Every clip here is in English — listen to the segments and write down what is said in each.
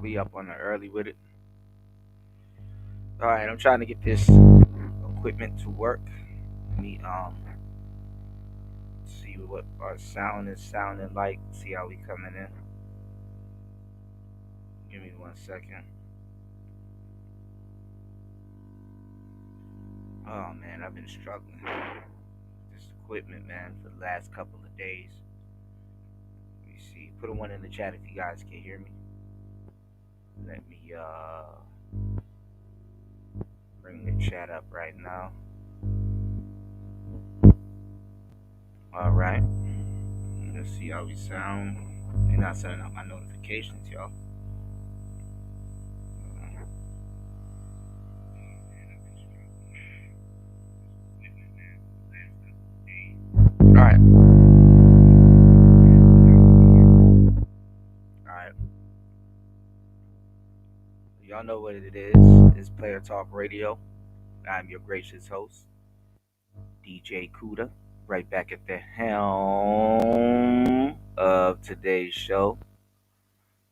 We up on the early with it. All right, I'm trying to get this equipment to work. Let me see what our sound is sounding like. See how we coming in. Give me 1 second. Oh man, I've been struggling with this equipment, man, for the last couple of days. Let me see. Put a one in the chat if you guys can hear me. Let me bring the chat up right now. All right. Let's see how we sound. They're not sending out my notifications, y'all. All right. All right. Y'all know what it is. It's Player Talk Radio. I'm your gracious host, DJ Kuda, right back at the helm of today's show.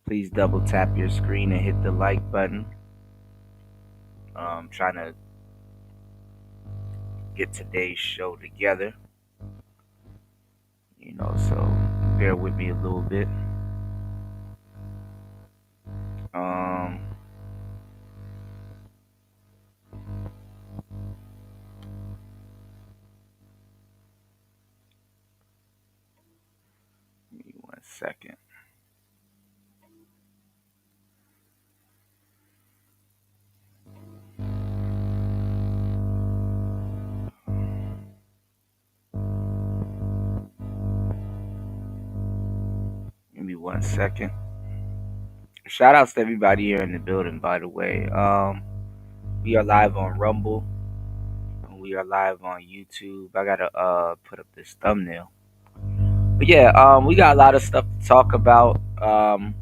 Please double tap your screen and hit the like button. Trying to get today's show together, so bear with me a little bit. Um, Give me 1 second. Give me 1 second. Shout outs to everybody here in the building, by the way. We are live on Rumble and we are live on YouTube. I gotta put up this thumbnail. But yeah, we got a lot of stuff to talk about. We're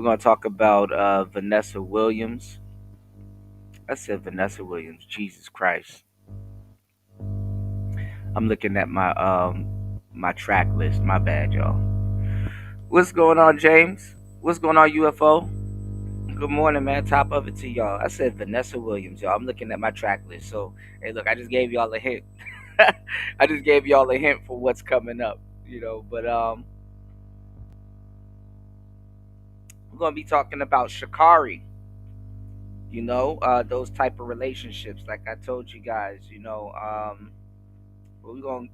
gonna talk about Vanessa Williams. I said Vanessa Williams. Jesus Christ. I'm looking at my track list. My bad, y'all. What's going on, James? What's going on, UFO? Good morning, man. Top of it to y'all. I said Vanessa Williams, y'all. I'm looking at my track list. So, hey, look, I just gave y'all a hint. I just gave y'all a hint for what's coming up, But we're gonna be talking about Shakari. Those type of relationships. Like I told you guys, we're gonna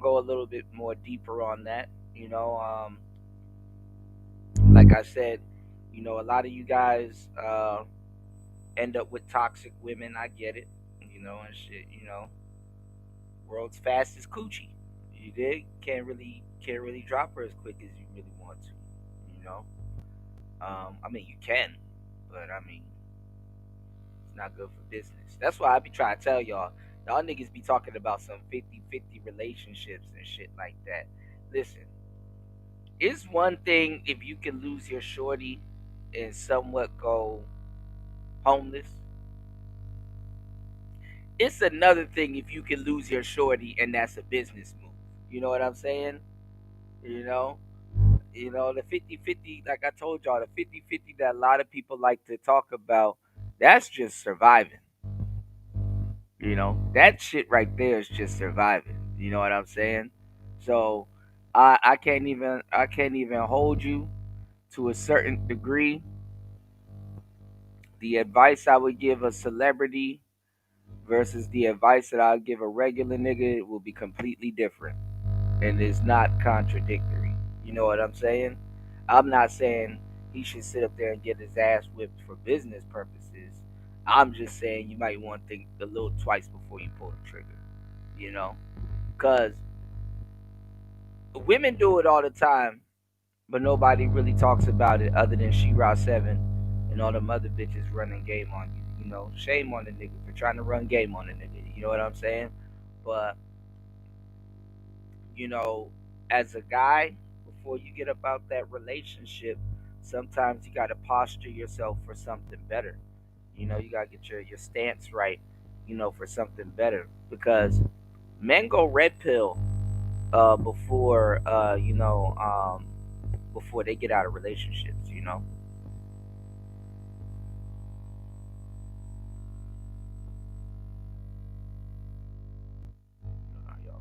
go a little bit more deeper on that. Like I said, a lot of you guys end up with toxic women. I get it, and shit. World's fastest coochie. You dig? Can't really drop her as quick as you really want to. You know. I mean, you can, but I mean, it's not good for business. That's why I be trying to tell y'all. Y'all niggas be talking about some 50-50 relationships and shit like that. Listen, it's one thing if you can lose your shorty and somewhat go homeless. It's another thing if you can lose your shorty and that's a business move. You know what I'm saying? You know? The 50-50, like I told y'all, the 50-50 that a lot of people like to talk about, that's just surviving. That shit right there is just surviving. You know what I'm saying? So I can't even hold you to a certain degree. The advice I would give a celebrity versus the advice that I'll give a regular nigga will be completely different. And it's not contradictory. You know what I'm saying? I'm not saying he should sit up there and get his ass whipped for business purposes. I'm just saying you might want to think a little twice before you pull the trigger. You know? Because women do it all the time, but nobody really talks about it other than She-Ra 7 and all them other bitches running game on you. Shame on the nigga for trying to run game on the nigga. You know what I'm saying? But, you know, as a guy, before you get about that relationship, sometimes you got to posture yourself for something better. You got to get your stance right, for something better. Because men go red pill before, before they get out of relationships. Y'all,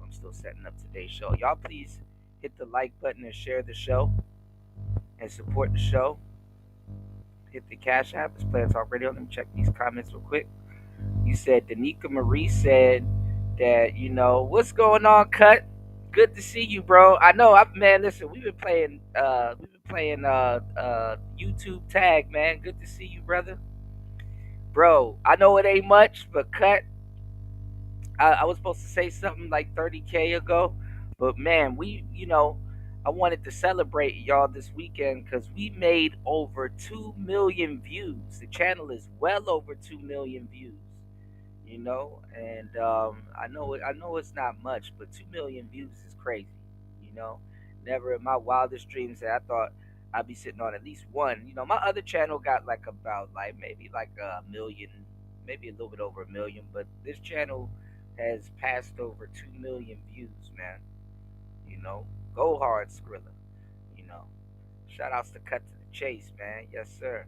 I'm still setting up today's show. Y'all, please hit the like button and share the show and support the show. Hit the Cash App. It's Player Talk Radio. Let me check these comments real quick. You said Danica Marie said that what's going on, Cut. Good to see you, bro. I know, man. Listen, we've been playing YouTube tag, man. Good to see you, brother. Bro, I know it ain't much, but Cut. I was supposed to say something like 30K ago, but man, I wanted to celebrate y'all this weekend because we made over 2 million views. The channel is well over 2 million views. And I know it's not much, but 2 million views is crazy. You know, never in my wildest dreams that I thought I'd be sitting on at least one. My other channel got like about like maybe like a million, maybe a little bit over a million, but this channel has passed over 2 million views, man. You know, go hard, Skrilla. You know, shout outs to Cut to the Chase, man. Yes, sir.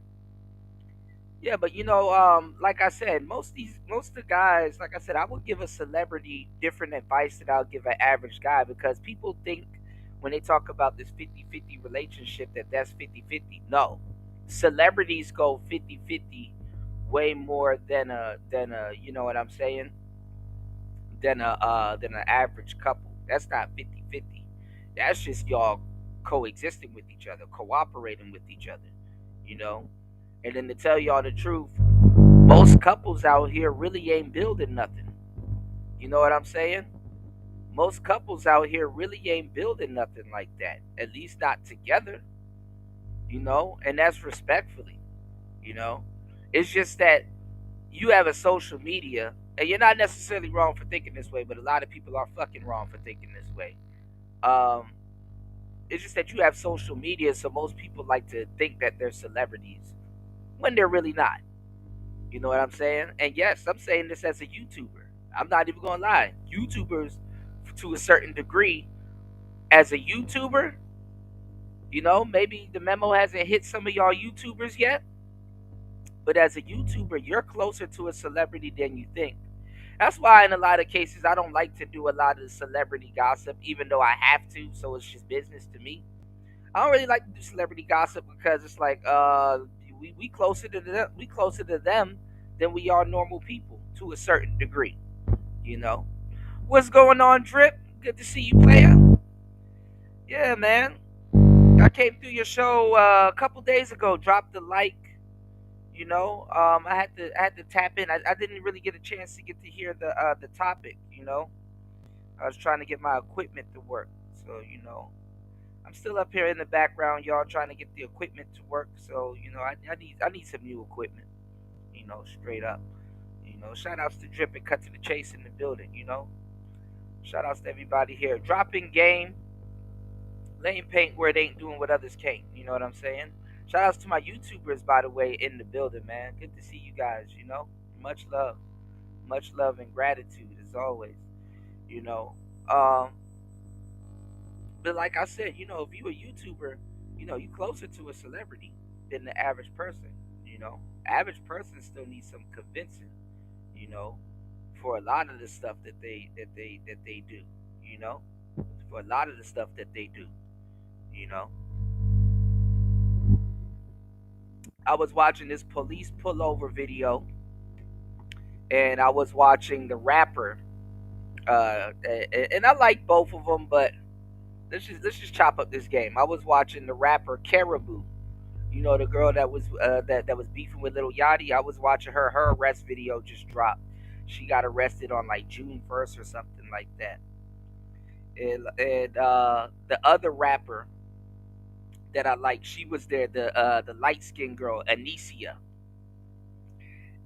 Yeah, but like I said, most of the guys, like I said, I would give a celebrity different advice than I'll give an average guy because people think when they talk about this 50-50 relationship that that's 50-50. No. Celebrities go 50-50 way more than a you know what I'm saying? Than an average couple. That's not 50-50. That's just y'all coexisting with each other, cooperating with each other, you know? And then to tell y'all the truth, most couples out here really ain't building nothing. You know what I'm saying? Most couples out here really ain't building nothing like that. At least not together, and that's respectfully, you know. It's just that you have a social media, and you're not necessarily wrong for thinking this way, but a lot of people are fucking wrong for thinking this way. Um, it's just that you have social media, so most people like to think that they're celebrities when they're really not. You know what I'm saying? And yes, I'm saying this as a YouTuber. I'm not even gonna lie. YouTubers, to a certain degree, as a YouTuber, maybe the memo hasn't hit some of y'all YouTubers yet, but as a YouTuber, you're closer to a celebrity than you think. That's why, in a lot of cases, I don't like to do a lot of celebrity gossip, even though I have to. So it's just business to me. I don't really like to do celebrity gossip because it's like we closer to them than we are normal people to a certain degree. You know what's going on, Drip? Good to see you, player. Yeah, man. I came through your show a couple days ago. Dropped the like. I had to tap in. I didn't really get a chance to get to hear the topic. I was trying to get my equipment to work. So I'm still up here in the background, y'all, trying to get the equipment to work. So I need some new equipment. Straight up. Shout outs to Drip and Cut to the Chase in the building. Shout outs to everybody here. Dropping game, laying paint where it ain't doing what others can't. You know what I'm saying? Shout outs to my YouTubers, by the way, in the building, man. Good to see you guys. Much love, and gratitude as always. You know, um, but like I said, if you a YouTuber, you closer to a celebrity than the average person. Average person still needs some convincing. You know, for a lot of the stuff that they do. You know, for a lot of the stuff that they do. You know, I was watching this police pullover video, and I was watching the rapper. And I like both of them, but let's just chop up this game. I was watching the rapper Caribou. The girl that was beefing with Little Yachty. I was watching her arrest video just dropped. She got arrested on like June 1st or something like that. And the other rapper that I like, she was there, the light skinned girl, Anicia.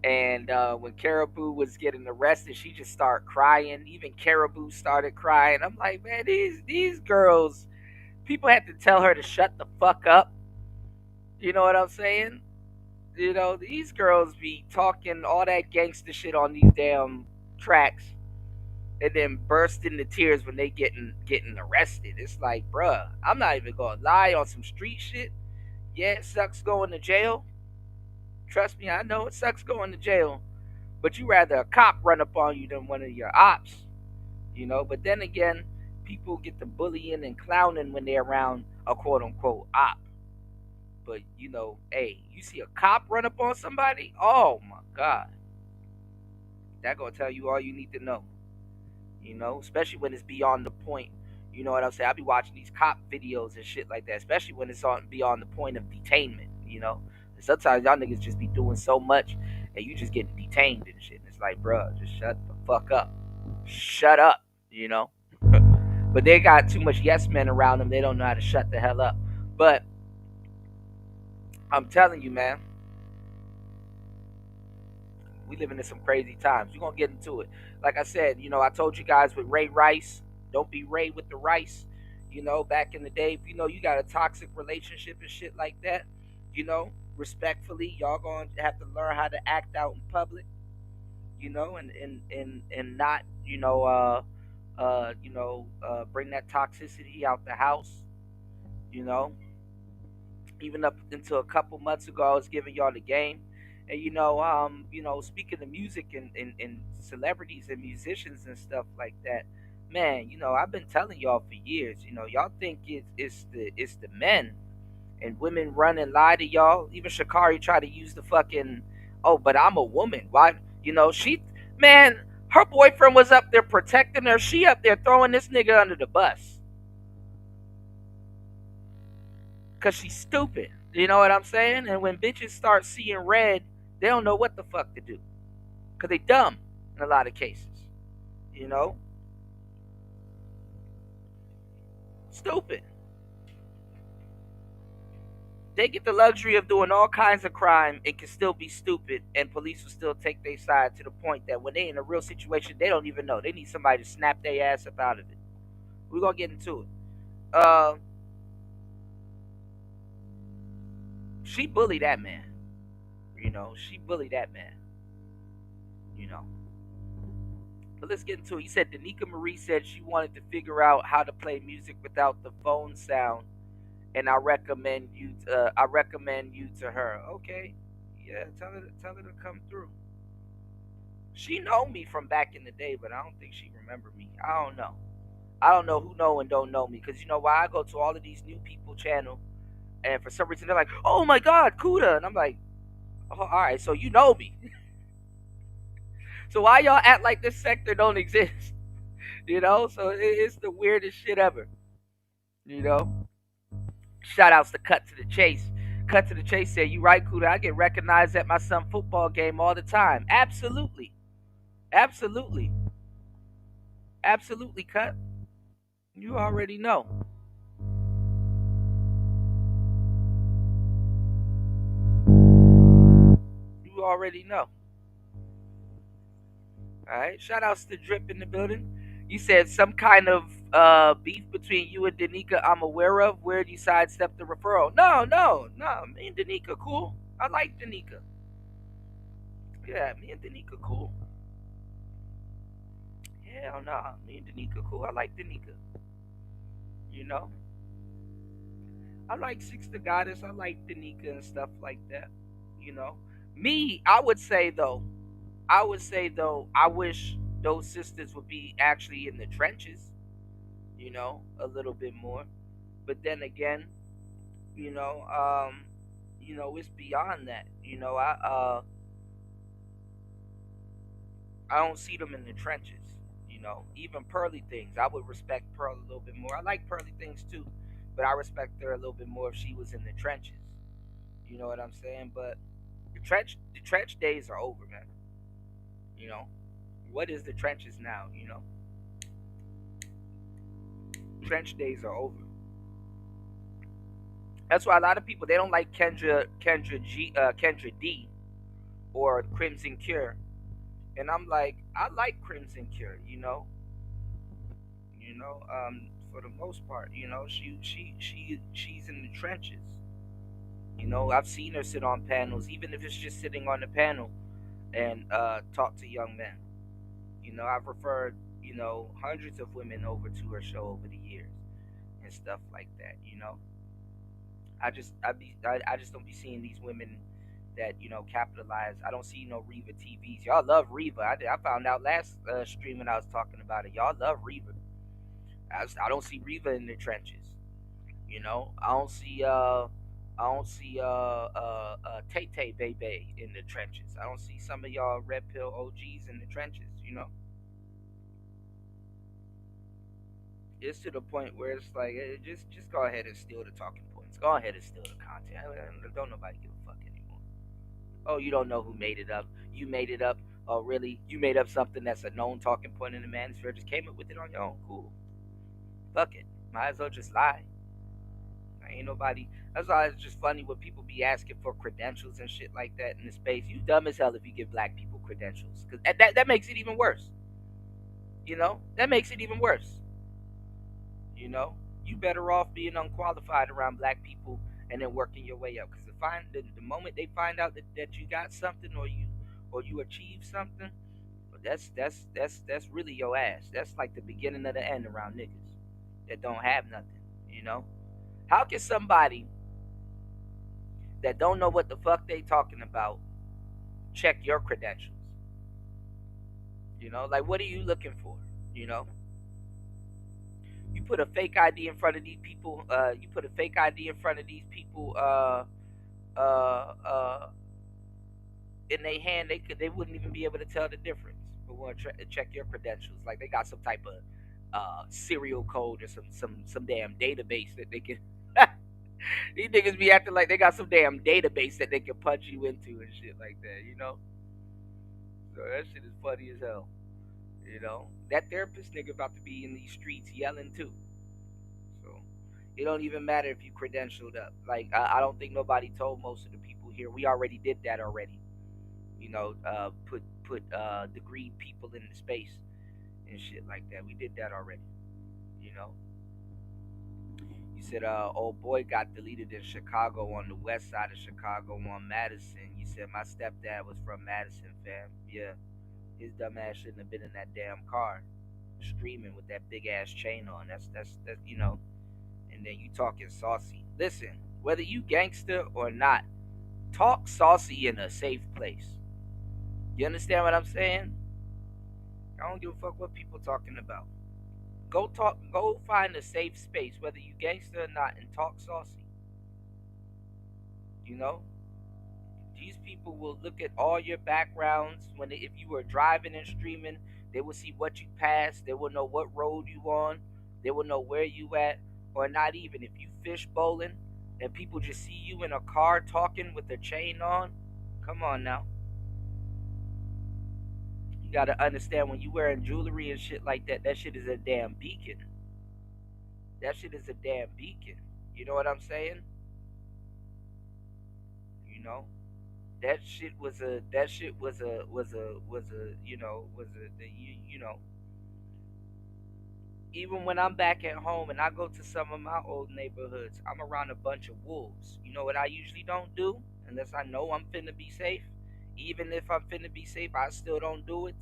And when Caribou was getting arrested, she just started crying. Even Caribou started crying. I'm like, man, these girls, people had to tell her to shut the fuck up. You know what I'm saying? These girls be talking all that gangster shit on these damn tracks, and then burst into tears when they getting arrested. It's like, bruh, I'm not even gonna lie on some street shit. Yeah, it sucks going to jail. Trust me, I know it sucks going to jail. But you rather a cop run up on you than one of your ops, you know. But then again, people get the bullying and clowning when they're around a quote unquote op. But you know, hey, you see a cop run up on somebody, oh my god, that gonna tell you all you need to know. You know, especially when it's beyond the point. You know what I'm saying? I be watching these cop videos and shit like that, especially when it's on beyond the point of detainment. You know, and sometimes y'all niggas just be doing so much, and you just getting detained and shit. And it's like, bruh, just shut the fuck up, shut up. You know, but they got too much yes men around them. They don't know how to shut the hell up. But I'm telling you, man, we living in some crazy times. We're gonna get into it. Like I said, you know, I told you guys with Ray Rice, don't be Ray with the rice. You know, back in the day, if you know you got a toxic relationship and shit like that, you know, respectfully, y'all gonna have to learn how to act out in public, you know, and not, bring that toxicity out the house, you know. Even up until a couple months ago, I was giving y'all the game. And speaking of music and celebrities and musicians and stuff like that, man, you know, I've been telling y'all for years, you know, y'all think it's the men and women run and lie to y'all. Even Shakari tried to use the fucking, oh, but I'm a woman. Why? You know, man, her boyfriend was up there protecting her. She up there throwing this nigga under the bus because she's stupid. You know what I'm saying? And when bitches start seeing red, they don't know what the fuck to do because they dumb in a lot of cases. You know, stupid. They get the luxury of doing all kinds of crime and can still be stupid, and police will still take their side to the point that when they in a real situation, they don't even know. They need somebody to snap their ass up out of it. We're gonna get into it. Uh, she bullied that man. You know, she bullied that man. You know. But let's get into it. You said Danica Marie said she wanted to figure out how to play music without the phone sound, and I recommend you to her. Okay, yeah, tell her to come through. She know me from back in the day, but I don't think she remember me. I don't know. I don't know who know and don't know me because you know why I go to all of these new people channel, and for some reason they're like, "Oh my God, Kuda," and I'm like, "Oh, all right, so you know me. So why y'all act like this sector don't exist?" You know, so it's the weirdest shit ever. You know, shout outs to Cut to the Chase. Cut to the Chase said, "You right, Kuda. I get recognized at my son football game all the time. Absolutely, absolutely, absolutely, Cut. You already know. You already know. All right. Shout outs to Drip in the building. You said some kind of beef between you and Danica I'm aware of. Where do you sidestep the referral? No, no, no. Me and Danica cool. I like Danica. Yeah, me and Danica cool. Hell no, me and Danica cool. I like Danica. You know, I like Six the Goddess. I like Danica and stuff like that. You know, me, I would say though, I wish those sisters would be actually in the trenches. You know, a little bit more. But then again, you know, it's beyond that. I don't see them in the trenches. You know, even Pearly Things, I would respect Pearl a little bit more. I like Pearly Things too, but I respect her a little bit more if she was in the trenches. You know what I'm saying? But the trench days are over, man. You know, what is the trenches now? You know, trench days are over. That's why a lot of people they don't like Kendra D or Crimson Cure, and I'm like, I like Crimson Cure. For the most part, she's in the trenches. You know, I've seen her sit on panels, even if it's just sitting on the panel and talk to young men. You know, I've referred, hundreds of women over to her show over the years and stuff like that. I just don't be seeing these women that capitalize. I don't see no Reva TVs. Y'all love Reva. I found out last stream when I was talking about it. Y'all love Reva. I don't see Reva in the trenches. I don't see Tay Tay Bebe in the trenches. I don't see some of y'all red pill OGs in the trenches. It's to the point where it's like, just go ahead and steal the talking points. Go ahead and steal the content. Don't nobody give a fuck anymore. Oh, you don't know who made it up. You made it up. Oh, really? You made up something that's a known talking point in the manosphere. Just came up with it on your own. Cool. Fuck it. Might as well just lie. Ain't nobody. That's why it's just funny when people be asking for credentials and shit like that in the space. You dumb as hell if you give black people credentials, because that makes it even worse. That makes it even worse. You know, you better off being unqualified around black people and then working your way up. Because the moment they find out that you got something, or you achieve something, well, that's really your ass. That's like the beginning of the end around niggas that don't have nothing. You know, how can somebody that don't know what the fuck they talking about check your credentials? Like, what are you looking for? You know, you put a fake ID in front of these people. You put a fake ID in front of these people. Uh, uh, in their hand, they wouldn't even be able to tell the difference. But want to check your credentials, like they got some type of serial code or some damn database that they can. These niggas be acting like they got some damn database that they can punch you into and shit like that. So that shit is funny as hell. That therapist nigga about to be in these streets yelling too. So it don't even matter if you credentialed up. Like I don't think nobody told most of the people here. We already did that already. Put degree people in the space and shit like that. We did that already. You know. You said old boy got deleted in Chicago on the west side of Chicago on Madison. You said my stepdad was from Madison, fam. Yeah. His dumb ass shouldn't have been in that damn car streaming with that big ass chain on. That's. And then you talking saucy. Listen, whether you gangster or not, talk saucy in a safe place. You understand what I'm saying? I don't give a fuck what people talking about. Go find a safe space, whether you gangster or not, and talk saucy. You know? These people will look at all your backgrounds if you were driving and streaming, they will see what you passed, they will know what road you on, they will know where you at, or not even if you fish bowling and people just see you in a car talking with a chain on. Come on now. You gotta understand when you wearing jewelry and shit like that, that shit is a damn beacon. That shit is a damn beacon. You know what I'm saying? You know? That shit was a even when I'm back at home and I go to some of my old neighborhoods, I'm around a bunch of wolves. You know what I usually don't do unless I know I'm finna be safe. Even if I'm finna be safe, I still don't do it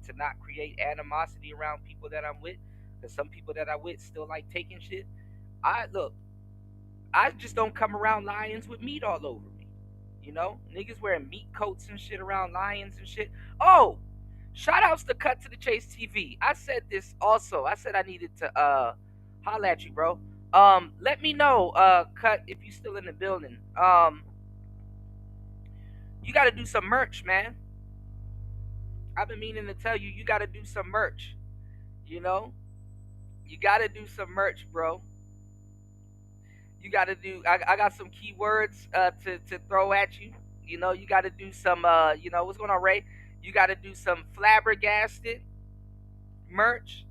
to not create animosity around people that I'm with. Cause some people that I'm with still like taking shit. I look, I just don't come around lions with meat all over me. Niggas wearing meat coats and shit around lions and shit. Oh, shout outs to Cut to the Chase TV. I said this also. I said I needed to holla at you, bro. Let me know, Cut, if you still in the building. You gotta do some merch, man. I've been meaning to tell you, you gotta do some merch. You know? You gotta do some merch, bro. You gotta do I got some keywords to throw at you. You gotta do some what's going on, Ray? You gotta do some flabbergasted merch.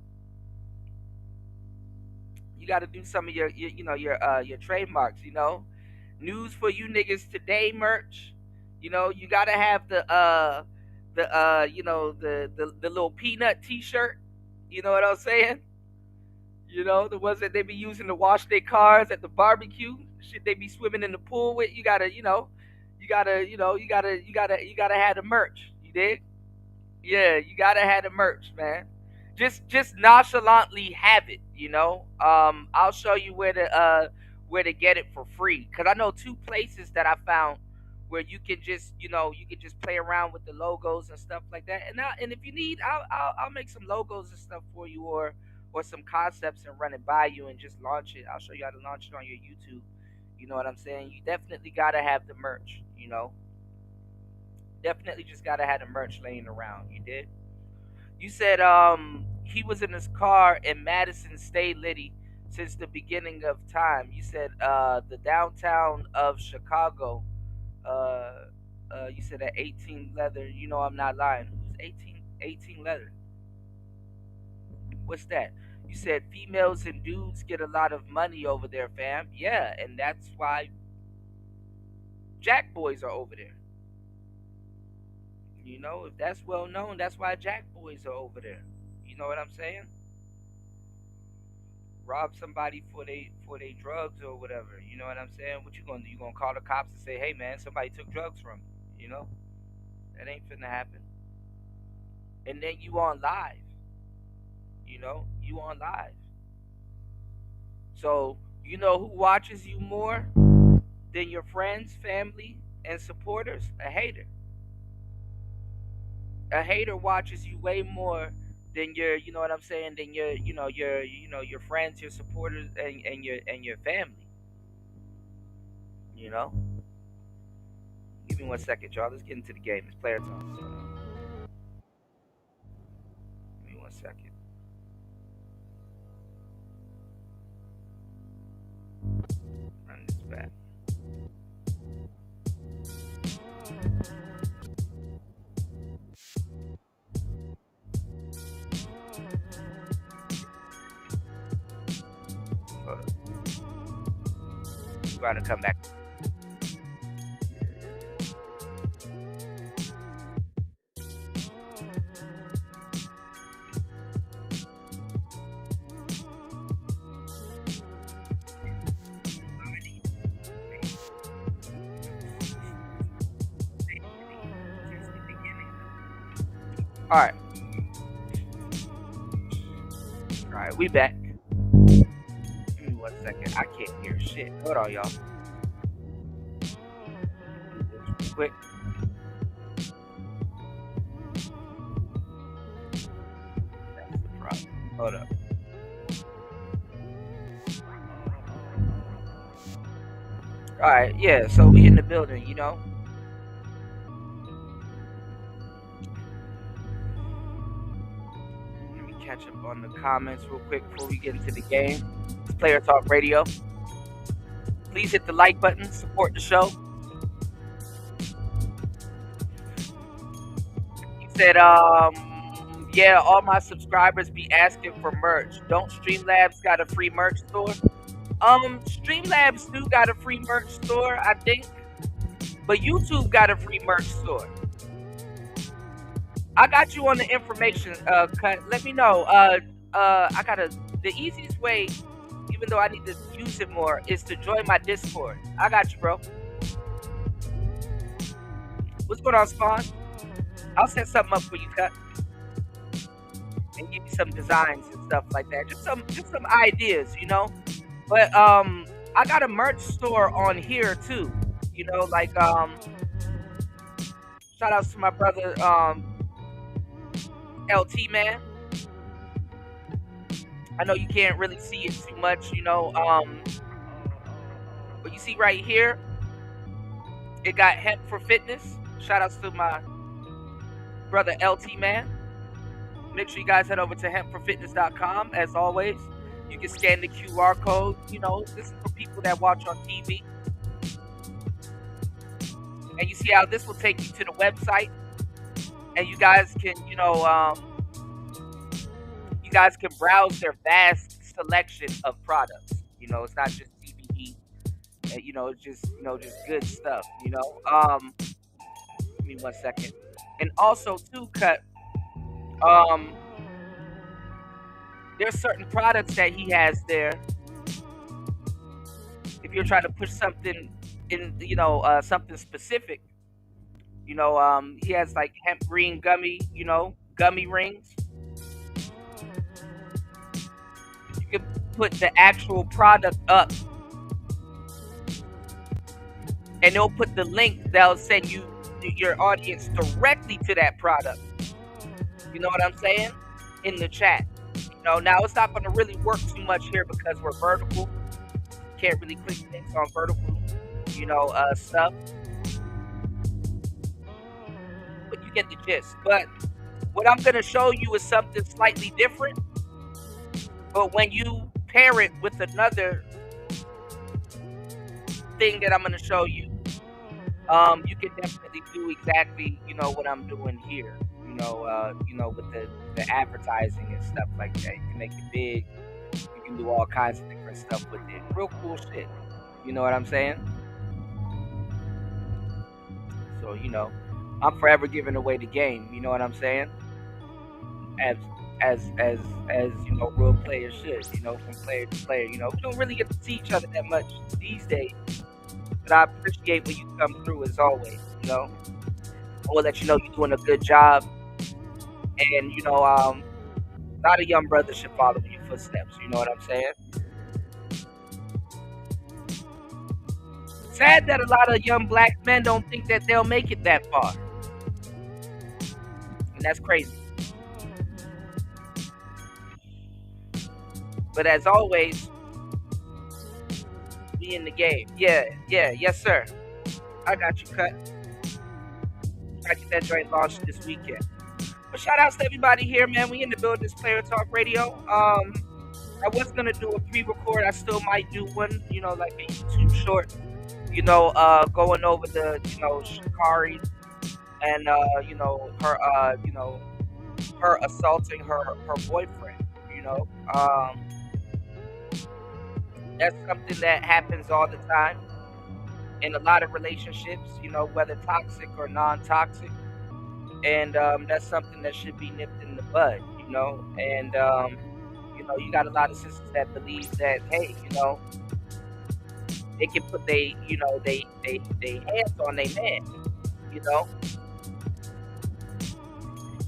You got to do some of your trademarks. News for you niggas today merch. You got to have the little peanut T-shirt. You know what I'm saying? The ones that they be using to wash their cars at the barbecue. Shit they be swimming in the pool with. You gotta have the merch. You dig? Yeah, you gotta have the merch, man. just nonchalantly have it. I'll show you where to get it for free. Cause I know two places that I found where you can just play around with the logos and stuff like that. And if you need, I'll make some logos and stuff for you, or some concepts and run it by you and just launch it. I'll show you how to launch it on your YouTube. You know what I'm saying? You definitely gotta have the merch. Definitely just gotta have the merch laying around. You did. You said he was in his car in Madison stayed litty since the beginning of time. You said the downtown of Chicago. You said at 18 leather. I'm not lying. Who's 18 leather? What's that? You said females and dudes get a lot of money over there, fam. Yeah, and that's why Jack boys are over there. If that's well known, that's why Jack boys are over there. You know what I'm saying? Rob somebody for they drugs or whatever. You know what I'm saying? What you gonna do? You gonna call the cops and say, "Hey man, somebody took drugs from me." That ain't finna happen. And then you on live. You on live. So you know who watches you more than your friends, family, and supporters? A hater. A hater watches you way more than you know what I'm saying, than your friends, your supporters, and your family. You know. Give me 1 second, y'all. Let's get into the game. It's player time. So, give me 1 second. Run this back. Hold up. We gotta come back. All right. All right. We back. Give me 1 second. I can't hear shit. Hold on, y'all. Do this quick. That's the problem. Hold up. All right. Yeah. So we in the building. Let me catch up on the comments real quick before we get into the game. It's Player Talk Radio. Please hit the like button. Support the show. He said, yeah, all my subscribers be asking for merch. Don't Streamlabs got a free merch store? Streamlabs do got a free merch store, I think, but YouTube got a free merch store. I got you on the information. Cut. Let me know. I gotta. The easiest way, even though I need to use it more, is to join my Discord. I got you, bro. What's going on, Spawn? I'll set something up for you, Cut, and give you some designs and stuff like that. Just some ideas. But I got a merch store on here too. Like shout outs to my brother LT man. I know you can't really see it too much. But you see right here, it got Hemp for Fitness. Shout outs to my brother LT man. Make sure you guys head over to hempforfitness.com. As always, you can scan the QR code. This is for people that watch on TV. And you see how this will take you to the website, and you guys can browse their vast selection of products. It's not just CBD, and it's just good stuff. Give me 1 second. And also too, Cut. Um, there's certain products that he has there. If you're trying to push something in, something specific, he has like hemp green gummy rings. You can put the actual product up, and they'll put the link. They'll send you your audience directly to that product. You know what I'm saying? In the chat. Now it's not going to really work too much here because we're vertical. Can't really click links on vertical, stuff. But you get the gist. But what I'm going to show you is something slightly different. But when you pair it with another thing that I'm going to show you, you can definitely do exactly, what I'm doing here. With the advertising and stuff like that. You can make it big. You can do all kinds of different stuff with it. Real cool shit. You know what I'm saying? So, I'm forever giving away the game. You know what I'm saying? As real players should. From player to player. We don't really get to see each other that much these days. But I appreciate when you come through as always. I will let you know you're doing a good job. And a lot of young brothers should follow in your footsteps. You know what I'm saying? Sad that a lot of young black men don't think that they'll make it that far. And that's crazy. But as always, be in the game. Yeah, yes sir. I got you cut. I get that joint launched this weekend. But shout outs to everybody here, man. We in the building. This Player Talk Radio. I was gonna do a pre-record. I still might do one, like a YouTube short. Going over the, Shikari and her assaulting her boyfriend. That's something that happens all the time in a lot of relationships. Whether toxic or non-toxic. And that's something that should be nipped in the bud, and you got a lot of sisters that believe that, hey, they can put they hands on their man,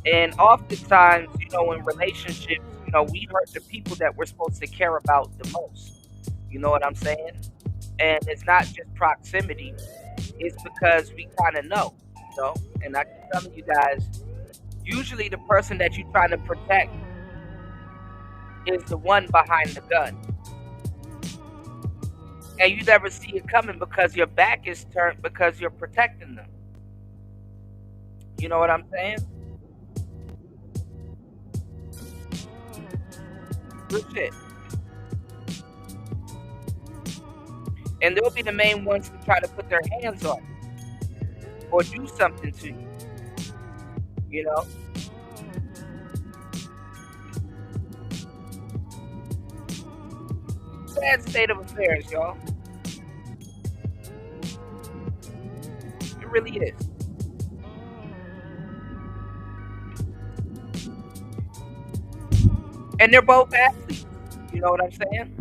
and oftentimes, in relationships, we hurt the people that we're supposed to care about the most. You know what I'm saying? And it's not just proximity; it's because we kind of know. And I keep telling you guys, usually the person that you're trying to protect is the one behind the gun. And you never see it coming because your back is turned because you're protecting them. You know what I'm saying? Good shit. And they'll be the main ones to try to put their hands on you or do something to you. Sad state of affairs, y'all. It really is. And they're both athletes. You know what I'm saying?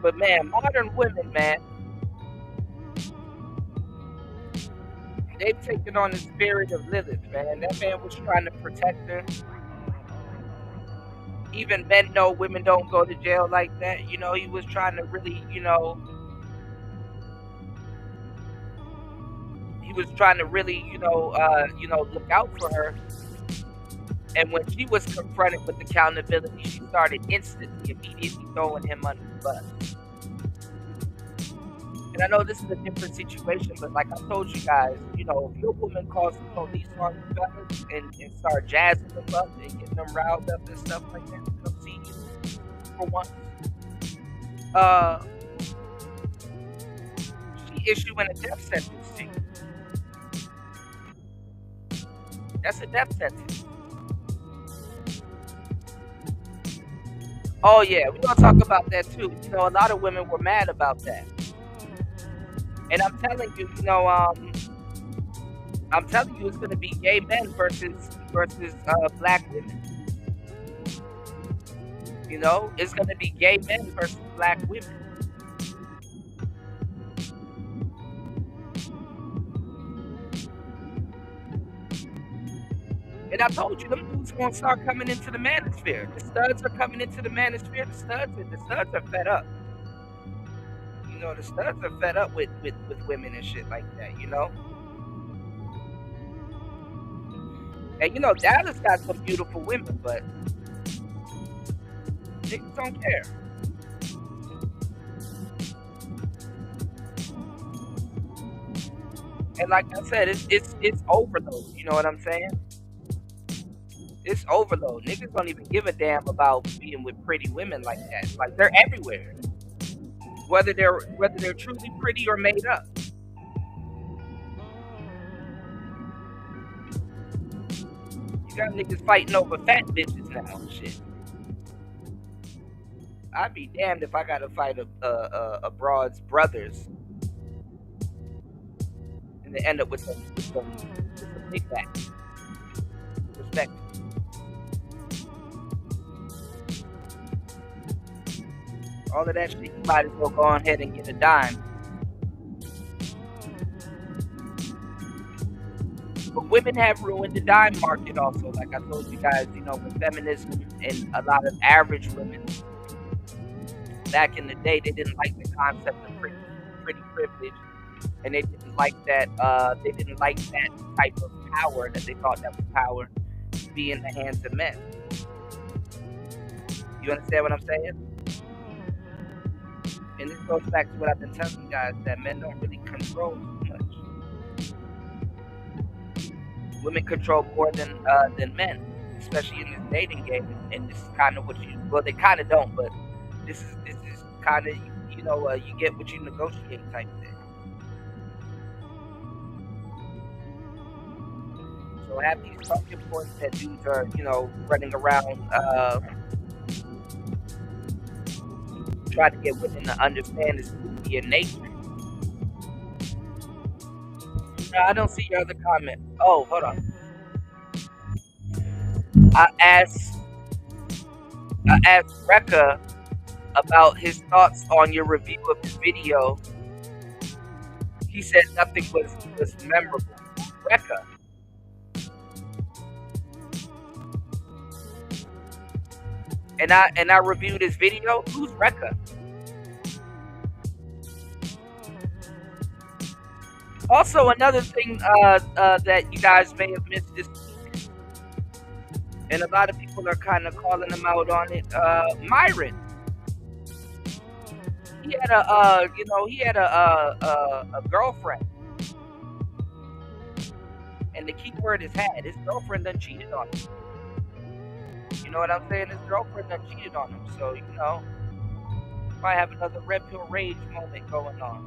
But man, modern women, man, they've taken on the spirit of Lilith, man. That man was trying to protect her. Even men know women don't go to jail like that. He was trying to really, he was trying to really, look out for her. And when she was confronted with accountability, she started immediately throwing him under the bus. And I know this is a different situation, but like I told you guys, if your woman calls the police on you fellas and start jazzing them up and getting them riled up and stuff like that to come see you for once, she issuing a death sentence to you. That's a death sentence. Oh yeah, we're gonna talk about that too. A lot of women were mad about that. And I'm telling you, it's gonna be gay men versus black women. It's gonna be gay men versus black women. I told you, them dudes gonna start coming into the manosphere. The studs are coming into the manosphere. The studs are fed up. The studs are fed up with women and shit like that. And Dallas got some beautiful women, but niggas don't care. And like I said, it's overload. You know what I'm saying? It's overload. Niggas don't even give a damn about being with pretty women like that. Like they're everywhere. Whether they're truly pretty or made up. You got niggas fighting over fat bitches now. Shit. I'd be damned if I gotta fight a broad's brothers and they end up with some big back. Respect. All of that shit, you might as well go ahead and get a dime. But women have ruined the dime market also. Like I told you guys, with feminism and a lot of average women back in the day, they didn't like the concept of pretty privilege, and they didn't like that. They didn't like that type of power that they thought that was power be in the hands of men. You understand what I'm saying? And this goes back to what I've been telling you guys, that men don't really control too much. Women control more than men, especially in this dating game. And this is kind of they kind of don't, but this is kind of you get what you negotiate type thing. So have these talking points that dudes are running around trying to get women to understand this beauty in nature. No, I don't see your other comment. Oh, hold on. I asked Rekka about his thoughts on your review of the video. He said nothing was memorable. Rekka. And I reviewed his video. Who's Rekka? Also, another thing that you guys may have missed this week, and a lot of people are kind of calling him out on it. Myron, he had a girlfriend, and the key word is had. His girlfriend done cheated on him. You know what I'm saying? His girlfriend done cheated on him, so might have another red pill rage moment going on.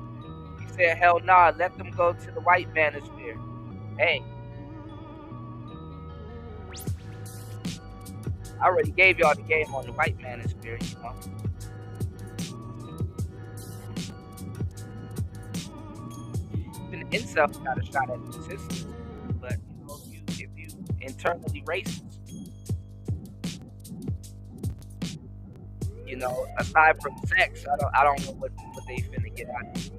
He said, "Hell nah, let them go to the white manosphere." Hey, I already gave y'all the game on the white manosphere. Even the incels got a shot at the system, but if you internally racist, aside from sex, I don't know what they finna get out of it.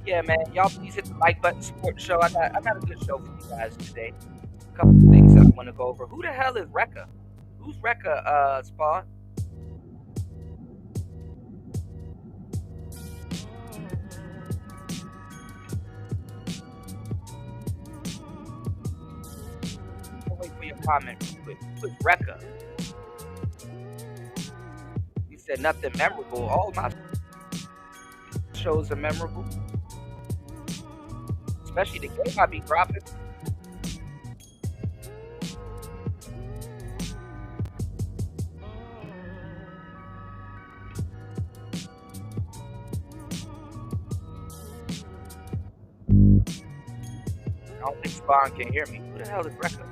Yeah, man, y'all please hit the like button, support the show. I got a good show for you guys today. A couple of things that I want to go over. Who the hell is Rekka? Who's Rekka, Spawn? I'll wait for your comment real quick. Who's Rekka? He said nothing memorable. All my shows are memorable. Especially the game I be dropping. I don't think Spawn can hear me. Who the hell is Rekka?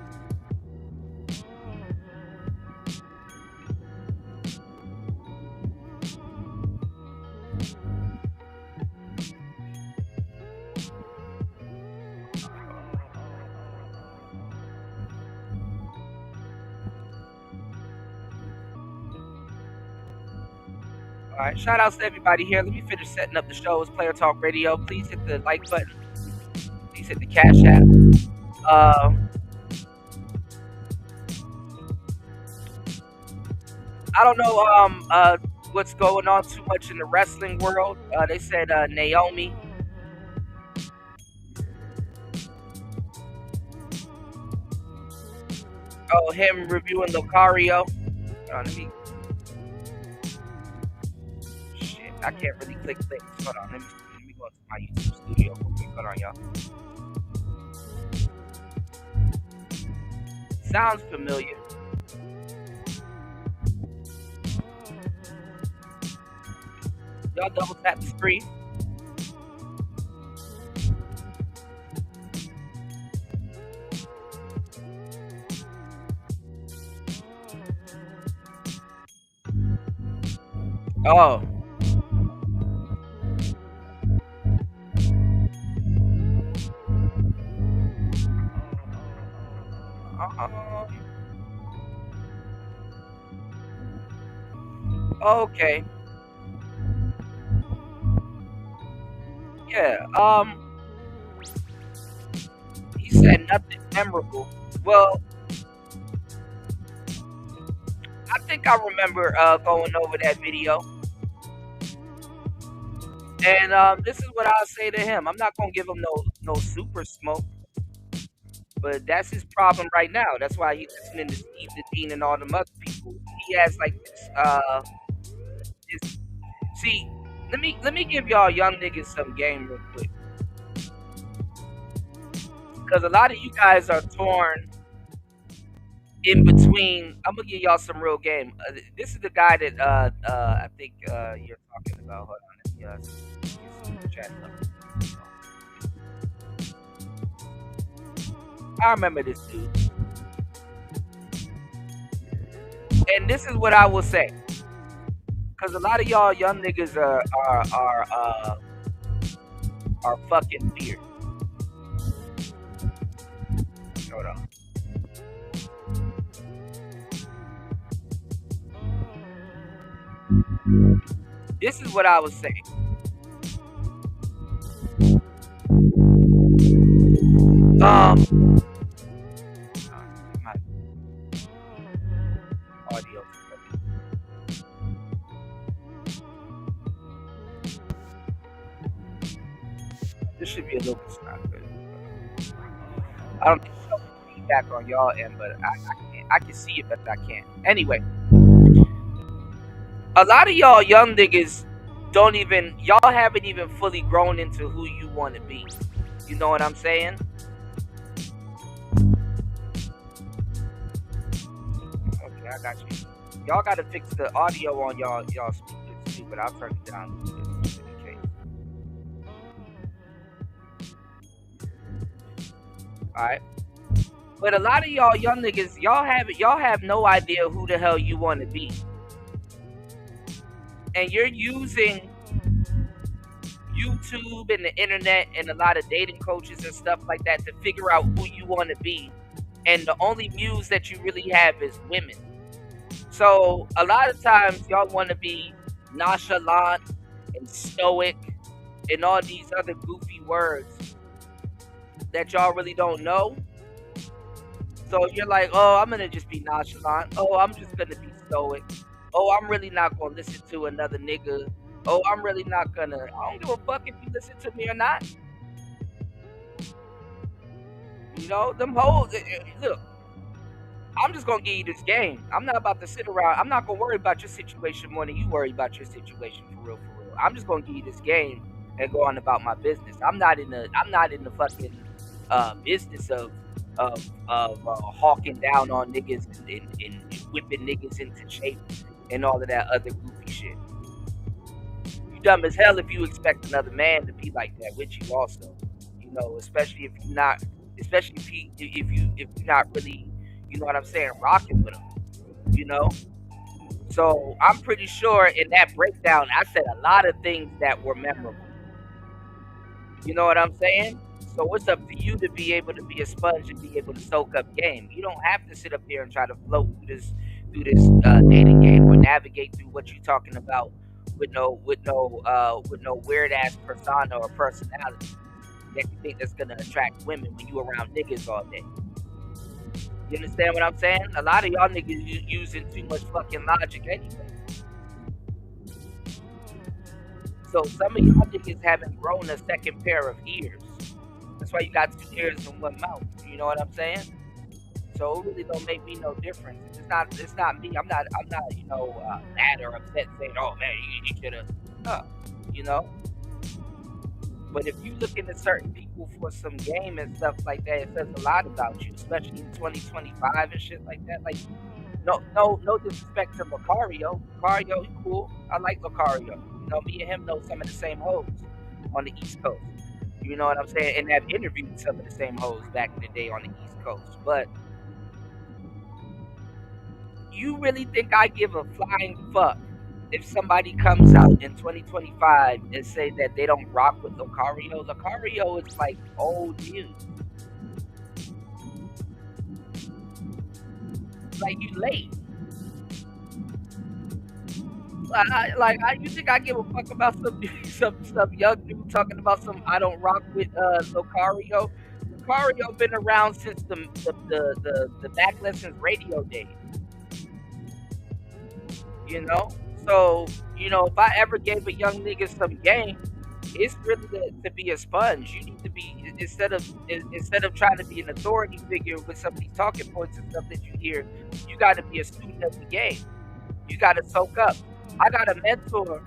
All right, shout outs to everybody here. Let me finish setting up the show. It's Player Talk Radio. Please hit the like button, said the Cash App. Uh, I don't know what's going on too much in the wrestling world. They said Naomi. Oh, him reviewing Lucario. Let me. Shit, I can't really click links. Hold on, let me go into my YouTube studio. Okay, hold on, y'all. Sounds familiar. Y'all double tap the screen. Oh. Uh-huh. Okay. Yeah. He said nothing memorable. Well, I think I remember going over that video. And this is what I'll say to him. I'm not gonna give him no super smoke, but that's his problem right now. That's why he's listening to Steve the Dean and all them other people. He has like this. See, let me give y'all young niggas some game real quick, because a lot of you guys are torn in between. I'm gonna give y'all some real game. This is the guy that I think you're talking about. Hold on, let me get some chat up. I remember this dude, and this is what I will say, because a lot of y'all young niggas are fucking weird. Hold on. This is what I was saying. My audio. This should be a little bit not good. I don't think so feedback on y'all end, but I can see it, but I can't. Anyway, a lot of y'all young niggas y'all haven't even fully grown into who you want to be. You know what I'm saying? Okay, I got you. Y'all got to fix the audio on y'all speakers too, but I'll turn it down just in case. All right. But a lot of y'all young niggas, y'all have no idea who the hell you want to be, and you're using YouTube and the internet and a lot of dating coaches and stuff like that to figure out who you want to be. And the only muse that you really have is women. So a lot of times y'all want to be nonchalant and stoic and all these other goofy words that y'all really don't know. So you're like, oh, I'm gonna just be nonchalant. Oh, I'm just gonna be stoic. Oh, I'm really not gonna listen to another nigga. Oh, I'm really not gonna. I don't give a fuck if you listen to me or not. You know, them hoes. Look, I'm just gonna give you this game. I'm not about to sit around. I'm not gonna worry about your situation more than you worry about your situation for real, for real. I'm just gonna give you this game and go on about my business. I'm not in the fucking business of hawking down on niggas and whipping niggas into shape and all of that other goofy shit. You dumb as hell if you expect another man to be like that with you also. You know, especially if you're not, especially if you're not really, you know what I'm saying, rocking with them. You know. So I'm pretty sure in that breakdown, I said a lot of things that were memorable. You know what I'm saying? So it's up to you to be able to be a sponge and be able to soak up game. You don't have to sit up here and try to float through this dating game or navigate through what you're talking about with no weird ass persona or personality. that you think that's gonna attract women when you around niggas all day. You understand what I'm saying? A lot of y'all niggas using too much fucking logic anyway. So some of y'all niggas haven't grown a second pair of ears. That's why you got two ears and one mouth. You know what I'm saying? So it really don't make me no difference. It's not me. I'm not mad or upset saying, oh man, you should have. You know. But if you look into certain people for some game and stuff like that, it says a lot about you, especially in 2025 and shit like that. Like, no disrespect to Lucario. Lucario, he cool. I like Lucario. You know, me and him know some of the same hoes on the East Coast. You know what I'm saying? And have interviewed some of the same hoes back in the day on the East Coast. But you really think I give a flying fuck if somebody comes out in 2025 and say that they don't rock with Lucario? Lucario is like old news. Like you late. You think I give a fuck about some young dude talking about some I don't rock with Lucario? Lucario been around since the Back Lessons radio days. You know? So, if I ever gave a young nigga some game, it's really to be a sponge. You need to be instead of trying to be an authority figure with some of these talking points and stuff that you hear, you gotta be a student of the game. You gotta soak up. I got a mentor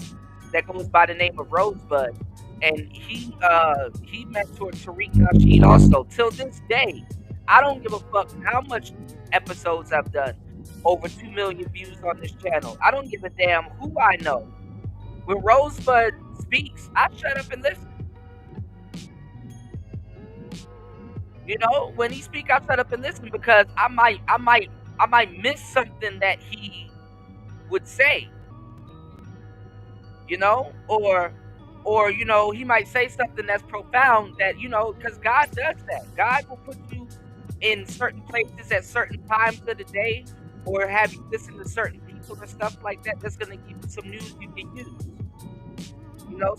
that goes by the name of Rosebud, and he mentored Tariq Nasheed also. Till this day, I don't give a fuck how much episodes I've done. Over 2 million views on this channel. I don't give a damn who I know. When Rosebud speaks, I shut up and listen. When he speaks, I shut up and listen because I might miss something that he would say. Or he might say something that's profound that because God does that. God will put you in certain places at certain times of the day, or have you listen to certain people and stuff like that. That's gonna give you some news you can use.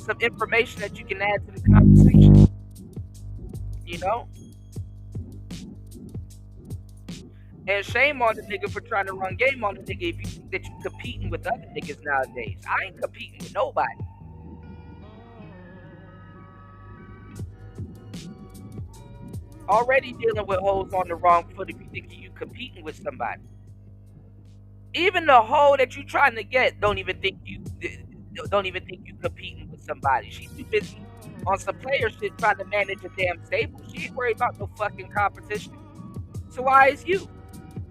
Some information that you can add to the conversation. You know. And shame on the nigga for trying to run game on the nigga if you think that you competing with other niggas nowadays. I ain't competing with nobody. Already dealing with hoes on the wrong foot if you think you competing with somebody. Even the hoe that you trying to get don't even think you competing with somebody. She's too busy on some player shit trying to manage a damn stable. She ain't worried about no fucking competition. So why is you?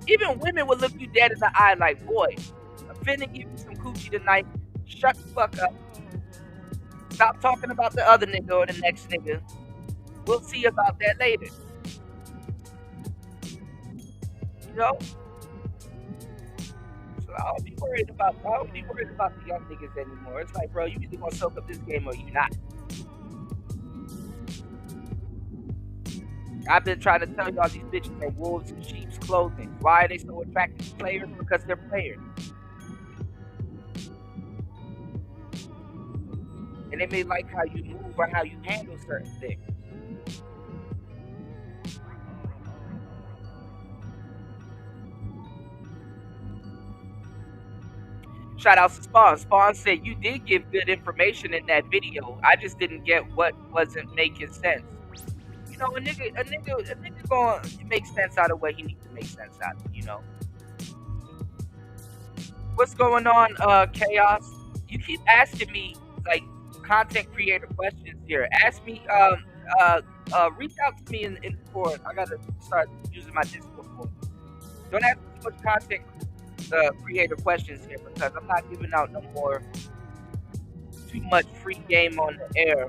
Even women will look you dead in the eye like, boy, I'm finna give you some coochie tonight. Shut the fuck up. Stop talking about the other nigga or the next nigga. We'll see about that later. So I don't be worried about the young niggas anymore. It's like, bro, you either gonna soak up this game or you not. I've been trying to tell y'all these bitches are wolves in sheep's clothing. Why are they so attracted to players? Because they're players. And they may like how you move or how you handle certain things. Shout out to Spawn. Spawn said you did give good information in that video. I just didn't get what wasn't making sense. A nigga gonna make sense out of what he needs to make sense out of. What's going on, Chaos? You keep asking me like content creator questions here. Ask me, reach out to me in Discord. I gotta start using my Discord for it. Don't ask me too much content creator questions here because I'm not giving out no more too much free game on the air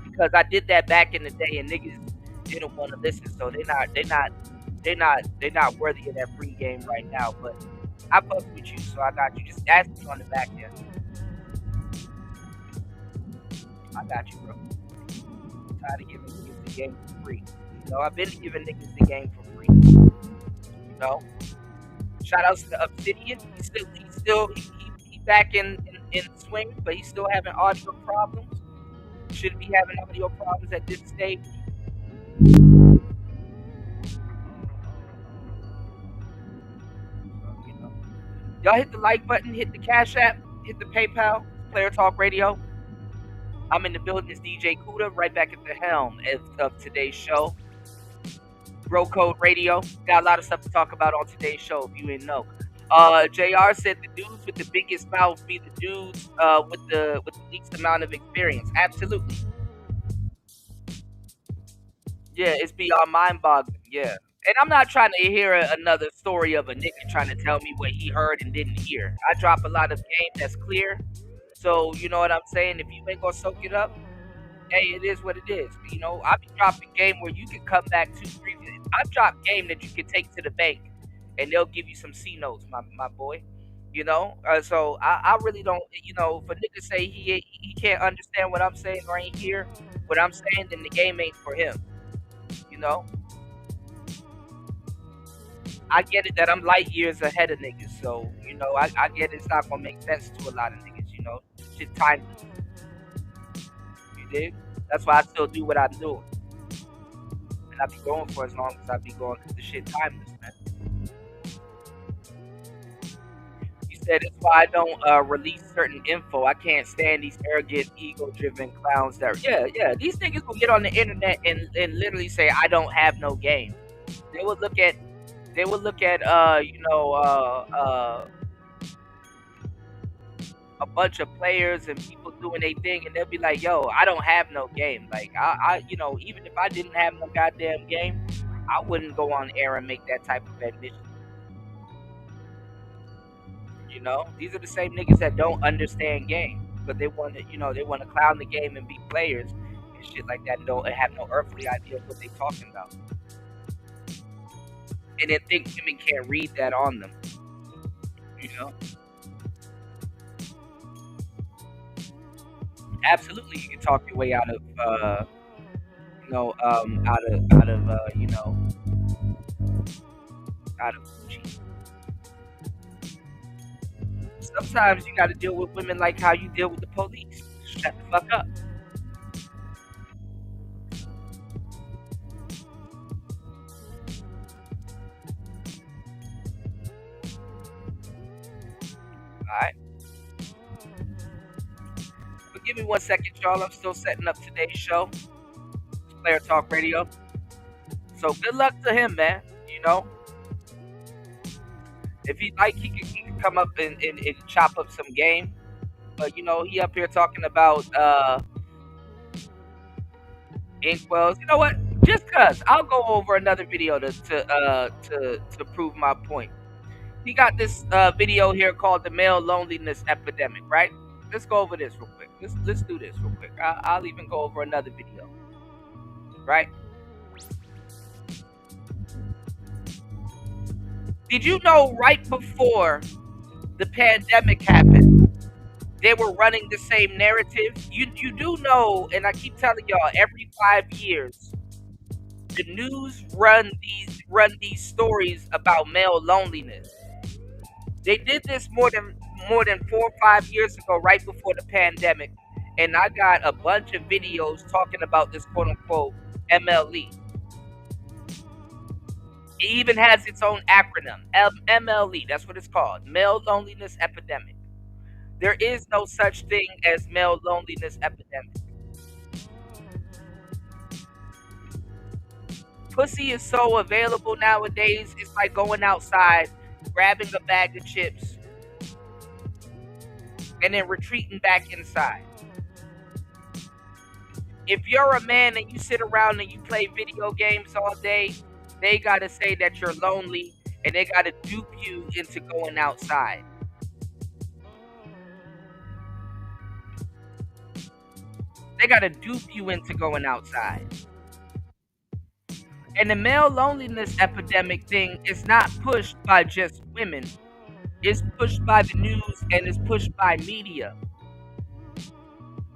because I did that back in the day and niggas didn't want to listen, so they're not worthy of that free game right now. But I fuck with you, so I got you. Just ask me on the back end. I got you, bro. I'm tired of giving niggas the game for free. I've been giving niggas the game for free. Shout outs to Obsidian. He's back in swing, but he's still having audio problems. Should be having audio problems at this stage. So, y'all hit the like button, hit the Cash App, hit the PayPal, Player Talk Radio. I'm in the building. It's DJ Kuda, right back at the helm of today's show. Bro Code Radio. Got a lot of stuff to talk about on today's show if you didn't know. JR said the dudes with the biggest mouth be the dudes with the least amount of experience. Absolutely. Yeah, it's beyond mind boggling. Yeah. And I'm not trying to hear another story of a nigga trying to tell me what he heard and didn't hear. I drop a lot of game that's clear. So, you know what I'm saying? If you ain't gonna soak it up, hey, it is what it is. I be dropping game where you can come back 2, 3. I've dropped game that you can take to the bank, and they'll give you some C notes, my boy. So I really don't. For niggas say he can't understand what I'm saying or ain't hear what I'm saying, then the game ain't for him. You know, I get it that I'm light years ahead of niggas, so I get it's not gonna make sense to a lot of niggas. Shit timeless. You dig? That's why I still do what I'm doing. And I be going for as long as I be going because the shit timeless, man. He said it's why I don't release certain info. I can't stand these arrogant, ego-driven clowns that. Yeah. These niggas will get on the internet and literally say I don't have no game. They will look at a bunch of players and people doing their thing, and they'll be like, "Yo, I don't have no game." Like even if I didn't have no goddamn game, I wouldn't go on air and make that type of admission. These are the same niggas that don't understand game, but they want to clown the game and be players and shit like that, and don't have no earthly idea of what they talking about, and then think women can't read that on them. You know, absolutely, you can talk your way out of out of Gucci. Sometimes you got to deal with women like how you deal with the police. Shut the fuck up. All right. But give me 1 second, y'all. I'm still setting up today's show. It's Player Talk Radio. So good luck to him, man. If he like, he can come up and chop up some game. But he up here talking about inkwells. You know what? Just cause I'll go over another video to prove my point. He got this video here called the male loneliness epidemic, right? Let's go over this real quick. Let's do this real quick. I'll even go over another video, right? Did you know right before the pandemic happened, they were running the same narrative? You do know, and I keep telling y'all, every 5 years, the news run these stories about male loneliness. They did this more than 4 or 5 years ago, right before the pandemic, and I got a bunch of videos talking about this quote unquote MLE. It even has its own acronym, MLE. That's what it's called, male loneliness epidemic. There is no such thing as male loneliness epidemic. Pussy is so available nowadays. It's like going outside, grabbing a bag of chips, and then retreating back inside. If you're a man and you sit around and you play video games all day, they gotta say that you're lonely and they gotta dupe you into going outside. They gotta dupe you into going outside. And the male loneliness epidemic thing is not pushed by just women. It's pushed by the news and it's pushed by media.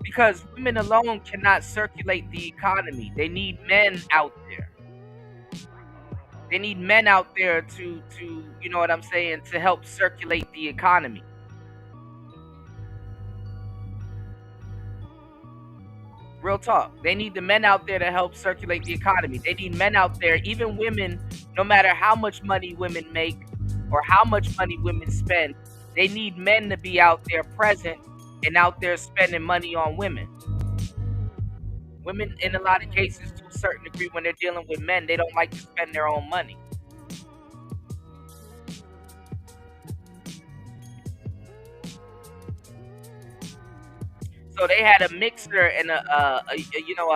Because women alone cannot circulate the economy. They need men out there. They need men out there to you know what I'm saying, to help circulate the economy. Real talk. They need the men out there to help circulate the economy. They need men out there, even women, no matter how much money women make or how much money women spend, they need men to be out there present and out there spending money on women. Women, in a lot of cases, to a certain degree, when they're dealing with men, they don't like to spend their own money. So they had a mixer and you know,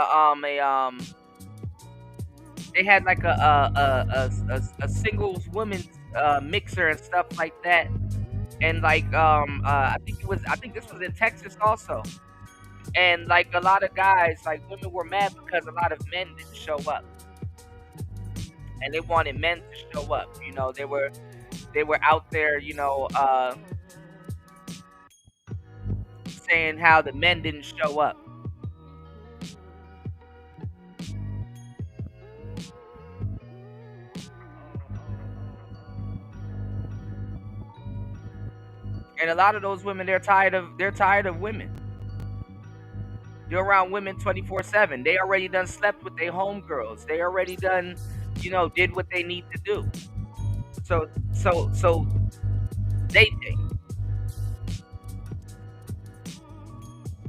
they had like a singles women's mixer and stuff like that. And like I think this was in Texas also. And like a lot of guys, like women were mad because a lot of men didn't show up, and they wanted men to show up. You know, they were out there, you know, saying how the men didn't show up. And a lot of those women, they're tired of women. You're around women 24/7. They already done slept with their homegirls. They already done, you know, did what they need to do. So they think.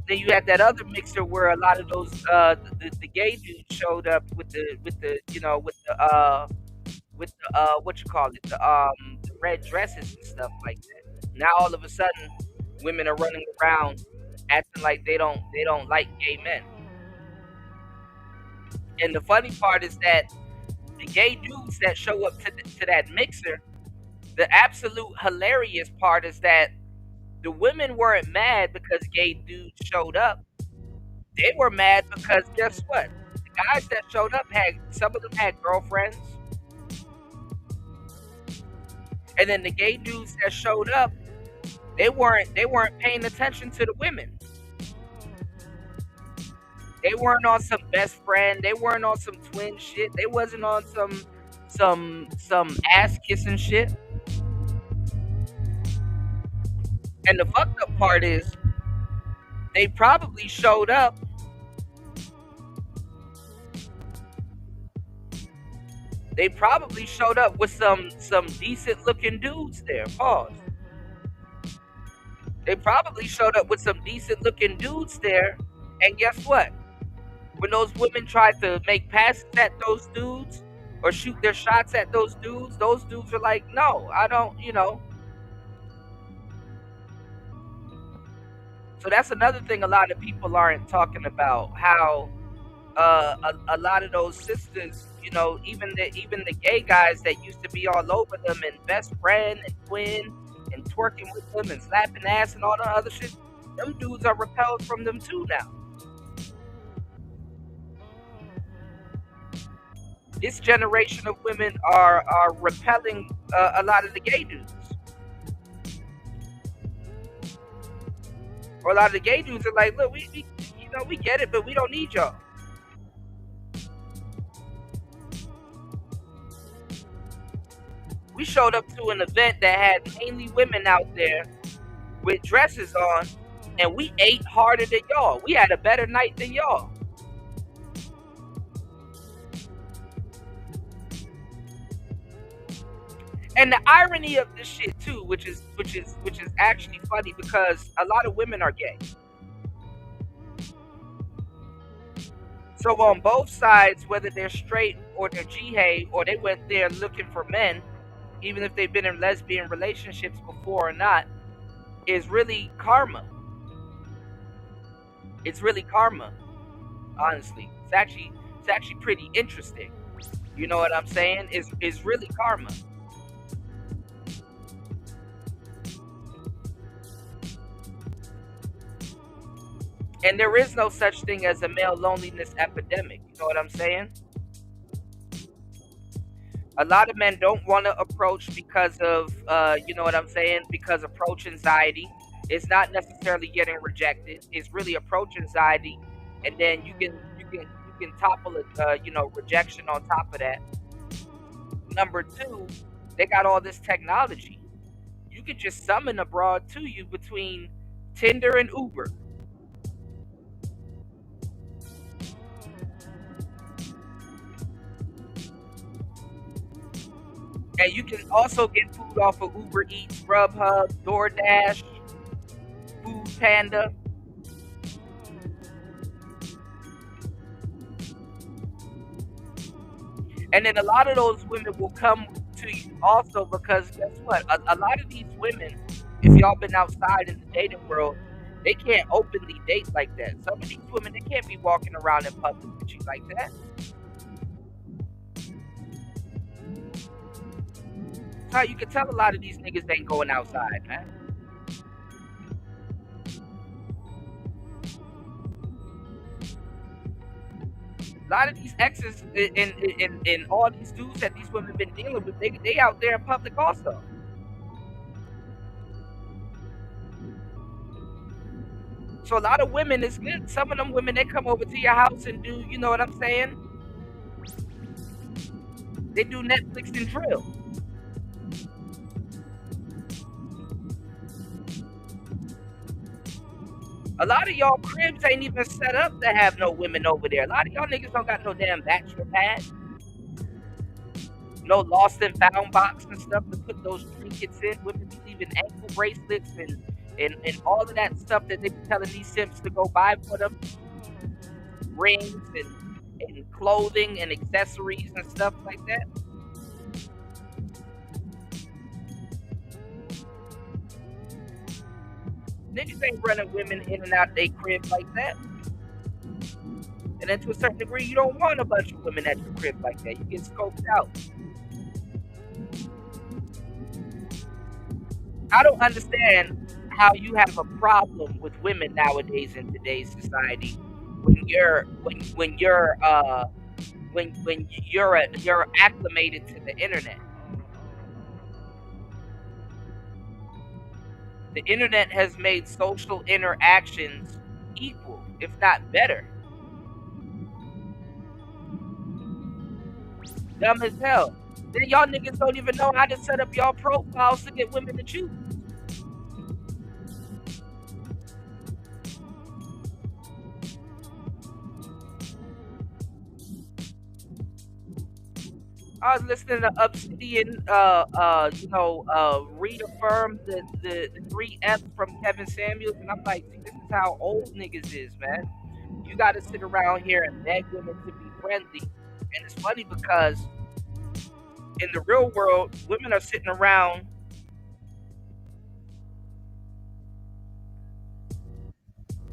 Then you had that other mixer where a lot of those the gay dudes showed up with the you know with the what you call it, the red dresses and stuff like that. Now all of a sudden women are running around acting like they don't like gay men. And the funny part is that the gay dudes that show up to that mixer, the absolute hilarious part is that the women weren't mad because gay dudes showed up. They were mad because guess what? The guys that showed up had some of them had girlfriends, and then the gay dudes that showed up, they weren't paying attention to the women. They weren't on some best friend. They weren't on some twin shit. They wasn't on some ass kissing shit. And the fucked up part is they probably showed up. They probably showed up with some decent looking dudes there. Pause. They probably showed up with some decent looking dudes there. And guess what? When those women tried to make passes at those dudes or shoot their shots at those dudes are like, no, I don't, you know. So that's another thing a lot of people aren't talking about. How a lot of those sisters, you know, even the gay guys that used to be all over them and best friend and twin and twerking with them and slapping ass and all the other shit, them dudes are repelled from them too now. This generation of women are repelling a lot of the gay dudes, or a lot of the gay dudes are like, look, we you know we get it, but we don't need y'all. We showed up to an event that had mainly women out there with dresses on, and we ate harder than y'all. We had a better night than y'all. And the irony of this shit too, which is actually funny because a lot of women are gay. So on both sides, whether they're straight or they're jihad or they went there looking for men, even if they've been in lesbian relationships before or not, is really karma. It's really karma, honestly. It's actually pretty interesting. You know what I'm saying? It's really karma. And there is no such thing as a male loneliness epidemic. You know what I'm saying? A lot of men don't want to approach because of, you know what I'm saying? Because approach anxiety. It's not necessarily getting rejected. It's really approach anxiety, and then you can topple it, you know, rejection on top of that. Number two, they got all this technology. You could just summon a broad to you between Tinder and Uber. And you can also get food off of Uber Eats, Grubhub, DoorDash, Food Panda. And then a lot of those women will come to you also because guess what? A lot of these women, if y'all been outside in the dating world, they can't openly date like that. Some of these women, they can't be walking around in public with you like that. That's how you can tell a lot of these niggas ain't going outside, man. A lot of these exes and all these dudes that these women been dealing with, they out there in public also. So a lot of women is good. Some of them women they come over to your house and do, you know what I'm saying? They do Netflix and drill. A lot of y'all cribs ain't even set up to have no women over there. A lot of y'all niggas don't got no damn bachelor pad, no lost and found box and stuff to put those trinkets in. Women be leaving ankle bracelets and all of that stuff that they be telling these simps to go buy for them. Rings and clothing and accessories and stuff like that. Niggas ain't running women in and out they crib like that. And then to a certain degree, you don't want a bunch of women at your crib like that. You get scoped out. I don't understand how you have a problem with women nowadays in today's society when you're acclimated to the internet. The internet has made social interactions equal, if not better. Dumb as hell. Then y'all niggas don't even know how to set up y'all profiles to get women to choose. I was listening to Obsidian, reaffirm the three F's from Kevin Samuels, and I'm like, see, this is how old niggas is, man. You got to sit around here and beg women to be friendly, and it's funny because in the real world, women are sitting around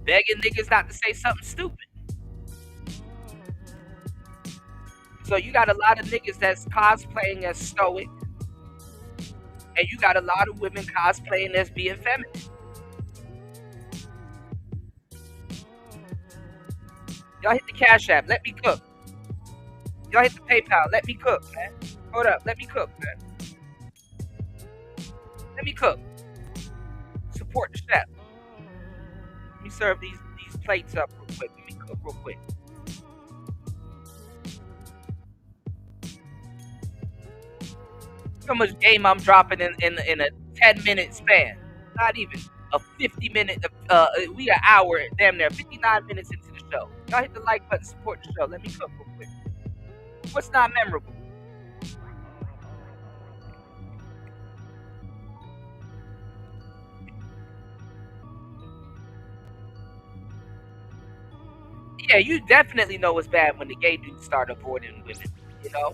begging niggas not to say something stupid. So you got a lot of niggas that's cosplaying as stoic, and you got a lot of women cosplaying as being feminine. Y'all hit the Cash App, let me cook. Y'all hit the PayPal, let me cook, man. Hold up, let me cook, man. Let me cook. Support the chef. Let me serve these plates up real quick. Let me cook real quick. How much game I'm dropping in a 10-minute span? Not even a 50-minute. We an hour, damn near 59 minutes into the show. Y'all hit the like button, support the show. Let me cook real quick. What's not memorable? Yeah, you definitely know it's bad when the gay dudes start avoiding women. You know,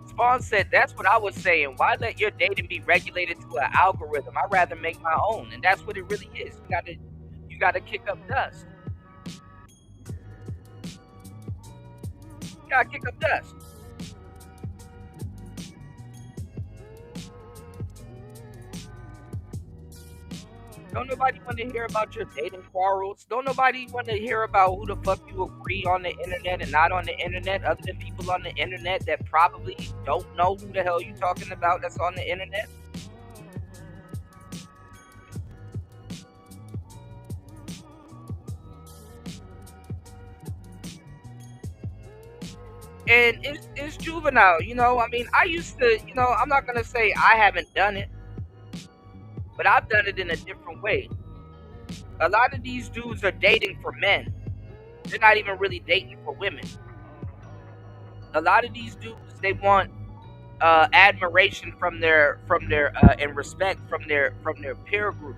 Spawn said that's what I was saying. Why let your dating be regulated to an algorithm? I'd rather make my own, and that's what it really is. You gotta kick up dust. You gotta kick up dust. Don't nobody want to hear about your dating quarrels. Don't nobody want to hear about who the fuck you agree on the internet and not on the internet, other than people on the internet that probably don't know who the hell you talking about that's on the internet. And it's juvenile, you know. I mean, I used to, you know, I'm not gonna say I haven't done it, but I've done it in a different way. A lot of these dudes are dating for men. They're not even really dating for women. A lot of these dudes, they want admiration from their and respect from their peer group.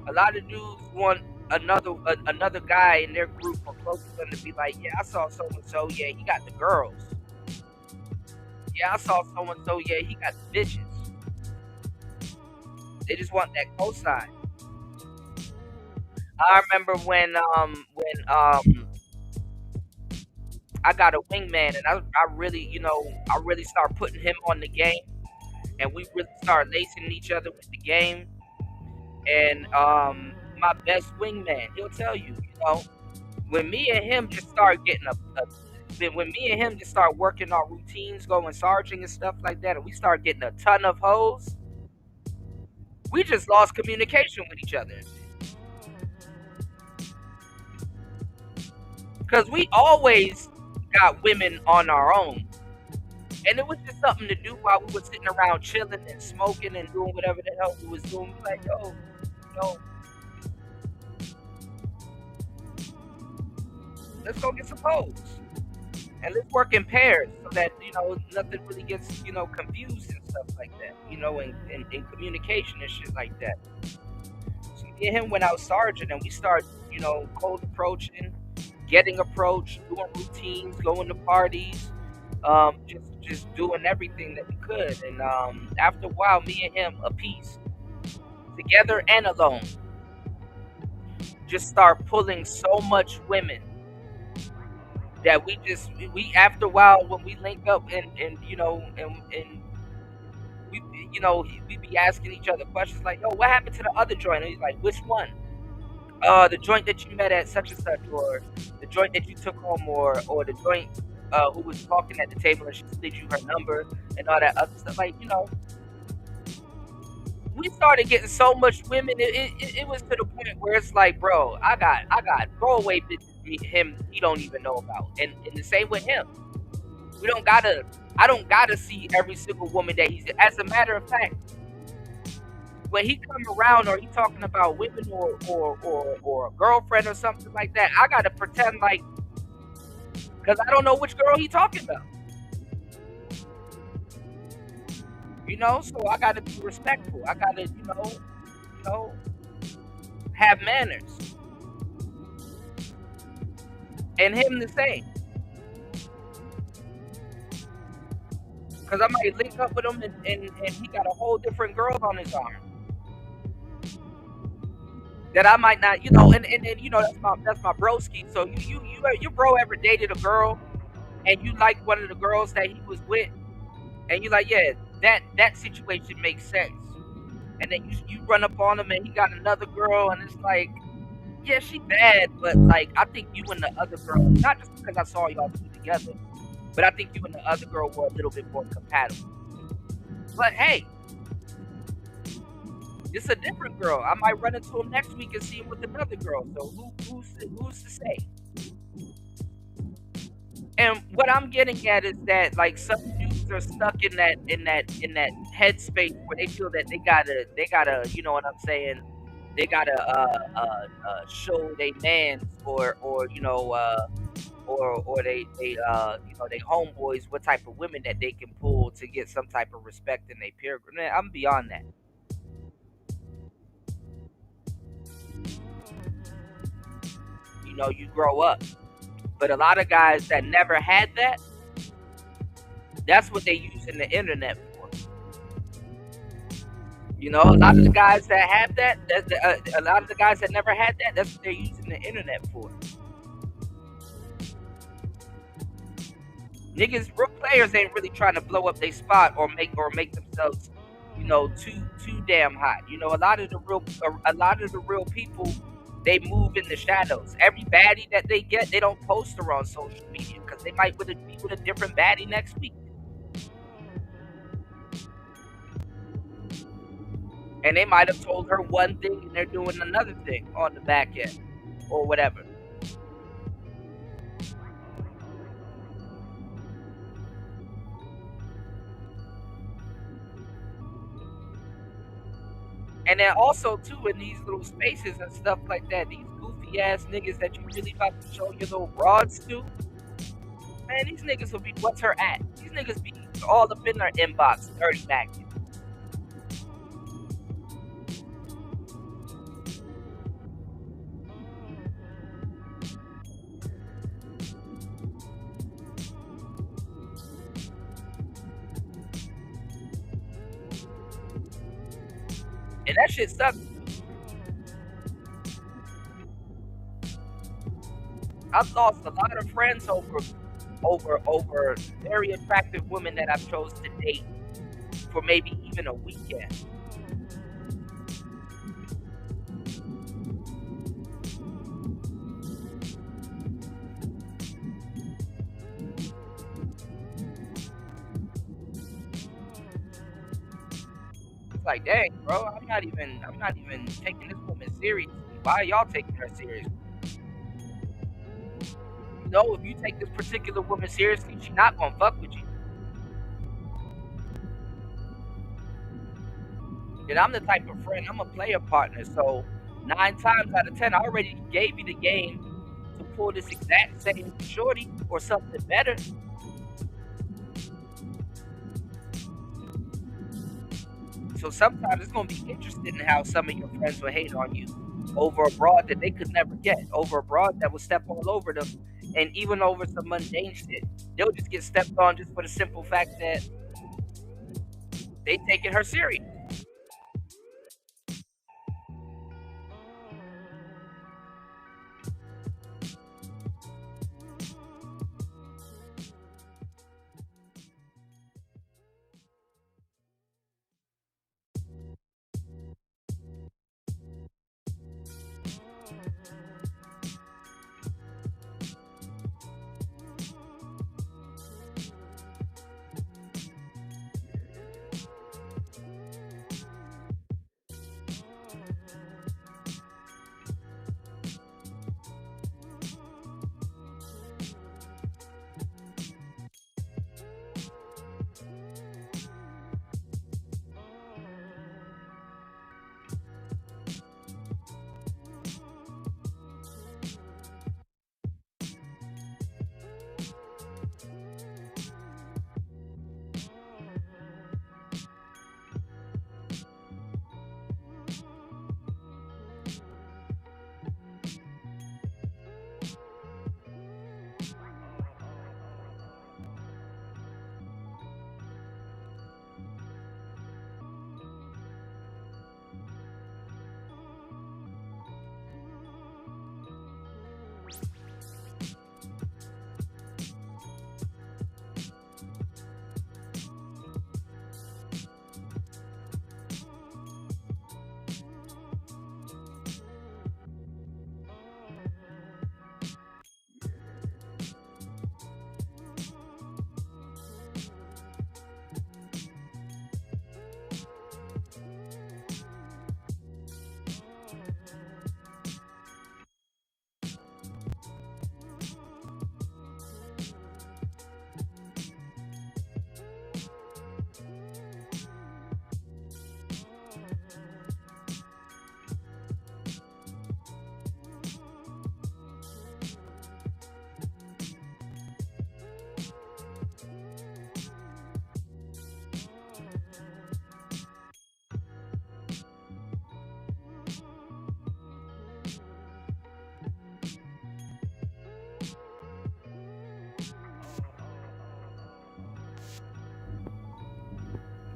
A lot of dudes want another guy in their group or close to them to be like, yeah, I saw so and so. Yeah, he got the girls. Yeah, I saw so and so. Yeah, he got the bitches. They just want that cosign. I remember when I got a wingman, and I really, I really start putting him on the game, and we really start lacing each other with the game. And my best wingman, he'll tell you, when me and him just start getting when me and him just start working our routines, going sergeant and stuff like that, and we start getting a ton of hoes, we just lost communication with each other. Because we always got women on our own. And it was just something to do while we were sitting around chilling and smoking and doing whatever the hell we was doing. We like, yo, yo, let's go get some hoes. And let's work in pairs so that, nothing really gets, confused and stuff like that, in communication and shit like that. So me and him went out sergeant and we started, cold approaching, getting approached, doing routines, going to parties, just doing everything that we could. And after a while, me and him, a piece, together and alone, just start pulling so much women that we after a while when we link up and and we we be asking each other questions like, yo, what happened to the other joint? And he's like, which one? The joint that you met at such and such, or the joint that you took home, or the joint who was talking at the table and she slid you her number and all that other stuff. Like, we started getting so much women. It was to the point where it's like, bro, I got throwaway bitches him he don't even know about, and the same with him. We don't gotta. I don't gotta see every single woman that he's. As a matter of fact, when he come around or he talking about women or a girlfriend or something like that, I gotta pretend like because I don't know which girl he talking about. So I gotta be respectful. I gotta, know, have manners, and him the same. Because I might link up with him and he got a whole different girl on his arm that I might not, and that's my broski. So your bro ever dated a girl and you like one of the girls that he was with, and you like, yeah, that situation makes sense. And then you run up on him and he got another girl, and it's like, yeah, she bad, but like I think you and the other girl, not just because I saw y'all two together, but I think you and the other girl were a little bit more compatible. But hey, it's a different girl. I might run into him next week and see him with another girl. So who's to say? And what I'm getting at is that like some dudes are stuck in that headspace where they feel that they gotta what I'm saying, they gotta show they mans or they homeboys what type of women that they can pull to get some type of respect in their peer group. Man, I'm beyond that. You grow up, but a lot of guys that never had that, that's what they use in the internet for. A lot of the guys that have that, a lot of the guys that never had that, that's what they're using the internet for. Niggas, real players ain't really trying to blow up their spot or make themselves, too damn hot. A lot of the real people, they move in the shadows. Every baddie that they get, they don't post her on social media because they might be with a different baddie next week, and they might have told her one thing and they're doing another thing on the back end or whatever. And then also too in these little spaces and stuff like that, these goofy ass niggas that you really about to show your little broads to, Man, these niggas will be what's her at? These niggas be all up in her inbox, dirty Mac. And that shit sucks. I've lost a lot of friends over very attractive women that I've chose to date for maybe even a weekend. It's like, dang, bro, I'm not even taking this woman seriously. Why are y'all taking her seriously? You know, if you take this particular woman seriously, she not gonna fuck with you. And I'm the type of friend, I'm a player partner. So 9 times out of 10, I already gave you the game to pull this exact same shorty or something better. So sometimes it's gonna be interesting in how some of your friends will hate on you over a broad that they could never get, over a broad that will step all over them, and even over some mundane shit. They'll just get stepped on just for the simple fact that they taking her serious.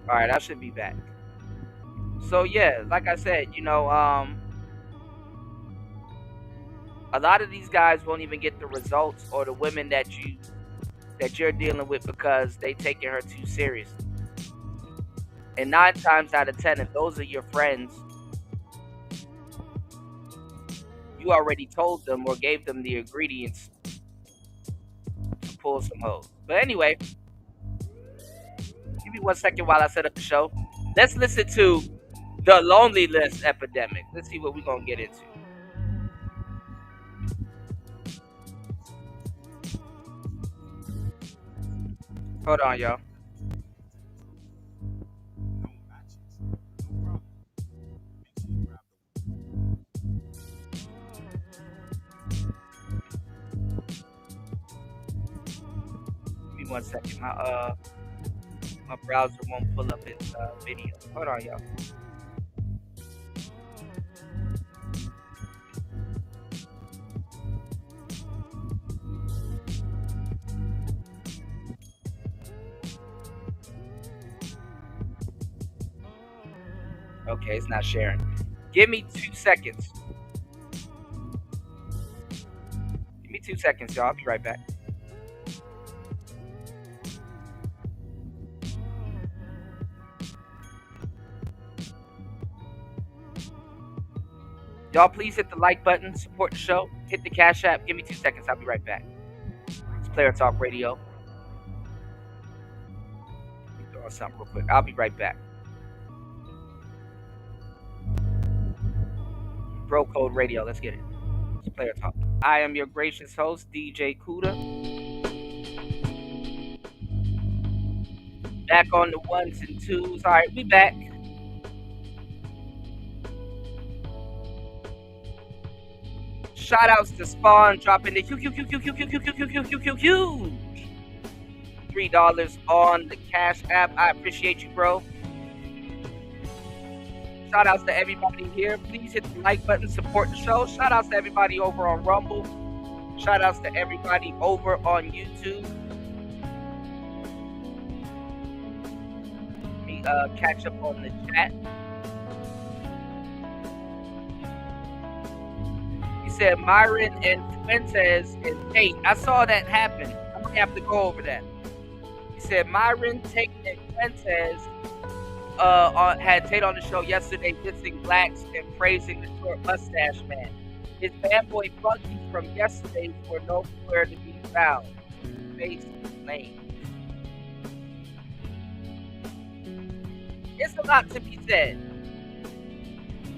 All right, I should be back. So yeah, like I said, a lot of these guys won't even get the results or the women that you're dealing with because they taking her too seriously. And 9 times out of 10, if those are your friends, you already told them or gave them the ingredients to pull some hoes. But anyway, give me 1 second while I set up the show. Let's listen to the loneliness epidemic. Let's see what we're gonna get into. Hold on, y'all. 1 second. My browser won't pull up its video. Hold on, y'all. Okay, it's not sharing. Give me 2 seconds. Give me 2 seconds, y'all. I'll be right back. Y'all, please hit the like button, support the show, hit the Cash App. Give me 2 seconds. I'll be right back. It's Player Talk Radio. Let me throw on something real quick. I'll be right back. Bro Code Radio. Let's get it. It's Player Talk. I am your gracious host, DJ Kuda. Back on the ones and twos. All right, we back. Shout outs to Spawn dropping the huge $3 on the Cash App. I appreciate you, bro. Shout outs to everybody here. Please hit the like button, support the show. Shout outs to everybody over on Rumble. Shout outs to everybody over on YouTube. Let me catch up on the chat. He said Myron and Fuentes and Tate. I saw that happen. I'm gonna have to go over that. He said Myron, Tate, and Fuentes had Tate on the show yesterday dissing blacks and praising the short mustache man. His fanboy buggies from yesterday were nowhere to be found. Face lane. It's a lot to be said.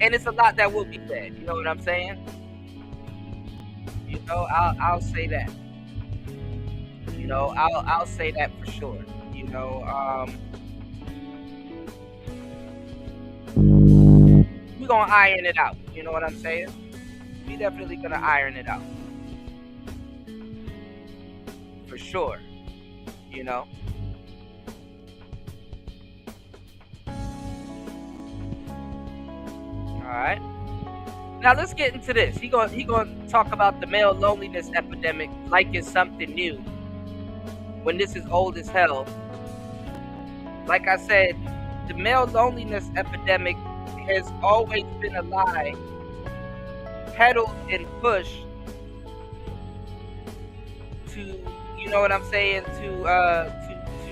And it's a lot that will be said. You know what I'm saying? You know, I'll say that. You know, I'll say that for sure. You know, we're gonna iron it out. You know what I'm saying? We definitely gonna iron it out. For sure. You know? Alright. Now let's get into this. He gonna talk about the male loneliness epidemic like it's something new, when this is old as hell. Like I said, the male loneliness epidemic has always been a lie, peddled and pushed to, you know what I'm saying, to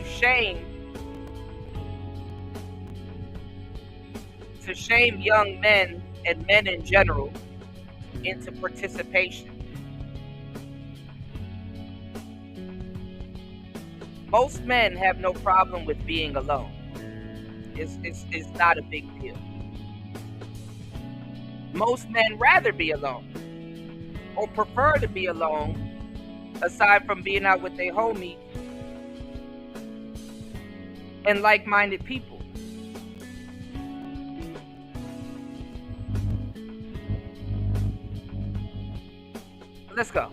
shame young men and men in general into participation. Most men have no problem with being alone. It's not a big deal. Most men rather be alone or prefer to be alone, aside from being out with their homies and like-minded people. Let's go.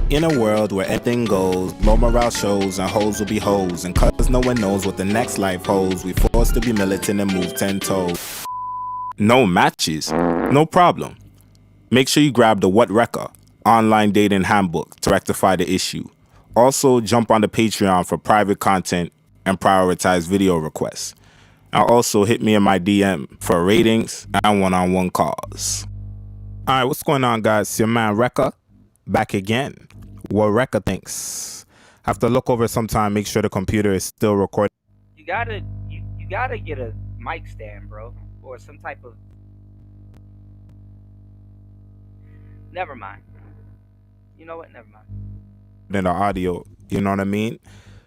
In a world where everything goes, low morale shows and hoes will be hoes, and cause no one knows what the next life holds, we forced to be militant and move 10 toes. No matches? No problem. Make sure you grab the What Wrecker online dating handbook to rectify the issue. Also, jump on the Patreon for private content and prioritize video requests. And also hit me in my DM for ratings and one-on-one calls. Alright, what's going on, guys? It's your man Wrecker back again. What Wrecker thinks. Have to look over sometime, make sure the computer is still recording. You gotta get a mic stand, bro, or some type of. Never mind. You know what? Never mind. Then the audio, you know what I mean?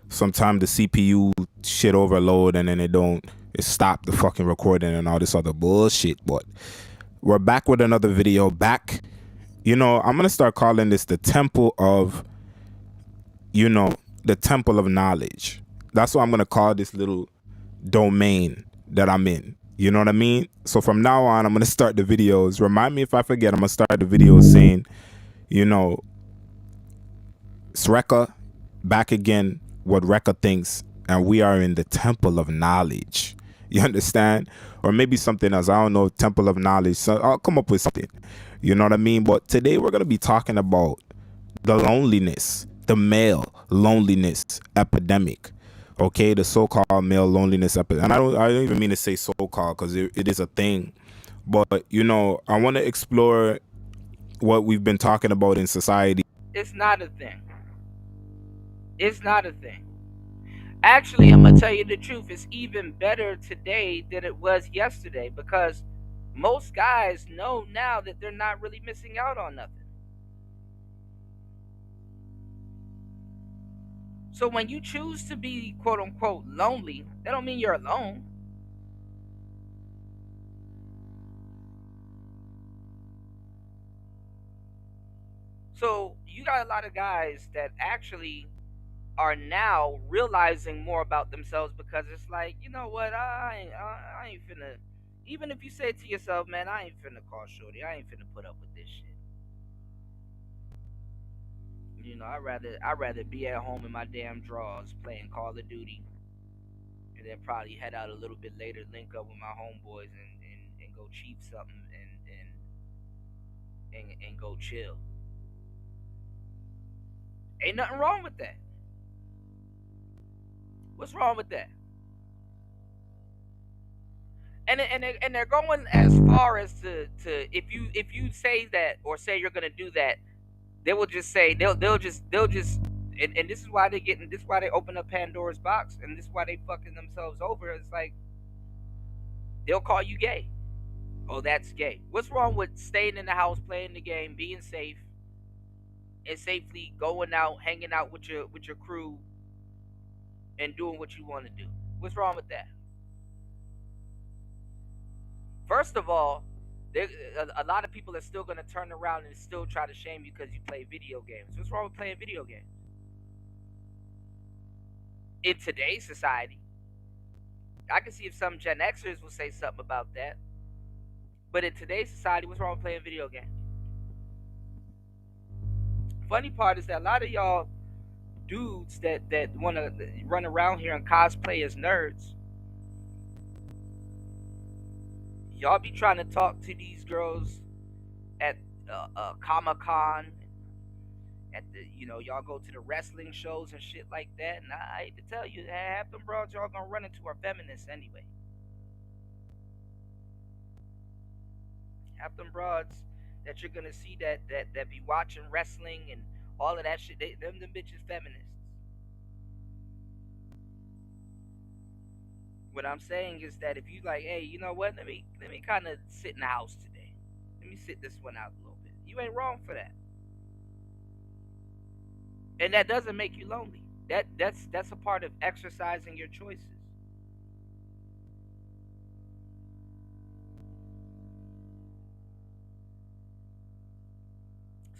Sometimes the CPU shit overload and then it stop the fucking recording and all this other bullshit. But we're back with another video. Back, you know, I'm gonna start calling this the temple of, you know, the temple of knowledge. That's what I'm gonna call this little domain that I'm in. You know what I mean? So from now on, I'm gonna start the videos. Remind me if I forget. I'm gonna start the videos saying, you know, Sreka, back again what Rekka thinks, and we are in the temple of knowledge. You understand? Or maybe something else. I don't know, temple of knowledge. So I'll come up with something. You know what I mean? But today we're gonna be talking about the loneliness, the male loneliness epidemic. Okay, the so-called male loneliness epidemic. And I don't even mean to say so-called because it is a thing. But I want to explore what we've been talking about in society. It's not a thing. It's not a thing. Actually, I'm gonna tell you the truth. It's even better today than it was yesterday because most guys know now that they're not really missing out on nothing. So when you choose to be quote unquote lonely, that don't mean you're alone. So you got a lot of guys that actually are now realizing more about themselves because it's like, you know what, I ain't finna. Even if you say to yourself, man, I ain't finna call shorty. I ain't finna put up with this shit. I'd rather be at home in my damn drawers playing Call of Duty, and then probably head out a little bit later, link up with my homeboys, and go cheap something and go chill. Ain't nothing wrong with that. What's wrong with that? And they're going as far as to if you say that or say you're gonna do that, they will just say they'll just and this is why they getting this is why they open up Pandora's box, and this is why they fucking themselves over. It's like they'll call you gay. Oh, that's gay. What's wrong with staying in the house, playing the game, being safe, and safely going out, hanging out with your crew, and doing what you want to do? What's wrong with that? First of all, there, a lot of people are still going to turn around and still try to shame you because you play video games. What's wrong with playing video games? In today's society, I can see if some Gen Xers will say something about that. But in today's society, what's wrong with playing video games? Funny part is that a lot of y'all dudes that want to run around here and cosplay as nerds, y'all be trying to talk to these girls at Comic Con, at the y'all go to the wrestling shows and shit like that. And I hate to tell you, half them broads y'all gonna run into are feminists anyway. Half them broads that you're gonna see that be watching wrestling and all of that shit, them bitches feminists. What I'm saying is that if you like, hey, you know what? Let me kind of sit in the house today. Let me sit this one out a little bit. You ain't wrong for that, and that doesn't make you lonely. That's a part of exercising your choices.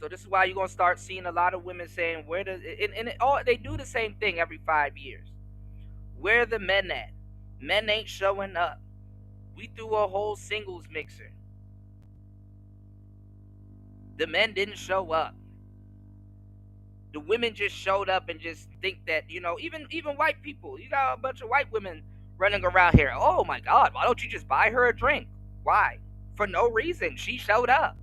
So this is why you're gonna start seeing a lot of women saying, "Where does?" And they do the same thing every 5 years. Where are the men at? Men ain't showing up. We threw a whole singles mixer. The men didn't show up. The women just showed up and just think that even white people. You got a bunch of white women running around here. Oh my God! Why don't you just buy her a drink? Why? For no reason. She showed up.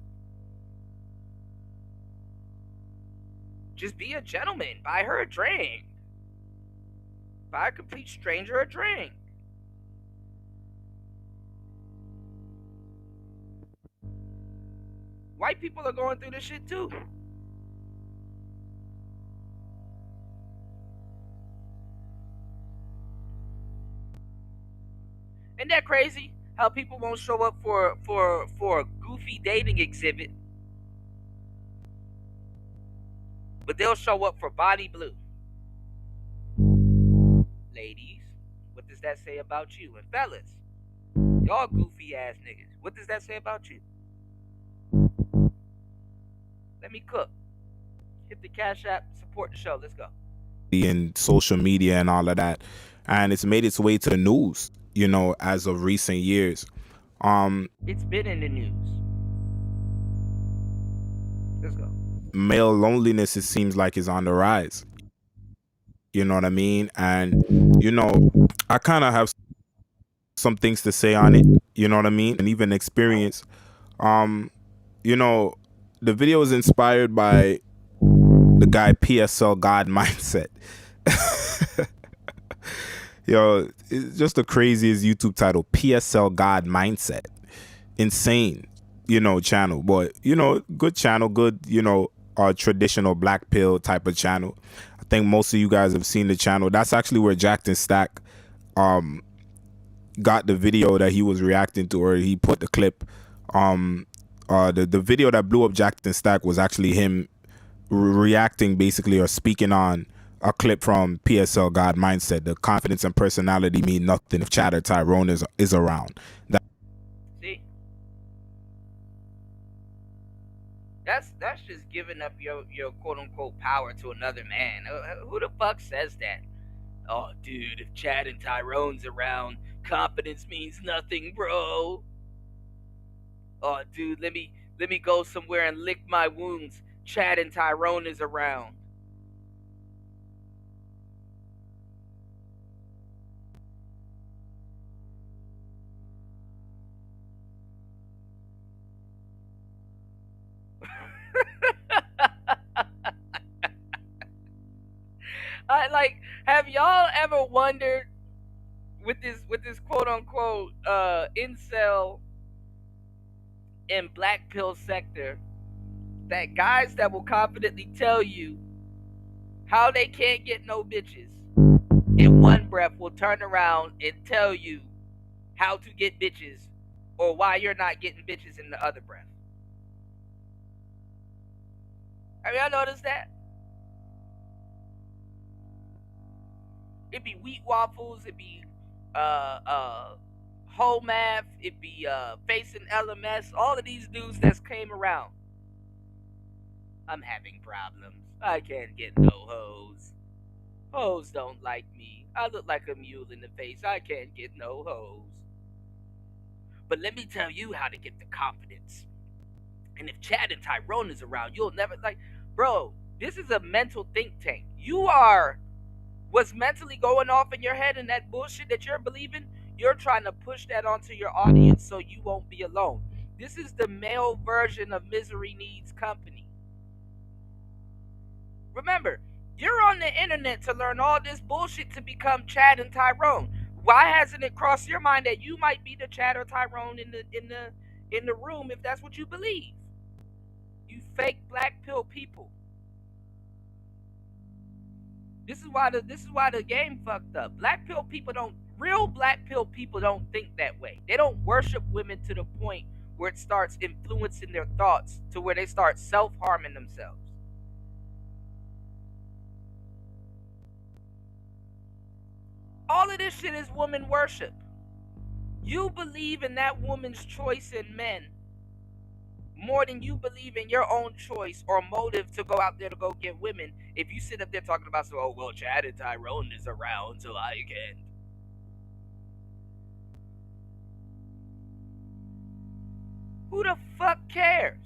Just be a gentleman. Buy her a drink. Buy a complete stranger a drink. White people are going through this shit too. Isn't that crazy? How people won't show up for a goofy dating exhibit, but they'll show up for Body Blue. Ladies, what does that say about you? And fellas, y'all goofy ass niggas, what does that say about you? Let me cook. Hit the Cash App, support the show. Let's go. In social media and all of that, and it's made its way to the news, as of recent years. It's been in the news. Let's go. Male loneliness, it seems like, is on the rise. You know what I mean? And I kind of have some things to say on it. You know what I mean? And even experience. Um, you know, the video is inspired by the guy PSL God Mindset. Yo, it's just the craziest YouTube title, PSL God Mindset. Insane, channel. But, good channel, good, traditional black pill type of channel. I think most of you guys have seen the channel. That's actually where Jackson Stack got the video that he was reacting to, or he put the clip. The video that blew up Jackson Stack was actually him reacting basically, or speaking on a clip from PSL God Mindset. The confidence and personality mean nothing if Chatter Tyrone is around. See, that's just giving up your quote unquote power to another man. Who the fuck says that? Oh, dude, if Chad and Tyrone's around, confidence means nothing, bro. Oh, dude, let me go somewhere and lick my wounds. Chad and Tyrone is around. I like. Have y'all ever wondered with this quote unquote incel and black pill sector, that guys that will confidently tell you how they can't get no bitches in one breath will turn around and tell you how to get bitches, or why you're not getting bitches in the other breath. Have y'all noticed that? It'd be wheat waffles, it'd be whole math, it'd be facing LMS, all of these dudes that's came around. I'm having problems. I can't get no hoes. Hoes don't like me. I look like a mule in the face. I can't get no hoes. But let me tell you how to get the confidence. And if Chad and Tyrone is around, you'll never like, bro. This is a mental think tank. You are what's mentally going off in your head, and that bullshit that you're believing. You're trying to push that onto your audience so you won't be alone. This is the male version of Misery Needs Company. Remember, you're on the internet to learn all this bullshit to become Chad and Tyrone. Why hasn't it crossed your mind that you might be the Chad or Tyrone in the room if that's what you believe? You fake black pill people. This is why the game fucked up. Black pill people don't real black pill people don't think that way. They don't worship women to the point where it starts influencing their thoughts to where they start self harming themselves. All of this shit is woman worship. You believe in that woman's choice in men more than you believe in your own choice or motive to go out there to go get women. If you sit up there talking about, so, oh, well, Chad and Tyrone is around, so I can. Who the fuck cares?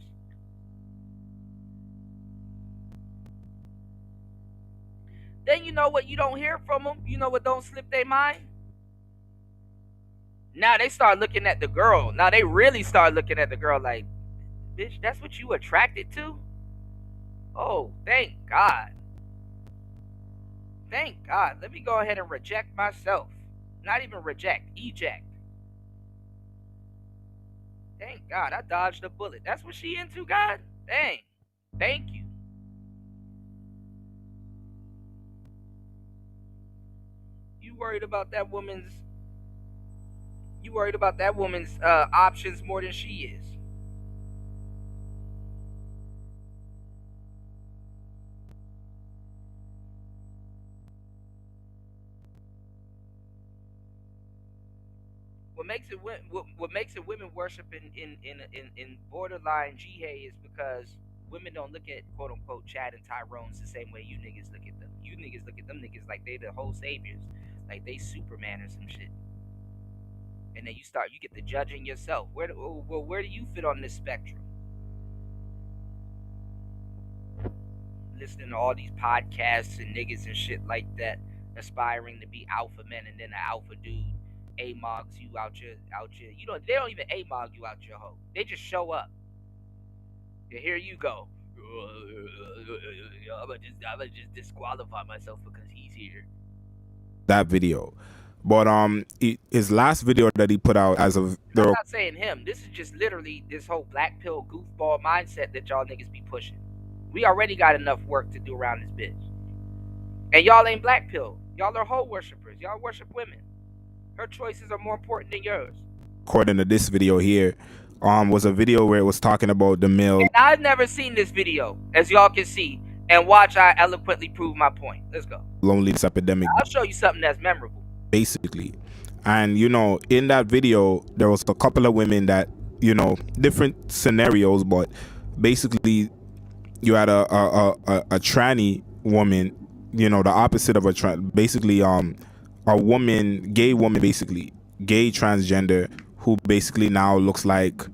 Then you know what you don't hear from them? You know what don't slip their mind? Now they start looking at the girl. Now they really start looking at the girl like, bitch, that's what you attracted to? Oh, thank God. Thank God. Let me go ahead and reject myself. Not even reject, eject. Thank God I dodged a bullet. That's what she into, God? Dang. Thank you. You worried about that woman's options more than she is. What makes it women worship in borderline jihad is because women don't look at quote unquote Chad and Tyrone's the same way you niggas look at them. You niggas look at them niggas like they the whole saviors, like they Superman or some shit. And then you get to judging yourself. Where do you fit on this spectrum? listening to all these podcasts and niggas and shit like that, aspiring to be alpha men, and then an alpha dude amogs you out your. You know, they don't even amog you out your hoe. They just show up. And here you go. I'm gonna just disqualify myself because he's here. That video. But his last video that he put out as of I'm not saying him. This is just literally this whole black pill goofball mindset that y'all niggas be pushing. We already got enough work to do around this bitch. And y'all ain't black pill. Y'all are hoe worshippers. Y'all worship women. Her choices are more important than yours. According to this video here, was a video where it was talking about the male. And I've never seen this video, as y'all can see. And watch I eloquently prove my point. Let's go. Loneliness epidemic. I'll show you something that's memorable. Basically. And, you know, in that video, there was a couple of women that, you know, different scenarios, but basically you had a tranny woman, you know, the opposite of basically a woman, gay woman, basically, gay transgender, who basically now looks like,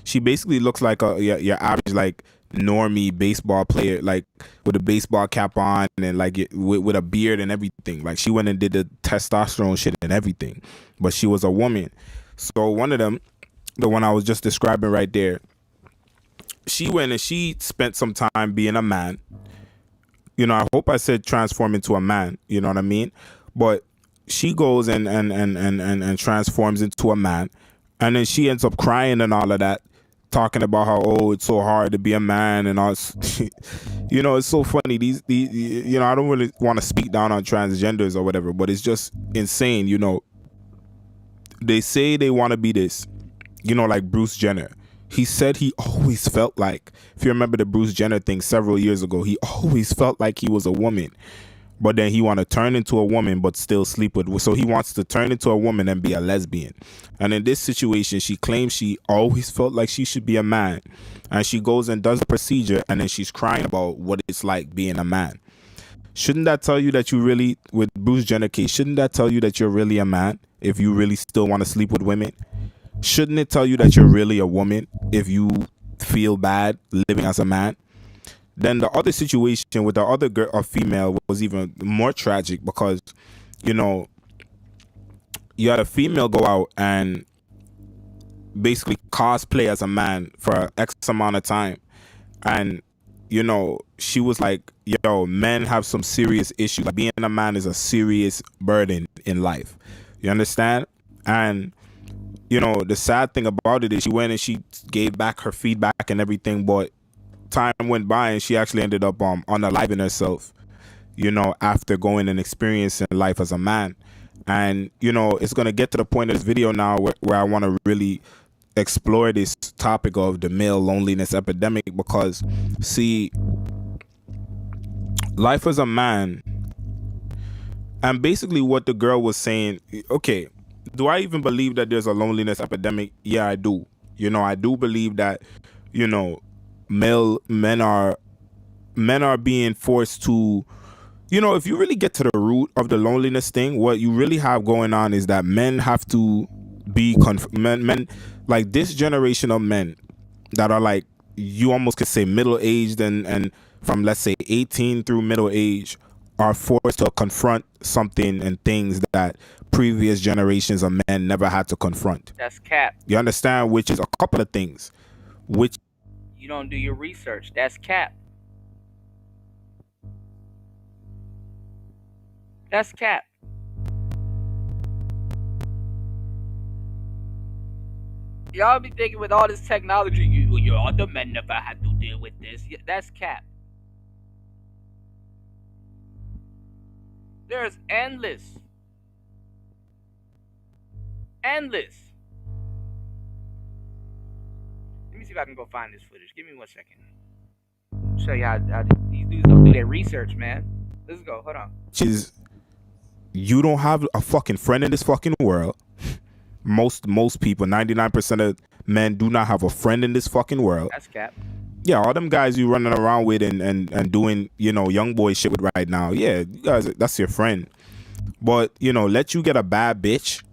she basically looks like your average, like, normie baseball player, like with a baseball cap on and like with a beard and everything. Like she went and did the testosterone shit and everything, but she was a woman. So one of them, the one I was just describing right there, she went and she spent some time being a man. You know, I hope I said transform into a man, you know what I mean? But she goes and transforms into a man, and then she ends up crying and all of that, talking about how, oh, it's so hard to be a man and all. You know, it's so funny. These you know, I don't really want to speak down on transgenders or whatever, but it's just insane. You know, they say they want to be this, you know, like Bruce Jenner. He said he always felt like, if you remember the Bruce Jenner thing several years ago, he always felt like he was a woman. But then he want to turn into a woman but still sleep with. So he wants to turn into a woman and be a lesbian. And in this situation, she claims she always felt like she should be a man. And she goes and does the procedure, and then she's crying about what it's like being a man. Shouldn't that tell you that you really, with Bruce Jenner case, shouldn't that tell you that you're really a man if you really still want to sleep with women? Shouldn't it tell you that you're really a woman if you feel bad living as a man? Then the other situation with the other girl or female was even more tragic, because, you know, you had a female go out and basically cosplay as a man for X amount of time. And, you know, she was like, yo, men have some serious issues. Like, being a man is a serious burden in life. You understand? And, you know, the sad thing about it is she went and she gave back her feedback and everything, but time went by and she actually ended up unaliving herself, you know, after going and experiencing life as a man. And, you know, it's going to get to the point of this video now where I want to really explore this topic of the male loneliness epidemic, because, see, life as a man, and basically what the girl was saying, okay, do I even believe that there's a loneliness epidemic? Yeah, I do. You know, I do believe that, you know, men are being forced to, you know, if you really get to the root of the loneliness thing, what you really have going on is that men have to be men, like this generation of men that are like, you almost could say middle-aged and from, let's say, 18 through middle age, are forced to confront something and things that previous generations of men never had to confront. That's cap. You understand? Which is a couple of things. Which, you don't do your research. That's cap. That's cap. Y'all be thinking with all this technology, your other men never had to deal with this. That's cap. There's endless. Let me see if I can go find this footage. Give me 1 second. Show you how these dudes don't do their research, man. Let's go. Hold on. You don't have a fucking friend in this fucking world. Most people, 99% of men do not have a friend in this fucking world. That's cap. Yeah, all them guys you running around with and doing, you know, young boy shit with right now. Yeah, you guys, that's your friend. But, you know, let you get a bad bitch.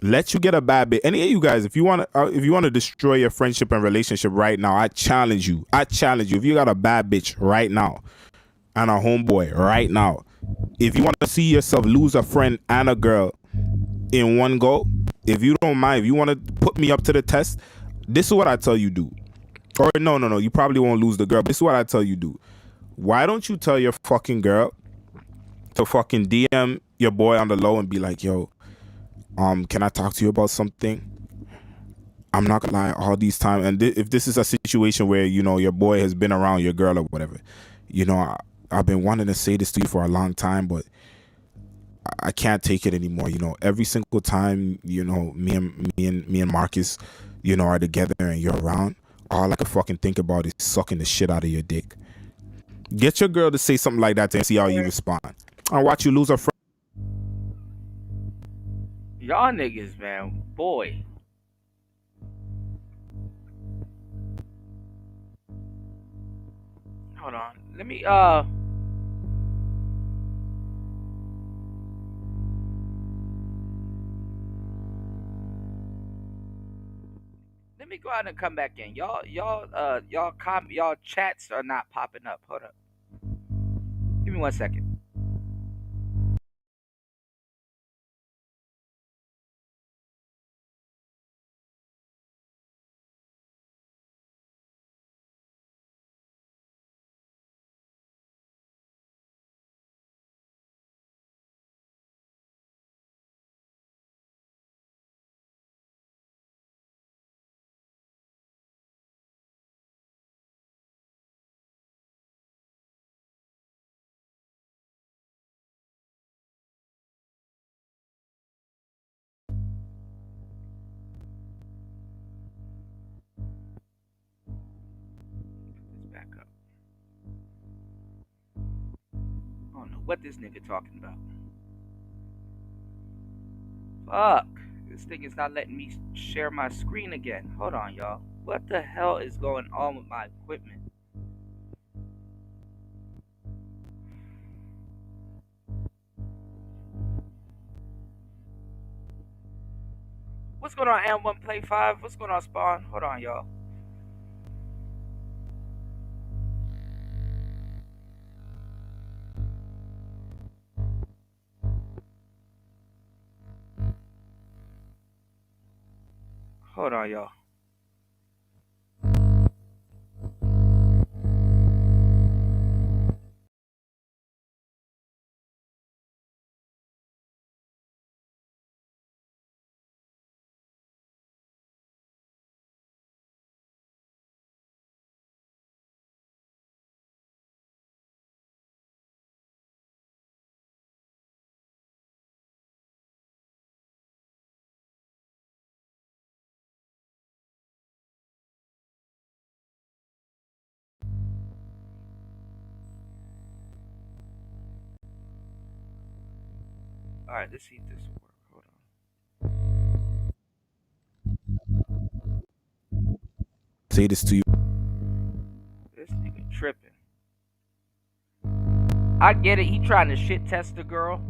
let you get a bad bitch. Any of you guys, if you want to destroy your friendship and relationship right now, I challenge you. If you got a bad bitch right now and a homeboy right now, if you want to see yourself lose a friend and a girl in one go, if you don't mind, if you want to put me up to the test, this is what I tell you do. Or no, you probably won't lose the girl. This is what I tell you do. Why don't you tell your fucking girl to fucking DM your boy on the low and be like, yo, can I talk to you about something? I'm not gonna lie, all these times, and if this is a situation where, you know, your boy has been around your girl or whatever, you know, I've been wanting to say this to you for a long time, but I can't take it anymore. You know, every single time, you know, me and Marcus, you know, are together and you're around, all I can fucking think about is sucking the shit out of your dick. Get your girl to say something like that and see how you respond. And watch you lose a friend. Y'all niggas, man, boy. Hold on. Let me go out and come back in. Y'all chats are not popping up. Hold up. Give me 1 second. Back up. I don't know what this nigga talking about. Fuck. This thing is not letting me share my screen again. Hold on, y'all. What the hell is going on with my equipment? What's going on, M1 Play 5? What's going on, Spawn? Hold on, y'all. Hold on, y'all. Alright, let's see if this will work. Hold on. Say this to you. This nigga tripping. I get it. He trying to shit test the girl.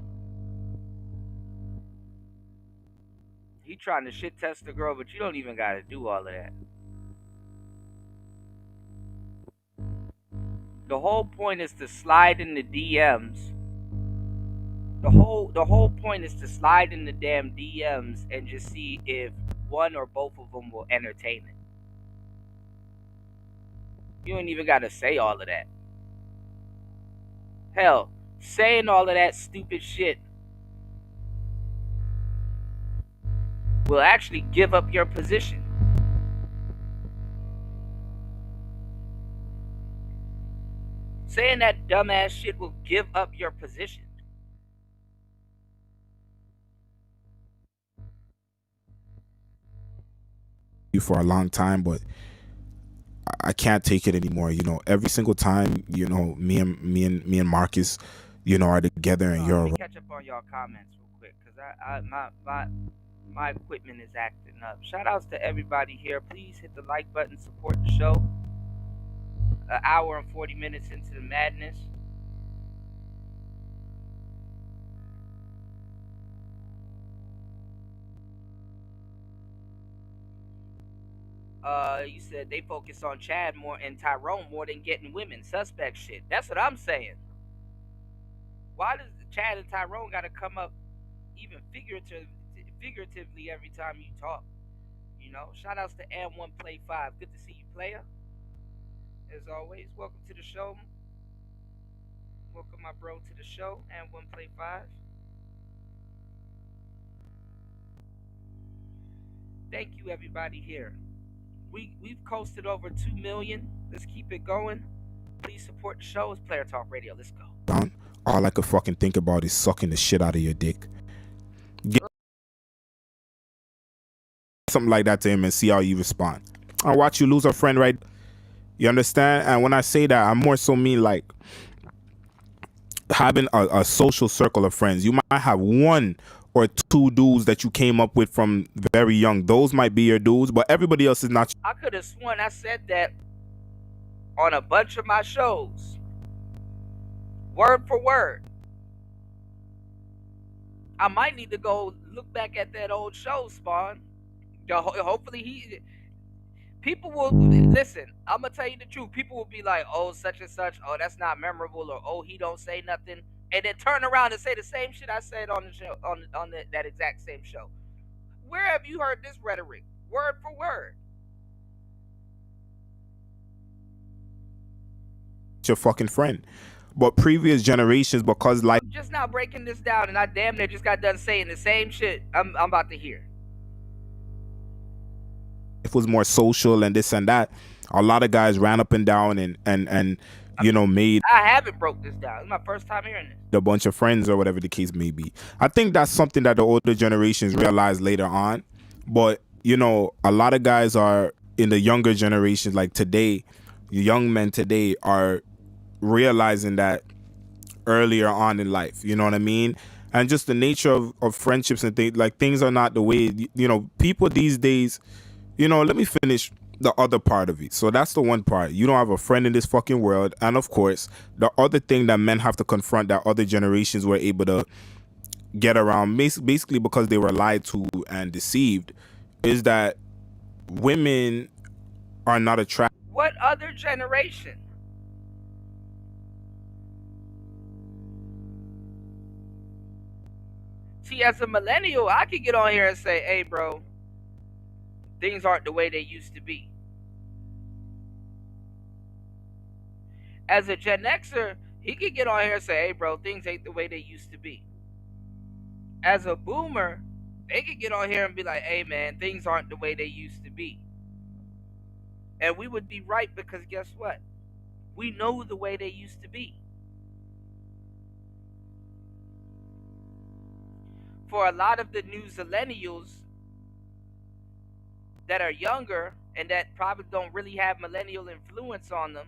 He trying to shit test the girl, but you don't even gotta do all of that. The whole point is to slide in the DMs. The whole point is to slide in the damn DMs and just see if one or both of them will entertain it. You ain't even gotta say all of that. Hell, saying all of that stupid shit will actually give up your position. Saying that dumbass shit will give up your position. You for a long time, but I can't take it anymore. You know, every single time, you know, me and Marcus, you know, are together and you're. Let me catch up on y'all comments real quick, cause my equipment is acting up. Shout outs to everybody here. Please hit the like button, support the show. An hour and 40 minutes into the madness. You said they focus on Chad more and Tyrone more than getting women. Suspect shit. That's what I'm saying. Why does Chad and Tyrone got to come up even figuratively every time you talk? You know, shout outs to M1 Play 5. Good to see you, player. As always, welcome to the show. Welcome, my bro, to the show. M1 Play 5. Thank you, everybody here. We've coasted over 2 million. Let's keep it going. Please support the show. It's Player Talk Radio. Let's go. All I could fucking think about is sucking the shit out of your dick. Get something like that to him and see how you respond. I'll watch you lose a friend, right? You understand? And when I say that, I more so mean like having a social circle of friends. You might have one or two dudes that you came up with from very young. Those might be your dudes, but everybody else is not. I could have sworn I said that on a bunch of my shows. Word for word. I might need to go look back at that old show, Spawn. Hopefully people will listen. I'm gonna tell you the truth. People will be like, "Oh, such and such. Oh, that's not memorable," or "Oh, he don't say nothing," and then turn around and say the same shit I said on the show that exact same show. Where have you heard this rhetoric? Word for word. Your fucking friend. But previous generations, because like I'm just now breaking this down, and I damn near just got done saying the same shit I'm about to hear. it was more social and this and that, a lot of guys ran up and down and you know, made I haven't broke this down. It's my first time hearing this. a bunch of friends or whatever the case may be. I think that's something that the older generations realize later on. But, you know, a lot of guys are in the younger generations, like today, young men today are realizing that earlier on in life. You know what I mean? And just the nature of friendships and things, like things are not the way, you know, people these days, you know, let me finish the other part of it. So that's the one part. You don't have a friend in this fucking world. And of course, the other thing that men have to confront that other generations were able to get around, basically because they were lied to and deceived, is that women are not attracted. What other generation? See, as a millennial, I could get on here and say, "Hey, bro, things aren't the way they used to be." As a Gen Xer, he could get on here and say, "Hey, bro, things ain't the way they used to be." As a boomer, they could get on here and be like, "Hey, man, things aren't the way they used to be." And we would be right because guess what? We know the way they used to be. For a lot of the new millennials that are younger and that probably don't really have millennial influence on them,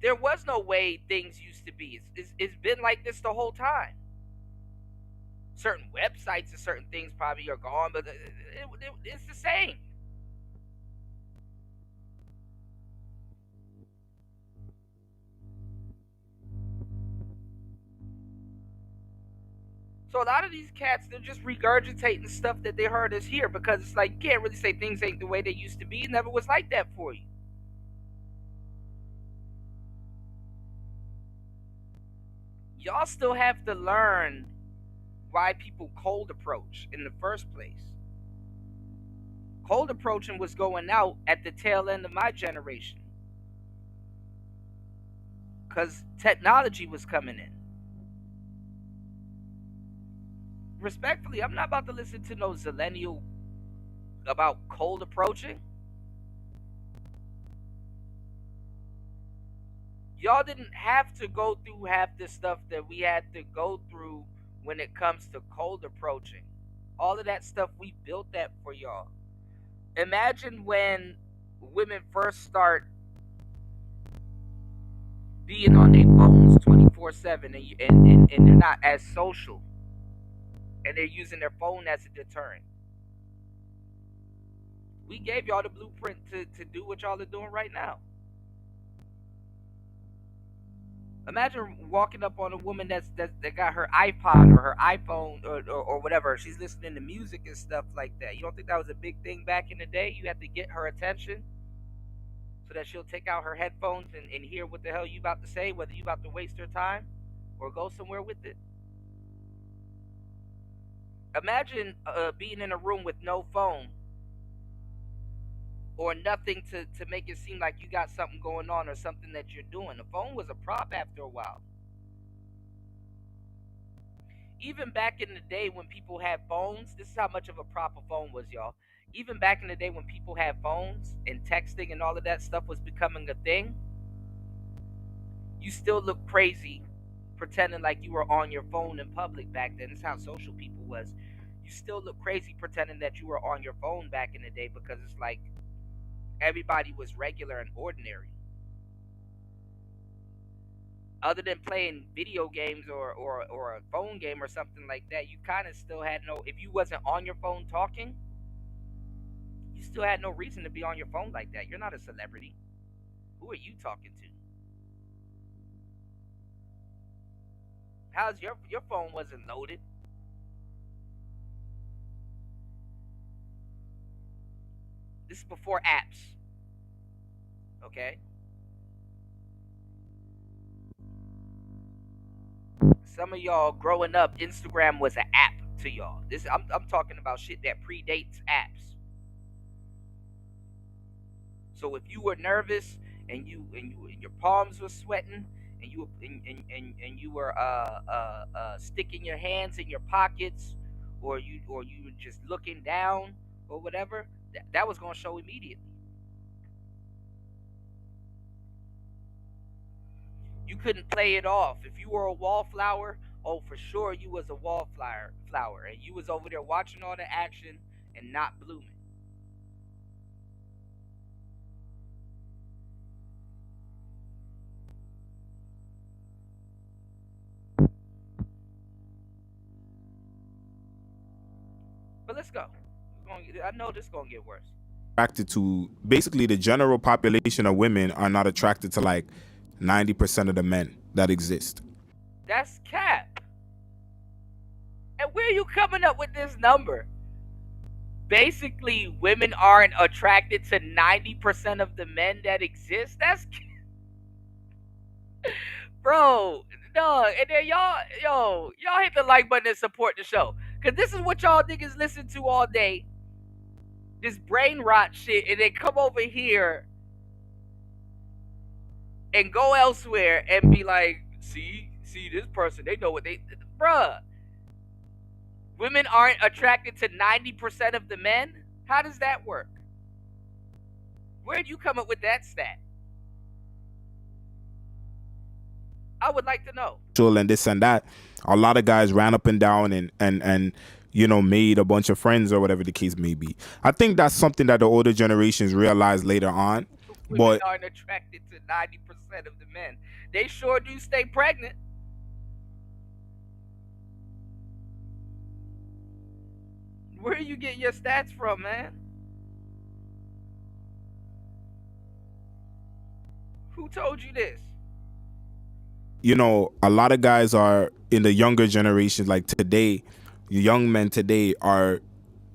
there was no way things used to be. It's been like this the whole time. Certain websites and certain things probably are gone, but it's the same. So a lot of these cats, they're just regurgitating stuff that they heard us here because it's like you can't really say things ain't the way they used to be. It never was like that for you. Y'all still have to learn why people cold approach in the first place. Cold approaching was going out at the tail end of my generation because technology was coming in. Respectfully, I'm not about to listen to no zillennial about cold approaching. Y'all didn't have to go through half the stuff that we had to go through when it comes to cold approaching. All of that stuff, we built that for y'all. Imagine when women first start being on their phones 24/7 and they're not as social and they're using their phone as a deterrent. We gave y'all the blueprint to do what y'all are doing right now. Imagine walking up on a woman that got her iPod or her iPhone or whatever. She's listening to music and stuff like that. You don't think that was a big thing back in the day? You had to get her attention so that she'll take out her headphones and hear what the hell you about to say, whether you about to waste her time or go somewhere with it. Imagine being in a room with no phone or nothing to make it seem like you got something going on or something that you're doing. The phone was a prop after a while. Even back in the day when people had phones, this is how much of a prop a phone was, y'all. Even back in the day when people had phones and texting and all of that stuff was becoming a thing, you still look crazy pretending like you were on your phone in public back then. This is how social people was. You still look crazy pretending that you were on your phone back in the day because it's like everybody was regular and ordinary. Other than playing video games or a phone game or something like that, you kind of still had no, if you wasn't on your phone talking, you still had no reason to be on your phone like that. You're not a celebrity. Who are you talking to? How's your phone wasn't loaded? This is before apps, okay? Some of y'all growing up, Instagram was an app to y'all. This I'm talking about shit that predates apps. So if you were nervous and your palms were sweating and you were sticking your hands in your pockets or you were just looking down or whatever, that was gonna show immediately. You couldn't play it off. If you were a wallflower, oh for sure you was a wallflower and you was over there watching all the action and not blooming. But let's go. I know this is gonna get worse. Attracted to basically the general population of women are not attracted to like 90% of the men that exist. That's cap. And where are you coming up with this number? Basically, women aren't attracted to 90% of the men that exist. That's bro. No, and then y'all hit the like button and support the show. Cause this is what y'all niggas listen to all day. This brain rot shit, and then come over here and go elsewhere and be like, see this person, they know what they bruh. Women aren't attracted to 90% of the men? How does that work? Where'd you come up with that stat? I would like to know. And this and that. A lot of guys ran up and down and you know, made a bunch of friends or whatever the case may be. I think that's something that the older generations realized later on. Women aren't attracted to 90% of the men. They sure do stay pregnant. Where you get your stats from, man? Who told you this? You know, a lot of guys are in the younger generations, like today, young men today are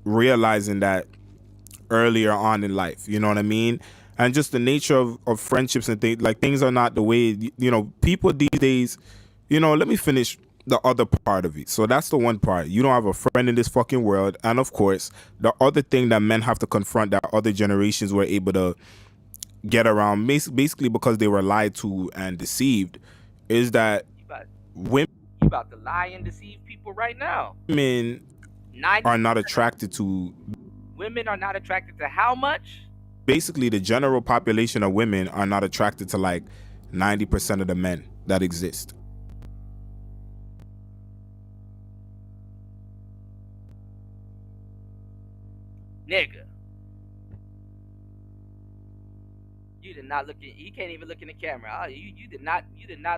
realizing that earlier on in life, you know what I mean? And just the nature of friendships and things, like things are not the way, you know, people these days, you know, let me finish the other part of it. So that's the one part. You don't have a friend in this fucking world. And of course, the other thing that men have to confront that other generations were able to get around, basically because they were lied to and deceived, is that women, you about to lie and deceive people right now. Women are not attracted to. Women are not attracted to how much? Basically, the general population of women are not attracted to like 90% of the men that exist. Nigga. You did not look at, you can't even look in the camera. You did not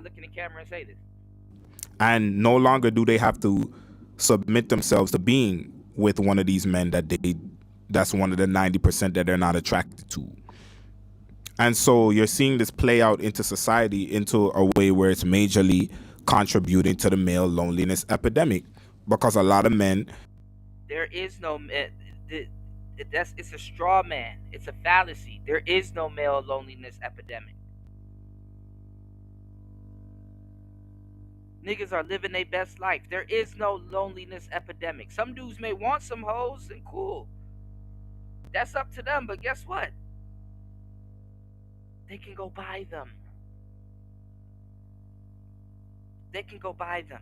look in the camera and say this. And no longer do they have to submit themselves to being with one of these men that's one of the 90% that they're not attracted to. And so you're seeing this play out into society into a way where it's majorly contributing to the male loneliness epidemic, because a lot of men. There is no that's it's a straw man. It's a fallacy. There is no male loneliness epidemic. Niggas are living their best life. There is no loneliness epidemic. Some dudes may want some hoes and cool. That's up to them, but guess what? They can go buy them. They can go buy them.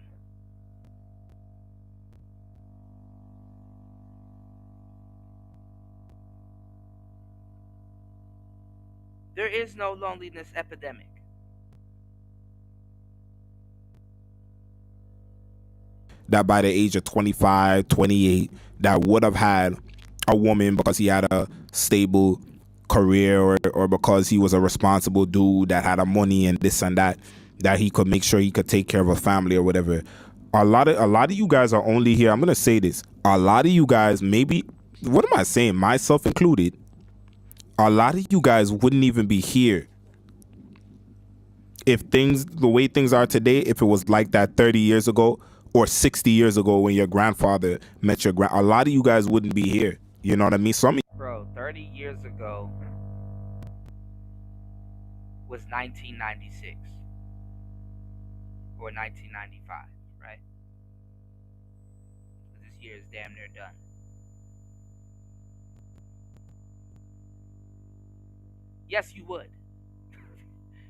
There is no loneliness epidemic. That by the age of 25, 28, that would have had a woman because he had a stable career, or because he was a responsible dude that had a money and this and that he could make sure he could take care of a family or whatever. A lot of you guys are only here. I'm gonna say this. A lot of you guys, maybe, what am I saying? Myself included. A lot of you guys wouldn't even be here if things, the way things are today, if it was like that 30 years ago or 60 years ago when your grandfather met your a lot of you guys wouldn't be here. You know what I mean? Bro, 30 years ago was 1996 or 1995, right? This year is damn near done. Yes, you would.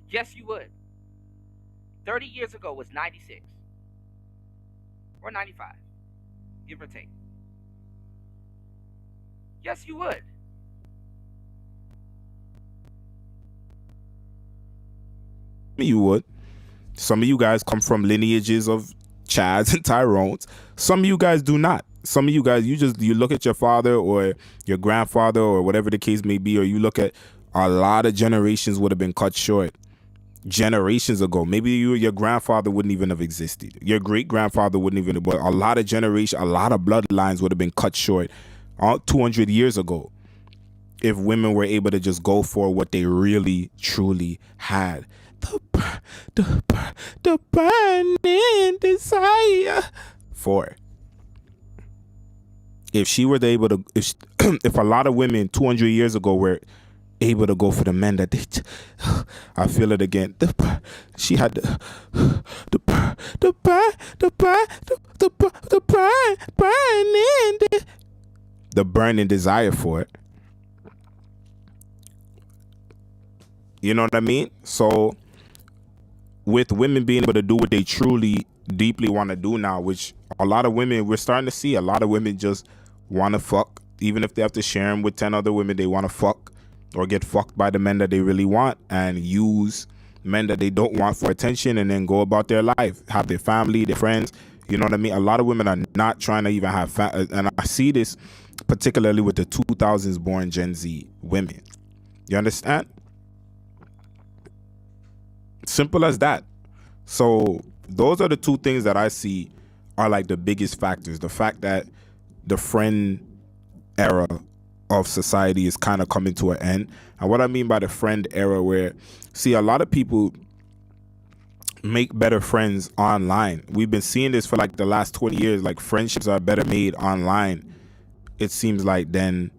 Yes, you would. 30 years ago was 96 or 95, give or take. Yes, you would. You would. Some of you guys come from lineages of Chads and Tyrones. Some of you guys do not. Some of you guys, you look at your father or your grandfather or whatever the case may be, or you look at a lot of generations would have been cut short generations ago. Maybe your grandfather wouldn't even have existed. Your great grandfather wouldn't even. But a lot of bloodlines would have been cut short 200 years ago if women were able to just go for what they really truly had. The burning desire for. If she were able to, if a lot of women 200 years ago were able to go for the men that they, I feel it again. She had the burning desire for it. You know what I mean? So with women being able to do what they truly deeply want to do now, which a lot of women, we're starting to see a lot of women just want to fuck, even if they have to share them with 10 other women. They want to fuck or get fucked by the men that they really want and use men that they don't want for attention, and then go about their life, have their family, their friends. You know what I mean? A lot of women are not trying to even have and I see this particularly with the 2000s born Gen Z women. You understand? Simple as that. So those are the two things that I see are like the biggest factors. The fact that the friend era of society is kind of coming to an end. And what I mean by the friend era, where, see, a lot of people make better friends online. We've been seeing this for like the last 20 years. Like, friendships are better made online, it seems like, than.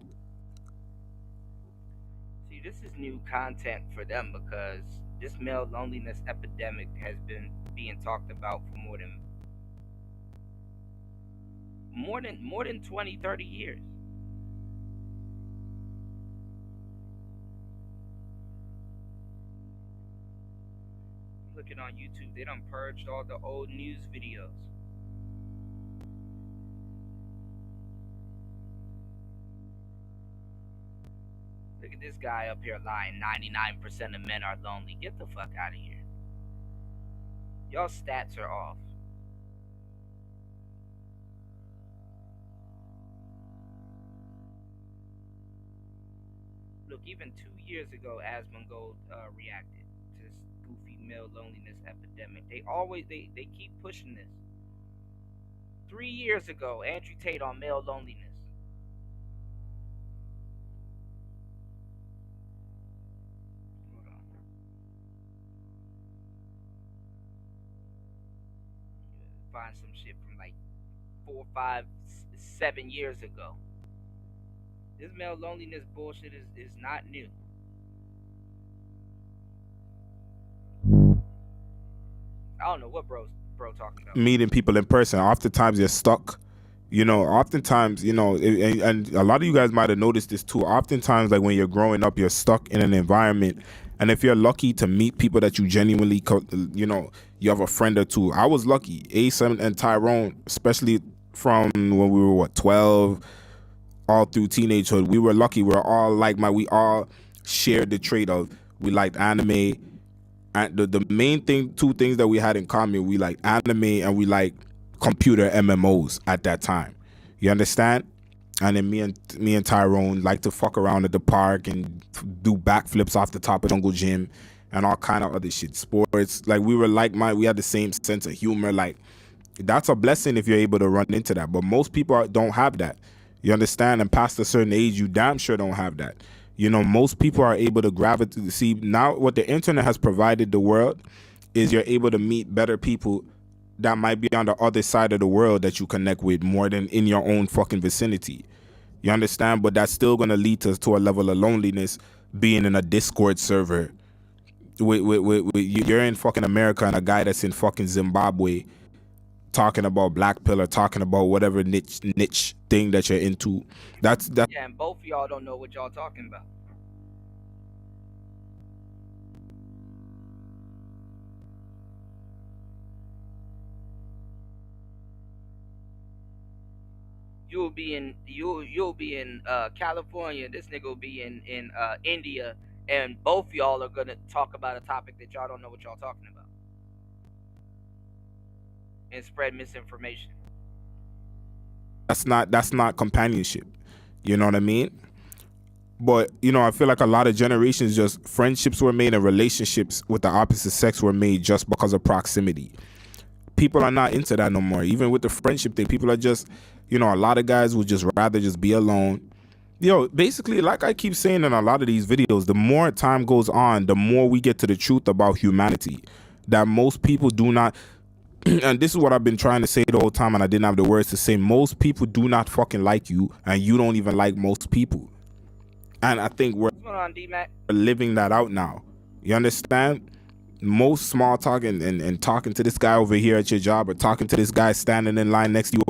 See, this is new content for them because this male loneliness epidemic has been being talked about for more than 20, 30 years. Looking on YouTube, they done purged all the old news videos. Look at this guy up here lying 99% of men are lonely. Get the fuck out of here. Y'all stats are off. Look, even 2 years ago, Asmongold reacted to this goofy male loneliness epidemic. They keep pushing this. 3 years ago, Andrew Tate on male loneliness. find some shit from like 4, 5, 7 years ago. This male loneliness bullshit is not new. I don't know what bro talking about. Meeting people in person, oftentimes you're stuck. Oftentimes, and a lot of you guys might have noticed this too. Oftentimes, like when you're growing up, you're stuck in an environment, and if you're lucky to meet people that you genuinely, you have a friend or two. I was lucky. Ace and Tyrone, especially from when we were 12, all through teenagehood, we were lucky. We all shared the trait of we liked anime. And the main thing, two things that we had in common, we like anime and we like computer MMOs at that time. You understand? And then me and Tyrone like to fuck around at the park and do backflips off the top of Jungle Gym and all kind of other shit. Sports, like we were like-minded. We had the same sense of humor. Like that's a blessing if you're able to run into that. But most people don't have that. You understand? And past a certain age, you damn sure don't have that. Most people are able to gravitate. See, now what the internet has provided the world is you're able to meet better people that might be on the other side of the world that you connect with more than in your own fucking vicinity. You understand? But that's still going to lead to a level of loneliness being in a Discord server. You're in fucking America and a guy that's in fucking Zimbabwe talking about Black Pill or talking about whatever niche thing that you're into. That's Yeah, and both of y'all don't know what y'all talking about. You'll be in California. This nigga will be in India, and both of y'all are gonna talk about a topic that y'all don't know what y'all talking about, and spread misinformation. that's not companionship. You know what I mean? But I feel like a lot of generations, just friendships were made and relationships with the opposite sex were made just because of proximity. People are not into that no more. Even with the friendship thing, people are just, a lot of guys would just rather just be alone. Basically, like I keep saying in a lot of these videos, the more time goes on, the more we get to the truth about humanity, that most people do not. And this is what I've been trying to say the whole time, and I didn't have the words to say. Most people do not fucking like you, and you don't even like most people. And I think we're living that out now. You understand? Most small talk and talking to this guy over here at your job, or talking to this guy standing in line next to you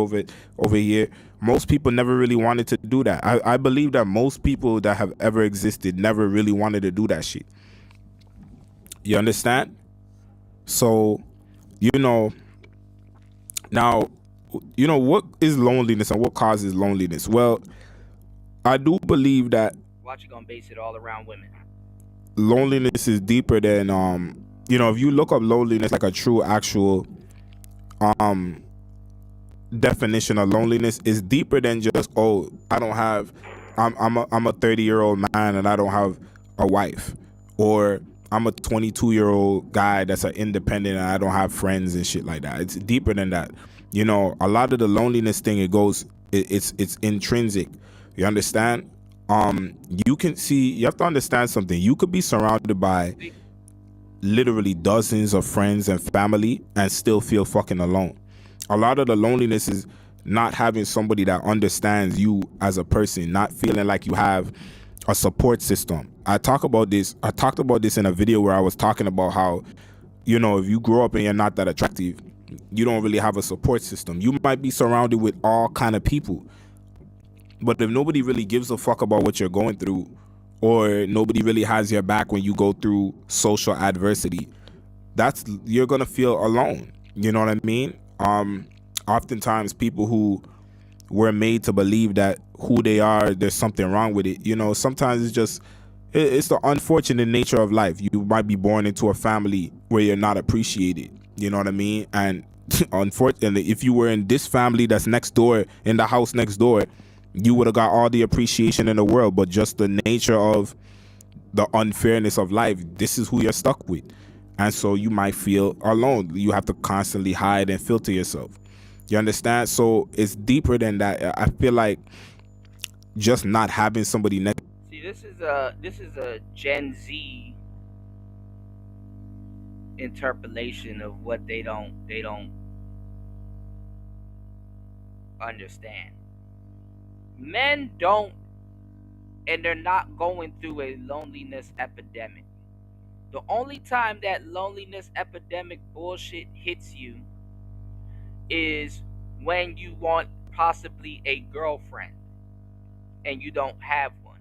over here. Most people never really wanted to do that. I believe that most people that have ever existed never really wanted to do that shit. You understand? So, now, what is loneliness and what causes loneliness? Well, I do believe that Watch, you gonna base it all around women. Loneliness is deeper than if you look up loneliness, like a true actual definition of loneliness is deeper than just, I don't have I'm a 30-year-old man and I don't have a wife, or I'm a 22-year-old guy that's an independent and I don't have friends and shit like that. It's deeper than that. A lot of the loneliness thing, it's intrinsic. You understand? You have to understand something. You could be surrounded by literally dozens of friends and family and still feel fucking alone. A lot of the loneliness is not having somebody that understands you as a person, not feeling like you have a support system. I talked about this in a video where I was talking about how, if you grow up and you're not that attractive, you don't really have a support system. You might be surrounded with all kind of people, but if nobody really gives a fuck about what you're going through, or nobody really has your back when you go through social adversity, you're gonna feel alone. You know what I mean? Oftentimes people who were made to believe that who they are, there's something wrong with it. Sometimes it's the unfortunate nature of life. You might be born into a family where you're not appreciated. You know what I mean? And unfortunately, if you were in this family that's next door, in the house next door, you would have got all the appreciation in the world, but just the nature of the unfairness of life, this is who you're stuck with. And so you might feel alone. You have to constantly hide and filter yourself. You understand? So it's deeper than that. I feel like just not having somebody next. See, this is a Gen Z interpolation of what they don't understand. Men don't, and they're not going through a loneliness epidemic. The only time that loneliness epidemic bullshit hits you is when you want possibly a girlfriend and you don't have one.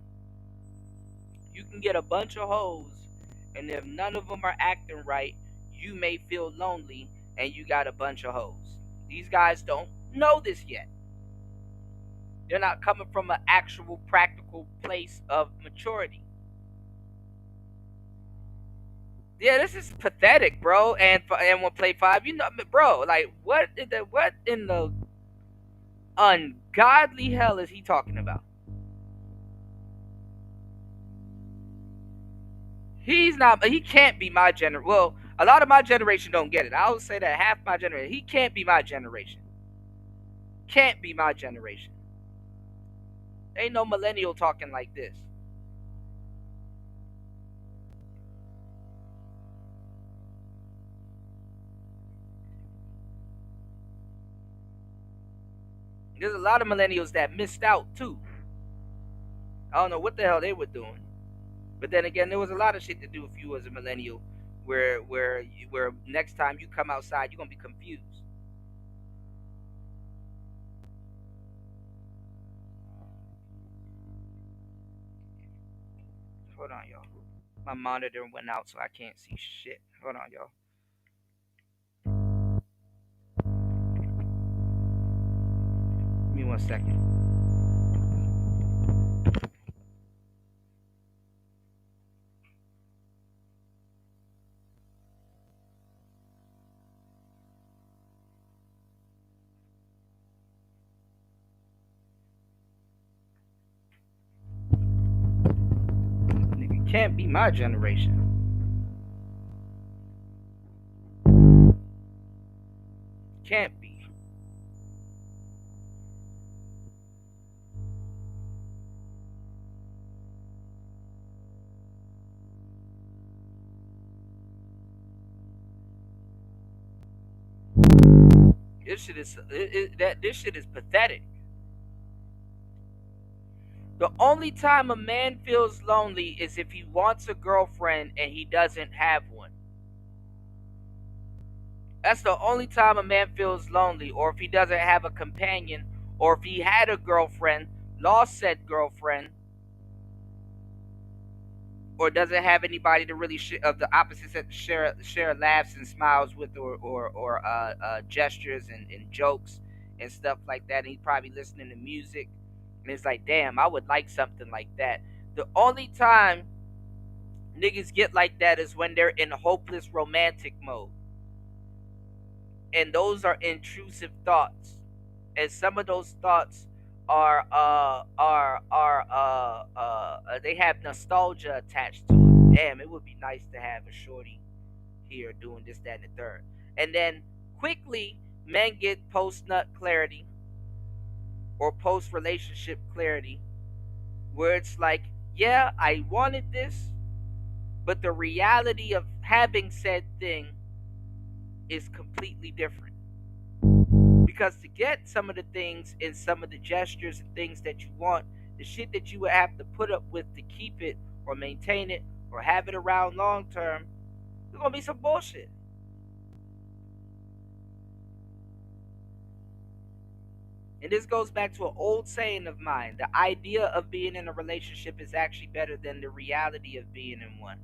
You can get a bunch of hoes, and if none of them are acting right, you may feel lonely and you got a bunch of hoes. These guys don't know this yet. They're not coming from an actual practical place of maturity. Yeah, this is pathetic, bro. And we'll play five. You know, bro. Like, what in the ungodly hell is he talking about? He's not. He can't be my generation. Well, a lot of my generation don't get it. I would say that half my generation. He can't be my generation. Can't be my generation. Ain't no millennial talking like this. There's a lot of millennials that missed out too. I don't know what the hell they were doing. But then again, there was a lot of shit to do if you was a millennial, where next time you come outside, you're gonna be confused. Hold on, y'all. My monitor went out, so I can't see shit. Hold on, y'all. Give me 1 second. Nigga, can't be my generation. Can't be. This shit is pathetic. The only time a man feels lonely is if he wants a girlfriend and he doesn't have one. That's the only time a man feels lonely, or if he doesn't have a companion, or if he had a girlfriend, lost said girlfriend, or doesn't have anybody to really of the opposite sex to share laughs and smiles with, or gestures and jokes and stuff like that. And he's probably listening to music, and it's like, damn, I would like something like that. The only time niggas get like that is when they're in hopeless romantic mode, and those are intrusive thoughts, and some of those thoughts they have nostalgia attached to it. Damn, it would be nice to have a shorty here doing this, that, and the third. And then quickly, men get post nut clarity or post relationship clarity, where it's like, yeah, I wanted this, but the reality of having said thing is completely different. Because to get some of the things and some of the gestures and things that you want, the shit that you would have to put up with to keep it or maintain it or have it around long term, there's gonna be some bullshit. And this goes back to an old saying of mine: the idea of being in a relationship is actually better than the reality of being in one.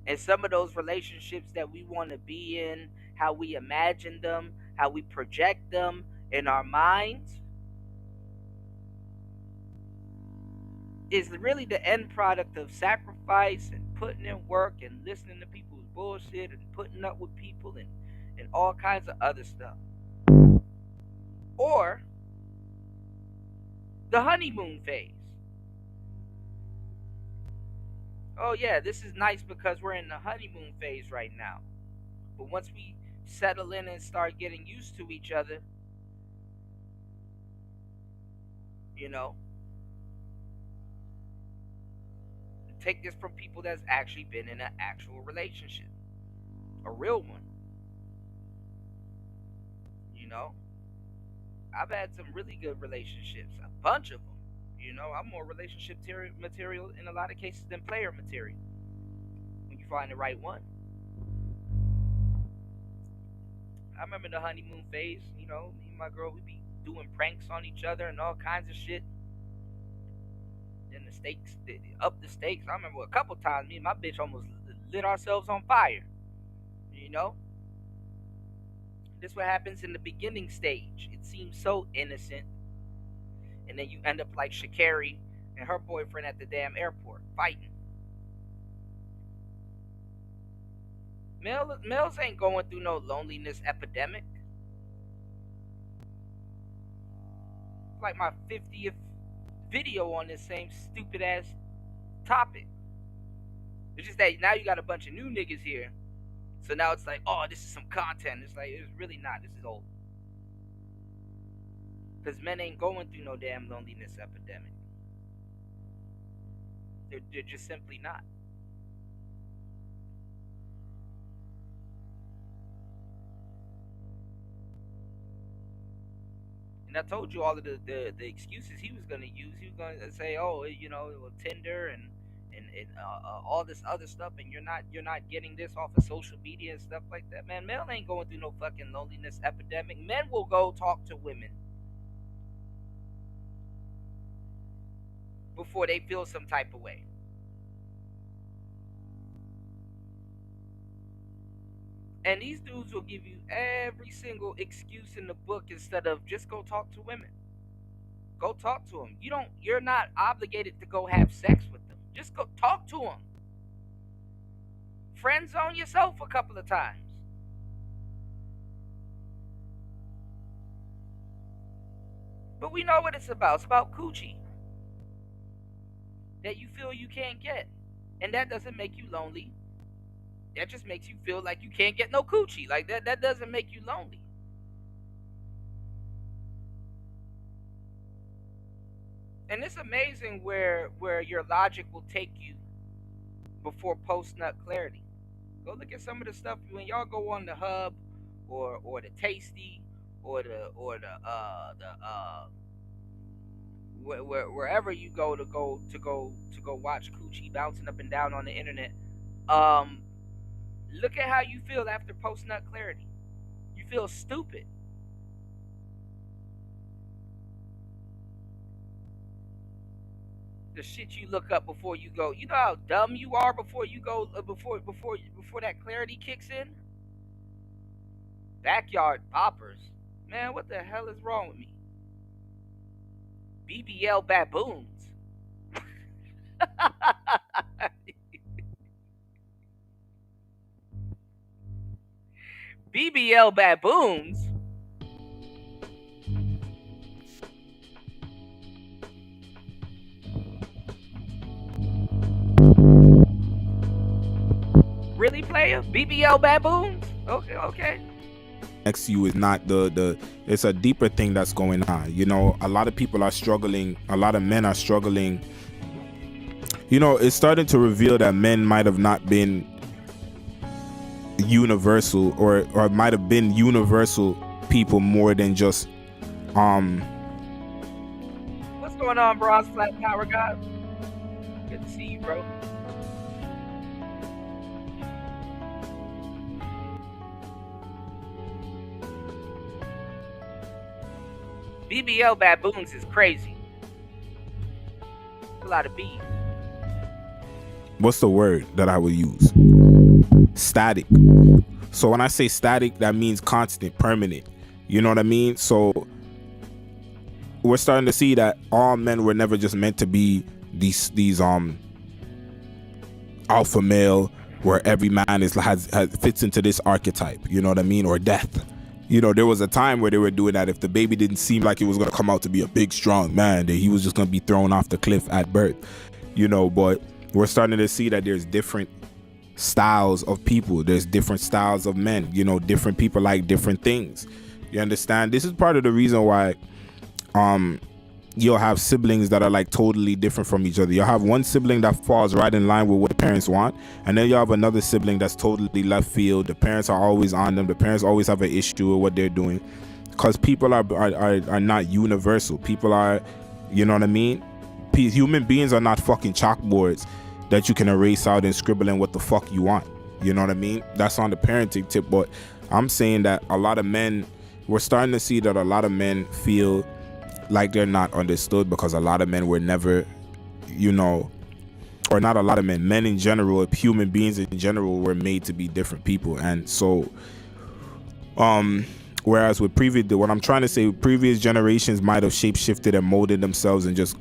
And some of those relationships that we want to be in, how we imagine them, how we project them in our minds, is really the end product of sacrifice and putting in work and listening to people's bullshit and putting up with people and all kinds of other stuff. Or the honeymoon phase. Oh, yeah, this is nice because we're in the honeymoon phase right now. But once we settle in and start getting used to each other, you know, take this from people that's actually been in an actual relationship, a real one. know, I've had some really good relationships, a bunch of them. You know, I'm more relationship material in a lot of cases than player material when you find the right one. I remember the honeymoon phase. You know, me and my girl, we be doing pranks on each other and all kinds of shit. Then the stakes, up the stakes. I remember a couple times me and my bitch almost lit ourselves on fire. You know, this what happens in the beginning stage. It seems so innocent, and then you end up like Shakari and her boyfriend at the damn airport fighting. Males ain't going through no loneliness epidemic. It's like my 50th video on this same stupid ass topic. It's just that now you got a bunch of new niggas here. So now it's like, oh, this is some content. It's like, it's really not. This is old. Because men ain't going through no damn loneliness epidemic. They're just simply not. And I told you all of the excuses he was going to use. He was going to say, oh, you know, Tinder and all this other stuff, and you're not getting this off of social media and stuff like that. Man, men ain't going through no fucking loneliness epidemic. Men will go talk to women before they feel some type of way. And these dudes will give you every single excuse in the book instead of just go talk to women. Go talk to them. You're not obligated to go have sex with them. Just go talk to them. Friend zone yourself a couple of times. But we know what it's about. It's about coochie that you feel you can't get. And that doesn't make you lonely. That just makes you feel like you can't get no coochie. Like that doesn't make you lonely. And it's amazing where your logic will take you before post nut clarity. Go look at some of the stuff when y'all go on the hub or the tasty or the wherever you go watch coochie bouncing up and down on the internet. Um, Look at how you feel after post nut clarity. You feel stupid. The shit you look up before you go. You know how dumb you are before you go before that clarity kicks in. Backyard poppers. Man, what the hell is wrong with me? BBL baboons. BBL baboons. Really, player? BBL baboons? Okay, okay. Next to you is not the it's a deeper thing that's going on. You know, a lot of people are struggling, a lot of men are struggling. You know, it's starting to reveal that men might have not been universal or might have been universal people more than just What's going on, Bronze Flat Power God? Good to see you, bro. BBL baboons is crazy. A lot of beef. what's the word that I would use? Static. So when I say static, that means constant, permanent. You know what I mean? So we're starting to see that all men were never just meant to be these alpha male where every man has fits into this archetype, you know what I mean, or death. You know, there was a time where they were doing that. If the baby didn't seem like it was going to come out to be a big strong man, that he was just going to be thrown off the cliff at birth, you know. But we're starting to see that there's different styles of people, there's different styles of men, you know. Different people like different things, you understand? This is part of the reason why you'll have siblings that are like totally different from each other. You'll have one sibling that falls right in line with what the parents want, and then you'll have another sibling that's totally left field. The parents are always on them. The parents always have an issue with what they're doing. because people are not universal. People are, you know what I mean? Human beings are not fucking chalkboards that you can erase out and scribble in what the fuck you want. You know what I mean? That's on the parenting tip. But I'm saying that a lot of men, we're starting to see that a lot of men feel like they're not understood because a lot of men were never, you know, or not a lot of men in general, human beings in general were made to be different people. And so, whereas with what I'm trying to say, previous generations might have shape-shifted and molded themselves and just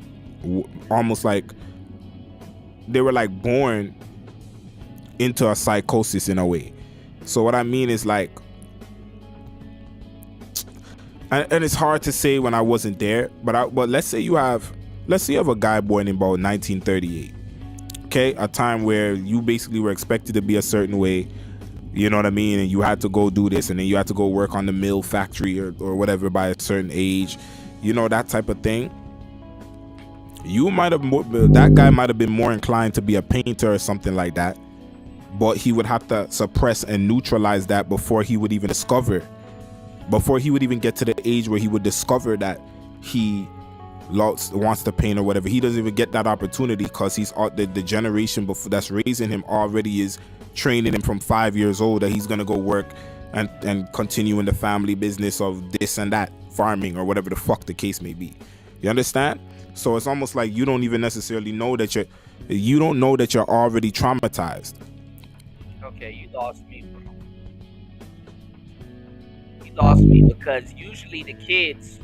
almost like they were like born into a psychosis in a way. So what I mean is like, and it's hard to say when I wasn't there, but let's say you have a guy born in about 1938, okay, a time where you basically were expected to be a certain way, you know what I mean, and you had to go do this, and then you had to go work on the mill factory or whatever by a certain age, you know, that type of thing. That guy might have been more inclined to be a painter or something like that, but he would have to suppress and neutralize that before he would even get to the age where he would discover that he wants to paint or whatever. He doesn't even get that opportunity because he's the generation before that's raising him already is training him from 5 years old that he's gonna go work and continue in the family business of this and that, farming or whatever the fuck the case may be. You understand? So it's almost like you don't even necessarily know that you're already traumatized. Okay, you lost me, bro. You lost me because usually the kids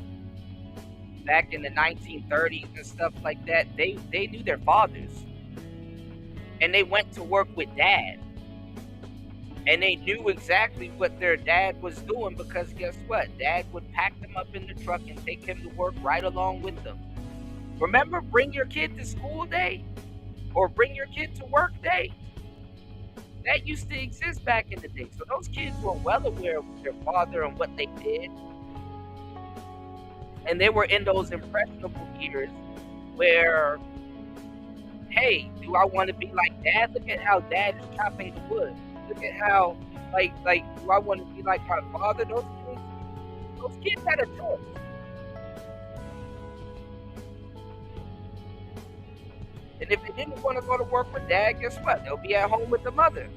back in the 1930s and stuff like that, they knew their fathers. And they went to work with dad. And they knew exactly what their dad was doing because guess what? Dad would pack them up in the truck and take him to work right along with them. Remember, bring your kid to school day or bring your kid to work day. That used to exist back in the day. So those kids were well aware of their father and what they did. And they were in those impressionable years where, hey, do I want to be like dad? Look at how dad is chopping the wood. Look at how, like, do I want to be like my father? Those kids had a choice. And if they didn't want to go to work with dad, guess what? They'll be at home with the mother.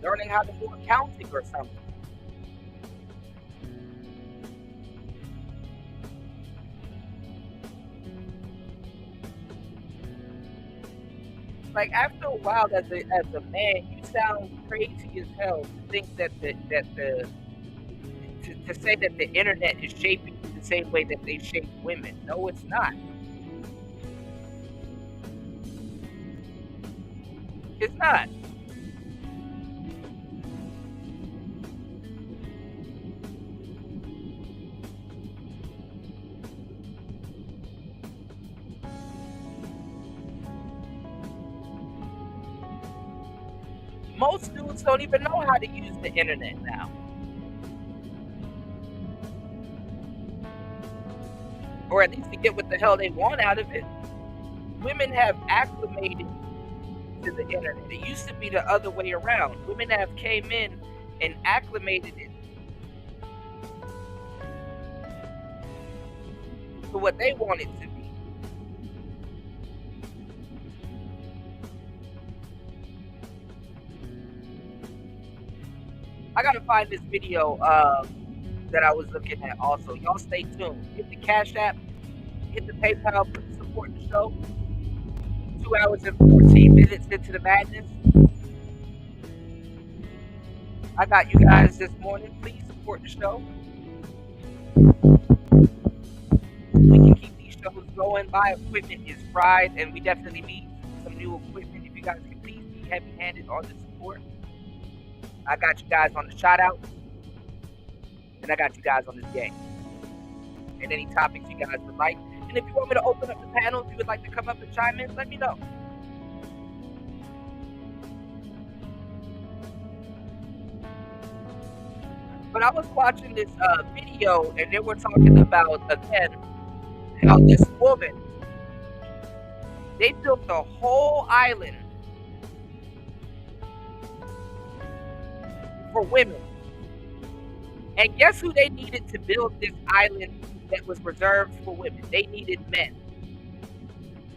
Learning how to do accounting or something. Like after a while, as a man, you sound crazy as hell to think that to say that the internet is shaping you the same way that they shape women. No, it's not. It's not. Most dudes don't even know how to use the internet now. Or at least to get what the hell they want out of it. Women have acclimated to the internet. It used to be the other way around. Women have came in and acclimated it to what they want it to be. I gotta find this video that I was looking at also. Y'all stay tuned. Hit the Cash App, hit the PayPal, support the show. 2 hours and 14 minutes into the madness. I got you guys this morning. Please support the show. We can keep these shows going. My equipment is fried, and we definitely need some new equipment. If you guys can please be heavy-handed on the support. I got you guys on the shout out, and I got you guys on this game. And any topics you guys would like. And if you want me to open up the panel, if you would like to come up and chime in, let me know. But I was watching this video, and they were talking about, again, how this woman, they built the whole island for women. And guess who they needed to build this island that was reserved for women? They needed men.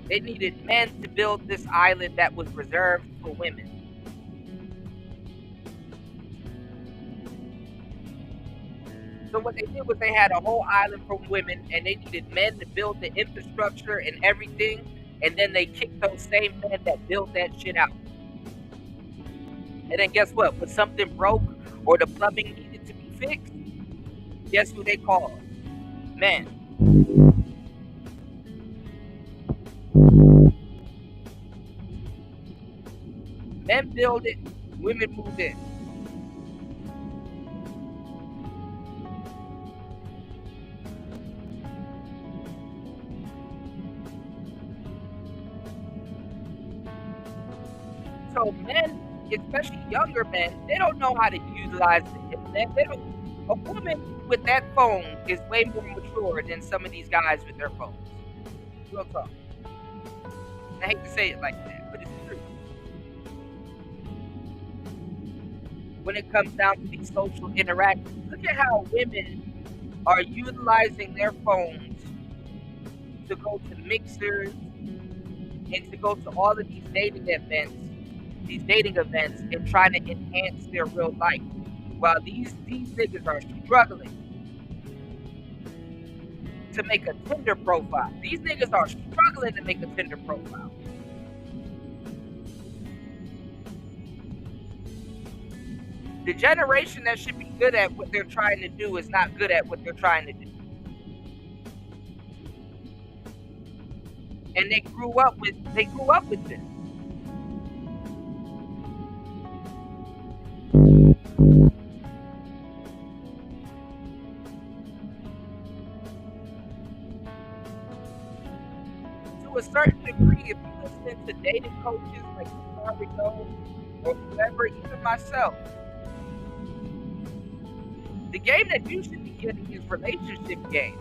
They needed men to build this island that was reserved for women. So what they did was they had a whole island for women, and they needed men to build the infrastructure and everything. And then they kicked those same men that built that shit out. And then guess what? When something broke or the plumbing needed to be fixed, guess who they called? Men. Men build it, women moved in. So men, especially younger men, they don't know how to utilize the internet. They don't. A woman with that phone is way more mature than some of these guys with their phones. Real talk. I hate to say it like that, but it's true. When it comes down to these social interactions, look at how women are utilizing their phones to go to mixers and to go to all of these dating events, and trying to enhance their real life. While these niggas are struggling to make a Tinder profile. These niggas are struggling to make a Tinder profile. The generation that should be good at what they're trying to do is not good at what they're trying to do. And they grew up with this. To a certain degree, if you listen to dating coaches like Rico or whoever, even myself, the game that you should be getting is relationship game.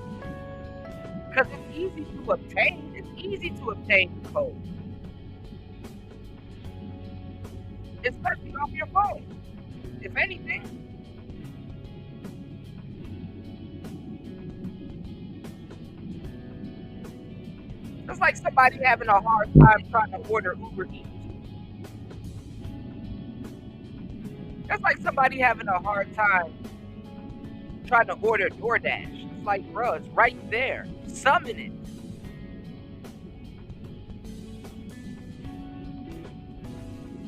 Because it's easy to obtain. It's easy to obtain code. Especially off your phone. If anything. It's like somebody having a hard time trying to order Uber Eats. That's like somebody having a hard time trying to order DoorDash. It's like, bro, it's right there. Summon it.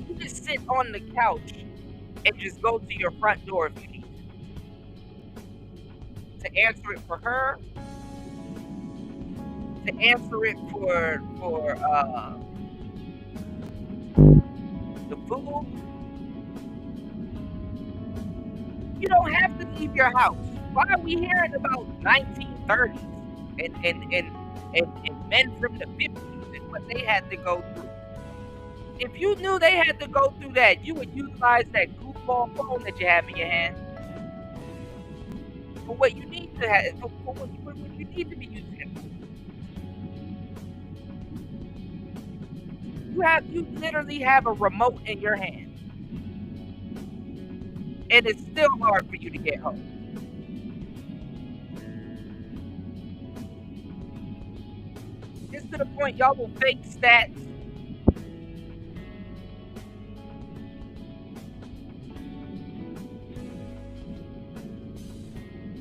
You just sit on the couch and just go to your front door if you need to answer it for her, to answer it for the food. You don't have to leave your house. Why are we hearing about 1930s and men from the 50s and what they had to go through? If you knew they had to go through that, you would utilize that goofball phone that you have in your hand for what you need to have, for what you need to be using it for. You literally have a remote in your hand, and it's still hard for you to get home. Just to the point y'all will fake stats.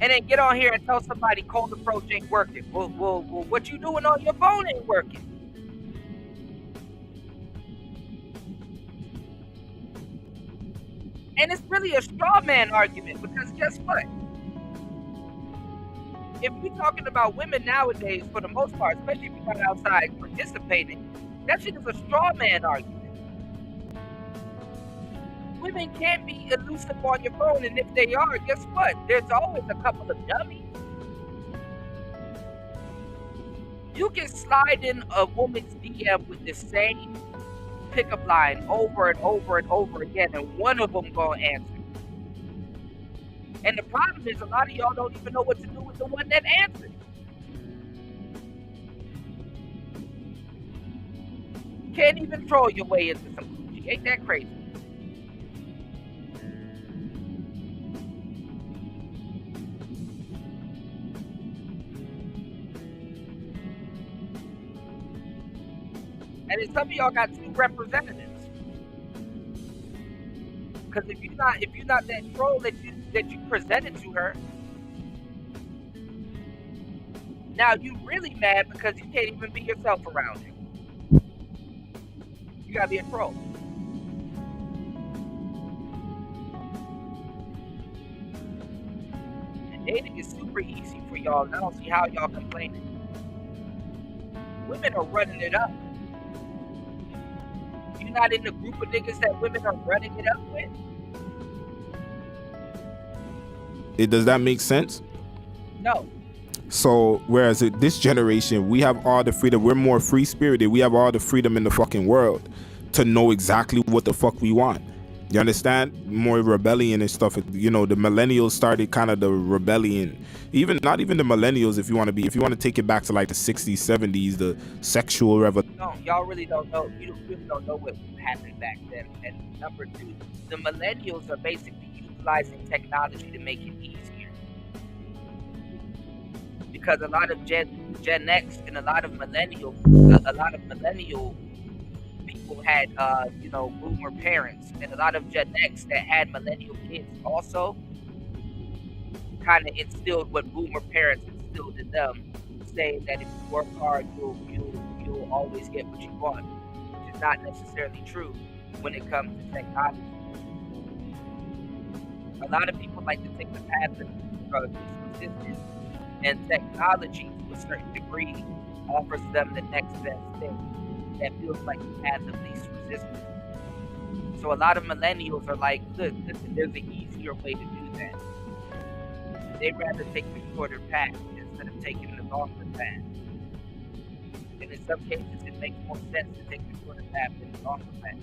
And then get on here and tell somebody cold approach ain't working. Well, what you doing on your phone ain't working. And it's really a straw man argument because guess what? If you're talking about women nowadays, for the most part, especially if you're not outside participating, that shit is a straw man argument. Women can't be elusive on your phone, and if they are, guess what? There's always a couple of dummies. You can slide in a woman's DM with the same pickup line over and over and over again, and one of them gonna answer. And the problem is, a lot of y'all don't even know what to do with the one that answers. Can't even troll your way into some coochie. Ain't that crazy? And then some of y'all got 2 representatives. Because if you're not that troll that you presented to her, now you really mad because you can't even be yourself around you. You gotta be a troll. And dating is super easy for y'all, and I don't see how y'all complaining. Women are running it up. You're not in the group of niggas that women are running it up with. Does that make sense? No. So whereas this generation, we have all the freedom, we're more free spirited, we have all the freedom in the fucking world to know exactly what the fuck we want. You understand? More rebellion and stuff. You know, the millennials started kind of the rebellion. Not even the millennials, if you want to take it back to like the 60s, 70s, the sexual revolution. No, y'all really don't know. You really don't know what happened back then. And number 2, the millennials are basically utilizing technology to make it easier. Because a lot of Gen X and a lot of millennial people had boomer parents, and a lot of Gen X that had millennial kids also kind of instilled what boomer parents instilled in them, saying that if you work hard, you'll always get what you want, which is not necessarily true when it comes to technology. A lot of people like to take the path of least resistance, and technology to a certain degree offers them the next best thing that feels like the path of least resistance. So a lot of millennials are like, listen, there's an easier way to do that. They'd rather take the shorter path instead of taking the longer path. And in some cases, it makes more sense to take the shorter path than the longer path.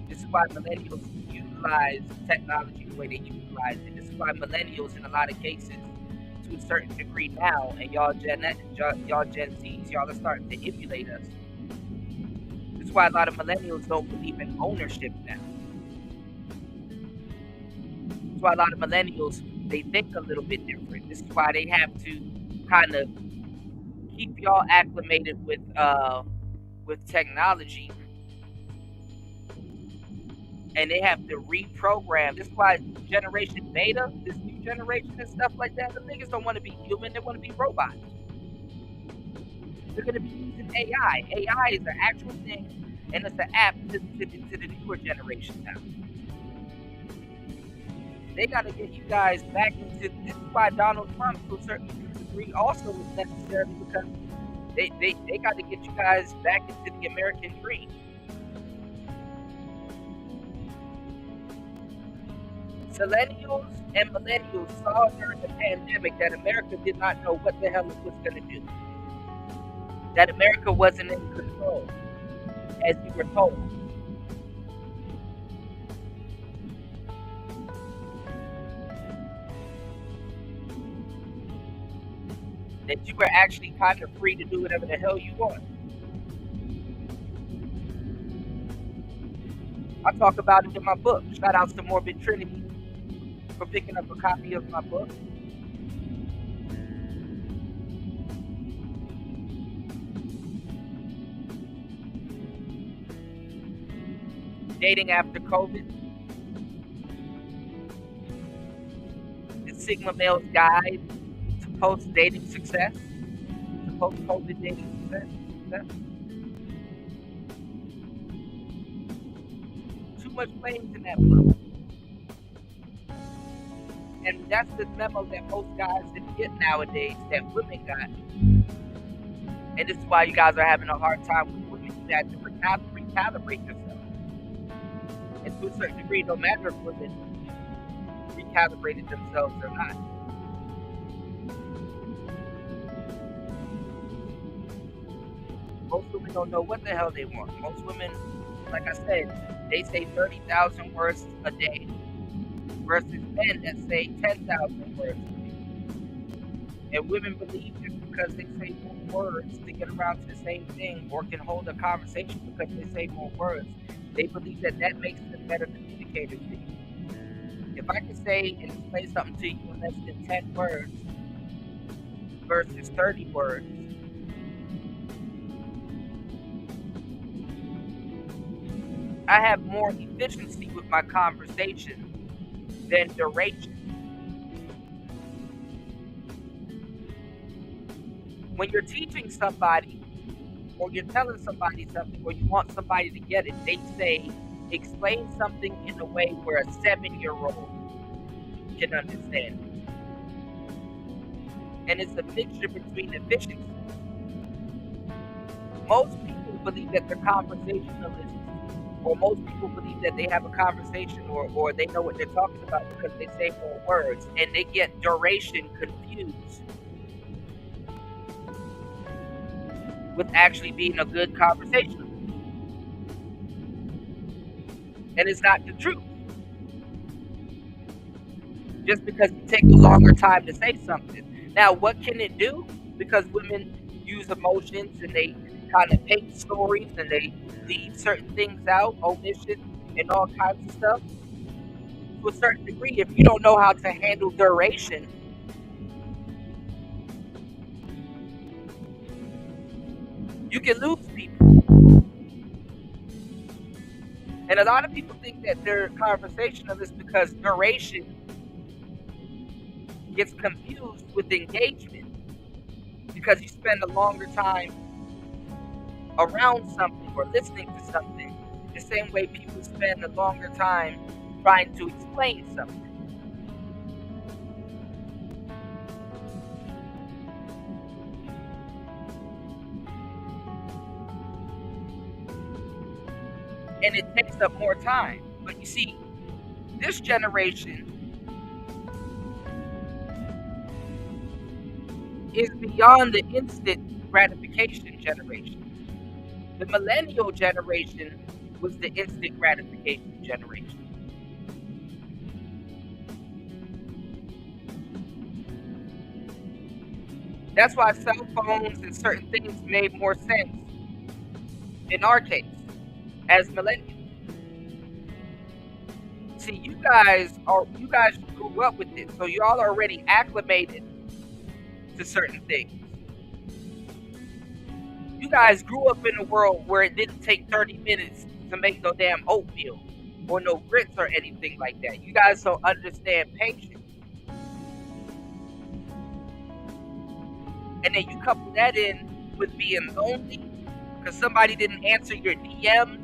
This is why millennials utilize technology the way they utilize it. This is why millennials, in a lot of cases, to a certain degree now, and y'all Gen Zs, y'all are starting to emulate us. This is why a lot of millennials don't believe in ownership now. This is why a lot of millennials, they think a little bit different. This is why they have to kind of keep y'all acclimated with technology. And they have to reprogram. This is why Generation Beta, this new generation and stuff like that, the niggas don't want to be human, they want to be robots. They're going to be using AI. AI is an actual thing, and it's an app to the newer generation now. They got to get you guys back into, this is why Donald Trump, to a certain degree, also is necessary, because they got to get you guys back into the American dream. Millennials and millennials saw during the pandemic that America did not know what the hell it was going to do. That America wasn't in control, as you were told. That you were actually kind of free to do whatever the hell you want. I talk about it in my book. Shout out to Morbid Trinity for picking up a copy of my book. Dating After COVID. The Sigma Male's Guide to Post-Dating Success. To Post-COVID Dating Success. Too much claims in that book. And that's the memo that most guys didn't get nowadays that women got. And this is why you guys are having a hard time with women. You have to recalibrate yourself. And to a certain degree, no matter if women recalibrated themselves or not. Most women don't know what the hell they want. Most women, like I said, they say 30,000 words a day versus men that say 10,000 words a day. And women believe just because they say more words to get around to the same thing, or can hold a conversation because they say more words, they believe that makes them better communicators than If I can say and explain something to you in less than 10 words versus 30 words, I have more efficiency with my conversation than duration. When you're teaching somebody or you're telling somebody something or you want somebody to get it, they say, explain something in a way where a 7-year-old can understand it. And it's a mixture between efficiency. Most people believe that they're conversationalists, or most people believe that they have a conversation or they know what they're talking about because they say more words, and they get duration confused with actually being a good conversationalist. And it's not the truth. Just because it takes a longer time to say something. Now, what can it do? Because women use emotions and they kind of paint stories and they leave certain things out, omission, and all kinds of stuff. To a certain degree, if you don't know how to handle duration, you can lose people. And a lot of people think that they're conversationalists because duration gets confused with engagement because you spend a longer time around something or listening to something, the same way people spend a longer time trying to explain something. And it takes up more time. But you see, this generation is beyond the instant gratification generation. The millennial generation was the instant gratification generation. That's why cell phones and certain things made more sense in our case as millennials. See, you guys grew up with it, so y'all are already acclimated to certain things. You guys grew up in a world where it didn't take 30 minutes to make no damn oatmeal or no grits or anything like that. You guys don't understand patience. And then you couple that in with being lonely because somebody didn't answer your DMs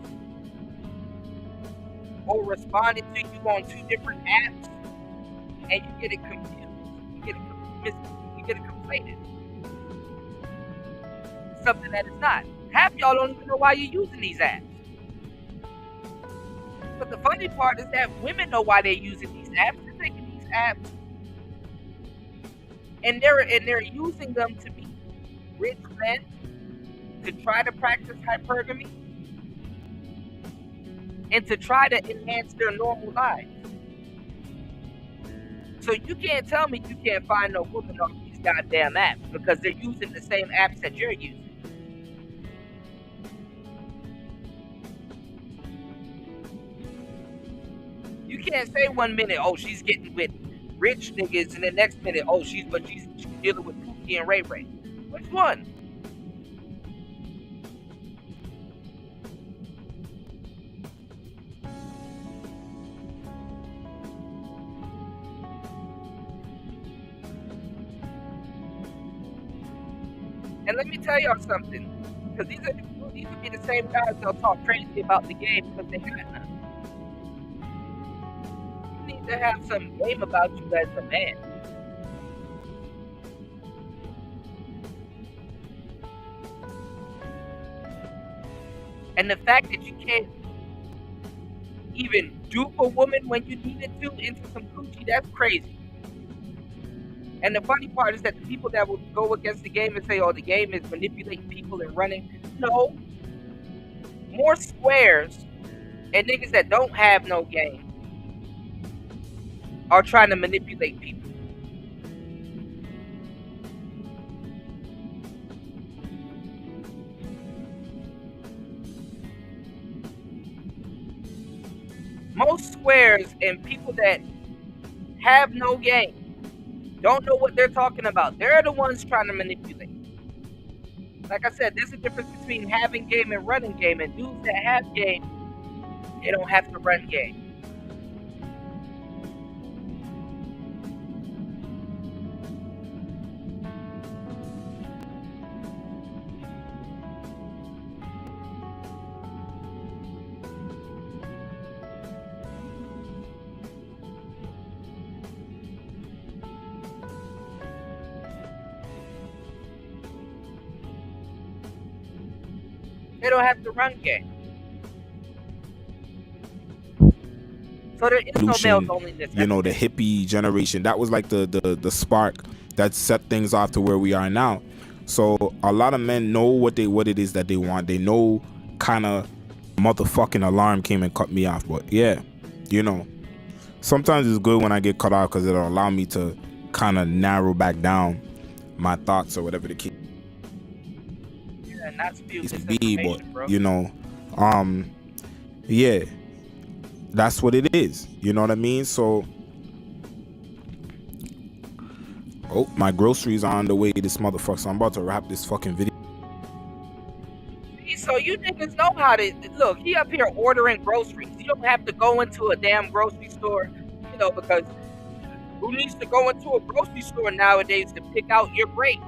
or responded to you on 2 different apps, and you get it confused. You get it conflated. Something that is not. Half y'all don't even know why you're using these apps. But the funny part is that women know why they're using these apps. They're taking these apps and they're using them to meet rich men to try to practice hypergamy and to try to enhance their normal lives. So you can't tell me you can't find no woman off these goddamn apps because they're using the same apps that you're using. You can't say 1 minute, oh, she's getting with rich niggas, and the next minute, oh, she's dealing with Pookie and Ray Ray. Which one? And let me tell y'all something, because these would be the same guys that'll talk crazy about the game because they got none. You need to have some game about you as a man. And the fact that you can't even dupe a woman when you needed to into some coochie, that's crazy. And the funny part is that the people that will go against the game and say, oh, the game is manipulating people and running. No. More squares and niggas that don't have no game are trying to manipulate people. Most squares and people that have no game, don't know what they're talking about. They're the ones trying to manipulate. Like I said, there's a difference between having game and running game, and dudes that have game, they don't have to run game. They don't have to run game. So there is no male loneliness. You know, the hippie generation, that was like the spark that set things off to where we are now. So a lot of men know what it is that they want. They know kind of motherfucking alarm came and cut me off. But yeah, you know, sometimes it's good when I get cut off because it'll allow me to kind of narrow back down my thoughts or whatever the case be. But bro, you know, yeah, that's what it is. You know what I mean? So, oh, my groceries are on the way. This motherfucker. So I'm about to wrap this fucking video. So you niggas know how to look. He up here ordering groceries. You don't have to go into a damn grocery store, you know, because who needs to go into a grocery store nowadays to pick out your grapes?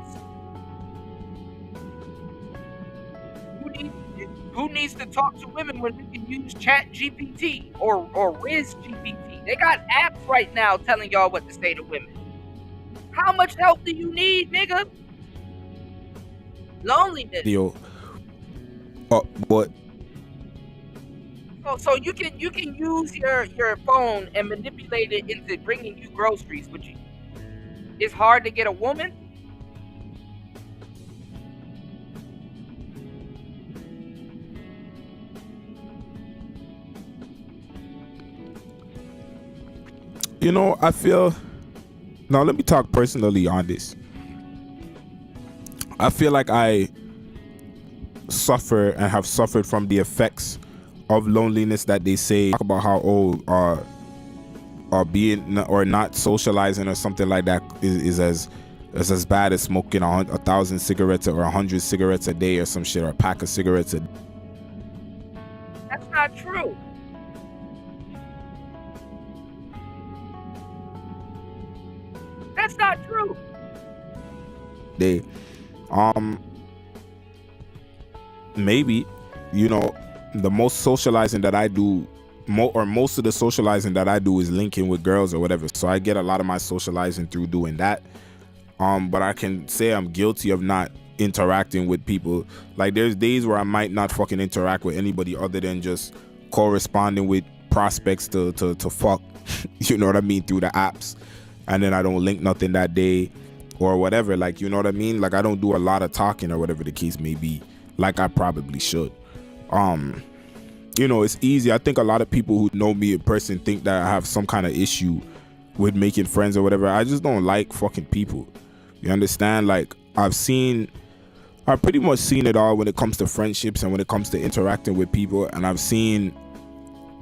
Who needs to talk to women when we can use Chat GPT or Riz GPT? They got apps right now telling y'all what to say to women. How much help do you need, nigga? Loneliness. Yo, what? So you can use your phone and manipulate it into bringing you groceries, but it's hard to get a woman. You know, I feel, now let me talk personally on this. I feel like I suffer and have suffered from the effects of loneliness that they say about how old are being or not socializing or something like that is as bad as smoking 1,000 cigarettes or 100 cigarettes a day or some shit, or a pack of cigarettes a day. That's not true. That's not true. Maybe, you know, the most socializing that I do, most of the socializing that I do is linking with girls or whatever. So I get a lot of my socializing through doing that. But I can say I'm guilty of not interacting with people. Like, there's days where I might not fucking interact with anybody other than just corresponding with prospects to fuck, you know what I mean, through the apps. And then I don't link nothing that day or whatever. Like, you know what I mean? Like, I don't do a lot of talking or whatever the case may be, like I probably should. You know, it's easy. I think a lot of people who know me in person think that I have some kind of issue with making friends or whatever. I just don't like fucking people. You understand? Like, I've pretty much seen it all when it comes to friendships and when it comes to interacting with people. And I've seen,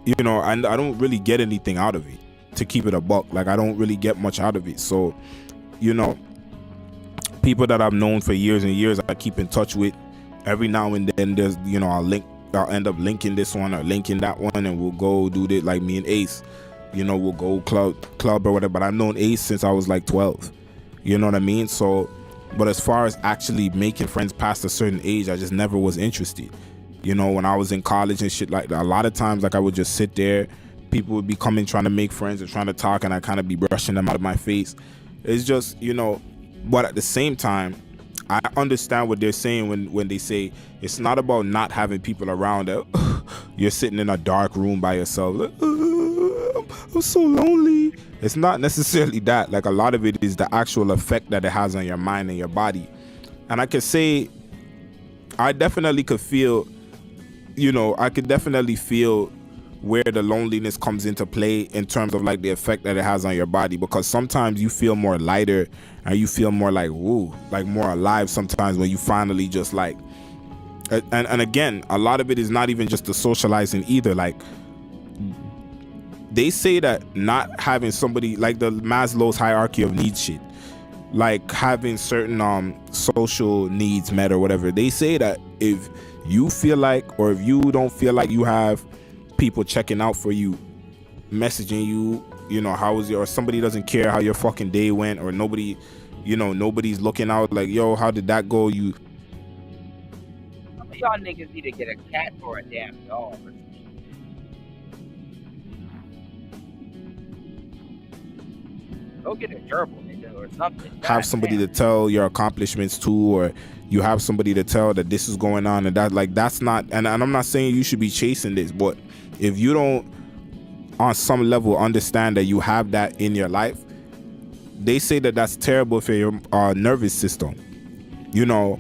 you know, and I don't really get anything out of it, to keep it a buck. Like, I don't really get much out of it. So, you know, people that I've known for years and years, I keep in touch with. Every now and then there's, you know, I'll end up linking this one or linking that one, and we'll go do it. Like me and Ace, you know, we'll go club or whatever. But I've known Ace since I was like 12. You know what I mean? So, but as far as actually making friends past a certain age, I just never was interested. You know, when I was in college and shit like that, a lot of times, like, I would just sit there, people would be coming trying to make friends or trying to talk, and I kind of be brushing them out of my face. It's just, you know, but at the same time, I understand what they're saying when they say it's not about not having people around. You're sitting in a dark room by yourself, like, I'm so lonely. It's not necessarily that. Like, a lot of it is the actual effect that it has on your mind and your body. And I could say I definitely could feel, you know, I could definitely feel where the loneliness comes into play in terms of like the effect that it has on your body, because sometimes you feel more lighter and you feel more like, woo, like more alive sometimes when you finally just like, and again, a lot of it is not even just the socializing either. Like, they say that not having somebody like the Maslow's hierarchy of needs shit, like having certain social needs met or whatever, they say that if you feel like, or if you don't feel like you have people checking out for you, messaging you, you know, how was your, or somebody doesn't care how your fucking day went, or nobody, you know, nobody's looking out like, yo, how did that go? You, Some of y'all niggas need to get a cat or a damn dog. Go get a gerbil, nigga, or something. have somebody to tell your accomplishments to, or you have somebody to tell that this is going on, and that, like, that's not, and I'm not saying you should be chasing this, but if you don't on some level understand that you have that in your life, they say that that's terrible for your nervous system. You know,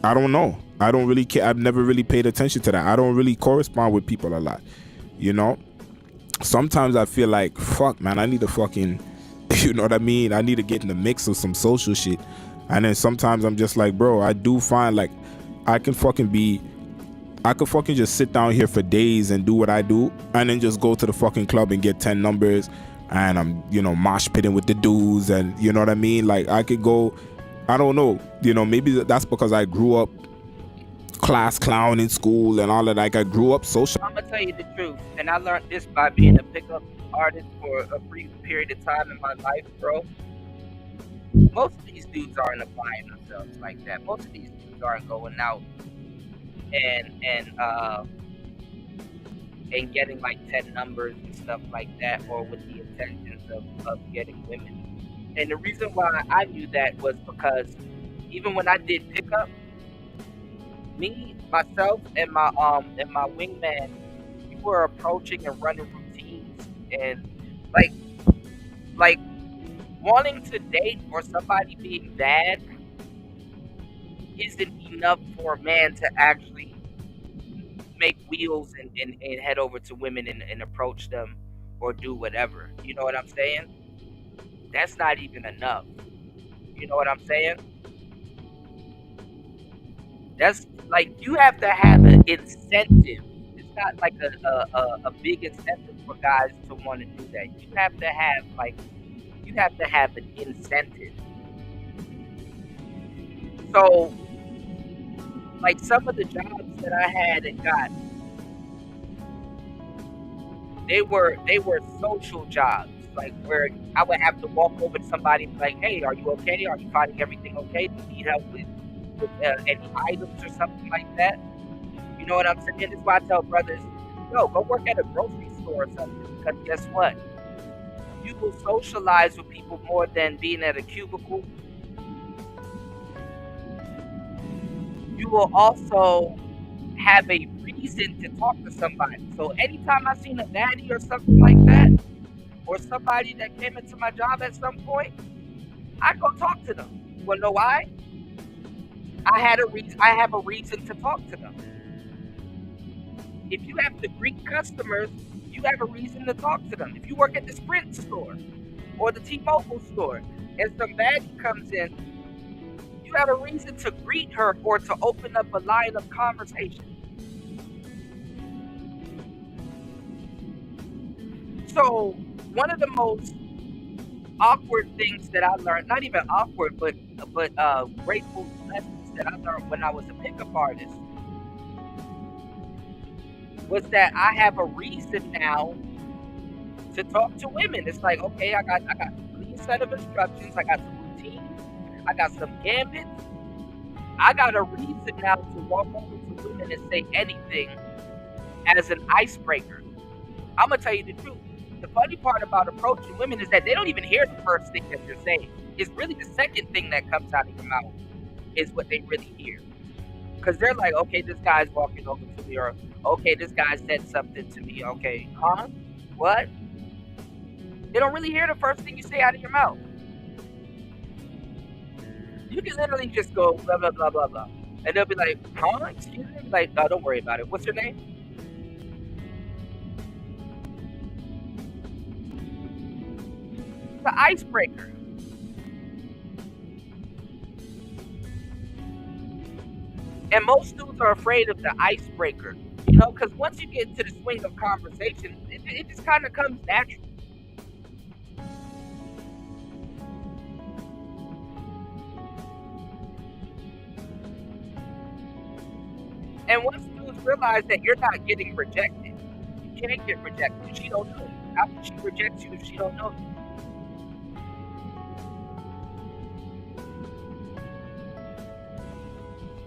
I don't know, I don't really care, I've never really paid attention to that. I don't really correspond with people a lot, you know. Sometimes I feel like, fuck man, I need to fucking you know what I mean, I need to get in the mix of some social shit. And then sometimes I'm just like, bro, I do find like I could fucking just sit down here for days and do what I do, and then just go to the fucking club and get 10 numbers, and I'm, you know, mosh pitting with the dudes, and you know what I mean, like I could go, I don't know, you know, maybe that's because I grew up class clown in school and all that. Like I grew up social. I'm gonna tell you the truth, and I learned this by being a pickup artist for a brief period of time in my life, bro. Most of these dudes aren't applying themselves like that. Most of these dudes aren't going out and getting like 10 numbers and stuff like that, or with the intentions of getting women. And the reason why I knew that was because even when I did pickup, me, myself, and my wingman, we were approaching and running routines, and like wanting to date or somebody being bad isn't enough for a man to actually make wheels and head over to women and approach them or do whatever. You know what I'm saying? That's not even enough. You know what I'm saying? That's like, you have to have an incentive. It's not like a big incentive for guys to want to do that. You have to have an incentive. So, like some of the jobs that I had and got, they were social jobs. Like where I would have to walk over to somebody and be like, "Hey, are you okay? Are you finding everything okay? Do you need help with any items or something like that?" You know what I'm saying? That's why I tell brothers, "Yo, go work at a grocery store or something." Because guess what? You will socialize with people more than being at a cubicle. You will also have a reason to talk to somebody. So anytime I seen a baddie or something like that, or somebody that came into my job at some point, I go talk to them. You wanna know why? I have a reason to talk to them. If you have to greet customers, you have a reason to talk to them. If you work at the Sprint store or the T-Mobile store and some baddie comes in, you have a reason to greet her or to open up a line of conversation. So one of the most awkward things that I learned, not even awkward, but grateful lessons that I learned when I was a pickup artist, was that I have a reason now to talk to women. It's like, okay, I got a clean set of instructions, I got some routine, I got some gambits. I got a reason now to walk over to women and say anything as an icebreaker. I'm gonna tell you the truth. The funny part about approaching women is that they don't even hear the first thing that you're saying. It's really the second thing that comes out of your mouth is what they really hear. Because they're like, okay, this guy's walking over to me, or okay, this guy said something to me. Okay, huh? What? They don't really hear the first thing you say out of your mouth. You can literally just go blah, blah, blah, blah, blah. And they'll be like, huh? Excuse me? Like, no, don't worry about it. What's your name? The icebreaker. And most dudes are afraid of the icebreaker. You know, because once you get into the swing of conversation, it just kind of comes natural. And once dudes realize that you're not getting rejected, you can't get rejected if she don't know you. How can she reject you if she don't know you?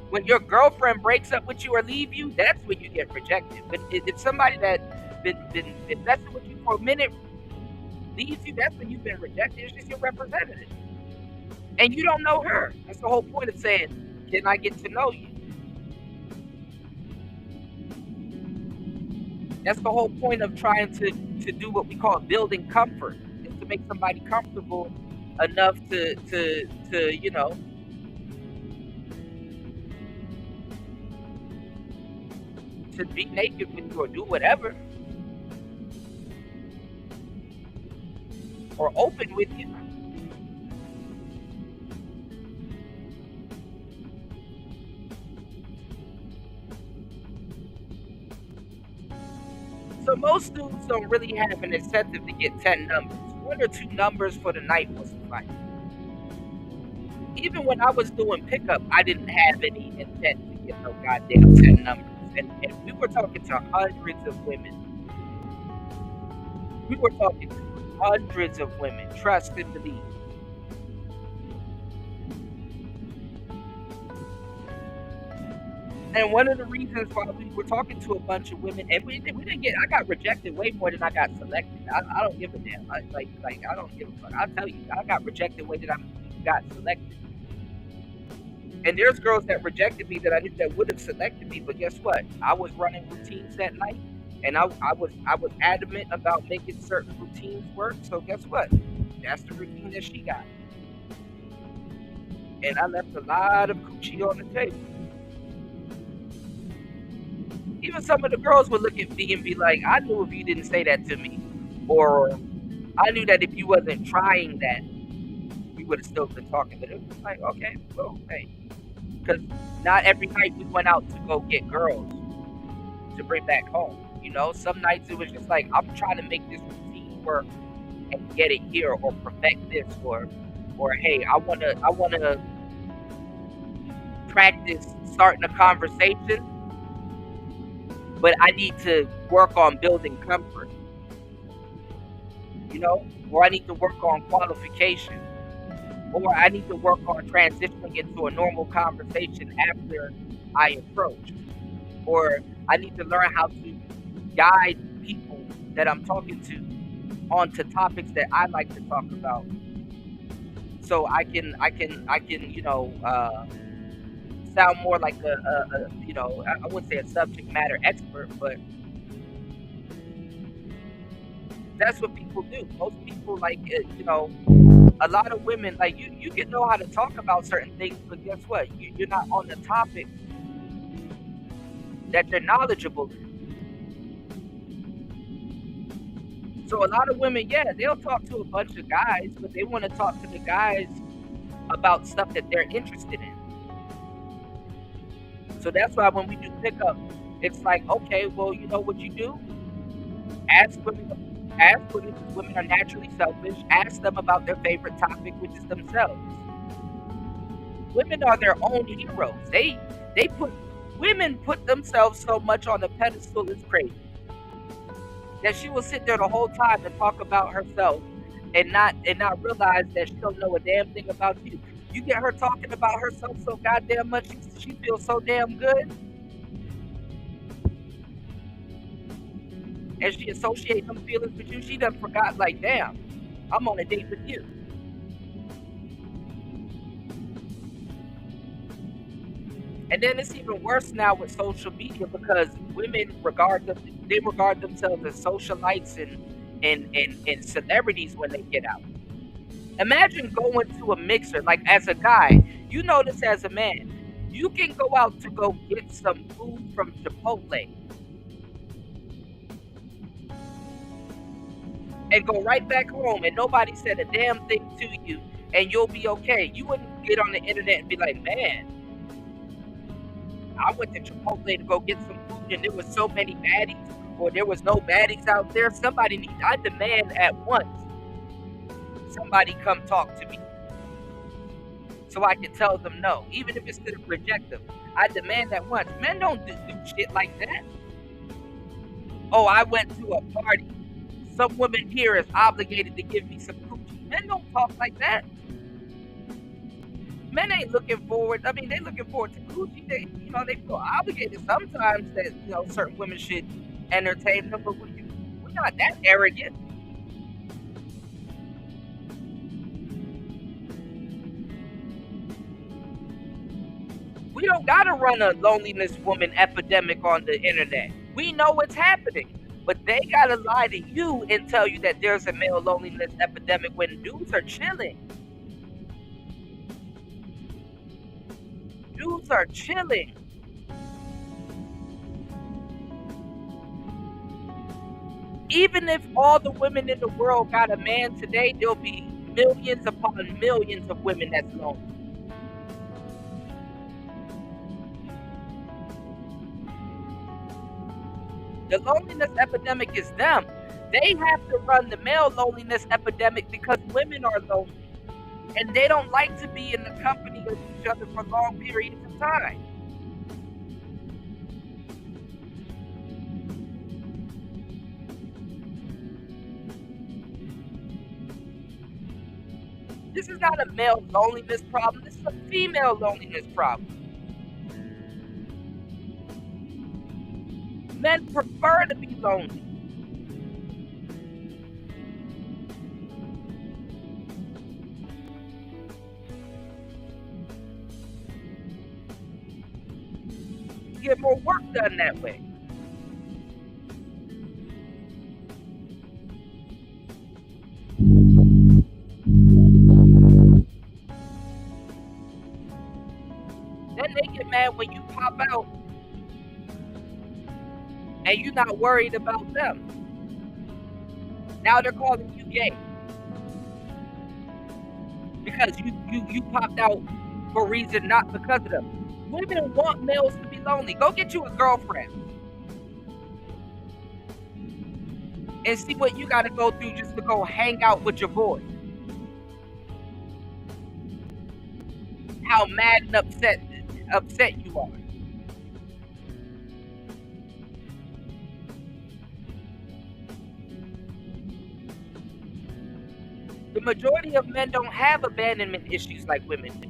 When your girlfriend breaks up with you or leave you, that's when you get rejected. But if somebody that been messing with you for a minute leaves you, that's when you've been rejected. It's just your representative, and you don't know her. That's the whole point of saying, "Can I get to know you?" That's the whole point of trying to do what we call building comfort, is to make somebody comfortable enough to to be naked with you or do whatever, or open with you. So most dudes don't really have an incentive to get 10 numbers. One or two numbers for the night was fine. Even when I was doing pickup, I didn't have any intent to get no goddamn 10 numbers. And we were talking to hundreds of women. We were talking to hundreds of women, trust and believe. And one of the reasons why we were talking to a bunch of women, and we didn't get, I got rejected way more than I got selected. I don't give a damn. I don't give a fuck. I'll tell you, I got rejected way that I got selected. And there's girls that rejected me that I knew that would have selected me, but guess what? I was running routines that night, and I was adamant about making certain routines work. So guess what? That's the routine that she got, and I left a lot of coochie on the table. Even some of the girls would look at me and be like, "I knew if you didn't say that to me, or I knew that if you wasn't trying that, we would have still been talking." But it was like, okay, well, hey, because not every night we went out to go get girls to bring back home. You know, some nights it was just like, I'm trying to make this routine work and get it here, or perfect this, or hey, I wanna practice starting a conversation, but I need to work on building comfort, you know, or I need to work on qualification, or I need to work on transitioning into a normal conversation after I approach, or I need to learn how to guide people that I'm talking to onto topics that I like to talk about, so I can sound more like I wouldn't say a subject matter expert, but that's what people do. Most people a lot of women, like, you can know how to talk about certain things, but guess what? You're not on the topic that you're knowledgeable in. So a lot of women, yeah, they'll talk to a bunch of guys, but they want to talk to the guys about stuff that they're interested in. So that's why when we do pickup, it's like, okay, well, you know what you do? Ask women, because women are naturally selfish. Ask them about their favorite topic, which is themselves. Women are their own heroes. They put women put themselves so much on the pedestal, it's crazy. That she will sit there the whole time and talk about herself, and not realize that she don't know a damn thing about you. You get her talking about herself so goddamn much, she feels so damn good, and she associates them feelings with you. She done forgot, like, damn, I'm on a date with you. And then it's even worse now with social media, because women regard themselves as socialites and celebrities when they get out. Imagine going to a mixer, like, as a guy, you know this as a man. You can go out to go get some food from Chipotle and go right back home, and nobody said a damn thing to you, and you'll be okay. You wouldn't get on the internet and be like, man, I went to Chipotle to go get some food, and there was so many baddies, or there was no baddies out there. I demand at once somebody come talk to me so I can tell them no, even if it's to reject them. I demand at once. Men don't do shit like that. Oh, I went to a party. Some woman here is obligated to give me some coochie. Men don't talk like that. Men ain't looking forward. I mean, they looking forward to coochie. They feel obligated sometimes that certain women should entertain them, but we're not that arrogant. We don't gotta run a loneliness woman epidemic on the internet. We know what's happening. But they gotta lie to you and tell you that there's a male loneliness epidemic when dudes are chilling. Dudes are chilling. Even if all the women in the world got a man today, there'll be millions upon millions of women that's lonely. The loneliness epidemic is them. They have to run the male loneliness epidemic because women are lonely. And they don't like to be in the company of each other for long periods of time. This is not a male loneliness problem. This is a female loneliness problem. Men prefer to be lonely. You get more work done that way. Then they get mad when you pop out and you're not worried about them. Now they're calling you gay because you popped out for a reason, not because of them. Women want males to be lonely. Go get you a girlfriend and see what you got to go through just to go hang out with your boys. How mad and upset you are. The majority of men don't have abandonment issues like women do.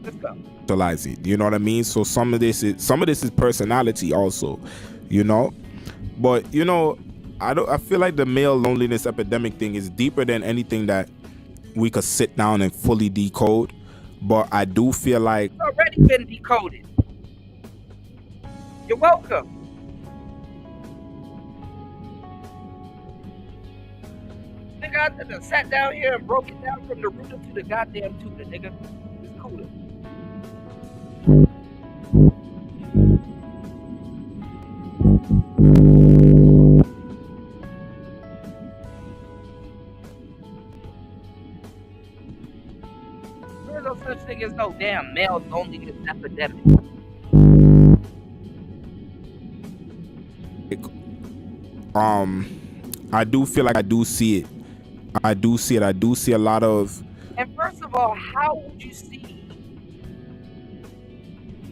Let's go. Utilize it. You know what I mean? So some of this is personality also, But I feel like the male loneliness epidemic thing is deeper than anything that we could sit down and fully decode. But I do feel like it's already been decoded. You're welcome. Nigga, I sat down here and broke it down from the rooter to the goddamn tutor, nigga. It's cooler. There's no such thing as no damn male loneliness epidemic. I do feel like I do see it. I do see a lot of. And first of all, how would you see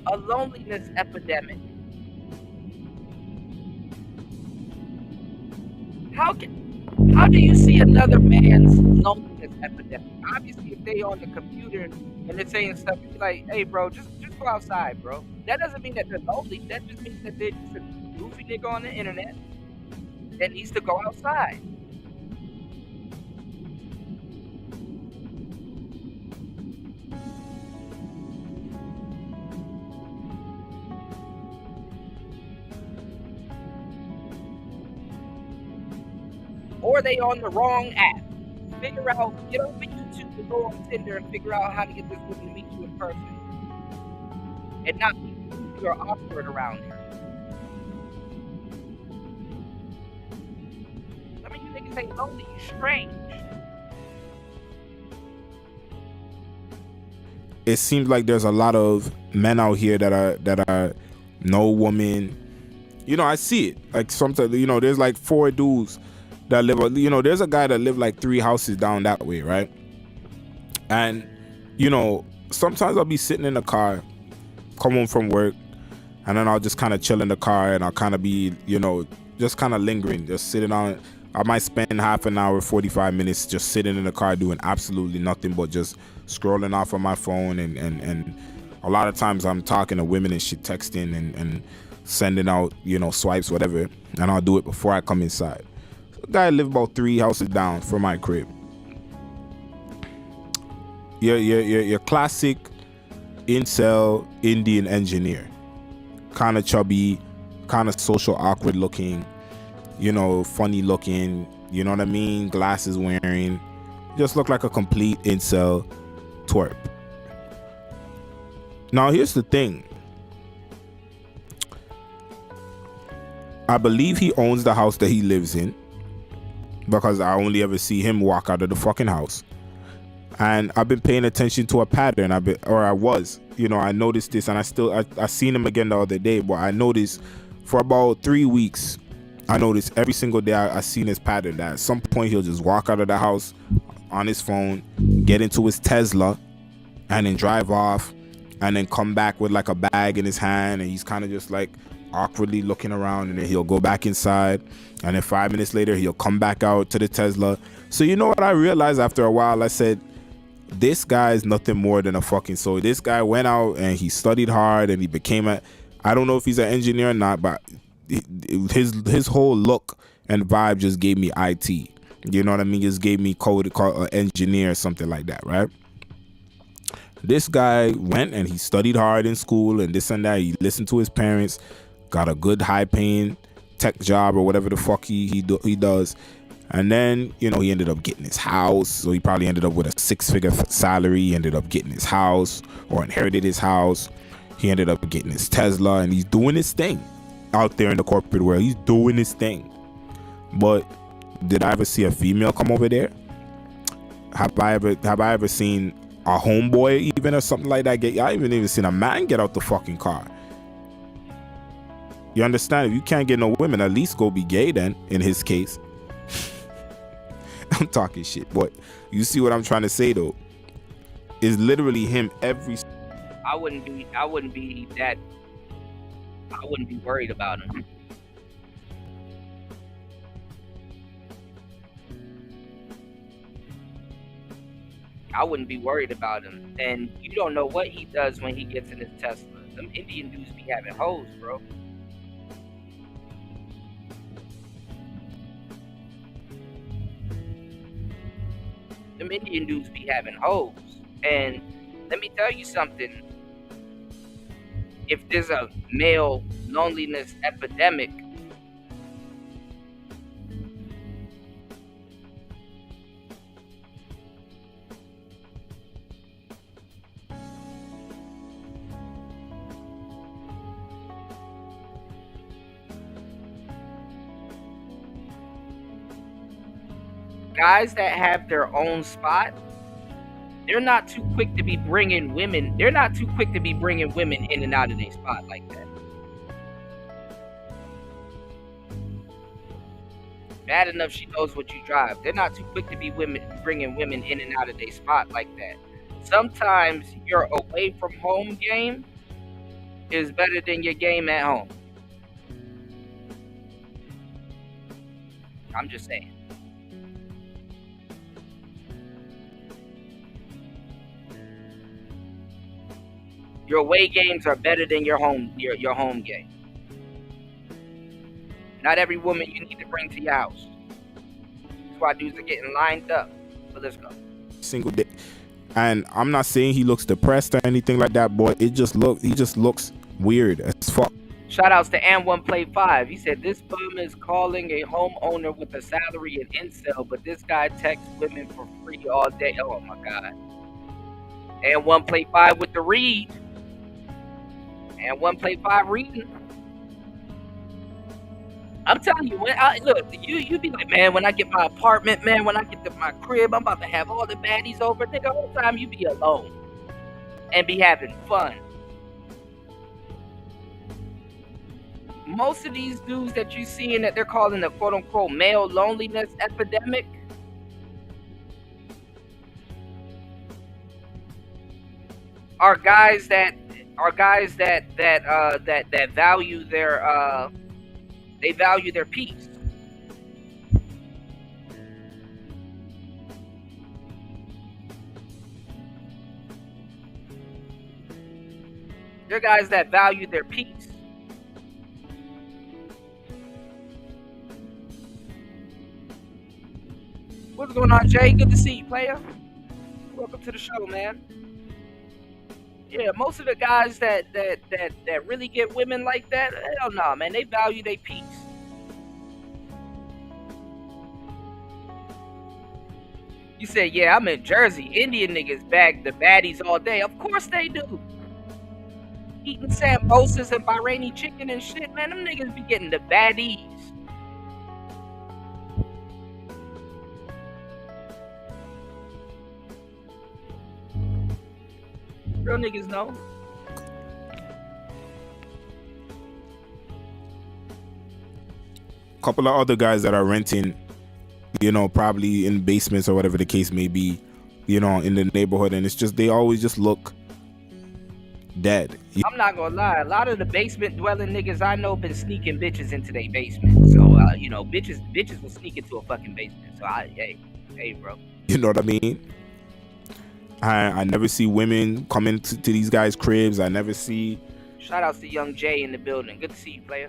a loneliness epidemic? How do you see another man's loneliness epidemic? Obviously, if they on the computer and they're saying stuff, you're like, hey, bro, just go outside, bro. That doesn't mean that they're lonely. That just means that they're just a goofy nigga on the internet that needs to go outside. Or they on the wrong app. Get over YouTube and go on Tinder and figure out how to get this woman to meet you in person. And not be goofy or awkward around her. Some of you niggas ain't lonely, you strange. it seems like there's a lot of men out here that are no woman. You know, I see it. Like sometimes, you know, there's like 4 dudes that live. You know, there's a guy that lived like 3 houses down that way, right? And you know, sometimes I'll be sitting in the car, come home from work, and then I'll just kind of chill in the car, and I'll kind of be, you know, just kind of lingering, just sitting on. I might spend half an hour, 45 minutes just sitting in the car doing absolutely nothing but just scrolling off on my phone, and a lot of times I'm talking to women and shit, texting and sending out, you know, swipes, whatever, and I'll do it before I come inside. So the guy lived about 3 houses down from my crib. Your classic incel Indian engineer, kind of chubby, kind of social awkward looking, you know, funny looking, you know what I mean, glasses wearing, just look like a complete incel twerp. Now here's the thing, I believe he owns the house that he lives in, because I only ever see him walk out of the fucking house. And I've been paying attention to a pattern. I was, you know, I noticed this, and I seen him again the other day, but I noticed for about 3 weeks, I noticed every single day I seen this pattern that at some point he'll just walk out of the house on his phone, get into his Tesla, and then drive off, and then come back with like a bag in his hand, and he's kind of just like awkwardly looking around, and then he'll go back inside, and then 5 minutes later he'll come back out to the Tesla. So you know what I realized after a while? I said, this guy is nothing more than a fucking soul. This guy went out and he studied hard, and he became I don't know if he's an engineer or not, but his whole look and vibe just gave me IT. You know what I mean? Just gave me code engineer or something like that, right? This guy went and he studied hard in school and this and that. He listened to his parents, got a good high paying tech job or whatever the fuck he does. And then, you know, he ended up getting his house. So he probably ended up with a 6-figure salary. He ended up getting his house or inherited his house. He ended up getting his Tesla, and he's doing his thing out there in the corporate world. He's doing his thing. But did I ever see a female come over there? Have I ever seen a homeboy even or something like that? I even seen a man get out the fucking car. You understand? If you can't get no women, at least go be gay then, in his case. I'm talking shit, but you see what I'm trying to say though? Is literally him every. I wouldn't be worried about him. I wouldn't be worried about him. And you don't know what he does when he gets in his Tesla. Them Indian dudes be having hoes, bro. Them Indian dudes be having hoes. And let me tell you something. If there's a male loneliness epidemic, guys that have their own spot, they're not too quick to be bringing women. They're not too quick to be bringing women in and out of their spot like that. Bad enough she knows what you drive. They're not too quick to be bringing women in and out of their spot like that. Sometimes your away from home game is better than your game at home. I'm just saying. Your away games are better than your home game. Not every woman you need to bring to your house. That's why dudes are getting lined up. But let's go. Single day. And I'm not saying he looks depressed or anything like that, boy. He just looks weird as fuck. Shout outs to And1 Play 5. He said this bum is calling a homeowner with a salary and incel, but this guy texts women for free all day. Oh my god. And1 Play 5 with the read. And1 Play 5 reading. I'm telling you, look, you be like, man, when I get my apartment, man, when I get to my crib, I'm about to have all the baddies over. Nigga, all the time you be alone. and be having fun. Most of these dudes that you seeing that they're calling the quote unquote male loneliness epidemic are guys that value their they value their peace. They're guys that value their peace. What's going on, Jay? Good to see you, player. Welcome to the show, man. Yeah, most of the guys that really get women like that, hell no, man. They value their peace. You said, yeah, I'm in Jersey. Indian niggas bag the baddies all day. Of course they do. Eating sambosas and Bahraini chicken and shit, man. Them niggas be getting the baddies. Real niggas know. Couple of other guys that are renting, you know, probably in basements or whatever the case may be, you know, in the neighborhood, and it's just they always just look dead. I'm not gonna lie, a lot of the basement dwelling niggas I know been sneaking bitches into their basement. So you know, bitches will sneak into a fucking basement. So hey, bro. You know what I mean? I never see women coming to these guys' cribs. I never see. Shout outs to Young Jay in the building. Good to see you, player.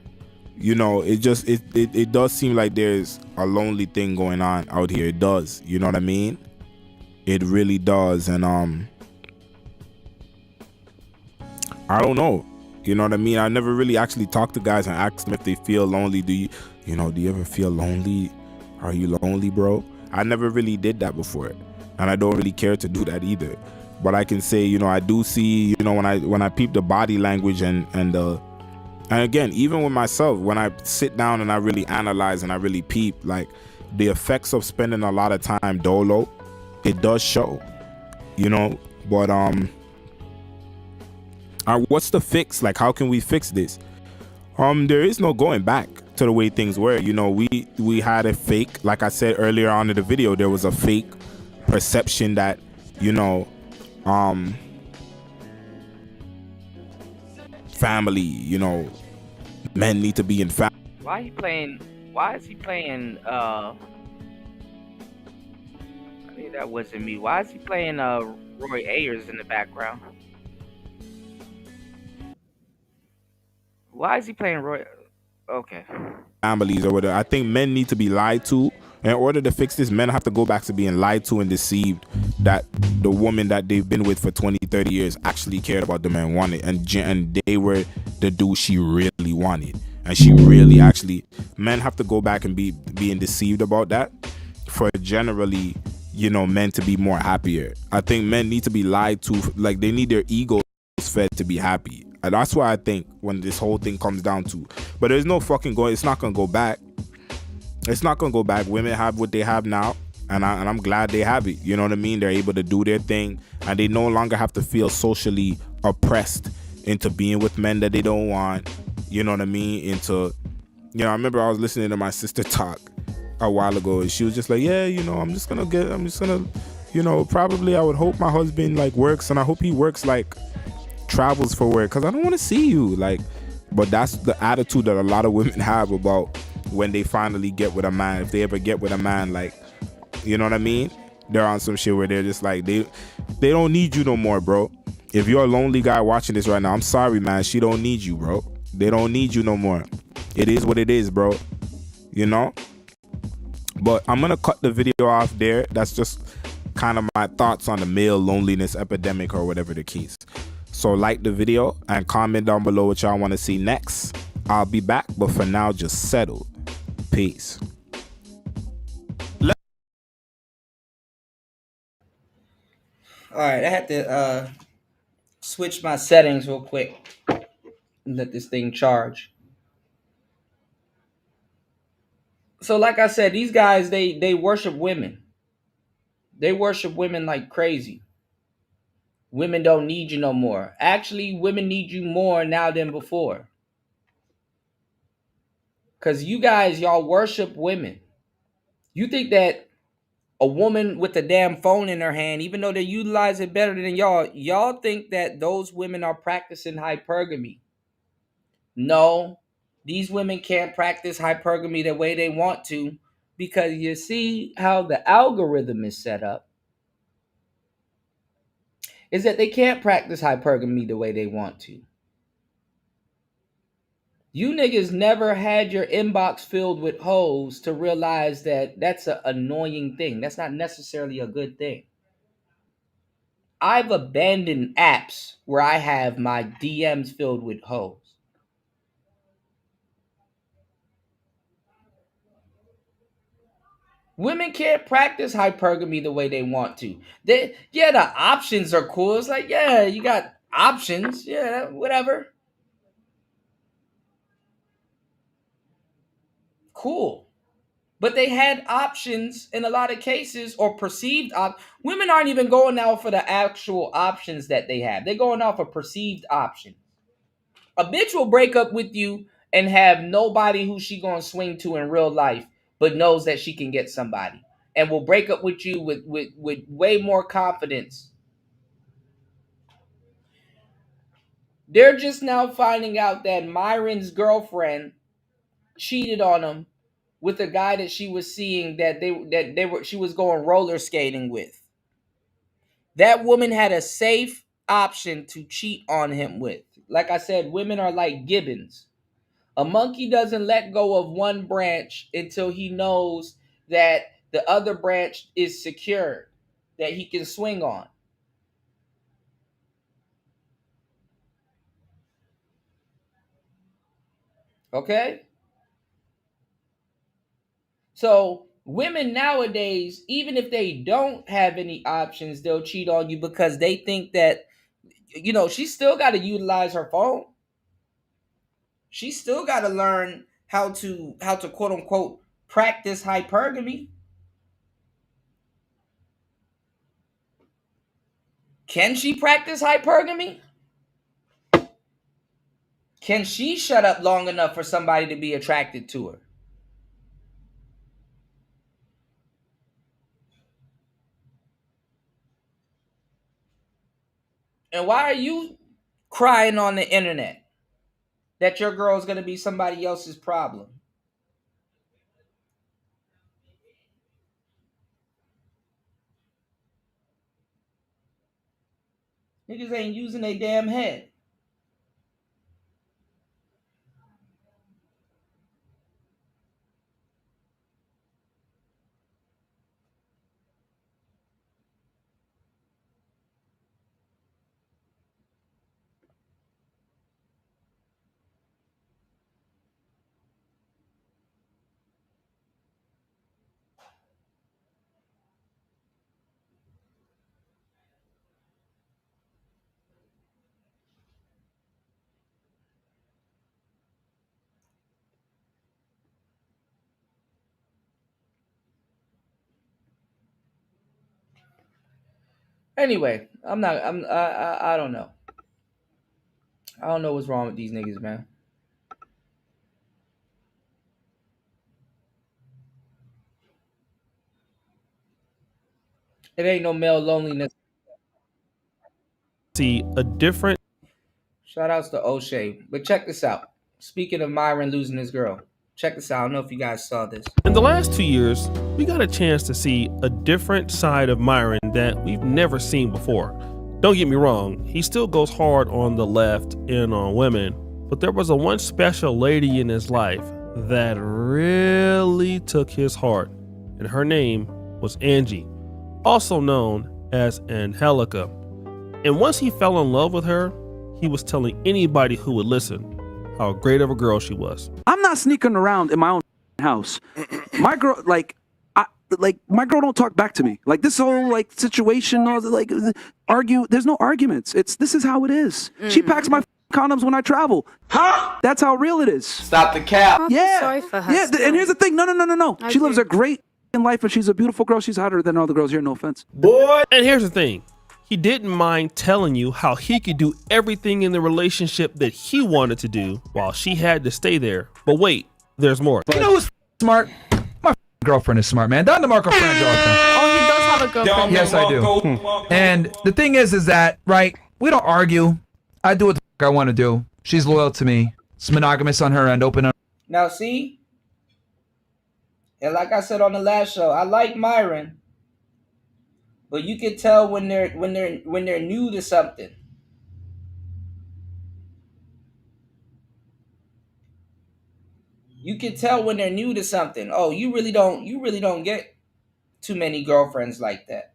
You know, it just it does seem like there's a lonely thing going on out here. It does. You know what I mean? It really does. And I don't know. You know what I mean? I never really actually talked to guys and asked them if they feel lonely. Do you ever feel lonely? Are you lonely, bro? I never really did that before. And I don't really care to do that either. But I can say, you know, I do see, you know, when I peep the body language and again, even with myself, when I sit down and I really analyze and I really peep, like the effects of spending a lot of time dolo, it does show, you know. But what's the fix? Like, how can we fix this? There is no going back to the way things were. You know, we had a fake, like I said earlier on in the video, there was a fake perception that, you know, family, you know, men need to be in family. Why is he playing I mean, that wasn't me. Why is he playing Roy Ayers in the background? Why is he playing Roy? Okay. Families or whatever. I think men need to be lied to. In order to fix this, men have to go back to being lied to and deceived that the woman that they've been with for 20, 30 years actually cared about them and wanted, and they were the dude she really wanted. And she really actually, men have to go back and be being deceived about that for generally, you know, men to be more happier. I think men need to be lied to, like they need their egos fed to be happy. And that's why I think when this whole thing comes down to, but there's no fucking going, it's not gonna go back. It's not gonna go back. Women have what they have now, and I'm glad they have it. You know what I mean? They're able to do their thing, and they no longer have to feel socially oppressed into being with men that they don't want. You know what I mean? Into, you know, I remember I was listening to my sister talk a while ago, and she was just like, yeah, you know, I'm just gonna, you know, probably I would hope my husband like works, and I hope he works like travels for work, because I don't want to see you, like. But that's the attitude that a lot of women have about when they finally get with a man, if they ever get with a man, like, you know what I mean? They're on some shit where they're just like, they don't need you no more, bro. If you're a lonely guy watching this right now, I'm sorry, man. She don't need you, bro. They don't need you no more. It is what it is, bro. You know? But I'm gonna cut the video off there. That's just kind of my thoughts on the male loneliness epidemic or whatever the case. So like the video and comment down below what y'all want to see next. I'll be back, but for now, just settle. Peace. All right, I had to switch my settings real quick and let this thing charge. So like I said, these guys, they worship women. They worship women like crazy. women don't need you no more. Actually, women need you more now than before. Because you guys, y'all worship women. You think that a woman with a damn phone in her hand, even though they utilize it better than y'all think that those women are practicing hypergamy. No, these women can't practice hypergamy the way they want to, because you see how the algorithm is set up is that they can't practice hypergamy the way they want to. You niggas never had your inbox filled with hoes to realize that that's an annoying thing. That's not necessarily a good thing. I've abandoned apps where I have my DMs filled with hoes. Women can't practice hypergamy the way they want to. The options are cool. It's like, yeah, you got options. Yeah, whatever. Cool. But they had options in a lot of cases, or perceived women aren't even going out for the actual options that they have. They're going off a perceived option. A bitch will break up with you and have nobody who she gonna swing to in real life, but knows that she can get somebody, and will break up with you with way more confidence. They're just now finding out that Myron's girlfriend cheated on him with a guy that she was seeing she was going roller skating with. That woman had a safe option to cheat on him with. Like I said, women are like gibbons. A monkey doesn't let go of one branch until he knows that the other branch is secure, that he can swing on. Okay? So women nowadays, even if they don't have any options, they'll cheat on you because they think that, she's still got to utilize her phone. She still got to learn how to quote unquote practice hypergamy. Can she practice hypergamy? Can she shut up long enough for somebody to be attracted to her? And why are you crying on the internet that your girl's going to be somebody else's problem? Niggas ain't using their damn head. Anyway, I don't know. I don't know what's wrong with these niggas, man. It ain't no male loneliness. See a different. Shout outs to O'Shea. But check this out. Speaking of Myron losing his girl, check this out. I don't know if you guys saw this. In the last 2 years, we got a chance to see a different side of Myron that we've never seen before. Don't get me wrong, he still goes hard on the left and on women, but there was a one special lady in his life that really took his heart, and her name was Angie, also known as Angelica. And once he fell in love with her, he was telling anybody who would listen how great of a girl she was. I'm not sneaking around in my own house. My girl, my girl don't talk back to me. Like this whole situation, argue. There's no arguments. This is how it is. She packs my condoms when I travel. Huh? That's how real it is. Stop the cap. Yeah. Sorry for her. Yeah. And here's the thing. No. She lives do. a great life, and she's a beautiful girl. She's hotter than all the girls here. No offense. Boy. And here's the thing. He didn't mind telling you how he could do everything in the relationship that he wanted to do while she had to stay there. But wait, there's more. You know who's smart? My girlfriend is smart, man. Don DeMarco Frangiola. Oh, he does have a girlfriend. Yes, I do. And the thing is that, right, we don't argue. I do what the fuck I want to do. She's loyal to me. It's monogamous on her end, open on. Now see, and like I said on the last show, I like Myron, but you can tell when they're new to something. You can tell when they're new to something. Oh, you really don't get too many girlfriends like that.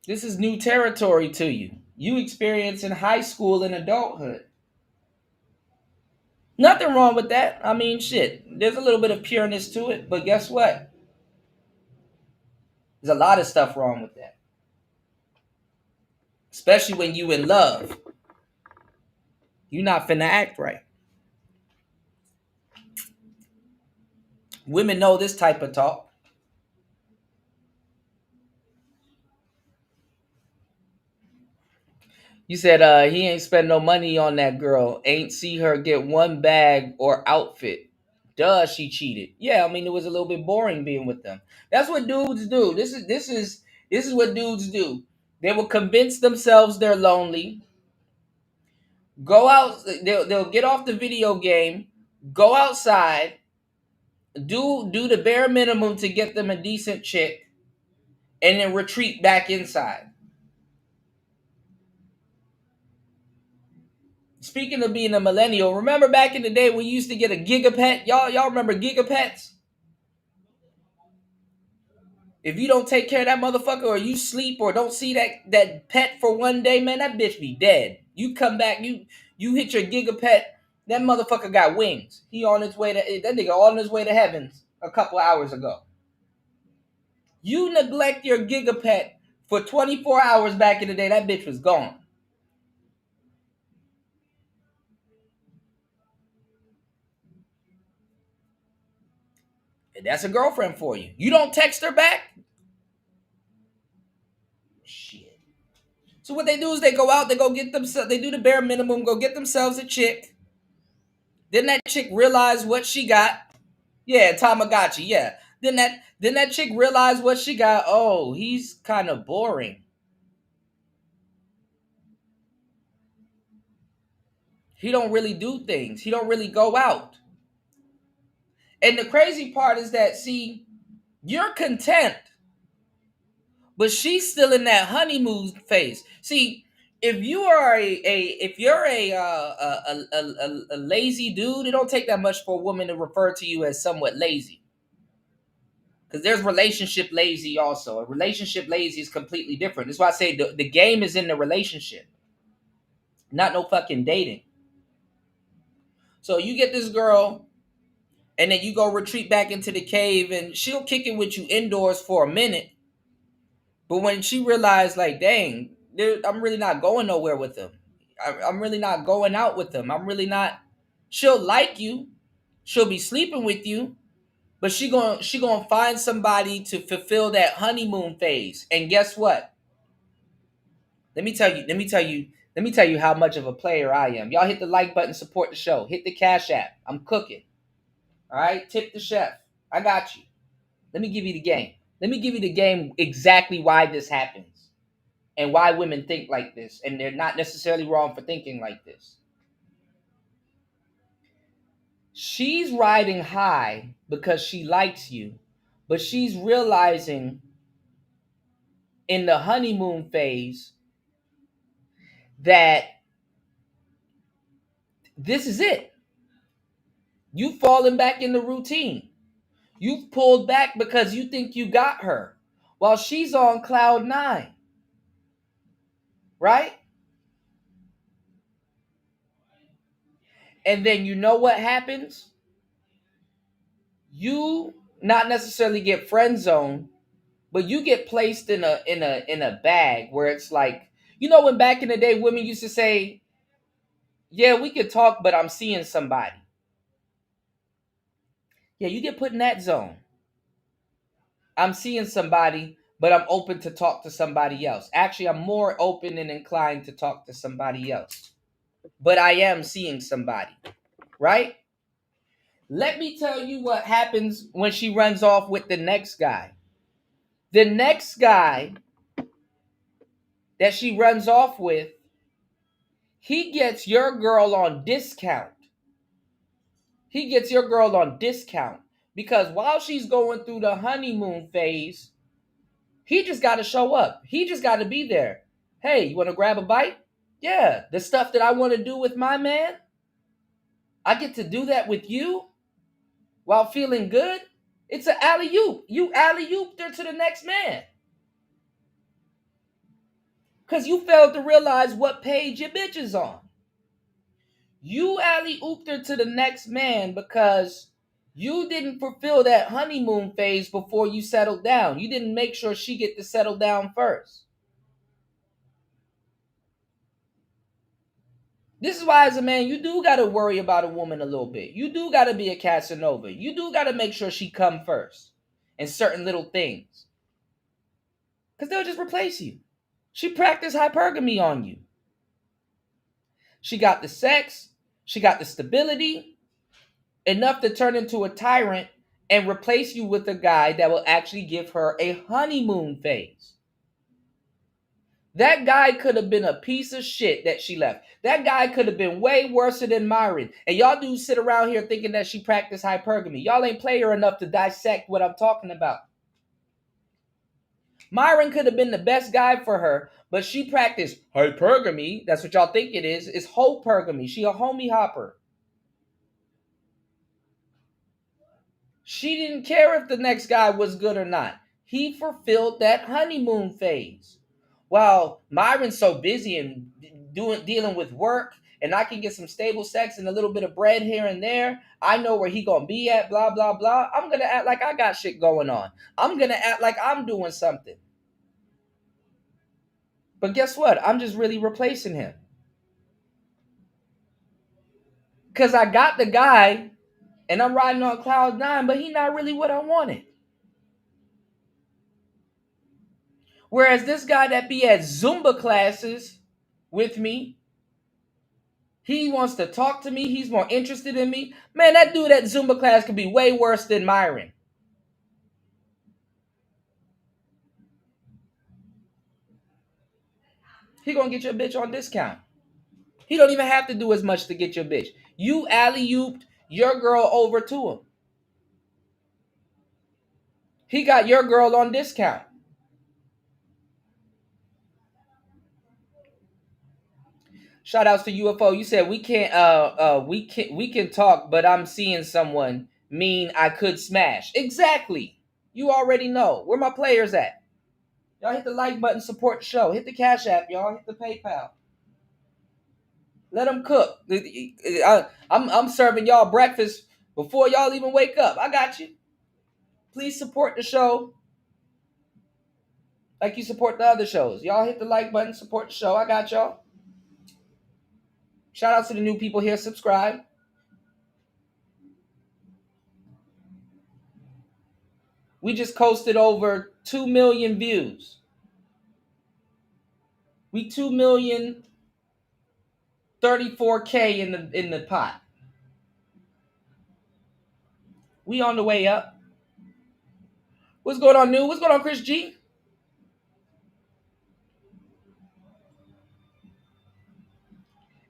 This is new territory to you. You experience in high school and adulthood. Nothing wrong with that. I mean, shit. There's a little bit of pureness to it, but guess what? There's a lot of stuff wrong with that. Especially when you in love. You're not finna act right. Women know this type of talk. You said he ain't spend no money on that girl. Ain't see her get one bag or outfit. Duh, she cheated. Yeah, I mean it was a little bit boring being with them. That's what dudes do. This is what dudes do. They will convince themselves they're lonely. Go out. They'll get off the video game. Go outside. Do the bare minimum to get them a decent chick, and then retreat back inside. Speaking of being a millennial, remember back in the day when you used to get a gigapet? Y'all remember gigapets? If you don't take care of that motherfucker, or you sleep, or don't see that pet for one day, man, that bitch be dead. You come back, you hit your gigapet, that motherfucker got wings. He on his way to that nigga on his way to heavens a couple hours ago. You neglect your gigapet for 24 hours back in the day, that bitch was gone. And that's a girlfriend for you. You don't text her back? Shit. So what they do is they go out, they go get themselves, they do the bare minimum, go get themselves a chick. Then that chick realize what she got. Yeah, Tamagotchi, yeah. Then that chick realized what she got. Oh, he's kind of boring. He don't really do things. He don't really go out. And the crazy part is that, see, you're content, but she's still in that honeymoon phase. See, if you are a lazy dude, it don't take that much for a woman to refer to you as somewhat lazy. Because there's relationship lazy also. A relationship lazy is completely different. That's why I say the game is in the relationship, not no fucking dating. So you get this girl, and then you go retreat back into the cave, and she'll kick it with you indoors for a minute. But when she realized, like, dang, I'm really not going nowhere with him. I'm really not going out with him. I'm really not. She'll like you. She'll be sleeping with you. But she gonna find somebody to fulfill that honeymoon phase. And guess what? Let me tell you how much of a player I am. Y'all hit the like button, support the show. Hit the Cash App. I'm cooking. All right? Tip the chef. I got you. Let me give you the game. Let me give you the game exactly why this happens. And why women think like this. And they're not necessarily wrong for thinking like this. She's riding high because she likes you, but she's realizing in the honeymoon phase that this is it. You've fallen back in the routine. You've pulled back because you think you got her while she's on cloud 9. Right? And then you know what happens? you not necessarily get friend zoned, but you get placed in a bag where it's like, when back in the day women used to say, yeah, we could talk, but I'm seeing somebody. Yeah, you get put in that zone. I'm seeing somebody, but I'm open to talk to somebody else. Actually, I'm more open and inclined to talk to somebody else. But I am seeing somebody, right? Let me tell you what happens when she runs off with the next guy. The next guy that she runs off with, he gets your girl on discount. He gets your girl on discount because while she's going through the honeymoon phase, he just got to show up. He just got to be there. Hey, you want to grab a bite? Yeah, the stuff that I want to do with my man, I get to do that with you while feeling good. It's an alley-oop. You alley-ooped her to the next man. Because you failed to realize what page your bitch is on. You alley-ooped her to the next man because you didn't fulfill that honeymoon phase before you settled down. You didn't make sure she get to settle down first. This is why, as a man, you do got to worry about a woman a little bit. You do got to be a Casanova. You do got to make sure she come first in certain little things. Because they'll just replace you. She practiced hypergamy on you. She got the sex. She got the stability. Enough to turn into a tyrant and replace you with a guy that will actually give her a honeymoon phase. That guy could have been a piece of shit that she left. That guy could have been way worse than Myron. And y'all dudes sit around here thinking that she practiced hypergamy. Y'all ain't player enough to dissect what I'm talking about. Myron could have been the best guy for her, but she practiced hypergamy. That's what y'all think it is. It's hopergamy. She a homie hopper. She didn't care if the next guy was good or not. He fulfilled that honeymoon phase. While Myron's so busy and dealing with work, and I can get some stable sex and a little bit of bread here and there, I know where he gonna be at, blah, blah, blah. I'm gonna act like I got shit going on. I'm gonna act like I'm doing something. But guess what? I'm just really replacing him. Because I got the guy, and I'm riding on cloud 9, but he not really what I wanted. Whereas this guy that be at Zumba classes with me, he wants to talk to me. He's more interested in me. Man, that dude at Zumba class could be way worse than Myron. He gonna get your bitch on discount. He don't even have to do as much to get your bitch. You alley-ooped your girl over to him. He got your girl on discount. Shout outs to UFO. You said we can talk, but I'm seeing someone mean I could smash. Exactly. You already know. Where my players at? Y'all hit the like button, support the show. Hit the Cash App, y'all. Hit the PayPal. Let them cook. I'm serving y'all breakfast before y'all even wake up. I got you. Please support the show like you support the other shows. Y'all hit the like button, support the show. I got y'all. Shout out to the new people here. Subscribe. We just coasted over 2 million views. We 2,034,000 in the pot. We on the way up. What's going on, New? What's going on, Chris G?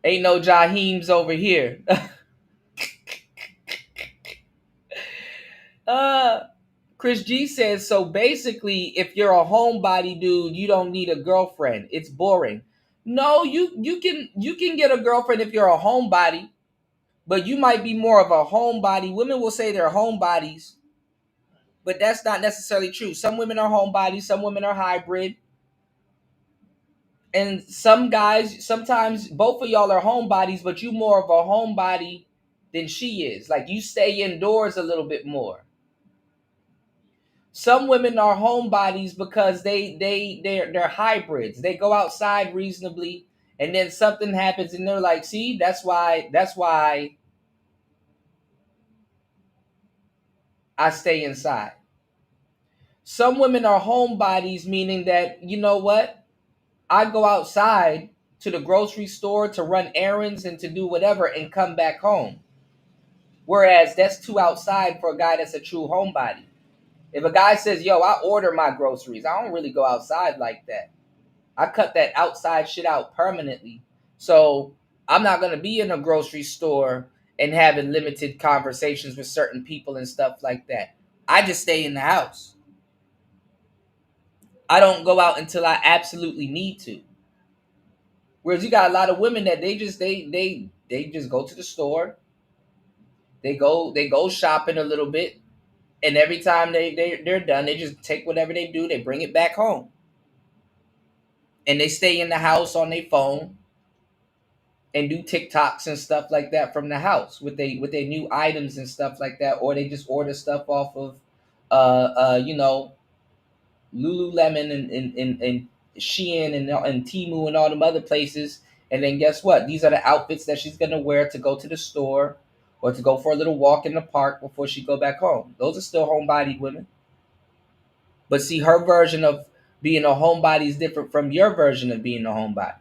Ain't no Jaheems over here. Chris G says, so basically, if you're a homebody dude, you don't need a girlfriend. It's boring. No, you can get a girlfriend if you're a homebody, but you might be more of a homebody. Women will say they're homebodies, but that's not necessarily true. Some women are homebodies, some women are hybrid. And some guys, sometimes both of y'all are homebodies, but you more of a homebody than she is. Like you stay indoors a little bit more. Some women are homebodies because they're hybrids. They go outside reasonably, and then something happens, and they're like, "See, that's why I stay inside." Some women are homebodies, meaning that, you know what? I go outside to the grocery store to run errands and to do whatever and come back home. Whereas that's too outside for a guy that's a true homebody. If a guy says, "Yo, I order my groceries," I don't really go outside like that. I cut that outside shit out permanently. So I'm not going to be in a grocery store and having limited conversations with certain people and stuff like that. I just stay in the house. I don't go out until I absolutely need to. Whereas you got a lot of women that they just go to the store. They go shopping a little bit, and every time they're done, they just take whatever they do, they bring it back home. And they stay in the house on their phone and do TikToks and stuff like that from the house with their new items and stuff like that, or they just order stuff off of you know, Lululemon and Shein and Temu and all them other places. And then guess what? These are the outfits that she's gonna wear to go to the store or to go for a little walk in the park before she go back home. Those are still homebodied women. But see, her version of being a homebody is different from your version of being a homebody.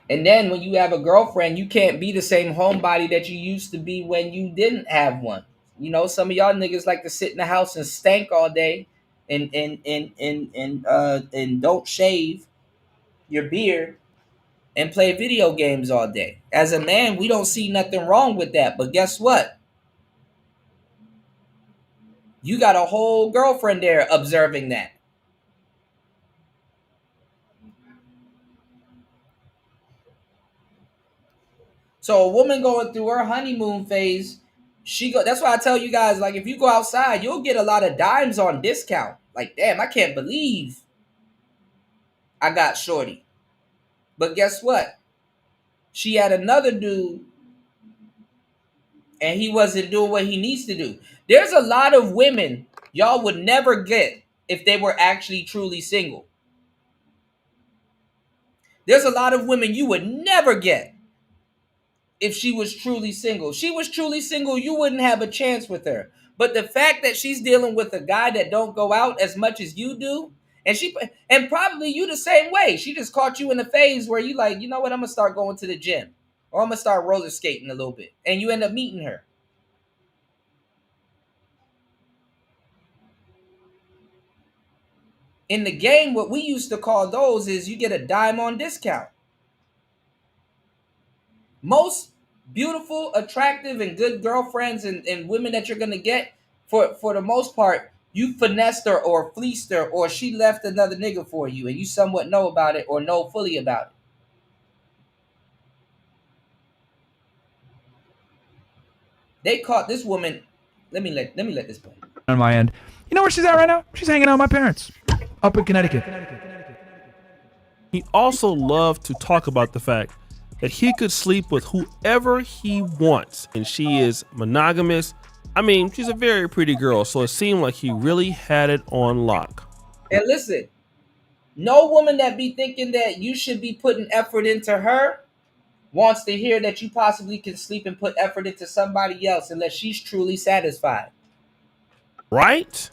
And then when you have a girlfriend, you can't be the same homebody that you used to be when you didn't have one. You know, some of y'all niggas like to sit in the house and stank all day and don't shave your beard and play video games all day. As a man, we don't see nothing wrong with that. But guess what? You got a whole girlfriend there observing that. So a woman going through her honeymoon phase, that's why I tell you guys, like, if you go outside, you'll get a lot of dimes on discount. Like, damn, I can't believe I got shorty. But guess what? She had another dude and he wasn't doing what he needs to do. There's a lot of women y'all would never get if they were actually truly single. There's a lot of women you would never get if she was truly single. She was truly single, you wouldn't have a chance with her. But the fact that she's dealing with a guy that don't go out as much as you do, and probably you the same way. She just caught you in a phase where you like, you know what, I'm gonna start going to the gym. Or I'm gonna start roller skating a little bit. And you end up meeting her. In the game, what we used to call those is you get a dime on discount. Most beautiful, attractive, and good girlfriends and women that you're gonna get, for the most part, you finessed her or fleeced her or she left another nigga for you and you somewhat know about it or know fully about it. They caught this woman. Let me let this play. On my end. You know where she's at right now? She's hanging out with my parents up in Connecticut. He also loved to talk about the fact that he could sleep with whoever he wants, and she is monogamous. I mean, she's a very pretty girl, so it seemed like he really had it on lock. And listen, no woman that be thinking that you should be putting effort into her wants to hear that you possibly can sleep and put effort into somebody else unless she's truly satisfied. Right?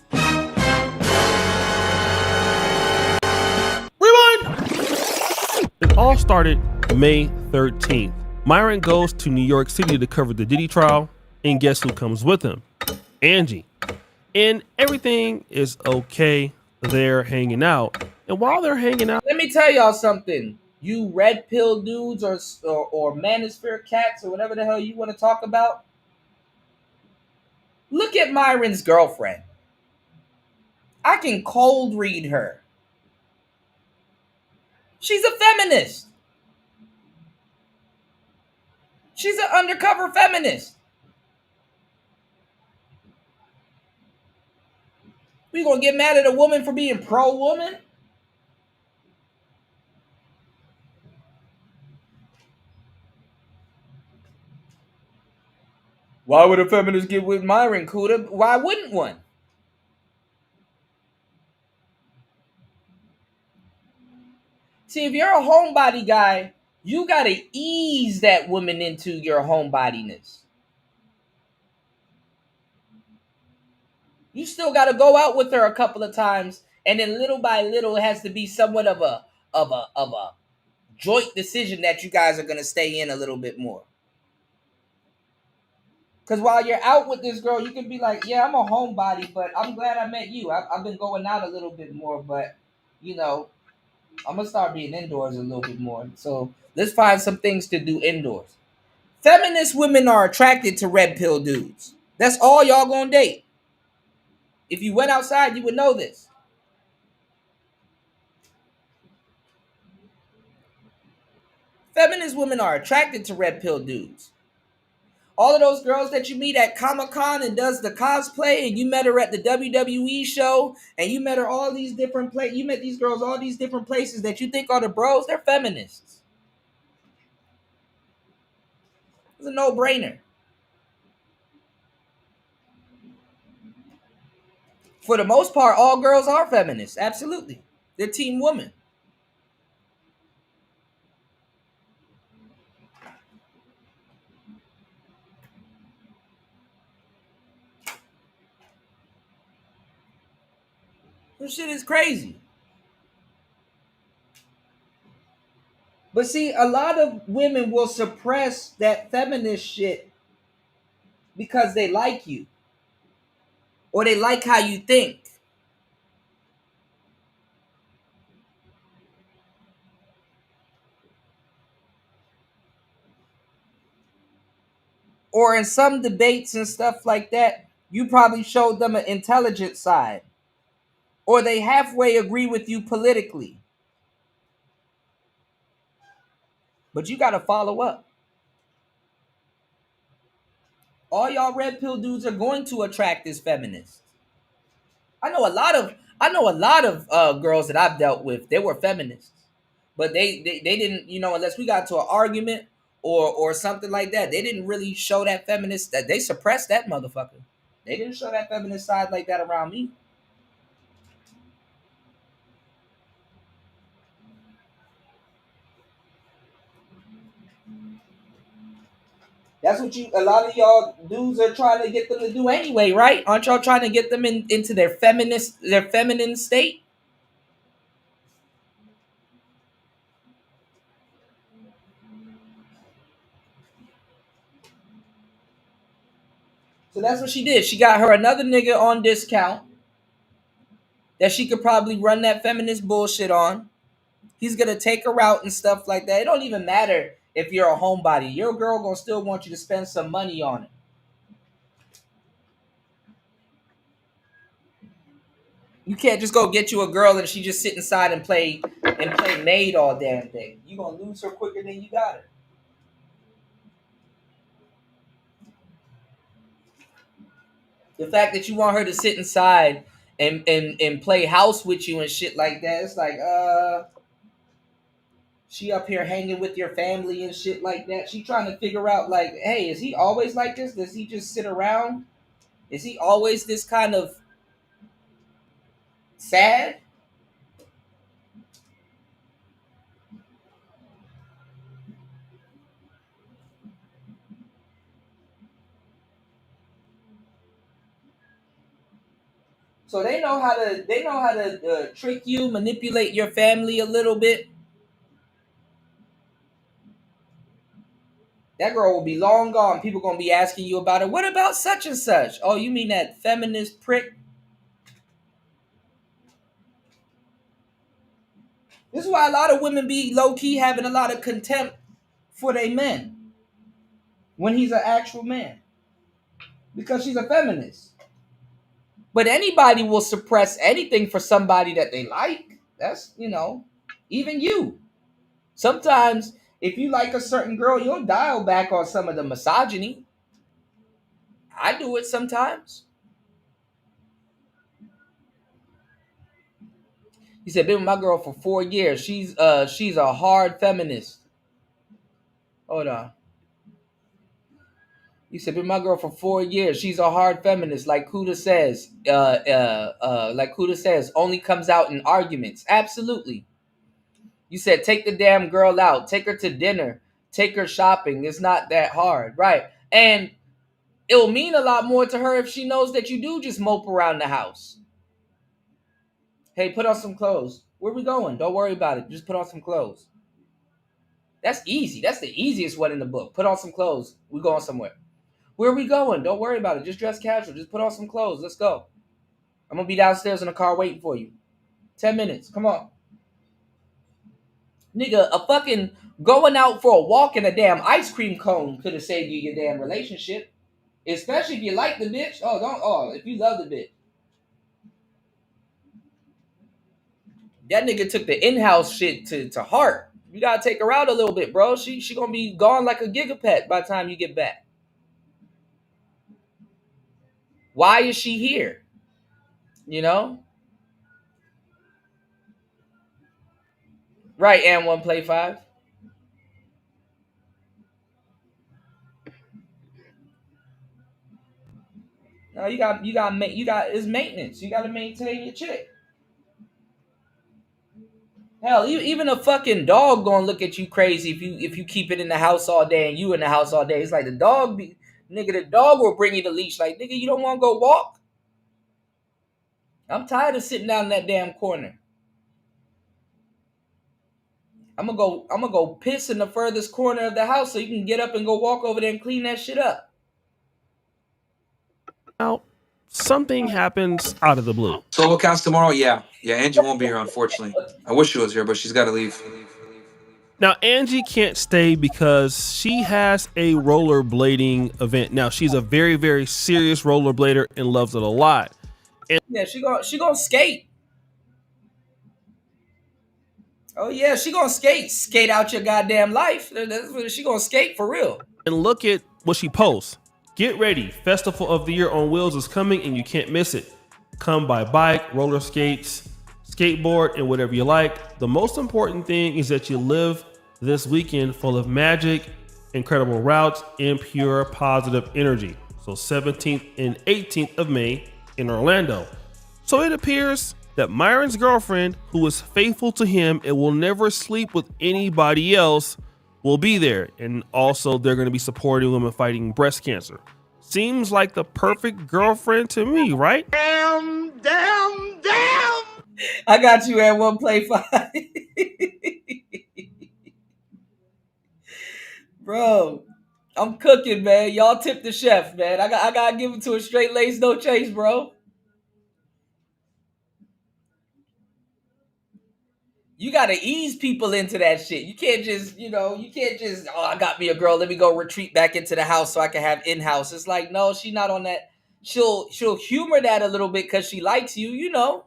Rewind! It all started May 13th. Myron goes to New York City to cover the Diddy trial, and guess who comes with him? Angie. And everything is okay. They're hanging out. And while they're hanging out, Let me tell y'all something. You red pill dudes or manosphere cats or whatever the hell you want to talk about. Look at Myron's girlfriend. I can cold read her. She's a feminist. She's an undercover feminist. We gonna get mad at a woman for being pro-woman? Why would a feminist get with Myron Kuda? Why wouldn't one? See, if you're a homebody guy, you gotta ease that woman into your homebodiness. You still gotta go out with her a couple of times, and then little by little, it has to be somewhat of a joint decision that you guys are gonna stay in a little bit more. Because while you're out with this girl, you can be like, yeah, I'm a homebody, but I'm glad I met you. I've been going out a little bit more, but you know, I'm gonna start being indoors a little bit more. So let's find some things to do indoors. Feminist women are attracted to red pill dudes. That's all y'all gonna date. If you went outside, you would know this. Feminist women are attracted to red pill dudes. All of those girls that you meet at Comic-Con and does the cosplay, and you met her at the WWE show, and you met her all these different places. You met these girls all these different places that you think are the bros. They're feminists. It's a no-brainer. For the most part, all girls are feminists. Absolutely, they're team woman. This shit is crazy. But see, a lot of women will suppress that feminist shit because they like you or they like how you think. Or in some debates and stuff like that, you probably showed them an intelligent side. Or they halfway agree with you politically. But you got to follow up. All y'all red pill dudes are going to attract this feminist. I know a lot of girls that I've dealt with. They were feminists, but they didn't, unless we got to an argument or something like that. They didn't really show that feminist. That they suppressed that motherfucker. They didn't show that feminist side like that around me. That's what a lot of y'all dudes are trying to get them to do anyway, right? Aren't y'all trying to get them into their feminine state? So that's what she did. She got her another nigga on discount that she could probably run that feminist bullshit on. He's gonna take her out and stuff like that. It don't even matter if you're a homebody. Your girl gonna still want you to spend some money on it. You can't just go get you a girl and she just sit inside and play maid all damn day. You gonna lose her quicker than you got her. The fact that you want her to sit inside and play house with you and shit like that, it's like, she up here hanging with your family and shit like that. She trying to figure out, like, hey, is he always like this? Does he just sit around? Is he always this kind of sad? So they know how to trick you, manipulate your family a little bit. That girl will be long gone. People gonna be asking you about it. What about such and such? Oh, you mean that feminist prick? This is why a lot of women be low key having a lot of contempt for their men when he's an actual man, because she's a feminist. But anybody will suppress anything for somebody that they like. That's, even you. Sometimes if you like a certain girl, you'll dial back on some of the misogyny. I do it sometimes. He said, been with my girl for 4 years. She's a hard feminist. Hold on. You said been my girl for 4 years. She's a hard feminist, like Kuda says. Like Kuda says, only comes out in arguments. Absolutely. You said take the damn girl out, take her to dinner, take her shopping. It's not that hard, right? And it'll mean a lot more to her if she knows that you do just mope around the house. Hey, put on some clothes. Where we going? Don't worry about it. Just put on some clothes. That's easy. That's the easiest one in the book. Put on some clothes. We going somewhere. Where are we going? Don't worry about it. Just dress casual. Just put on some clothes. Let's go. I'm going to be downstairs in the car waiting for you. 10 minutes. Come on. Nigga, a fucking going out for a walk in a damn ice cream cone could have saved you your damn relationship. Especially if you like the bitch. If you love the bitch. That nigga took the in-house shit to heart. You gotta take her out a little bit, bro. She gonna be gone like a gigapet by the time you get back. Why is she here? You know? Right, and one play 5. No, you got it's maintenance. You gotta maintain your chick. Hell, even a fucking dog gonna look at you crazy if you keep it in the house all day and you in the house all day. It's like the dog will bring you the leash. Like, nigga, you don't want to go walk? I'm tired of sitting down in that damn corner. I'm gonna go piss in the furthest corner of the house so you can get up and go walk over there and clean that shit up. Now, something happens out of the blue. Solo cast tomorrow? Yeah, Angie won't be here, unfortunately. I wish she was here, but she's got to leave. Now, Angie can't stay because she has a rollerblading event. Now, she's a very, very serious rollerblader and loves it a lot. And yeah, she gonna skate. Oh yeah, she gonna skate out your goddamn life. That's what she gonna skate for real. And look at what she posts. Get ready, Festival of the Year on Wheels is coming and you can't miss it. Come by bike, roller skates, skateboard, and whatever you like. The most important thing is that you live this weekend full of magic, incredible routes, and pure positive energy. So 17th and 18th of May in Orlando. So it appears that Myron's girlfriend, who is faithful to him and will never sleep with anybody else, will be there. And also they're going to be supporting women fighting breast cancer. Seems like the perfect girlfriend to me, right? Damn. I got you at one play 5. Bro, I'm cooking, man. Y'all tip the chef, man. I gotta give it to a straight lace, no chase, bro. You gotta ease people into that shit. You can't just, I got me a girl, let me go retreat back into the house so I can have in-house. It's like, no, she's not on that. She'll humor that a little bit because she likes you, you know.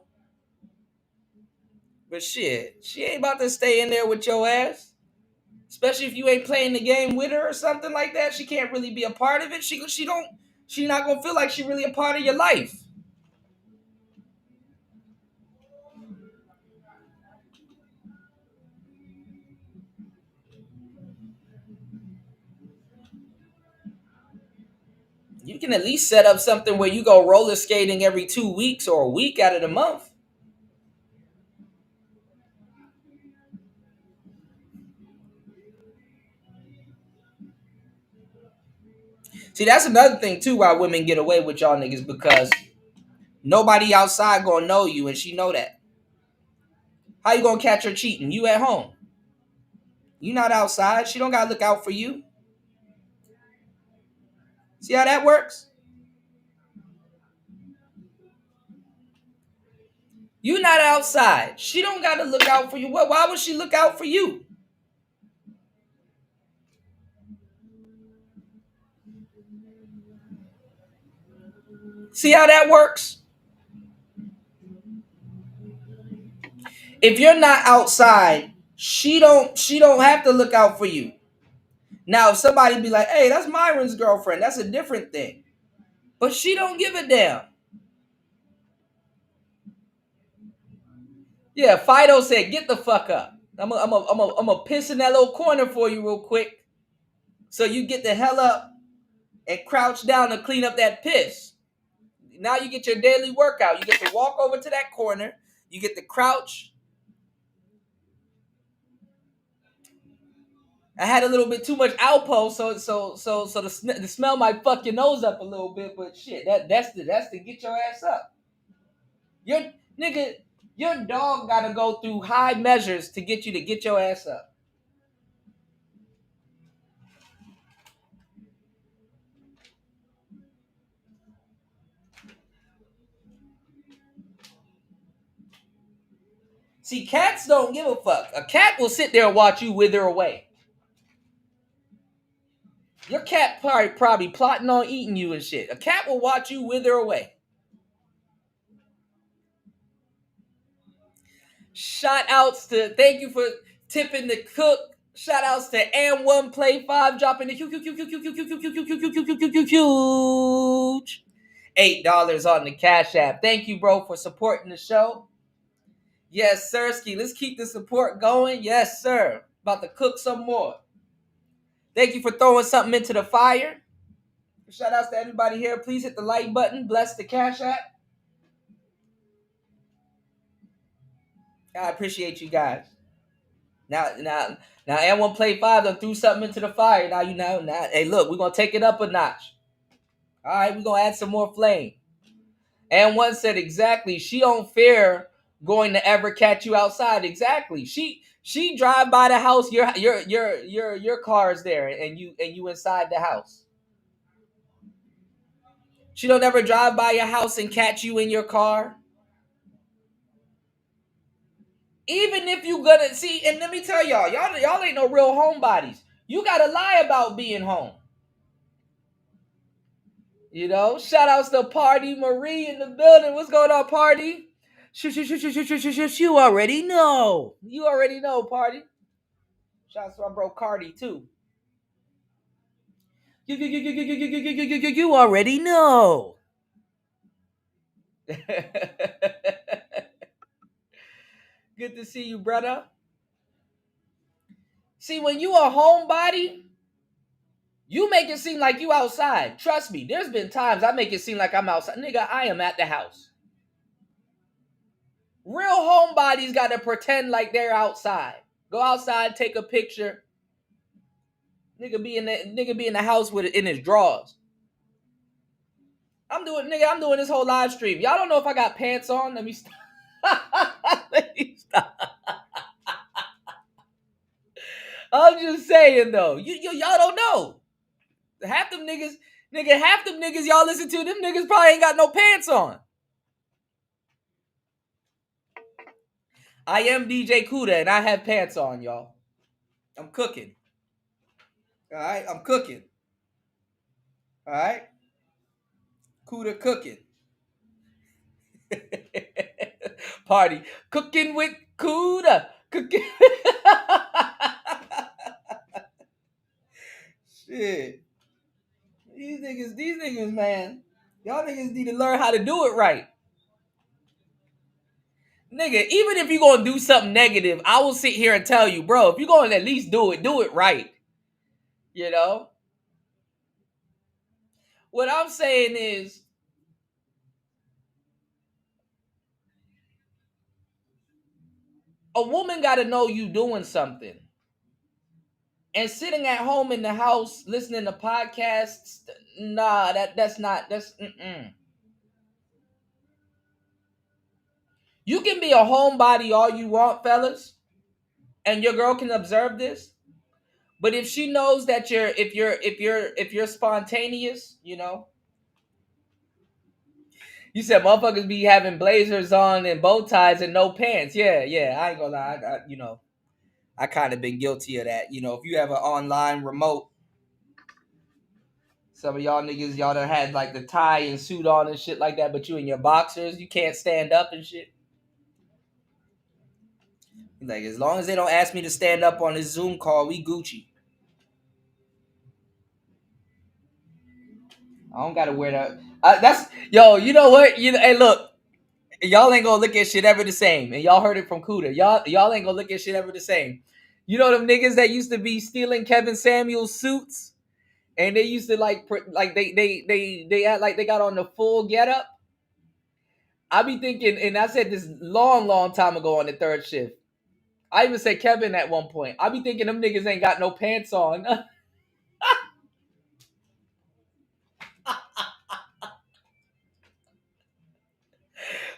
But shit, she ain't about to stay in there with your ass. Especially if you ain't playing the game with her or something like that. She can't really be a part of it. She's not gonna feel like she's really a part of your life. You can at least set up something where you go roller skating every 2 weeks or a week out of the month. See, that's another thing too why women get away with y'all niggas, because nobody outside gonna know you and she know that. How you gonna catch her cheating? You at home. You not outside. She don't gotta look out for you. See how that works? You not outside. She don't gotta look out for you. Why would she look out for you? See how that works? If you're not outside, she don't have to look out for you. Now, if somebody be like, hey, that's Myron's girlfriend, that's a different thing. But she don't give a damn. Yeah, Fido said, get the fuck up. I'm a piss in that little corner for you real quick. So you get the hell up. and crouch down to clean up that piss. Now you get your daily workout. You get to walk over to that corner. You get to crouch. I had a little bit too much Alpo, so the smell might fuck your nose up a little bit, but shit, that's to get your ass up. Your dog gotta go through high measures to get your ass up. See, cats don't give a fuck. A cat will sit there and watch you wither away. Your cat probably plotting on eating you and shit. A cat will watch you wither away. Shout outs to, thank you for tipping the cook. Shout outs to M1 Play 5 dropping the huge $8 on the Cash App. Thank you, bro, for supporting the show. Yes, Sirski. Let's keep the support going. Yes, sir. About to cook some more. Thank you for throwing something into the fire. Shout outs to everybody here. Please hit the like button. Bless the Cash App. I appreciate you guys. Now, M1 Play 5 done threw something into the fire. Now, hey, look, we're going to take it up a notch. All right, we're going to add some more flame. M1 said exactly, she don't fear going to ever catch you outside. Exactly. She drive by the house, your car is there, and you inside the house. She don't ever drive by your house and catch you in your car. Even if you gonna see, and let me tell y'all ain't no real homebodies. You gotta lie about being home. You know, shout outs to Party Marie in the building. What's going on, Party? You already know. You already know, Party. Shout outs to my bro Cardi too. You already know. Good to see you, brother. See, when you a homebody, you make it seem like you outside. Trust me, there's been times I make it seem like I'm outside. Nigga, I am at the house. Real homebodies got to pretend like they're outside. Go outside, take a picture. Nigga be in the house with it in his drawers. I'm doing this whole live stream. Y'all don't know if I got pants on. Let me stop. Let me stop. I'm just saying though. Y'all don't know. Half them niggas y'all listen to, them niggas probably ain't got no pants on. I am DJ Kuda and I have pants on, y'all. I'm cooking. All right, I'm cooking. All right, Kuda cooking. Party cooking with Kuda. Cooking. Shit. These niggas, man. Y'all niggas need to learn how to do it right. Nigga, even if you're going to do something negative, I will sit here and tell you, bro, if you're going to at least do it right. You know? What I'm saying is, a woman got to know you doing something. And sitting at home in the house listening to podcasts, nah, that's You can be a homebody all you want, fellas, and your girl can observe this. But if she knows that if you're spontaneous, you know. You said motherfuckers be having blazers on and bow ties and no pants. Yeah, I ain't gonna lie. I kind of been guilty of that. You know, if you have an online remote, some of y'all niggas, y'all done had like the tie and suit on and shit like that, but you in your boxers, you can't stand up and shit. Like, as long as they don't ask me to stand up on this Zoom call, we Gucci. I don't gotta wear that. You know what? Hey, look, y'all ain't gonna look at shit ever the same, and y'all heard it from Kuda. Y'all ain't gonna look at shit ever the same. You know them niggas that used to be stealing Kevin Samuels suits and they used to like they act like they got on the full getup. I be thinking, and I said this long time ago on the third shift. I even said Kevin at one point. I be thinking them niggas ain't got no pants on.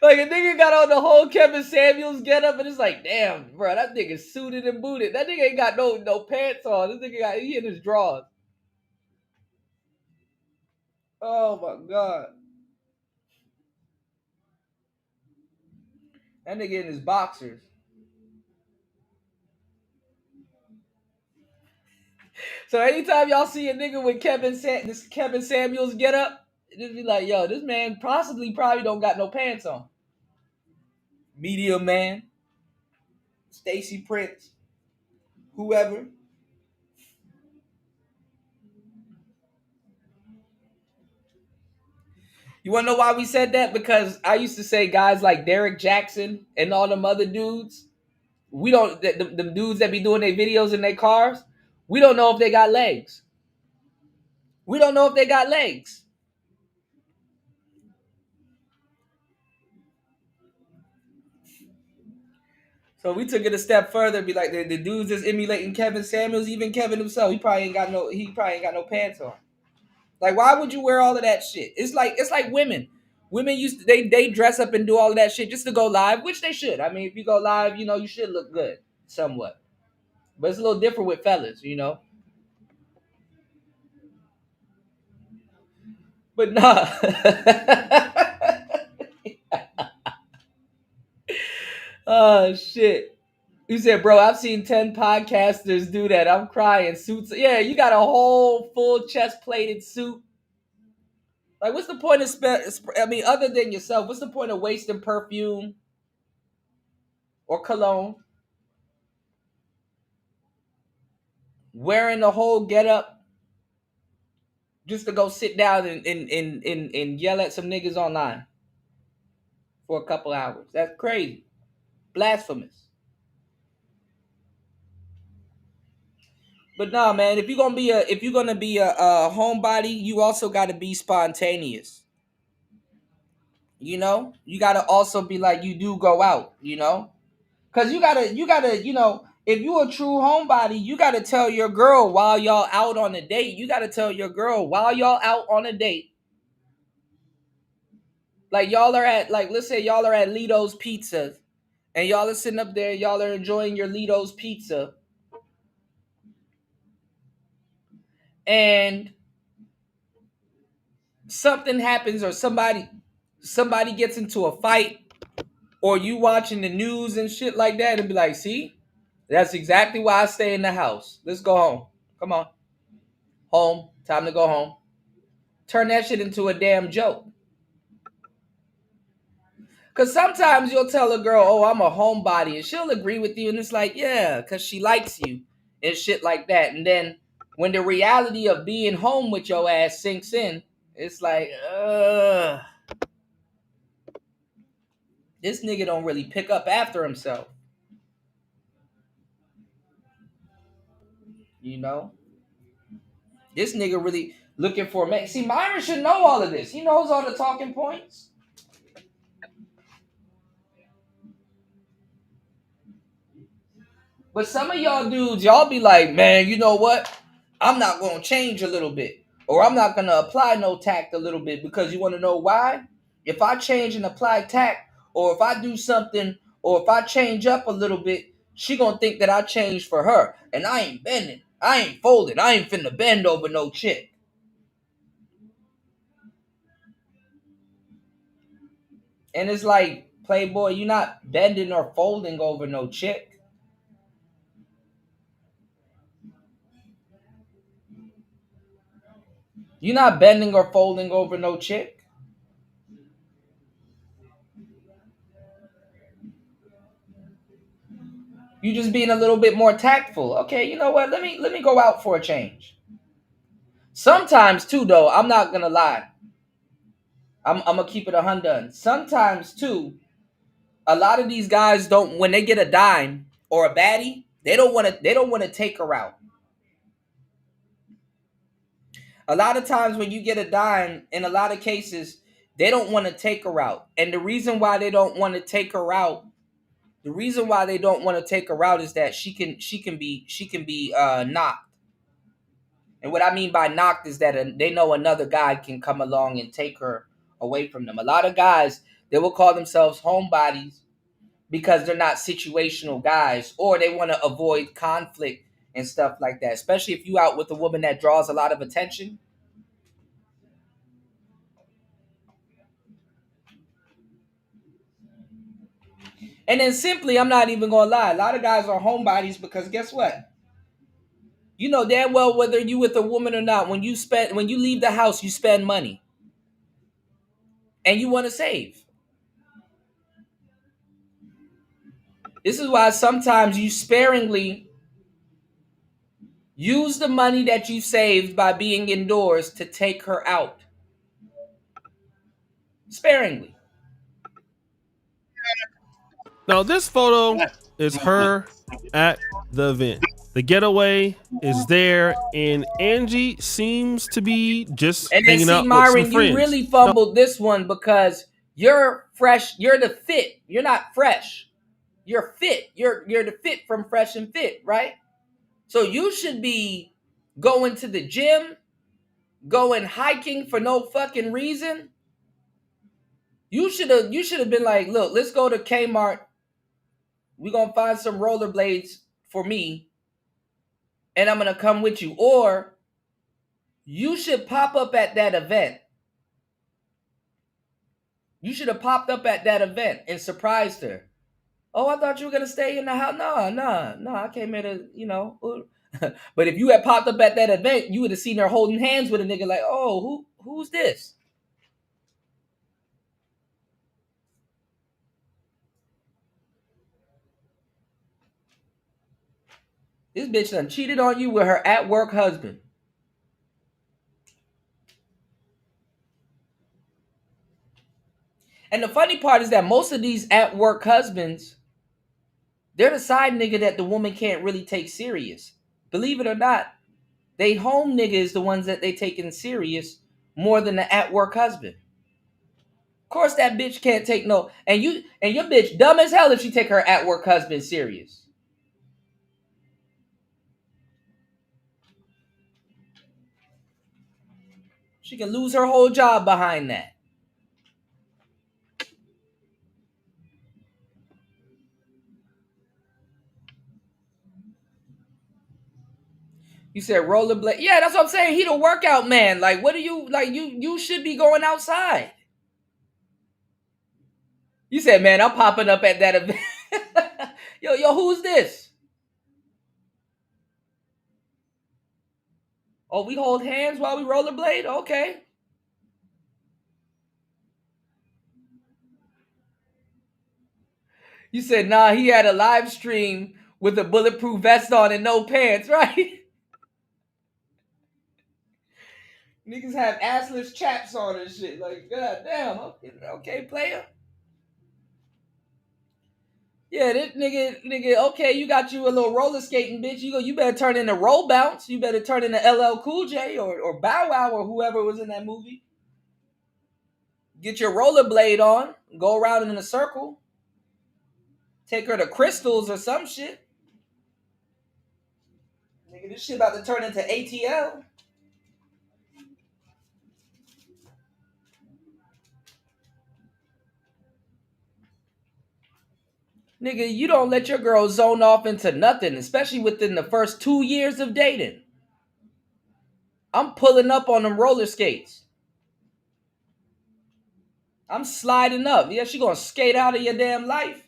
Like a nigga got on the whole Kevin Samuels getup, and it's like, damn, bro, that nigga suited and booted. That nigga ain't got no pants on. This nigga got he in his drawers. Oh my god. That nigga in his boxers. So anytime y'all see a nigga with this Kevin Samuels get up, just be like, yo, this man probably don't got no pants on. Media Man, Stacy Prince, whoever. You wanna know why we said that? Because I used to say guys like Derek Jackson and all them other dudes, we don't the dudes that be doing their videos in their cars, we don't know if they got legs. We don't know if they got legs. So we took it a step further and be like the dudes that's emulating Kevin Samuels, even Kevin himself, he probably ain't got no pants on. Like, why would you wear all of that shit? It's like women. Women used to they dress up and do all of that shit just to go live, which they should. I mean, if you go live, you know, you should look good somewhat. But it's a little different with fellas, you know. But nah. Oh shit. You said, bro, I've seen 10 podcasters do that. I'm crying. Suits. Yeah, you got a whole full chest plated suit. Like, what's the point of other than yourself, what's the point of wasting perfume or cologne? Wearing the whole getup just to go sit down and yell at some niggas online for a couple hours. That's crazy. Blasphemous. But nah, man, if you're gonna be a homebody, you also gotta be spontaneous. You know? You gotta also be like you do go out, you know? Cause you gotta, you know, if you a true homebody, you gotta tell your girl while y'all out on a date. You gotta tell your girl while y'all out on a date. Like y'all are at, like, let's say y'all are at Lito's Pizza, and y'all are sitting up there, y'all are enjoying your Lito's Pizza, and something happens or somebody gets into a fight, or you watching the news and shit like that, and be like, see, that's exactly why I stay in the house. Let's go home. Come on. Home. Time to go home. Turn that shit into a damn joke. Because sometimes you'll tell a girl, oh, I'm a homebody, and she'll agree with you, and it's like, yeah, because she likes you and shit like that. And then when the reality of being home with your ass sinks in, it's like, this nigga don't really pick up after himself. You know? This nigga really looking for a man. See, Myron should know all of this. He knows all the talking points. But some of y'all dudes, y'all be like, man, you know what? I'm not going to change a little bit. Or I'm not going to apply no tact a little bit, because you want to know why? If I change and apply tact, or if I do something, or if I change up a little bit, she going to think that I changed for her. And I ain't bending. I ain't folding. I ain't finna bend over no chick. And it's like, Playboy, you not bending or folding over no chick. You're not bending or folding over no chick. You just being a little bit more tactful. Okay, you know what? Let me go out for a change. Sometimes too, though, I'm not gonna lie. I'm gonna keep it 100. Sometimes too, a lot of these guys don't, when they get a dime or a baddie, they don't want to take her out. A lot of times when you get a dime, in a lot of cases, they don't want to take her out. And the reason why they don't want to take her out, is that she can be knocked. And what I mean by knocked is that they know another guy can come along and take her away from them. A lot of guys, they will call themselves homebodies because they're not situational guys, or they want to avoid conflict and stuff like that. Especially if you out with a woman that draws a lot of attention. And then simply, I'm not even gonna lie, a lot of guys are homebodies because guess what? You know damn well whether you with a woman or not, when you leave the house, you spend money. And you want to save. This is why sometimes you sparingly use the money that you saved by being indoors to take her out. Sparingly. Now, this photo is her at the event. The getaway is there, and Angie seems to be just hanging out with Myron, some friends. you really fumbled this one because you're fresh. You're the fit. You're not fresh. You're fit. You're the fit from Fresh and Fit, right? So you should be going to the gym, going hiking for no fucking reason. You should have been like, look, let's go to Kmart. We're going to find some rollerblades for me, and I'm going to come with you. Or you should pop up at that event. You should have popped up at that event and surprised her. Oh, I thought you were going to stay in the house. No, I came here to, you know. But if you had popped up at that event, you would have seen her holding hands with a nigga like, oh, who's this? This bitch done cheated on you with her at-work husband. And the funny part is that most of these at-work husbands, they're the side nigga that the woman can't really take serious. Believe it or not, they home nigga is the ones that they taking serious more than the at-work husband. Of course, that bitch can't take no... And your bitch dumb as hell if she take her at-work husband serious. She can lose her whole job behind that. You said rollerblade. Yeah, that's what I'm saying. He the workout man. Like, what do you like? You should be going outside. You said, man, I'm popping up at that event. Yo, who's this? Oh, we hold hands while we rollerblade? Okay. You said, nah, he had a live stream with a bulletproof vest on and no pants, right? Niggas have assless chaps on and shit. Like, god damn. Okay, player. Yeah, this nigga, okay, you got you a little roller skating, bitch. You better turn into Roll Bounce. You better turn into LL Cool J or Bow Wow or whoever was in that movie. Get your rollerblade on. Go around in a circle. Take her to Crystals or some shit. Nigga, this shit about to turn into ATL. Nigga, you don't let your girl zone off into nothing, especially within the first 2 years of dating. I'm pulling up on them roller skates. I'm sliding up. Yeah, she gonna skate out of your damn life.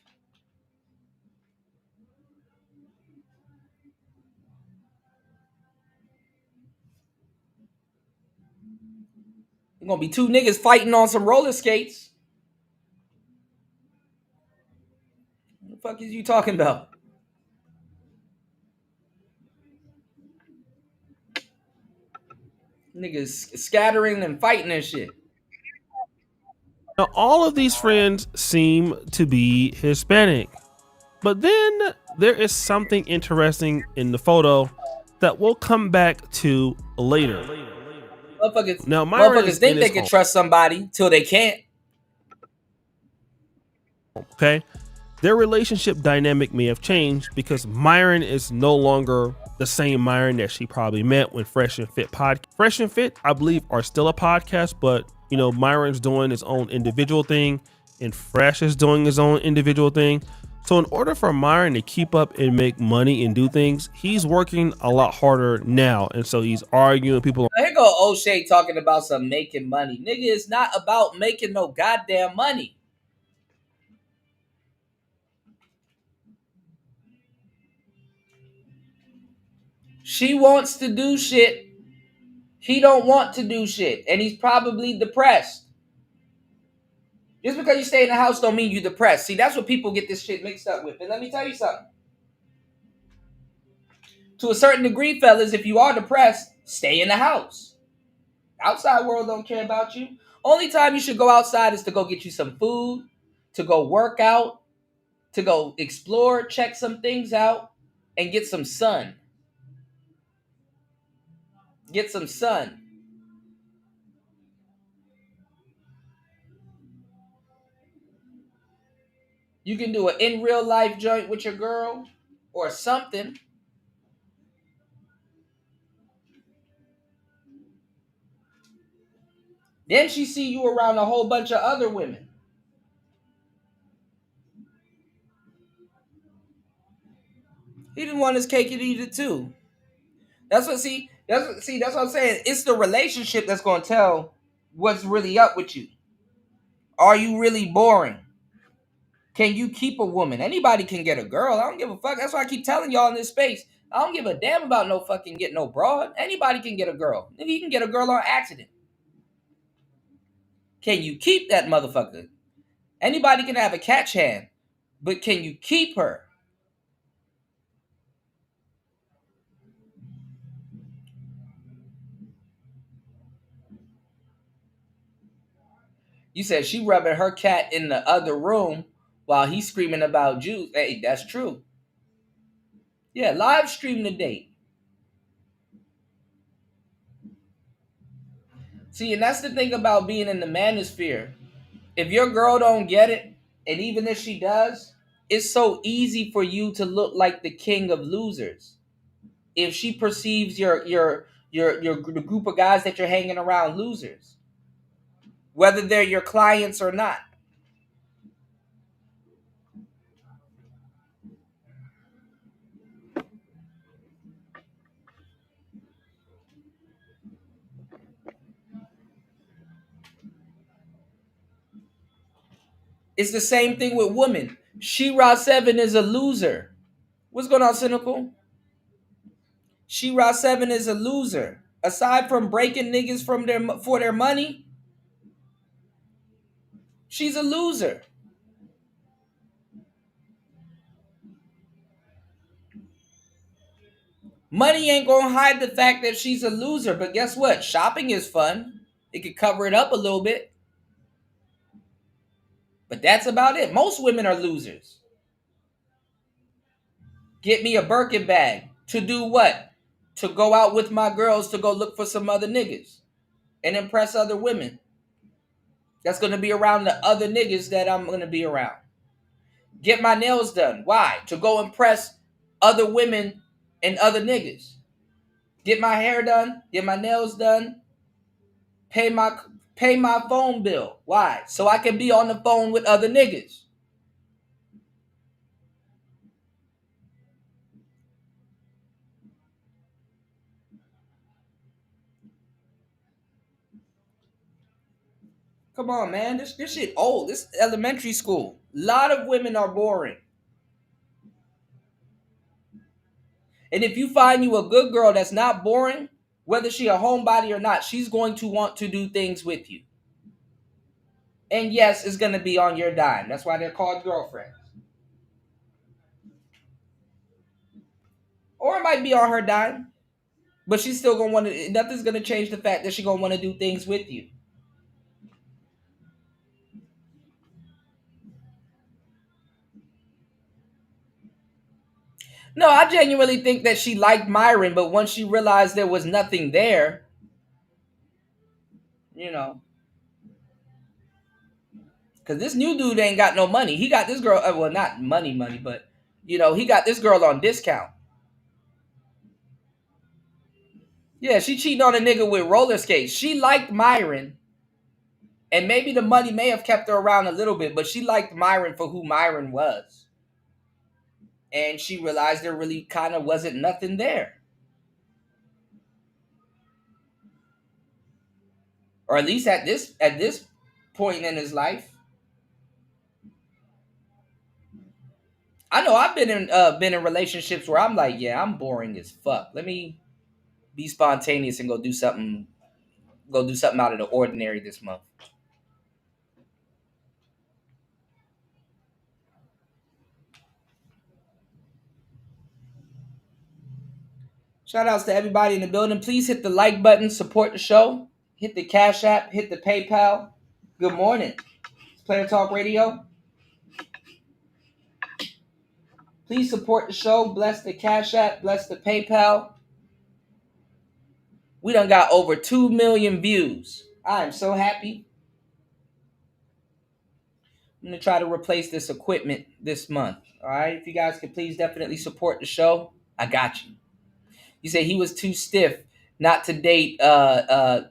You're gonna be two niggas fighting on some roller skates. What the fuck is you talking about? Niggas scattering and fighting and shit. Now, all of these friends seem to be Hispanic, but then there is something interesting in the photo that we'll come back to later. Now Myron Motherfuckers is in think they his can home. trust somebody till they can't. Okay, their relationship dynamic may have changed because Myron is no longer the same Myron that she probably met when Fresh and Fit Fresh and Fit, I believe, are still a podcast, but you know, Myron's doing his own individual thing, and Fresh is doing his own individual thing. So in order for Myron to keep up and make money and do things, he's working a lot harder now, and so he's arguing people. Here go O'Shea talking about some making money. Nigga, it's not about making no goddamn money. She wants to do shit. He don't want to do shit, and he's probably depressed. Just because you stay in the house don't mean you're depressed. See, that's what people get this shit mixed up with. And let me tell you something. To a certain degree, fellas, if you are depressed, stay in the house. Outside world don't care about you. Only time you should go outside is to go get you some food, to go work out, to go explore, check some things out, and get some sun. Get some sun. You can do an in real life joint with your girl or something. Then she see you around a whole bunch of other women. He didn't want his cake and eat it too. That's what I'm saying. It's the relationship that's gonna tell what's really up with you. Are you really boring? Can you keep a woman? Anybody can get a girl. I don't give a fuck. That's why I keep telling y'all in this space. I don't give a damn about no fucking get no broad. Anybody can get a girl. Nigga, you can get a girl on accident. Can you keep that motherfucker? Anybody can have a catch hand, but can you keep her? You said she rubbing her cat in the other room while he's screaming about Jews. Hey, that's true. Yeah, live stream the date. See, and that's the thing about being in the manosphere. If your girl don't get it, and even if she does, it's so easy for you to look like the king of losers. If she perceives your the group of guys that you're hanging around losers, whether they're your clients or not. It's the same thing with women. She-Ra 7 is a loser. What's going on, Cynical? She-Ra 7 is a loser. Aside from breaking niggas for their money, she's a loser. Money ain't gonna hide the fact that she's a loser, but guess what? Shopping is fun. It could cover it up a little bit. But that's about it. Most women are losers. Get me a Birkin bag. To do what? To go out with my girls to go look for some other niggas and impress other women. That's going to be around the other niggas that I'm going to be around. Get my nails done. Why? To go impress other women and other niggas. Get my hair done. Get my nails done. Pay my phone bill. Why? So I can be on the phone with other niggas. Come on, man. This shit old. This elementary school. A lot of women are boring. And if you find you a good girl that's not boring, whether she a homebody or not, she's going to want to do things with you. And yes, it's going to be on your dime. That's why they're called girlfriends. Or it might be on her dime. But she's still going to want to, nothing's going to change the fact that she's going to want to do things with you. No, I genuinely think that she liked Myron, but once she realized there was nothing there, you know. Because this new dude ain't got no money. He got this girl, well, not money, but, you know, he got this girl on discount. Yeah, she cheating on a nigga with roller skates. She liked Myron. And maybe the money may have kept her around a little bit, but she liked Myron for who Myron was. And she realized there really kind of wasn't nothing there. Or at least at this point in his life. I know I've been in relationships where I'm like, yeah, I'm boring as fuck. Let me be spontaneous and go do something out of the ordinary this month. Shout outs to everybody in the building. Please hit the like button, support the show. Hit the Cash App, hit the PayPal. Good morning. It's Player Talk Radio. Please support the show. Bless the Cash App, bless the PayPal. We done got over 2 million views. I am so happy. I'm going to try to replace this equipment this month. All right? If you guys could please definitely support the show, I got you. You say he was too stiff not to date,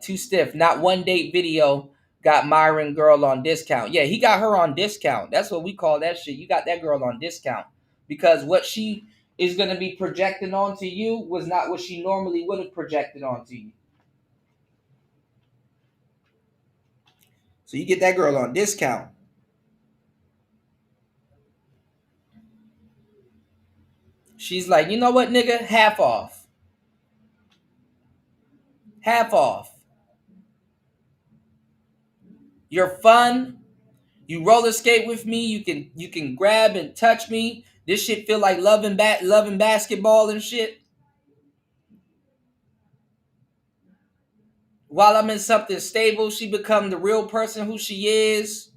too stiff. Not one date video got Myron girl on discount. Yeah, he got her on discount. That's what we call that shit. You got that girl on discount. Because what she is going to be projecting onto you was not what she normally would have projected onto you. So you get that girl on discount. She's like, you know what, nigga? Half off. Half off. You're fun. You roller skate with me. You can grab and touch me. This shit feel like loving basketball and shit. While I'm in something stable, she becomes the real person who she is.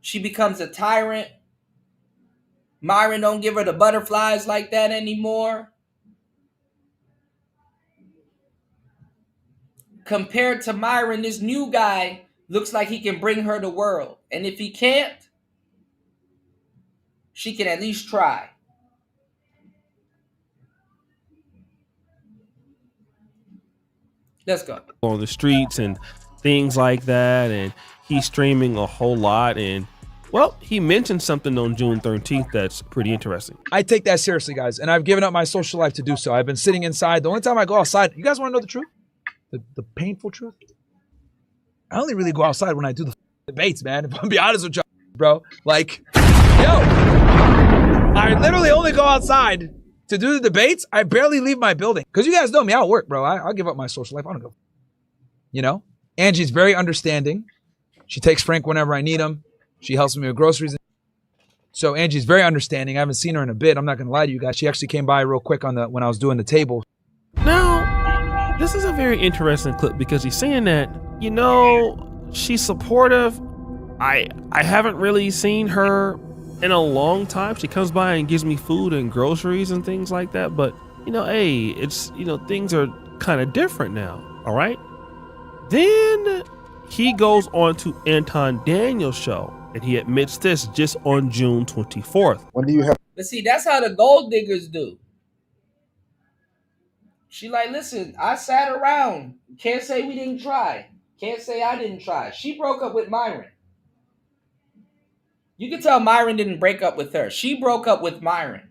She becomes a tyrant. Myron don't give her the butterflies like that anymore. Compared to Myron, this new guy looks like he can bring her the world. And if he can't, she can at least try. Let's go. On the streets and things like that, and he's streaming a whole lot. And well, he mentioned something on June 13th that's pretty interesting. I take that seriously, guys, and I've given up my social life to do so. I've been sitting inside. The only time I go outside, you guys want to know the truth? The painful truth? I only really go outside when I do the debates, man. If I'm be honest with you, bro. Like, I literally only go outside to do the debates. I barely leave my building. Because you guys know me, I'll work, bro. I'll give up my social life. I don't go. You know? Angie's very understanding. She takes Frank whenever I need him. She helps me with groceries. So Angie's very understanding. I haven't seen her in a bit. I'm not going to lie to you guys. She actually came by real quick when I was doing the table. Now, this is a very interesting clip because he's saying that, you know, she's supportive. I haven't really seen her in a long time. She comes by and gives me food and groceries and things like that. But, you know, hey, it's, you know, things are kind of different now. All right. Then he goes on to Anton Daniels' show and he admits this just on June 24th. When do you have? But see, that's how the gold diggers do. She like, listen, I sat around. Can't say we didn't try. Can't say I didn't try. She broke up with Myron. You can tell Myron didn't break up with her. She broke up with Myron.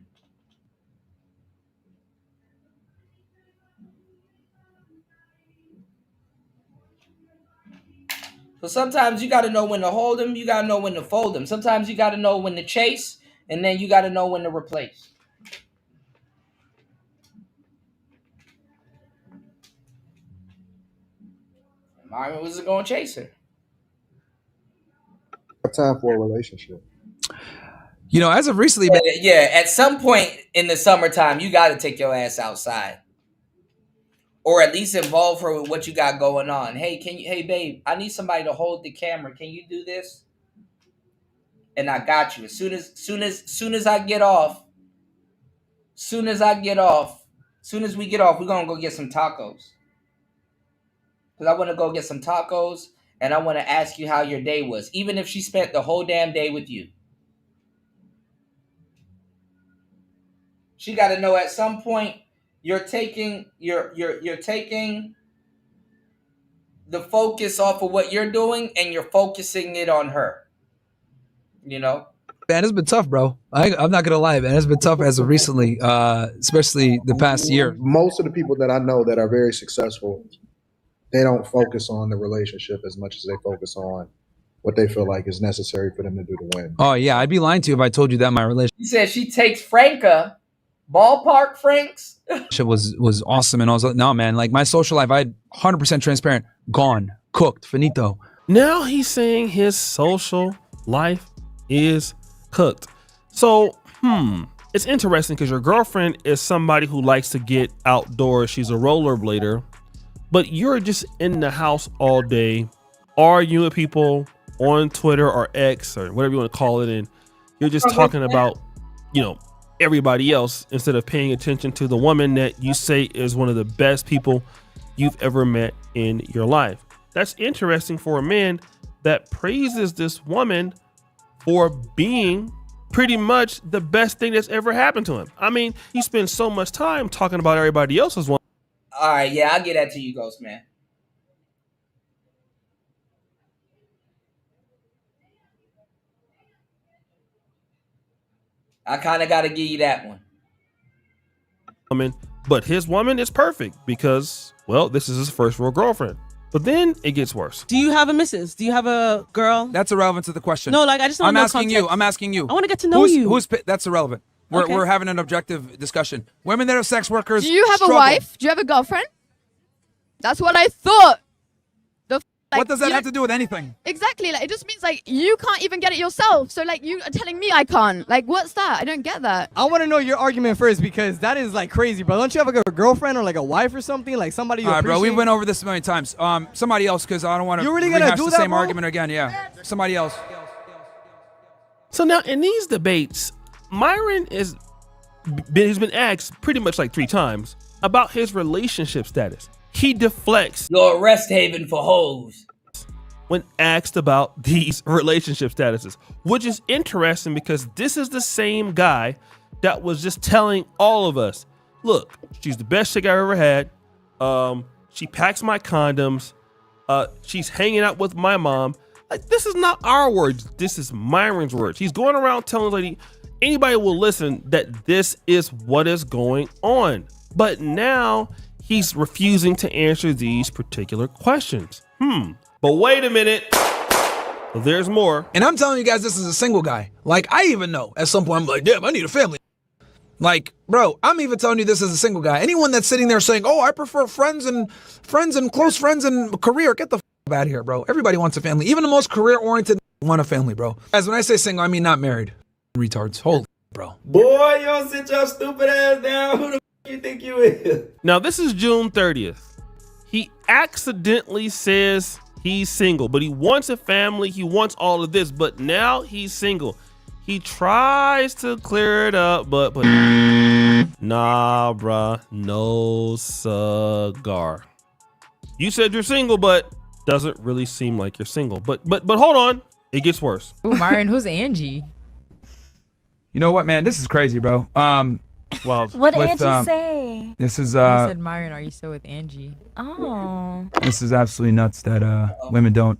So sometimes you got to know when to hold them. You got to know when to fold them. Sometimes you got to know when to chase. And then you got to know when to replace. Myron was going to chase her. Time for a relationship? You know, as of recently, yeah, at some point in the summertime, you got to take your ass outside. Or at least involve her with what you got going on. Hey, babe, I need somebody to hold the camera. Can you do this? And I got you. As soon as I get off, soon as we get off, we're gonna go get some tacos. Because I want to go get some tacos and I want to ask you how your day was, even if she spent the whole damn day with you. She got to know at some point you're taking the focus off of what you're doing and you're focusing it on her. You know? Man, it's been tough, bro. I'm not gonna lie, man. It's been tough as of recently, especially the past year. Most of the people that I know that are very successful, they don't focus on the relationship as much as they focus on what they feel like is necessary for them to do to win. Oh yeah, I'd be lying to you if I told you that my relationship He said she takes Franca, ballpark Franks. was awesome and also no, man. Like my social life, I 100% transparent, gone, cooked, finito. Now he's saying his social life is cooked. So, it's interesting because your girlfriend is somebody who likes to get outdoors. She's a rollerblader, but you're just in the house all day, arguing with people on Twitter or X or whatever you want to call it, and you're just talking about, everybody else instead of paying attention to the woman that you say is one of the best people you've ever met in your life. That's interesting for a man that praises this woman for being pretty much the best thing that's ever happened to him. I mean, he spends so much time talking about everybody else's one. All right, yeah, I'll get that to you, Ghost Man. I kind of got to give you that one. But his woman is perfect because, well, this is his first real girlfriend. But then it gets worse. Do you have a missus? Do you have a girl? That's irrelevant to the question. No, like I just don't know context. I'm asking you. I want to get to know you. That's irrelevant. We're having an objective discussion. Women that are sex workers. Do you have struggle. a wife? Do you have a girlfriend? That's what I thought. What does that have to do with anything? Exactly. Like it just means like you can't even get it yourself. So like you are telling me I can't. Like what's that? I don't get that. I want to know your argument first because that is like crazy, bro. Don't you have like a girlfriend or like a wife or something? Like somebody you appreciate? Bro, we went over this a million times. Somebody else, because I don't want to You're really gonna rehash do the that, same bro? argument again. Yeah, somebody else. So now in these debates, Myron he's been asked pretty much like 3 times about his relationship status. He deflects Your rest haven for hoes. when asked about these relationship statuses, which is interesting because this is the same guy that was just telling all of us, look, she's the best chick I've ever had. She packs my condoms. She's hanging out with my mom. Like, this is not our words. This is Myron's words. He's going around telling anybody will listen that this is what is going on. But now he's refusing to answer these particular questions. But wait a minute. There's more. And I'm telling you guys, this is a single guy. Like, I even know at some point, I'm like, damn, I need a family. Like, bro, I'm even telling you this as a single guy. Anyone that's sitting there saying, oh, I prefer friends and close friends and career, get the out of here, bro. Everybody wants a family. Even the most career-oriented want a family, bro. As when I say single, I mean not married. Retards. Holy bro. Boy, you don't sit your stupid ass down. Who the you think you is? Now, this is June 30th. He accidentally says he's single, but he wants a family. He wants all of this, but now he's single. He tries to clear it up, but nah, bruh, no cigar. You said you're single, but doesn't really seem like you're single. But hold on, it gets worse. Ooh, Myron, who's Angie? You know what, man? This is crazy, bro. Well, what did Angie say? This is I said, Myron, are you still with Angie? Oh. This is absolutely nuts that women don't.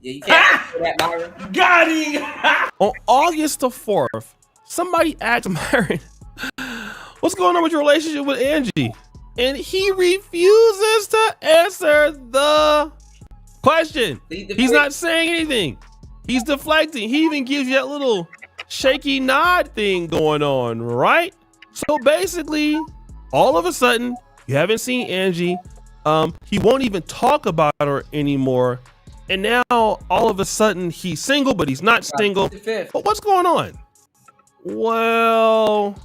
Yeah, you can't say that, Myron. Got him. On August the 4th, somebody asked Myron, what's going on with your relationship with Angie? And he refuses to answer the question. He's not saying anything. He's deflecting. He even gives you that little shaky nod thing going on, right? So basically, all of a sudden, you haven't seen Angie. He won't even talk about her anymore. And now, all of a sudden, he's single, but he's not single. But what's going on? Well,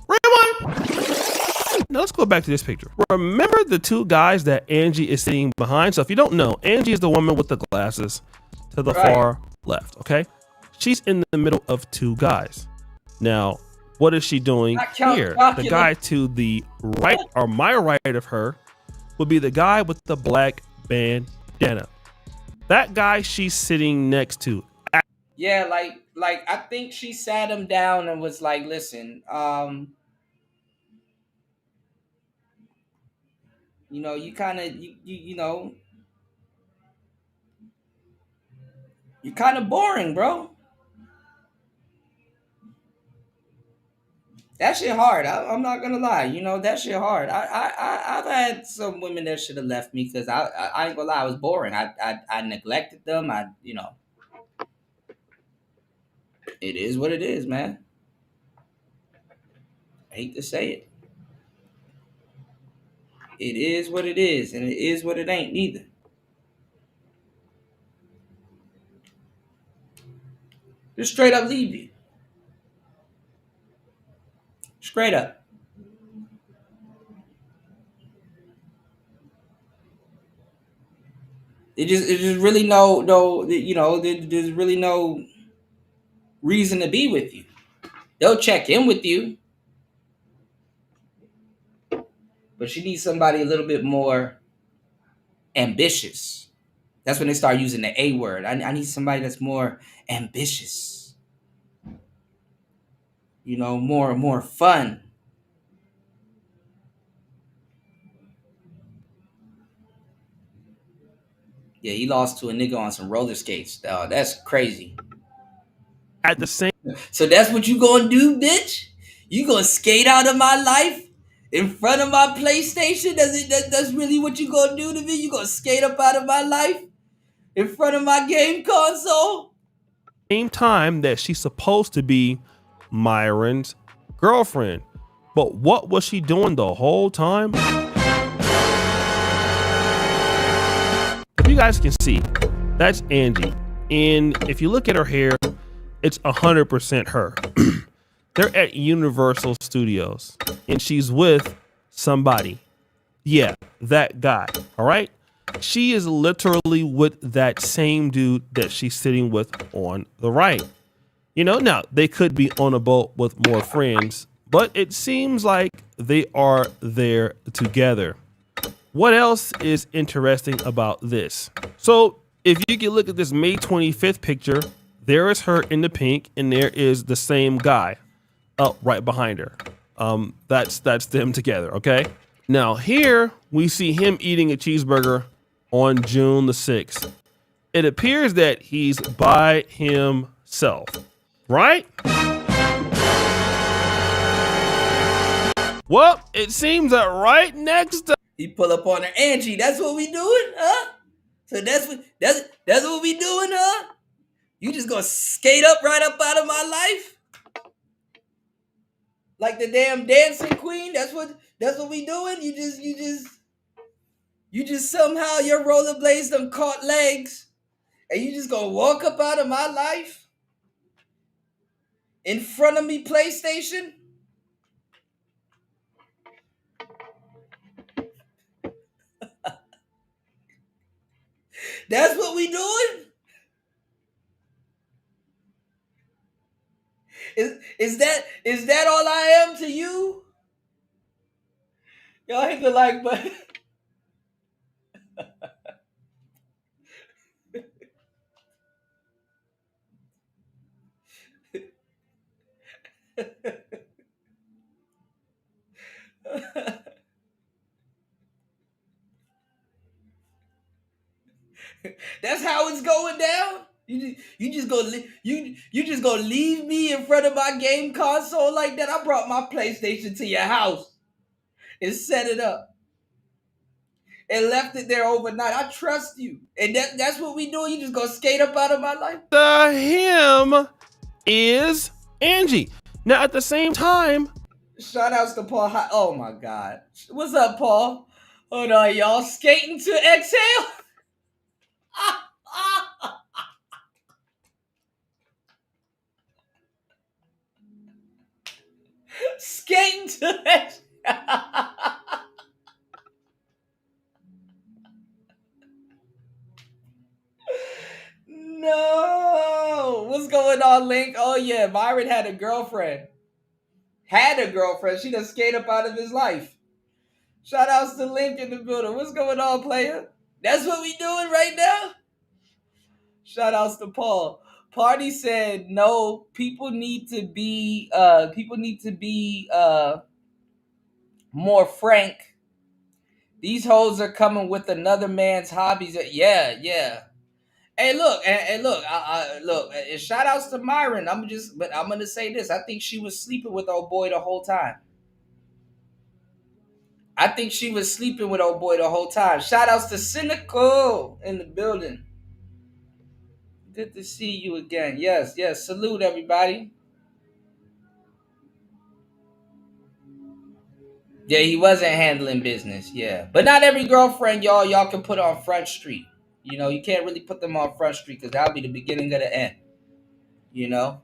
now let's go back to this picture. Remember the 2 guys that Angie is sitting behind? So if you don't know, Angie is the woman with the glasses to the far left, okay? She's in the middle of 2 guys. Now, what is she doing here? The guy to the right, or my right of her, would be the guy with the black bandana. That guy she's sitting next to. Yeah, like I think she sat him down and was like, "Listen, you know, you kind of you know, you're kind of boring, bro. That shit hard. I'm not gonna lie. You know, that shit hard. I've had some women that should have left me because I ain't gonna lie. I was boring. I neglected them. You know, it is what it is, man. I hate to say it. It is what it is, and it is what it ain't neither. Just straight up leave you. Straight up. It's just really you know, there's really no reason to be with you. They'll check in with you, but you need somebody a little bit more ambitious. That's when they start using the A word. I need somebody that's more ambitious. You know, more fun. Yeah, he lost to a nigga on some roller skates. Oh, that's crazy. At the same. So that's what you gonna do, bitch? You gonna skate out of my life in front of my PlayStation? That's really what you gonna do to me? You gonna skate up out of my life in front of my game console? Same time that she's supposed to be Myron's girlfriend. But what was she doing the whole time? If you guys can see, that's Angie. And if you look at her hair, it's 100% her. They're at Universal Studios and she's with somebody. Yeah, that guy. All right. She is literally with that same dude that she's sitting with on the right. You know, now they could be on a boat with more friends, but it seems like they are there together. What else is interesting about this? So if you can look at this May 25th picture, there is her in the pink and there is the same guy up right behind her. That's them together. Okay. Now here we see him eating a cheeseburger on June the 6th. It appears that he's by himself, right? Well, it seems that right next to he pull up on her, Angie. That's what we doing, huh? So that's what we doing, huh? You just gonna skate up right up out of my life, like the damn dancing queen? That's what we doing. You just somehow your rollerblades done caught legs, and you just gonna walk up out of my life in front of me, PlayStation? That's what we doing? Is that all I am to you? Y'all hit the like button. That's how it's going down. You just gonna leave me in front of my game console like that? I brought my PlayStation to your house and set it up and left it there overnight. I trust you, and that's what we do. You just gonna skate up out of my life? him is Angie. Now at the same time, shout outs to Paul. Oh my God, what's up, Paul? Hold on, y'all. Skating to exhale. Skating to exhale. No. What's going on, Link? Oh yeah, Myron had a girlfriend. She done skate up out of his life. Shout outs to Link in the building. What's going on, player? That's what we doing right now? Shout outs to Paul. Party said no. People need to be more frank. These hoes are coming with another man's hobbies. Yeah. Hey, look, and look, look. And shout outs to Myron. But I'm gonna say this. I think she was sleeping with old boy the whole time. Shout outs to Cynical in the building. Good to see you again. Yes. Salute everybody. Yeah, he wasn't handling business. Yeah, but not every girlfriend, y'all can put on Front Street. You know, you can't really put them on Front Street because that'll be the beginning of the end. You know.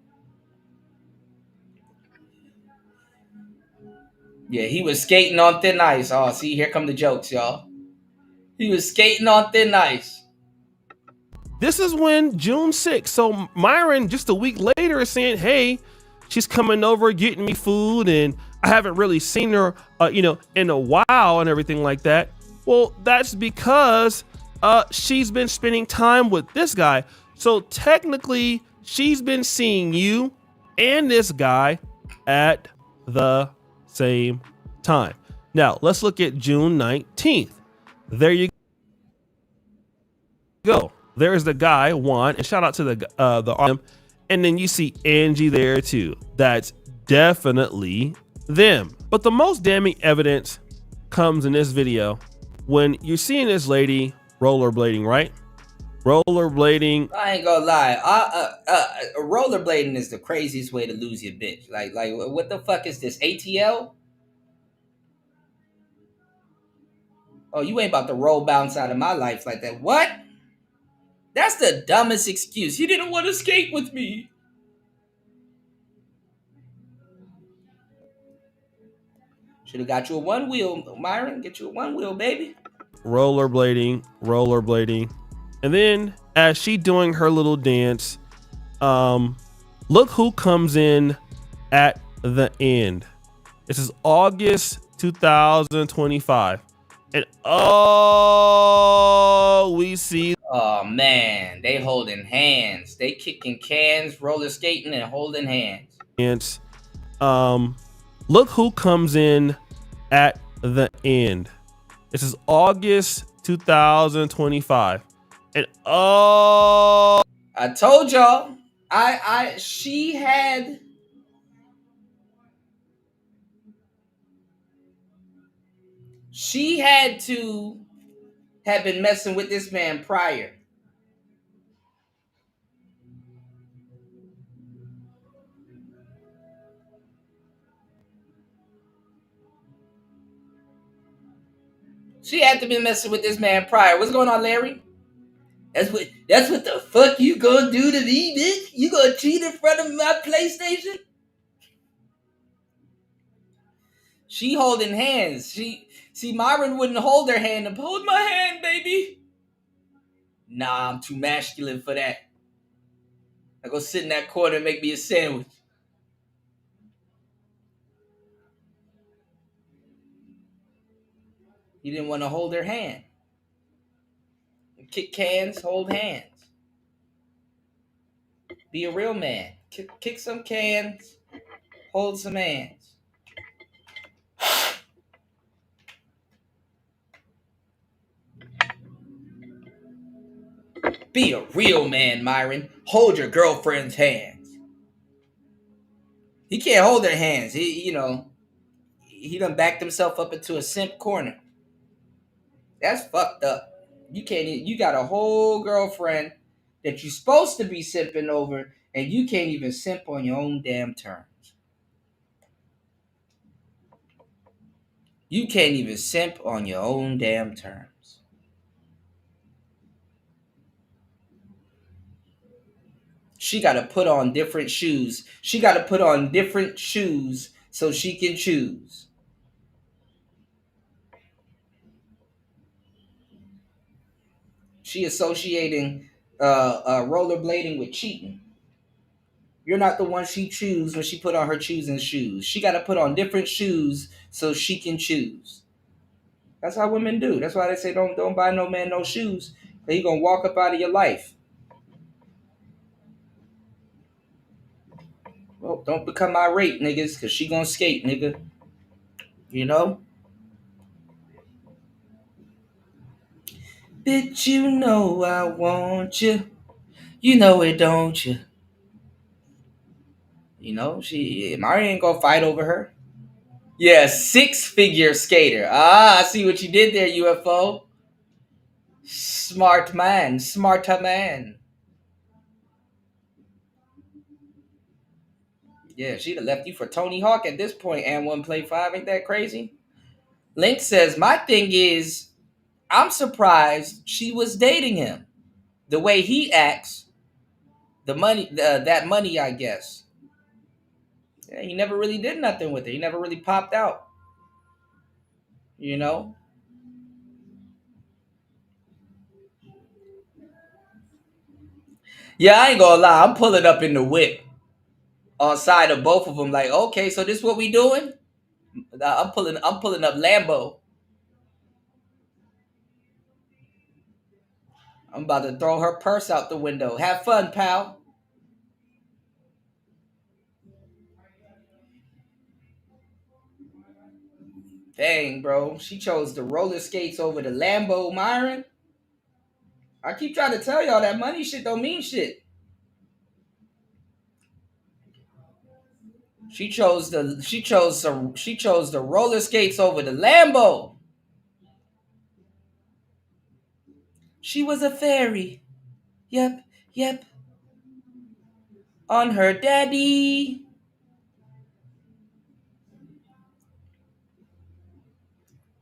Yeah, he was skating on thin ice. Oh, see, here come the jokes, y'all. He was skating on thin ice. This is when June 6th. So Myron, just a week later, is saying, hey, she's coming over, getting me food, and I haven't really seen her, in a while and everything like that. Well, that's because she's been spending time with this guy. So technically, she's been seeing you and this guy at the same time. Now, let's look at June 19th. There you go. There's the guy, Juan, and shout out to the RM. And then you see Angie there too. That's definitely them. But the most damning evidence comes in this video when you're seeing this lady rollerblading, right? Rollerblading. I ain't gonna lie. Rollerblading is the craziest way to lose your bitch. Like, what the fuck is this? ATL? Oh, you ain't about to roll bounce out of my life like that. What? That's the dumbest excuse. He didn't want to skate with me. Should have got you a one wheel, Myron. Get you a one wheel, baby. Rollerblading. And then as she doing her little dance, look who comes in at the end. This is August 2025. And we see. Oh man, they holding hands. They kicking cans, roller skating, and holding hands. Look who comes in at the end. This is August 2025. And I told y'all, she had to have been messing with this man prior. She had to be messing with this man prior. What's going on, Larry? That's what the fuck you gonna do to me, bitch? You gonna cheat in front of my PlayStation? She holding hands. Myron wouldn't hold her hand and hold my hand, baby. Nah, I'm too masculine for that. I go sit in that corner and make me a sandwich. He didn't want to hold her hand. Kick cans, hold hands. Be a real man. Kick some cans, hold some hands. Be a real man, Myron. Hold your girlfriend's hands. He can't hold her hands. He done backed himself up into a simp corner. That's fucked up. You got a whole girlfriend that you're supposed to be simping over, and you can't even simp on your own damn terms. You can't even simp on your own damn terms. She got to put on different shoes. She got to put on different shoes so she can choose. She associating rollerblading with cheating. You're not the one she choose when she put on her choosing shoes. She got to put on different shoes so she can choose. That's how women do. That's why they say don't buy no man no shoes. He gonna walk up out of your life. Well, don't become irate, niggas, because she gonna skate, nigga. You know? Bitch, you know I want you. You know it, don't you? You know, Mari ain't gonna fight over her. Yeah, 6-figure skater. Ah, I see what you did there, UFO. Smart man, smarter man. Yeah, she'd have left you for Tony Hawk at this point, and 1Play 5. Ain't that crazy? Link says, my thing is, I'm surprised she was dating him. The way he acts, the money, that money, I guess. Yeah, he never really did nothing with it. He never really popped out. You know? Yeah, I ain't gonna lie. I'm pulling up in the whip on side of both of them. Like, okay, so this what we doing? I'm pulling up Lambo. I'm about to throw her purse out the window. Have fun, pal. Dang, bro. She chose the roller skates over the Lambo, Myron. I keep trying to tell y'all that money shit don't mean shit. She chose the roller skates over the Lambo. She was a fairy. Yep. On her daddy.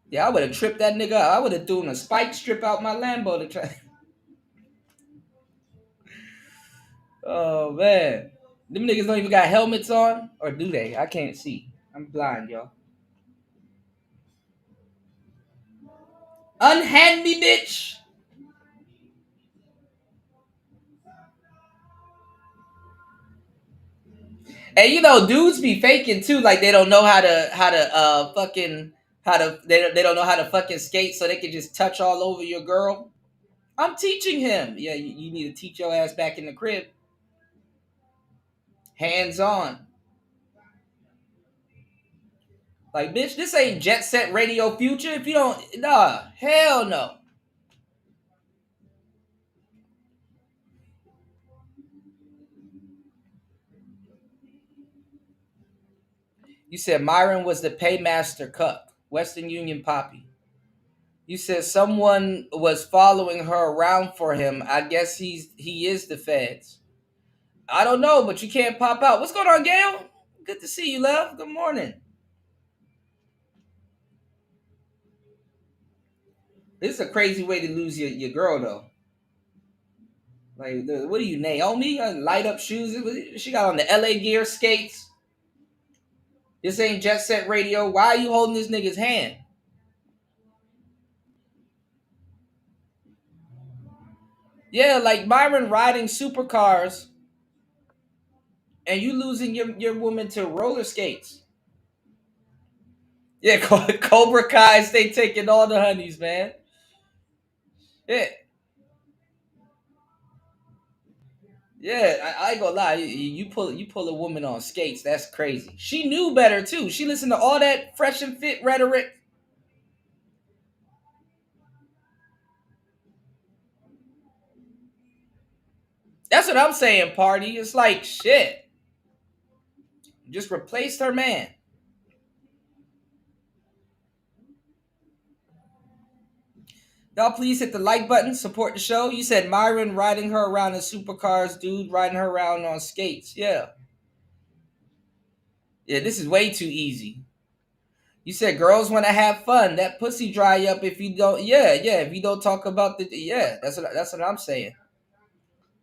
Yeah, I would have tripped that nigga out. I would have thrown a spike strip out my Lambo to try. Oh, man. Them niggas don't even got helmets on? Or do they? I can't see. I'm blind, y'all. Unhand me, bitch! And you know, dudes be faking too, like they don't know how to they don't know how to fucking skate, so they can just touch all over your girl. I'm teaching him. Yeah, you need to teach your ass back in the crib. Hands on. Like, bitch, this ain't Jet Set Radio Future. If you don't, nah, hell no. You said Myron was the paymaster cuck, Western Union Poppy. You said someone was following her around for him. I guess he is the feds. I don't know, but you can't pop out. What's going on, Gail? Good to see you, love. Good morning. This is a crazy way to lose your girl, though. Like, what are you, Naomi? Light up shoes? She got on the LA Gear skates. This ain't Jet Set Radio. Why are you holding this nigga's hand? Yeah, like Myron riding supercars and you losing your woman to roller skates. Yeah, Cobra Kai, they taking all the honeys, man. Yeah. Yeah, I ain't gonna lie. You pull a woman on skates. That's crazy. She knew better too. She listened to all that fresh and fit rhetoric. That's what I'm saying, party. It's like shit. Just replaced her man. Y'all please hit the like button, support the show. You said Myron riding her around in supercars, dude riding her around on skates. Yeah. Yeah, this is way too easy. You said girls want to have fun. That pussy dry up if you don't. Yeah. If you don't talk about the. Yeah, that's what I'm saying.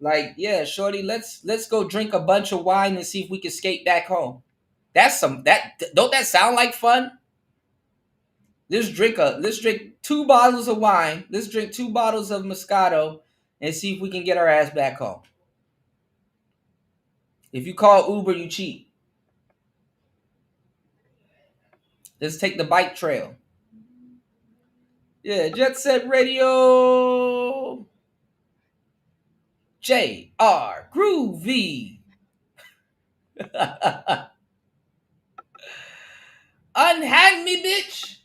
Like, yeah, shorty, let's go drink a bunch of wine and see if we can skate back home. Don't that sound like fun? Let's drink 2 bottles of wine. Let's drink 2 bottles of Moscato and see if we can get our ass back home. If you call Uber, you cheat. Let's take the bike trail. Yeah, Jet Set Radio. JR Groovy. Unhand me, bitch.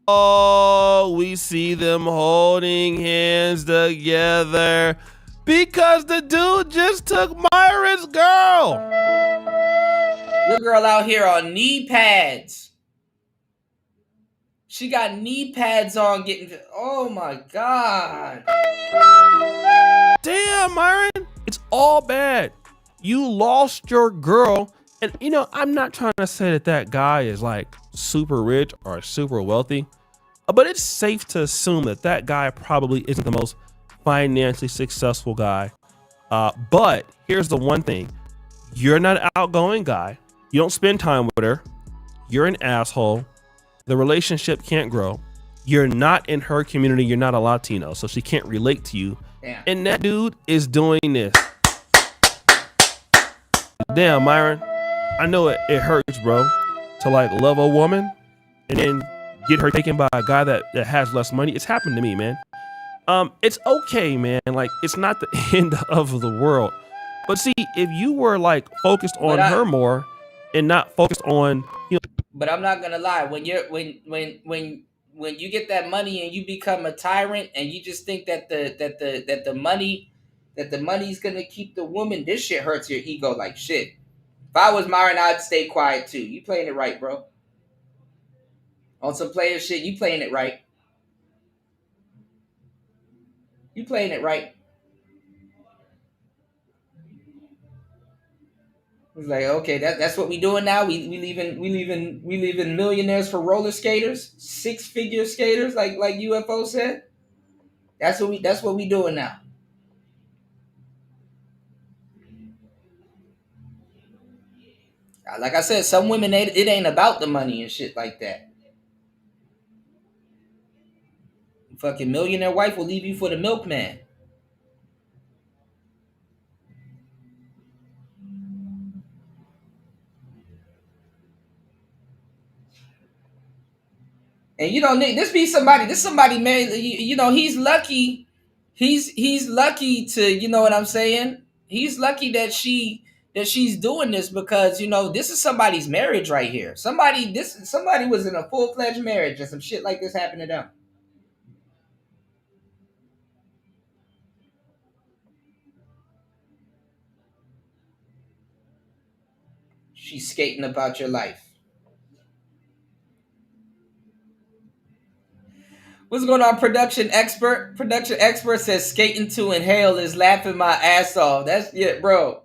Oh, we see them holding hands together because the dude just took Myron's girl. Your girl out here on knee pads. She got knee pads on getting... Oh, my God. Damn, Myron. It's all bad. You lost your girl. And, you know, I'm not trying to say that that guy is like super rich or super wealthy, but it's safe to assume that that guy probably isn't the most financially successful guy. But here's the one thing. You're not an outgoing guy. You don't spend time with her. You're an asshole. The relationship can't grow. You're not in her community. You're not a Latino, so she can't relate to you. Damn. And that dude is doing this. Damn, Myron. I know it hurts, bro, to like love a woman and then get her taken by a guy that has less money. It's happened to me, man. It's okay, man. Like, it's not the end of the world. But see, if you were like focused on her more and not focused on, you know. But I'm not gonna lie. When you get that money and you become a tyrant and you just think that the money's gonna keep the woman, this shit hurts your ego like shit. If I was Myron, I'd stay quiet too. You playing it right, bro. On some player shit, you playing it right. You playing it right. It's like, okay, that's what we doing now. We leaving millionaires for roller skaters, 6-figure skaters, like UFO said. That's what we doing now. Like I said, some women, it ain't about the money and shit like that. Fucking millionaire wife will leave you for the milkman. And you don't need this. Somebody man. You know, he's lucky. He's lucky to, you know what I'm saying. He's lucky that she's doing this because, you know, this is somebody's marriage right here. Somebody was in a full-fledged marriage and some shit like this happened to them. She's skating about your life. What's going on, production expert? Production expert says skating to inhale is laughing my ass off. That's it, bro.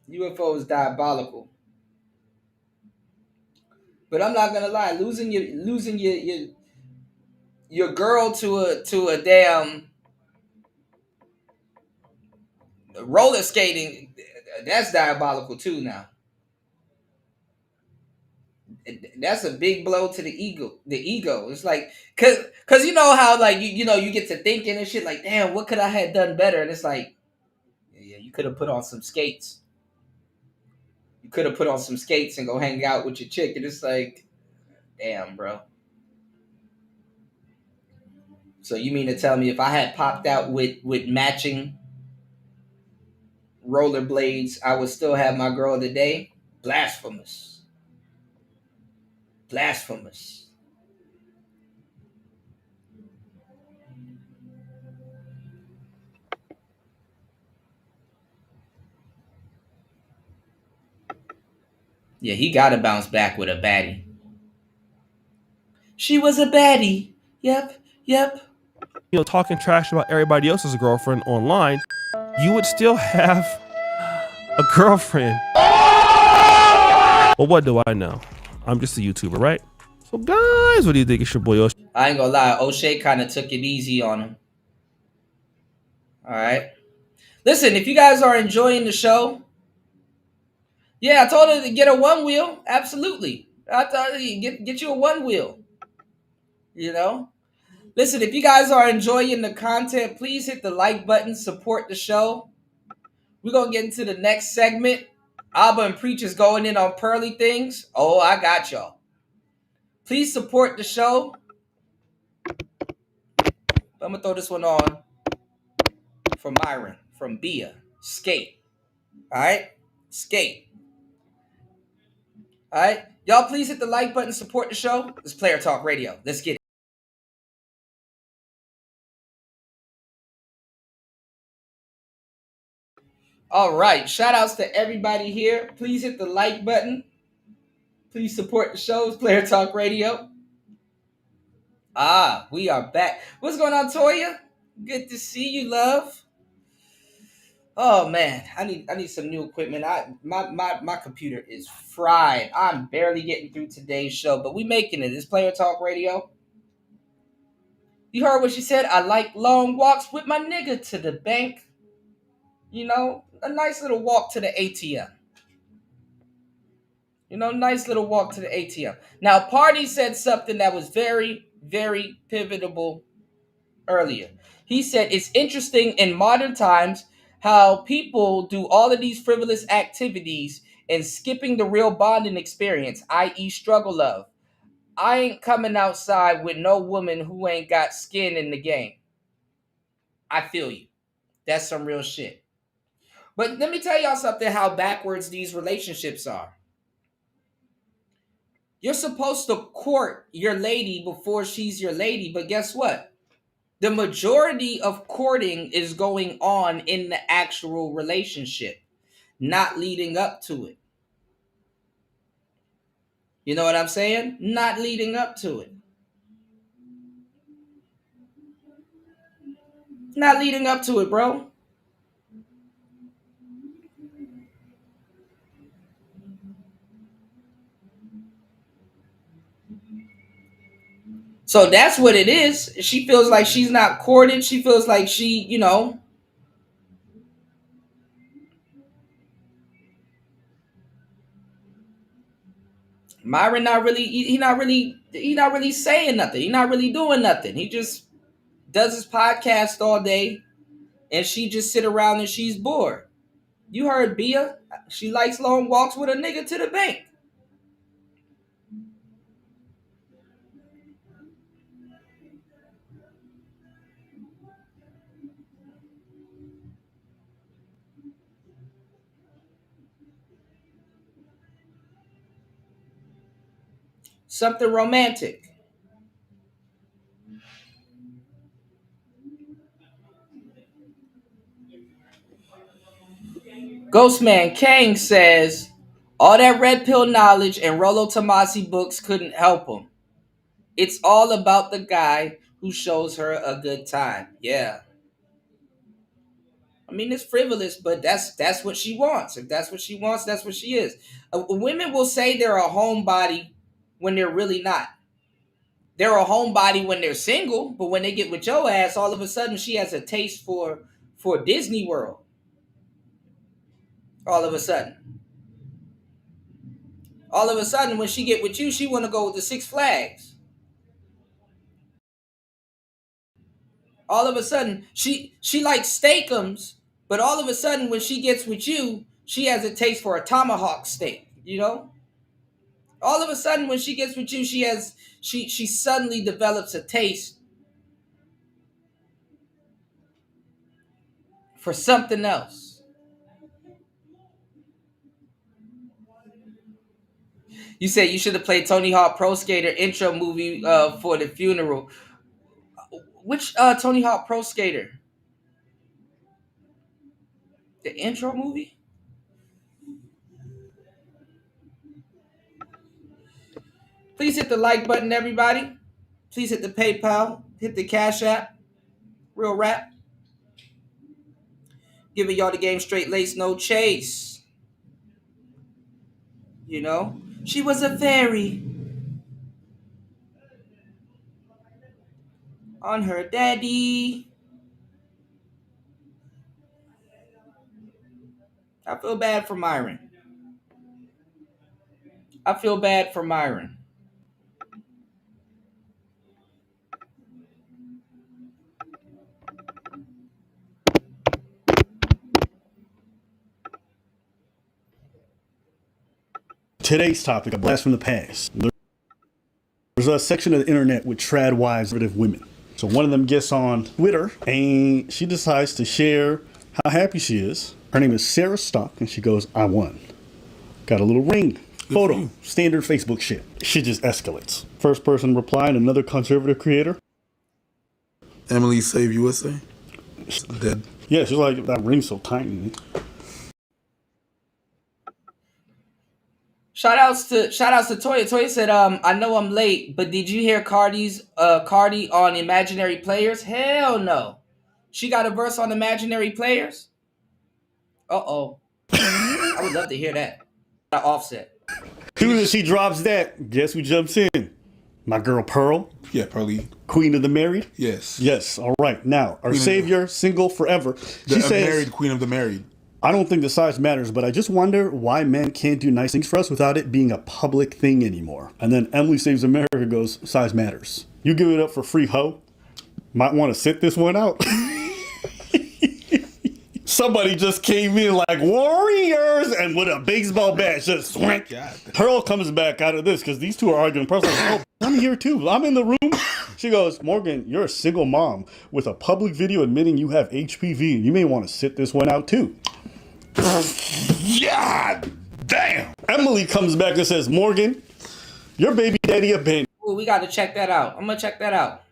UFO is diabolical. But I'm not gonna lie, losing your girl to a damn roller skating, that's diabolical too now. That's a big blow to the ego. It's like, cause you know how like you get to thinking and shit like, damn, what could I have done better? And it's like, yeah, you could have put on some skates. You could have put on some skates and go hang out with your chick. And it's like, damn, bro. So you mean to tell me if I had popped out with matching rollerblades, I would still have my girl today? Blasphemous. Blasphemous. Yeah, he got to bounce back with a baddie. She was a baddie. Yep. You know, talking trash about everybody else's girlfriend online, you would still have a girlfriend. Well, what do I know? I'm just a YouTuber, right? So, guys, what do you think? It's your boy O'Shea. I ain't gonna lie, O'Shea kind of took it easy on him. All right. Listen, if you guys are enjoying the show, yeah, I told her to get a one wheel. Absolutely. I thought get you a one wheel. You know? Listen, if you guys are enjoying the content, please hit the like button, support the show. We're going to get into the next segment. Abba and Preach is going in on pearly things. Oh, I got y'all. Please support the show. I'm going to throw this one on from Myron, from Bia, Skate. All right? Skate. All right. Y'all please hit the like button, support the show. It's Player Talk Radio. Let's get it. All right. Shout outs to everybody here. Please hit the like button. Please support the show. It's Player Talk Radio. We are back. What's going on, Toya? Good to see you, love. Oh man, I need some new equipment. My computer is fried. I'm barely getting through today's show, but we making it. It's Player Talk Radio. You heard what she said. I like long walks with my nigga to the bank. You know, a nice little walk to the ATM. Nice little walk to the ATM. Now, Party said something that was very, very pivotal earlier. He said it's interesting in modern times how people do all of these frivolous activities and skipping the real bonding experience, i.e. struggle love. I ain't coming outside with no woman who ain't got skin in the game. I feel you. That's some real shit. But let me tell y'all something, how backwards these relationships are. You're supposed to court your lady before she's your lady, but guess what? The majority of courting is going on in the actual relationship, not leading up to it. You know what I'm saying? Not leading up to it. Not leading up to it, bro. So that's what it is. She feels like she's not courted. She feels like she, Myron not really, he not really saying nothing. He not really doing nothing. He just does his podcast all day and she just sit around and she's bored. You heard Bia. She likes long walks with a nigga to the bank. Something romantic. Ghostman Kang says, all that red pill knowledge and Rollo Tomasi books couldn't help him. It's all about the guy who shows her a good time. Yeah. I mean, it's frivolous, but that's what she wants. If that's what she wants, that's what she is. Women will say they're a homebody when they're really not. They're a homebody when they're single, but when they get with your ass, all of a sudden she has a taste for Disney World. All of a sudden, when she get with you, she want to go with the Six Flags. All of a sudden, she likes steakums, but all of a sudden, when she gets with you, she has a taste for a tomahawk steak. All of a sudden, when she gets with you, she suddenly develops a taste for something else. You said you should have played Tony Hawk Pro Skater intro movie for the funeral. Which Tony Hawk Pro Skater? The intro movie? Please hit the like button, everybody. Please hit the PayPal. Hit the Cash App. Real rap. Giving y'all the game straight lace, no chase. She was a fairy on her daddy. I feel bad for Myron. Today's topic, a blast from the past. There's a section of the internet with trad wives of women. So one of them gets on Twitter and she decides to share how happy she is Her name is Sarah Stock, and she goes, I won. Got a little ring. Photo. Standard Facebook shit. Shit just escalates. First person replying, another conservative creator. Emily Save USA? Dead. Yeah, she's like, that ring's so tiny. Shout outs to Toya. Toya said, I know I'm late, but did you hear Cardi on Imaginary Players? Hell no. She got a verse on Imaginary Players? Uh-oh. I would love to hear that. Offset. As soon as she drops that, guess who jumps in? My girl Pearl. Yeah, Pearly. Queen of the Married. Yes. Yes. All right. Now, our savior, single forever. She says, married Queen of the Married. I don't think the size matters, but I just wonder why men can't do nice things for us without it being a public thing anymore. And then Emily Saves America goes, size matters. You give it up for free hoe. Might want to sit this one out. Somebody just came in like Warriors and with a baseball bat just swank. Pearl comes back out of this because these two are arguing. Pearl's like, oh, I'm here too. I'm in the room. She goes, Morgan, you're a single mom with a public video admitting you have HPV. You may want to sit this one out too. Yeah, damn. Emily comes back and says, Morgan, your baby daddy abandoned. Ooh, we got to check that out. I'm going to check that out.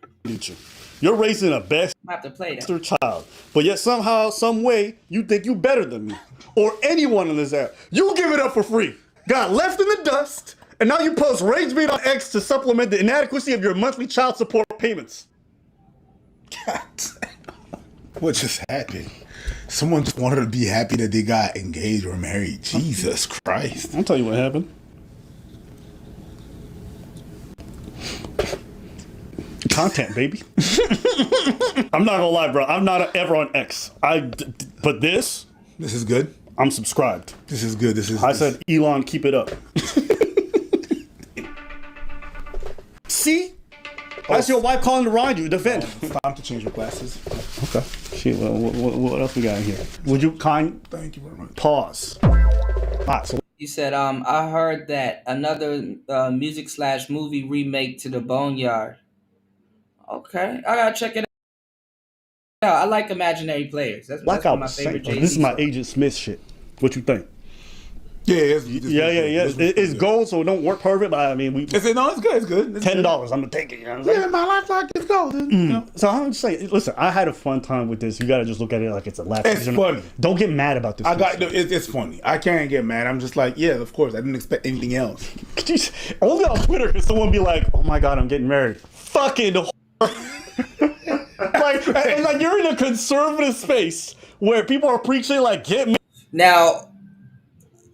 You're raising a best I have to play that. child, but yet somehow, some way, you think you better than me or anyone on this app. You give it up for free. Got left in the dust, and now you post rage bait on X to supplement the inadequacy of your monthly child support payments. What just happened? Someone just wanted to be happy that they got engaged or married. Jesus Christ. I'll tell you what happened. Content, baby. I'm not gonna lie, bro. I'm not ever on X. But this is good. I'm subscribed. This is good. I said, Elon, keep it up. See? That's your wife calling to ride you. Defend. Time to change your glasses. Okay. Shit, what else we got in here? Would you Thank you very much. Pause. So You said, I heard that another music/movie remake to The Boneyard. Okay, I gotta check it out. I like Imaginary Players. That's one of my favorite Jay-Z. This is my Agent Smith shit. What you think? Yeah, it's gold, so it don't work perfect. But I mean, it's good. It's good. $10. I'm gonna take it. You know what I'm saying? Yeah, my life like it's golden. You know? So I'm just saying, listen, I had a fun time with this. You got to just look at it like it's a laugh. It's funny. Don't get mad about this. It's funny. I can't get mad. I'm just like, yeah, of course. I didn't expect anything else. Only on Twitter can someone be like, "Oh my God, I'm getting married." Fucking like you're in a conservative space where people are preaching like, "Get married." Now,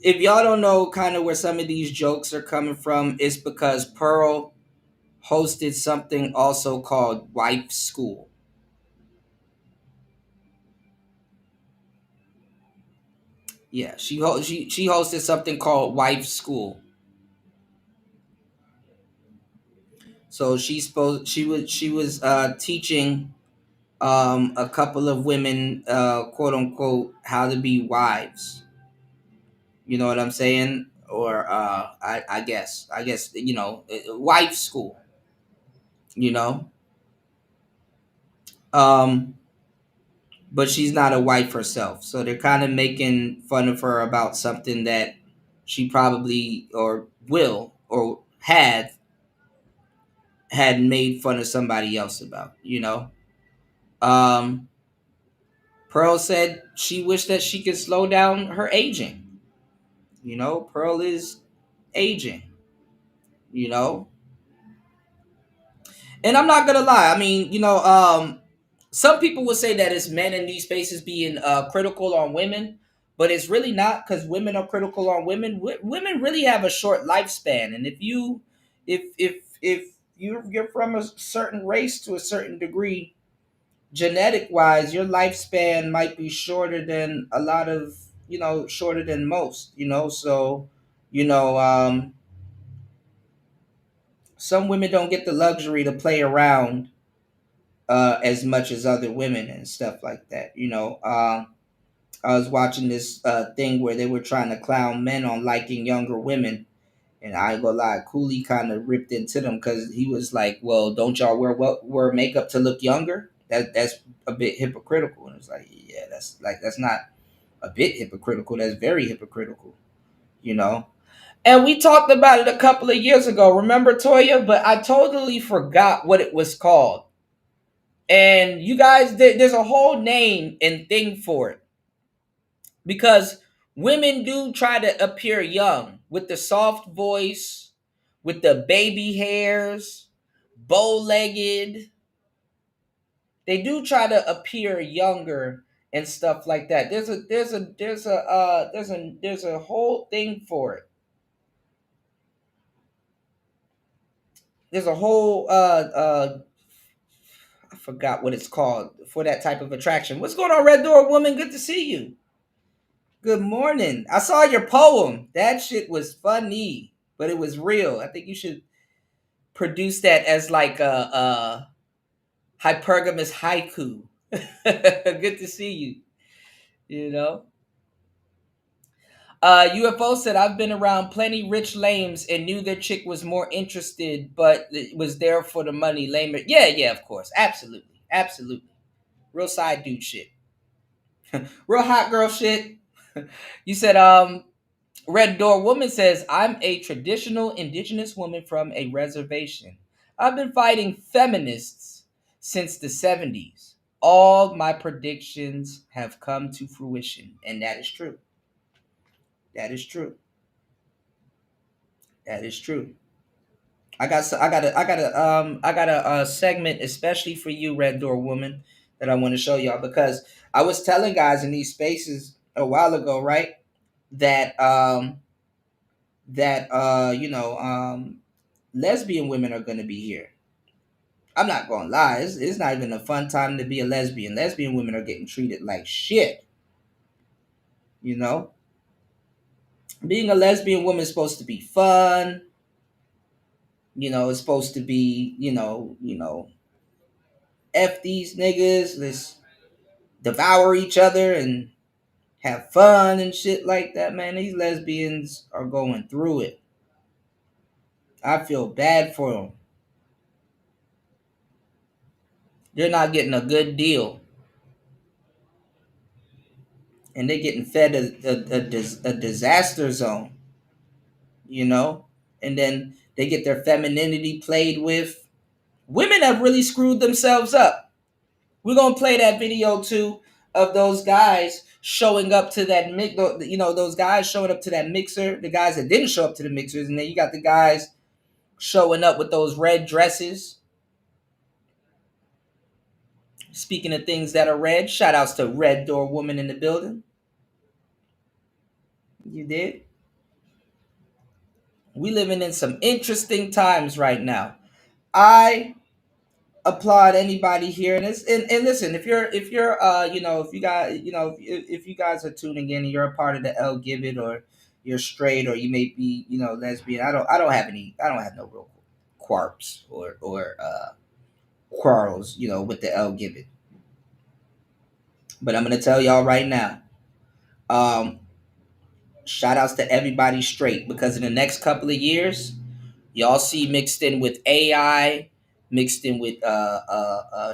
if y'all don't know kind of where some of these jokes are coming from, it's because Pearl hosted something also called Wife School. Yeah, she hosted something called Wife School. So she was teaching a couple of women, quote unquote, how to be wives. You know what I'm saying? Or I guess wife school. You know. But she's not a wife herself, so they're kind of making fun of her about something that she probably or will or had made fun of somebody else about. You know. Pearl said she wished that she could slow down her aging. You know, Pearl is aging, you know. And I'm not going to lie. I mean, you know, some people would say that it's men in these spaces being critical on women, but it's really not, because women are critical on women. Women really have a short lifespan. And if you're from a certain race to a certain degree, genetic wise, your lifespan might be shorter than a lot of, you know, shorter than most, you know. So, you know, some women don't get the luxury to play around as much as other women and stuff like that. You know, I was watching this thing where they were trying to clown men on liking younger women. And I ain't gonna lie, Cooley kind of ripped into them because he was like, well, don't y'all wear makeup to look younger? That's a bit hypocritical. And it's like, yeah, that's not a bit hypocritical. That's very hypocritical, you know. And we talked about it a couple of years ago. Remember, Toya? But I totally forgot what it was called. And you guys, there's a whole name and thing for it. Because women do try to appear young with the soft voice, with the baby hairs, bow-legged. They do try to appear younger and stuff like that. There's a whole thing for it. There's a whole I forgot what it's called for that type of attraction. What's going on, Red Door Woman? Good to see you. Good morning. I saw your poem. That shit was funny, but it was real. I think you should produce that as like a hypergamous haiku. Good to see you. You know. UFO said, I've been around plenty rich lames and knew their chick was more interested, but it was there for the money. Lame. Yeah, of course. Absolutely. Real side dude shit. Real hot girl shit. You said, Red Door Woman says, I'm a traditional indigenous woman from a reservation. I've been fighting feminists since the 70s. All my predictions have come to fruition, and that is true. That is true. I got a segment especially for you, Red Door Woman, that I want to show y'all, because I was telling guys in these spaces a while ago, right, that lesbian women are going to be here. I'm not going to lie, it's not even a fun time to be a lesbian. Lesbian women are getting treated like shit. You know? Being a lesbian woman is supposed to be fun. You know, it's supposed to be, you know, F these niggas, let's devour each other and have fun and shit like that, man. These lesbians are going through it. I feel bad for them. They're not getting a good deal. And they're getting fed a disaster zone, you know? And then they get their femininity played with. Women have really screwed themselves up. We're going to play that video, too, of those guys showing up to that, those guys showing up to that mixer, the guys that didn't show up to the mixers, and then you got the guys showing up with those red dresses. Speaking of things that are red, shout outs to Red Door Woman in the building. You did? We living in some interesting times right now. I applaud anybody here, and listen, if you guys are tuning in and you're a part of the LGBT, or you're straight, or you may be, lesbian. I don't have no real quarps or quarrels, with the LGBT. But I'm gonna tell y'all right now, shout outs to everybody straight, because in the next couple of years, y'all see mixed in with AI, mixed in with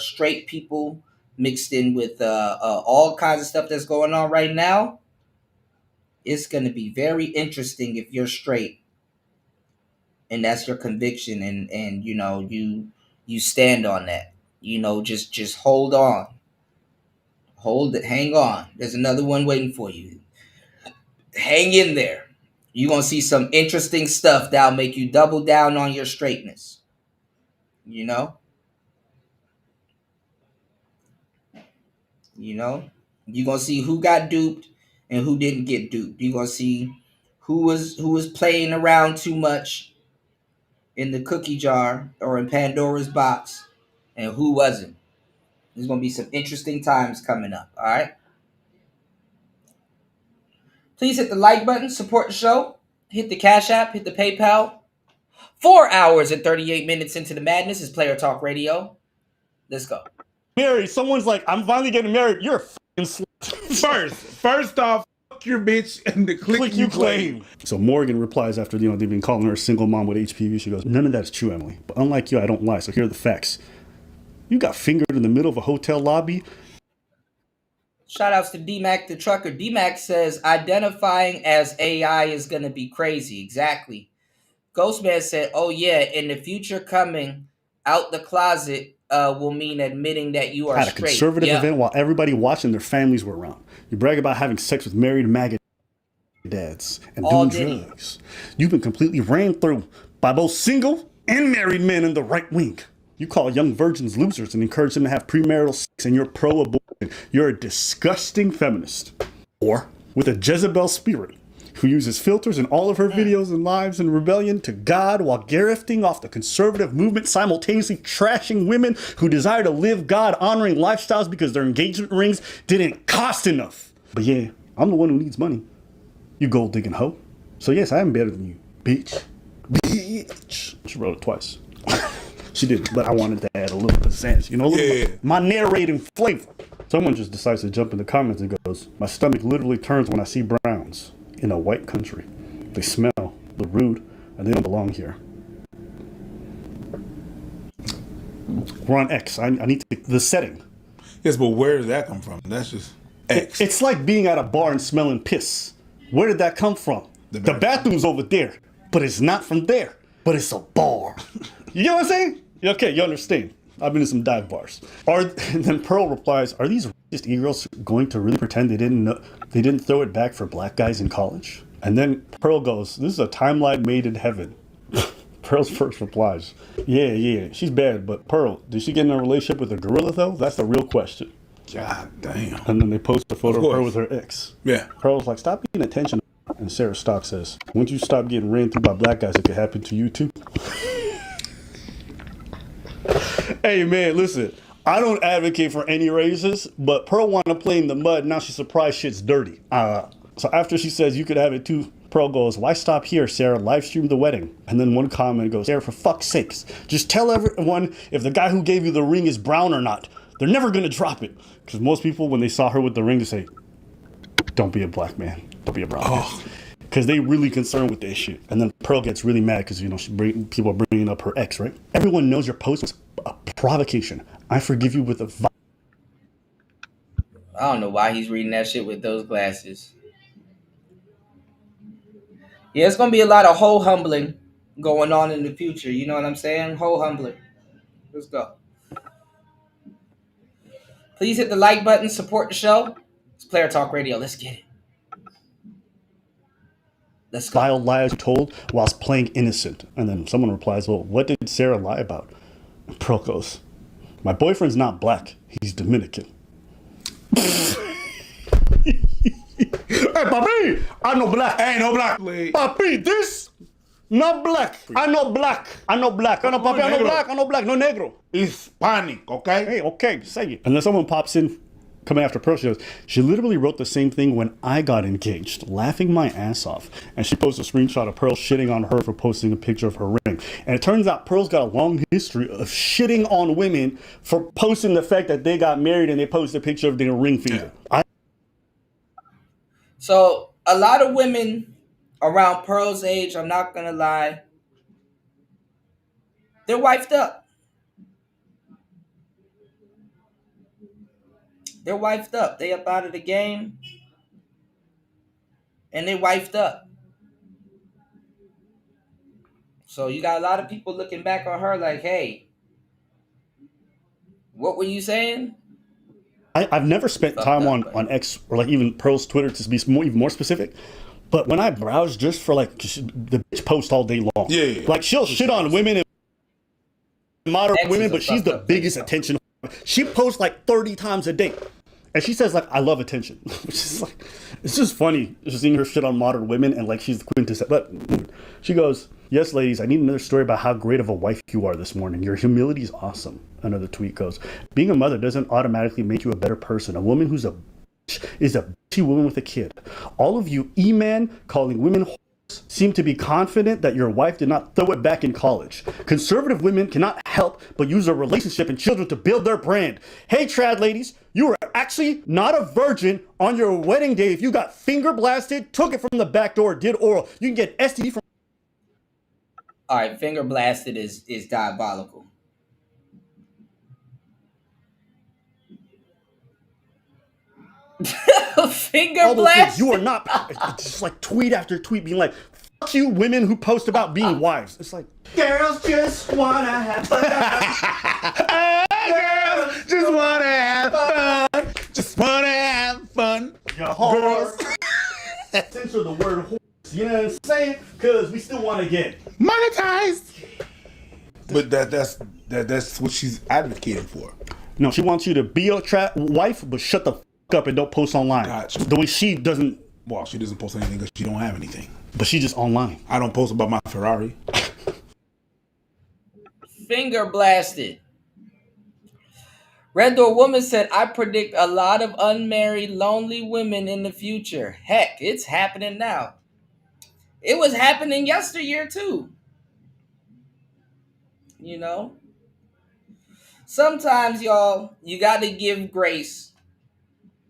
straight people, mixed in with all kinds of stuff that's going on right now. It's going to be very interesting if you're straight and that's your conviction, and you stand on that. Just hold on. Hang on. There's another one waiting for you. Hang in there. You're going to see some interesting stuff that'll make you double down on your straightness. You're going to see who got duped and who didn't get duped. You're going to see who was playing around too much in the cookie jar or in Pandora's box, and who wasn't. There's going to be some interesting times coming up, all right? Please hit the like button, support the show, hit the Cash App, hit the PayPal. 4 hours and 38 minutes into the madness is Player Talk Radio. Let's go. Married, someone's like, I'm finally getting married. You're a fucking slut. First off, fuck your bitch and the click you claim. So Morgan replies after, they've been calling her a single mom with HPV. She goes, none of that's true, Emily. But unlike you, I don't lie. So here are the facts. You got fingered in the middle of a hotel lobby. Shout outs to D-Mac the trucker. D-Mac says identifying as AI is going to be crazy. Exactly. Ghostman said, oh yeah, in the future coming out the closet will mean admitting that you are At a straight. conservative Yeah. event while everybody watching their families were around. You brag about having sex with married maggot dads and All doing Diddy. drugs. You've been completely ran through by both single and married men in the right wing. You call young virgins losers and encourage them to have premarital sex, and you're pro-abortion. You're a disgusting feminist. Or with a Jezebel spirit who uses filters in all of her videos and lives in rebellion to God while grifting off the conservative movement, simultaneously trashing women who desire to live God-honoring lifestyles because their engagement rings didn't cost enough. But yeah, I'm the one who needs money. You gold-digging hoe. So yes, I am better than you, bitch. Bitch. She wrote it twice. She did, but I wanted to add a little pizzazz, you know, my narrating flavor. Someone just decides to jump in the comments and goes, my stomach literally turns when I see browns in a white country. They smell, they're rude, and they don't belong here. We're on X. I need to, the setting. Yes, but where did that come from? That's just X. It's like being at a bar and smelling piss. Where did that come from? The bathroom's over there, but it's not from there. But it's a bar. You know what I'm saying? Okay, you understand. I've been to some dive bars. And then Pearl replies, are these racist e-girls going to really pretend they didn't throw it back for black guys in college? And then Pearl goes, this is a timeline made in heaven. Pearl's first replies, yeah, she's bad, but Pearl, did she get in a relationship with a gorilla though? That's the real question. God damn. And then they post a photo of her with her ex. Yeah. Pearl's like, stop being attention. And Sarah Stock says, once you stop getting ran through by black guys, it could happen to you too. Hey man, listen, I don't advocate for any races, but Pearl wanted to play in the mud. Now she's surprised shit's dirty. So after she says you could have it too, Pearl goes, why stop here, Sarah? Live stream the wedding. And then one comment goes, Sarah, for fuck's sakes, just tell everyone if the guy who gave you the ring is brown or not. They're never going to drop it. Because most people, when they saw her with the ring, they say, don't be a black man. Don't be a brown man. Because they really concerned with the issue. And then Pearl gets really mad because, you know, people are bringing up her ex, right? Everyone knows your post was a provocation. I forgive you with a... I don't know why he's reading that shit with those glasses. Yeah, it's going to be a lot of hoe humbling going on in the future. You know what I'm saying? Hoe humbling. Let's go. Please hit the like button. Support the show. It's Player Talk Radio. Let's get it. Let's go. Vile lies told whilst playing innocent. And then someone replies, well, what did Sarah lie about? And Pearl goes, my boyfriend's not black. He's Dominican. Hey, papi, I know black. Ain't no black. Papi, this not black. I know black. I know black. I know papi. I know black. I know black. No negro. Hispanic, okay? Hey, okay, say it. And then someone pops in, coming after Pearl. She goes, she literally wrote the same thing when I got engaged, laughing my ass off. And she posts a screenshot of Pearl shitting on her for posting a picture of her ring. And it turns out Pearl's got a long history of shitting on women for posting the fact that they got married and they posted a picture of their ring finger. So a lot of women around Pearl's age, I'm not going to lie, they're wifed up. They're wifed up. They up out of the game. And they wifed up. So you got a lot of people looking back on her like, hey, what were you saying? I've never spent time on X or like even Pearl's Twitter to be even more specific. But when I browse just for like the bitch post all day long. Yeah. Like she'll shit on women and moderate women, but she's the biggest attention. She posts like 30 times a day. And she says like, I love attention. Which is like, it's just funny just seeing her shit on modern women and like she's the quintessence. But she goes, yes, ladies, I need another story about how great of a wife you are this morning. Your humility is awesome. Another tweet goes, being a mother doesn't automatically make you a better person. A woman who's a bitch is a bitchy woman with a kid. All of you E-men calling women whores seem to be confident that your wife did not throw it back in college. Conservative women cannot help but use a relationship and children to build their brand. Hey, trad ladies, you were actually not a virgin on your wedding day if you got finger blasted, took it from the back door, did oral. You can get STD from... All right, finger blasted is diabolical. Finger all those things. blast. You are not. It's just like tweet after tweet being like, "Fuck you, women who post about being wives." It's like, girls just wanna have fun. Girls just wanna have fun. Just wanna have fun. Your girls. Censor the word horse. You know what I'm saying? Because we still want to get monetized. But that's what she's advocating for. No, she wants you to be a wife, but shut the up and don't post online. Gotcha. The way she doesn't. Well, she doesn't post anything because she don't have anything. But she just online. I don't post about my Ferrari. Finger blasted. Red Door Woman said, I predict a lot of unmarried, lonely women in the future. Heck, it's happening now. It was happening yesteryear too. You know? Sometimes, y'all, you got to give grace.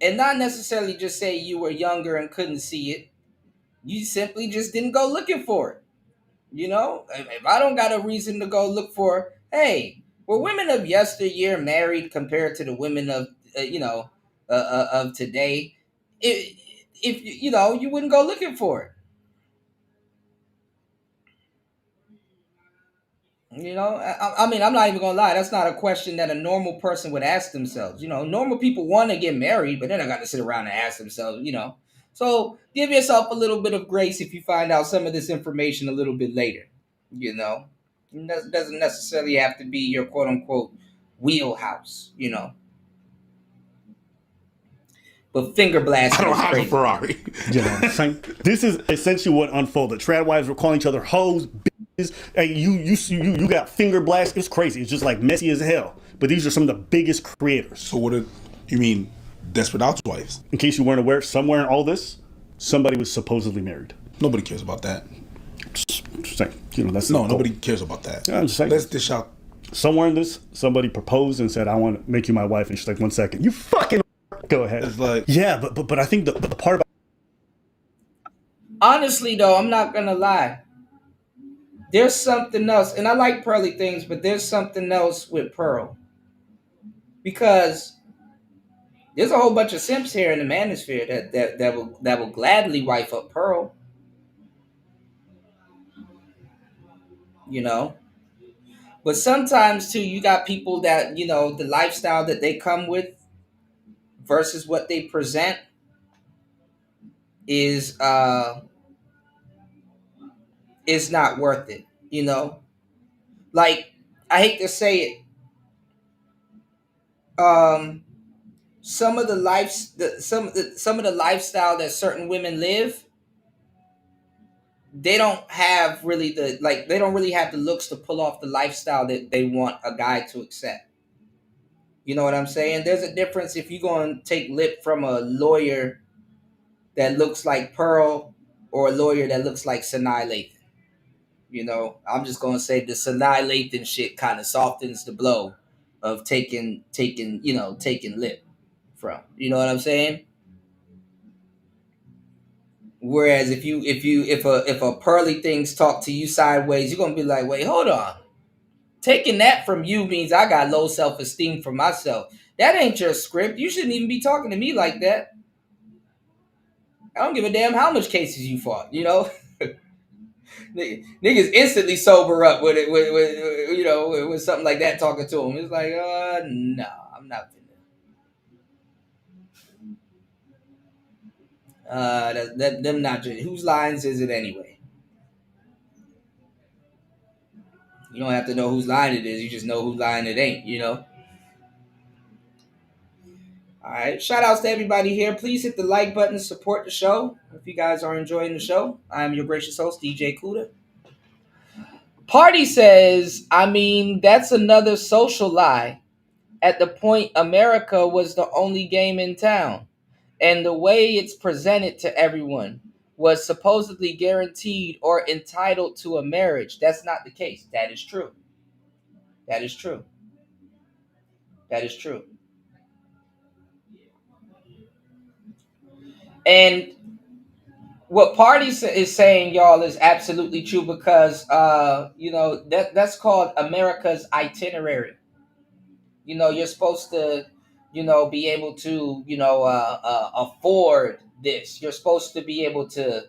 And not necessarily just say you were younger and couldn't see it. You simply just didn't go looking for it. You know? If I don't got a reason to go look for, hey, were women of yesteryear married compared to the women of, of today? If you know, you wouldn't go looking for it. You know, I mean, I'm not even gonna lie. That's not a question that a normal person would ask themselves. You know, normal people want to get married, but they're not gonna sit around and ask themselves, you know. So give yourself a little bit of grace if you find out some of this information a little bit later. You know, it doesn't necessarily have to be your quote unquote wheelhouse. You know. But finger blast. I don't have a Ferrari. You know what I'm saying? This is essentially what unfolded. Trad wives were calling each other hoes, bitches. And you got finger blast. It's crazy. It's just like messy as hell. But these are some of the biggest creators. So what you mean Desperate Housewives? In case you weren't aware, somewhere in all this, somebody was supposedly married. Nobody cares about that. Just saying. You know, that's nobody cares about that. Yeah, I'm just saying. Let's dish out. Somewhere in this, somebody proposed and said, I want to make you my wife. And she's like, 1 second. You fucking go ahead. It's like, yeah, but I think the part about. Honestly, though, I'm not going to lie. There's something else. And I like Pearly things, but there's something else with Pearl. Because there's a whole bunch of simps here in the manosphere that will gladly wife up Pearl. You know? But sometimes, too, you got people that, you know, the lifestyle that they come with versus what they present is not worth it, you know? Like, I hate to say it. Some of the lifestyle that certain women live, they don't have really they don't really have the looks to pull off the lifestyle that they want a guy to accept. You know what I'm saying? There's a difference if you go and take lip from a lawyer that looks like Pearl or a lawyer that looks like Sanaa Lathan. You know, I'm just gonna say the Sanaa Lathan shit kind of softens the blow of taking lip from. You know what I'm saying? Whereas if a Pearly things talk to you sideways, you're gonna be like, wait, hold on. Taking that from you means I got low self-esteem for myself. That ain't your script. You shouldn't even be talking to me like that. I don't give a damn how much cases you fought, you know? Niggas instantly sober up with it, with something like that talking to them. It's like, no, I'm not finna. Them not just, whose lines is it anyway? You don't have to know whose line it is. You just know whose line it ain't, you know? All right. Shout outs to everybody here. Please hit the like button to support the show. If you guys are enjoying the show, I am your gracious host, DJ Kuda. Party says, I mean, that's another social lie. At the point, America was the only game in town. And the way it's presented to everyone was supposedly guaranteed or entitled to a marriage. That's not the case. That is true. That is true. That is true. And what Party is saying, y'all, is absolutely true because, that's called America's itinerary. You know, you're supposed to be able to, afford this. You're supposed to be able to,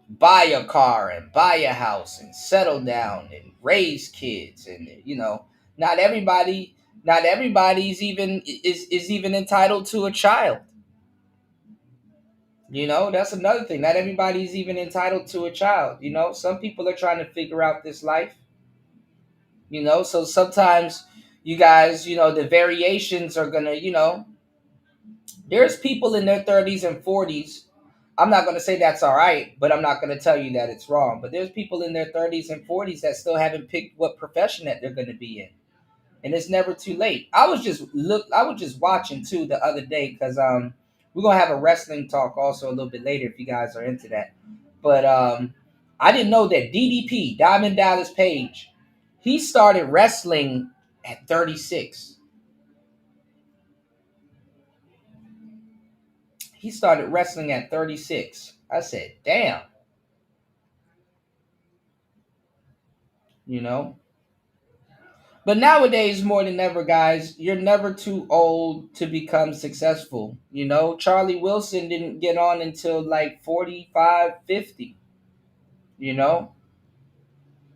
buy a car and buy a house and settle down and raise kids. And, not everybody's even is even entitled to a child. That's another thing. Not everybody's even entitled to a child. Some people are trying to figure out this life. So sometimes you guys, the variations are gonna, there's people in their 30s and 40s. I'm not gonna say that's all right, but I'm not gonna tell you that it's wrong. But there's people in their 30s and 40s that still haven't picked what profession that they're gonna be in. And it's never too late. I was just watching too the other day, because we're gonna have a wrestling talk also a little bit later if you guys are into that. But I didn't know that DDP, Diamond Dallas Page, he started wrestling at 36. He started wrestling at 36. I said, damn. But nowadays, more than ever, guys, you're never too old to become successful. Charlie Wilson didn't get on until like 45, 50.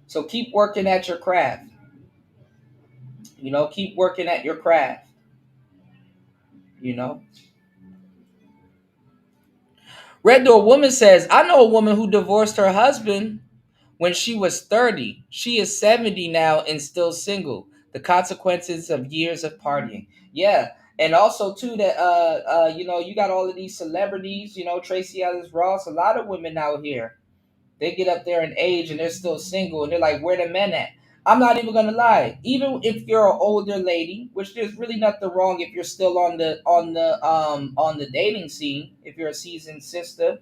So keep working at your craft. Keep working at your craft. Red Door Woman says, I know a woman who divorced her husband when she was 30. She is 70 now and still single. The consequences of years of partying. Yeah. And also too that you got all of these celebrities, Tracy Ellis Ross, a lot of women out here. They get up there in age and they're still single and they're like, where the men at? I'm not even gonna lie. Even if you're an older lady, which there's really nothing wrong if you're still on the dating scene, if you're a seasoned sister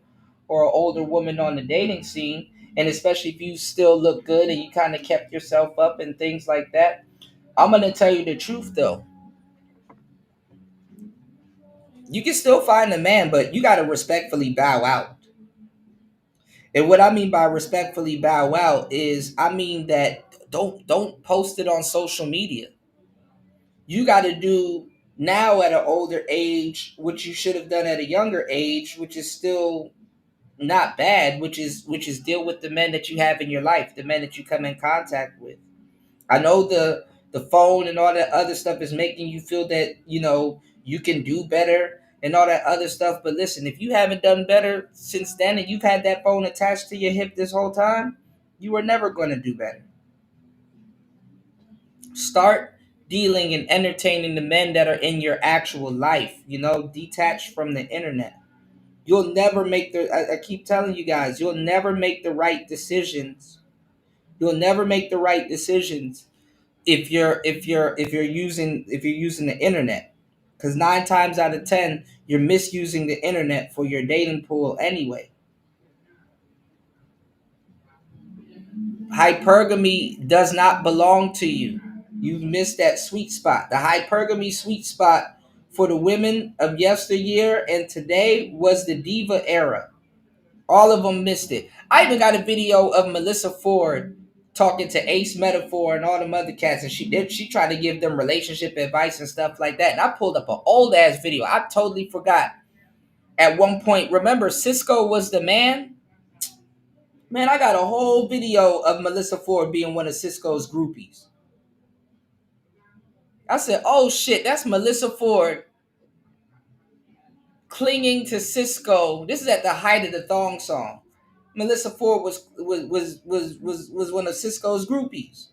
or an older woman on the dating scene, and especially if you still look good and you kind of kept yourself up and things like that. I'm gonna tell you the truth though. You can still find a man, but you gotta respectfully bow out. And what I mean by respectfully bow out is, I mean that don't post it on social media. You got to do now at an older age what you should have done at a younger age, which is still not bad, which is deal with the men that you have in your life, the men that you come in contact with. I know the phone and all that other stuff is making you feel that you can do better and all that other stuff. But listen, if you haven't done better since then and you've had that phone attached to your hip this whole time, you are never going to do better. Start dealing and entertaining the men that are in your actual life, detached from the internet. You'll never make I keep telling you guys, you'll never make the right decisions. You'll never make the right decisions if you're using the internet, because 9 times out of 10 you're misusing the internet for your dating pool anyway. Hypergamy does not belong to you. You've missed that sweet spot. The hypergamy sweet spot for the women of yesteryear and today was the diva era. All of them missed it. I even got a video of Melissa Ford talking to Ace Metaphor and all them other cats, and she tried to give them relationship advice and stuff like that. And I pulled up an old ass video. I totally forgot. At one point, remember Cisco was the man? Man, I got a whole video of Melissa Ford being one of Cisco's groupies. I said, oh shit, that's Melissa Ford clinging to Cisco. This is at the height of the thong song. Melissa Ford was one of Cisco's groupies.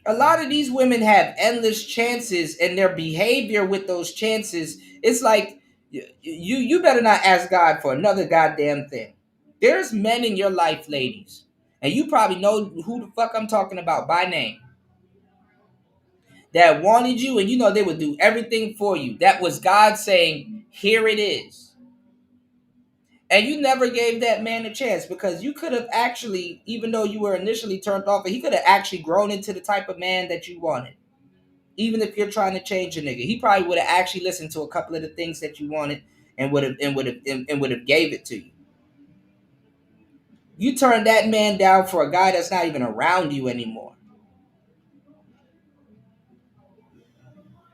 A lot of these women have endless chances, and their behavior with those chances, it's like you better not ask God for another goddamn thing. There's men in your life, ladies, and you probably know who the fuck I'm talking about by name, that wanted you, and they would do everything for you. That was God saying, here it is. And you never gave that man a chance, because you could have actually, even though you were initially turned off, he could have actually grown into the type of man that you wanted. Even if you're trying to change a nigga, he probably would have actually listened to a couple of the things that you wanted and would have gave it to you. You turn that man down for a guy that's not even around you anymore.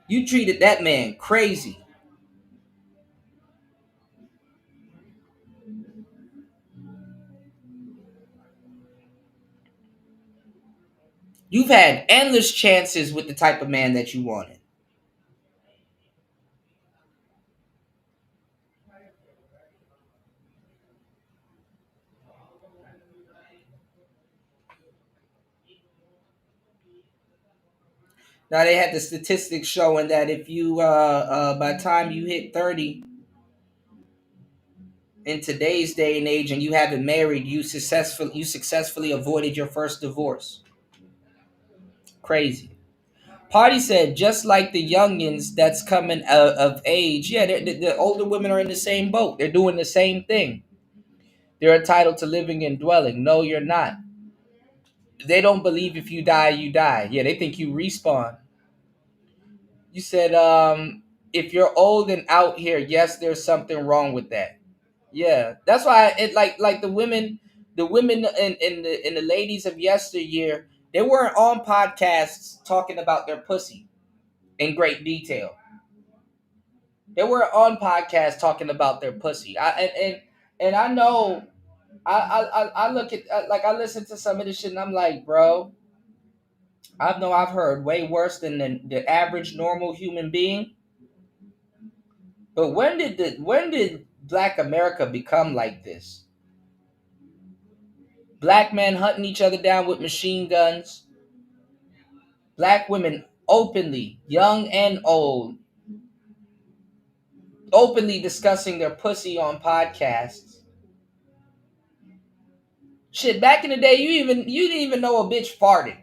You treated that man crazy. You've had endless chances with the type of man that you wanted. Now they had the statistics showing that if you by the time you hit 30 in today's day and age and you haven't married, you successfully avoided your first divorce. Crazy. Party said just like the youngins that's coming out of age, yeah, the older women are in the same boat. They're doing the same thing. They're entitled to living and dwelling. No, you're not. They don't believe if you die, you die. Yeah, they think you respawn. You said, if you're old and out here, yes, there's something wrong with that. Yeah, that's why it like the women and the ladies of yesteryear, they weren't on podcasts talking about their pussy in great detail. They were on podcasts talking about their pussy. I know I look at like I listen to some of this shit and I'm like, bro, I've heard way worse than the average normal human being. But when did Black America become like this? Black men hunting each other down with machine guns. Black women openly, young and old, openly discussing their pussy on podcasts. Shit, back in the day, you didn't even know a bitch farted.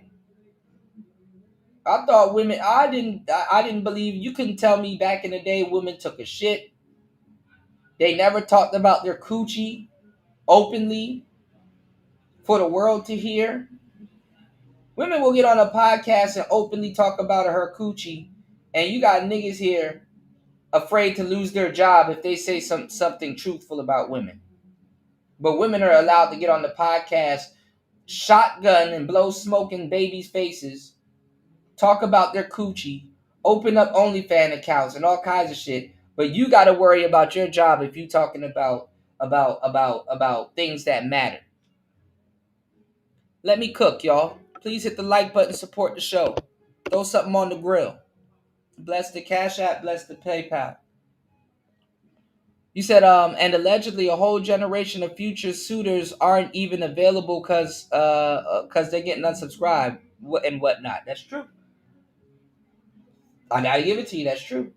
I thought women. I didn't believe you couldn't tell me back in the day women took a shit. They never talked about their coochie openly for the world to hear. Women will get on a podcast and openly talk about her coochie, and you got niggas here afraid to lose their job if they say something truthful about women. But women are allowed to get on the podcast, shotgun and blow smoke in babies' faces, talk about their coochie, open up OnlyFans accounts and all kinds of shit. But you got to worry about your job if you're talking about things that matter. Let me cook, y'all. Please hit the like button, support the show. Throw something on the grill. Bless the Cash App, bless the PayPal. You said, and allegedly a whole generation of future suitors aren't even available because they're getting unsubscribed and whatnot. That's true. I gotta give it to you. That's true.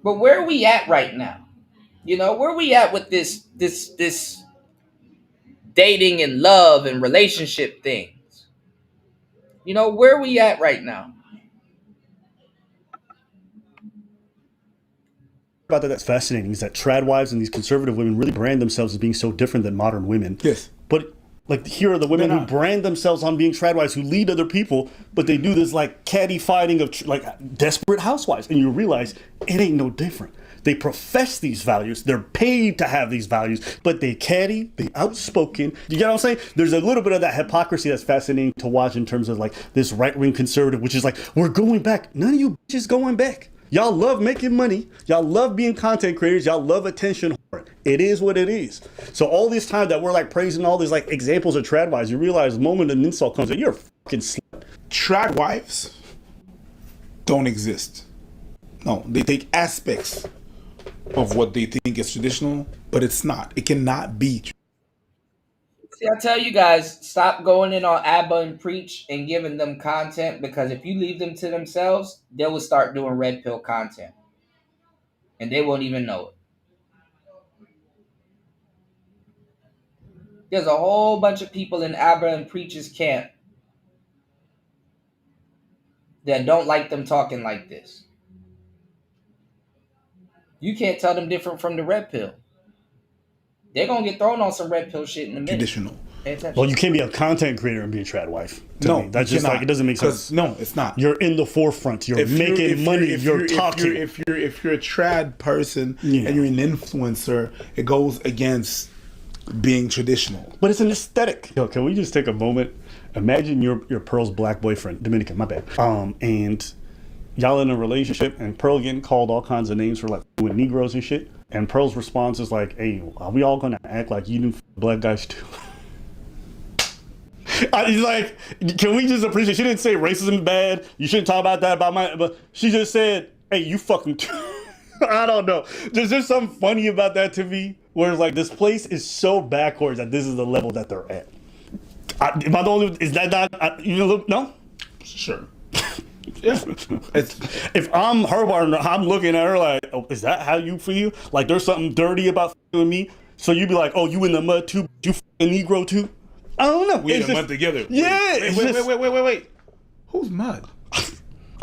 But where are we at right now? You know, where are we at with this dating and love and relationship things? You know, where are we at right now? About that's fascinating is that trad wives and these conservative women really brand themselves as being so different than modern women. Yes. But like here are the women who brand themselves on being trad wives who lead other people, but they do this like catty fighting of like desperate housewives, and you realize it ain't no different. They profess these values. They're paid to have these values, but they catty, they outspoken. You get what I'm saying? There's a little bit of that hypocrisy that's fascinating to watch in terms of like this right-wing conservative, which is like, we're going back. None of you bitches going back. Y'all love making money. Y'all love being content creators. Y'all love attention. It is what it is. So all this time that we're like praising all these like examples of trad wives, you realize the moment an insult comes, that you're a fucking slut. Trad wives don't exist. No, they take aspects of what they think is traditional, but it's not. It cannot be. See, I tell you guys, stop going in on Abba and Preach and giving them content, because if you leave them to themselves, they will start doing red pill content. And they won't even know it. There's a whole bunch of people in Abba and Preach's camp that don't like them talking like this. You can't tell them different from the red pill. They're going to get thrown on some red pill shit in a minute. Traditional. Pay attention. Well, you can't be a content creator and be a trad wife. No, me. That's you just like cannot. it doesn't make 'Cause sense. no, it's not. You're in the forefront. You're making money. You're talking. If you're a trad person Yeah. and you're an influencer, it goes against being traditional. But it's an aesthetic. Yo, can we just take a moment? Imagine your Pearl's black boyfriend, Dominican, my bad. And y'all in a relationship, and Pearl getting called all kinds of names for like with Negroes and shit. And Pearl's response is like, "Hey, are we all gonna act like you do black guys too?" He's like, can we just appreciate? She didn't say racism is bad. You shouldn't talk about that about my. But she just said, "Hey, you fucking." I don't know. There's just something funny about that to me. Where it's like this place is so backwards that this is the level that they're at. Am I the only? Is that not? You know, no. Sure. Yeah. If I'm her partner, I'm looking at her like, oh, is that how you feel? Like there's something dirty about with me. So you'd be like, oh, you in the mud too? You a Negro too? I don't know. We in the mud together. Yeah. Wait. Who's mud?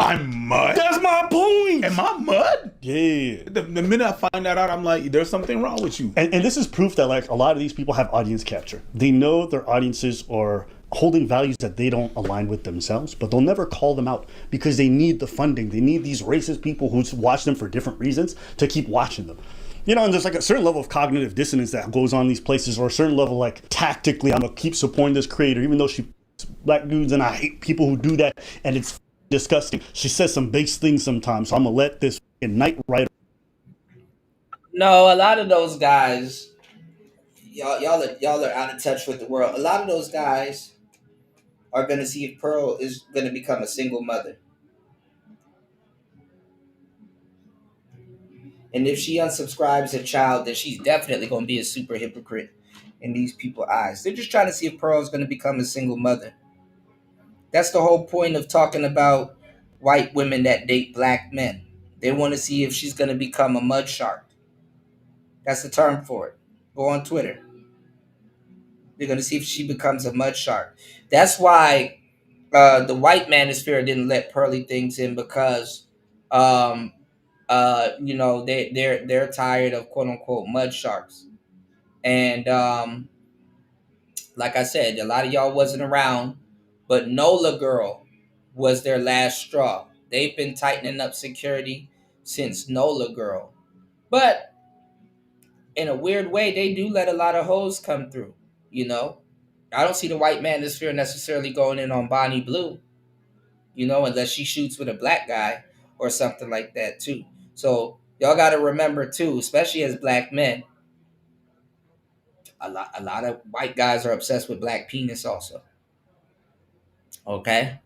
I'm mud. That's my point. Am I mud? Yeah. The minute I find that out, I'm like, there's something wrong with you. And this is proof that like a lot of these people have audience capture. They know their audiences are holding values that they don't align with themselves, but they'll never call them out because they need the funding. They need these racist people who watch them for different reasons to keep watching them. You know, and there's like a certain level of cognitive dissonance that goes on in these places, or a certain level like tactically, I'm gonna keep supporting this creator, even though she black dudes, and I hate people who do that, and it's disgusting. She says some base things sometimes, so I'm gonna let this night writer. No, a lot of those guys, y'all are out of touch with the world. A lot of those guys are gonna see if Pearl is gonna become a single mother. And if she unsubscribes a child, then she's definitely going to be a super hypocrite in these people's eyes. They're just trying to see if Pearl is going to become a single mother. That's the whole point of talking about white women that date black men. They want to see if she's going to become a mud shark. That's the term for it. Go on Twitter. They're going to see if she becomes a mud shark. That's why the white manosphere didn't let pearly things in, because you know, they're tired of quote unquote mud sharks. And like I said, a lot of y'all wasn't around, but NOLA Girl was their last straw. They've been tightening up security since NOLA Girl. But in a weird way, they do let a lot of hoes come through, you know. I don't see the white manosphere necessarily going in on Bonnie Blue, you know, unless she shoots with a black guy or something like that too. So y'all got to remember too, especially as black men, a lot of white guys are obsessed with black penis also. Okay?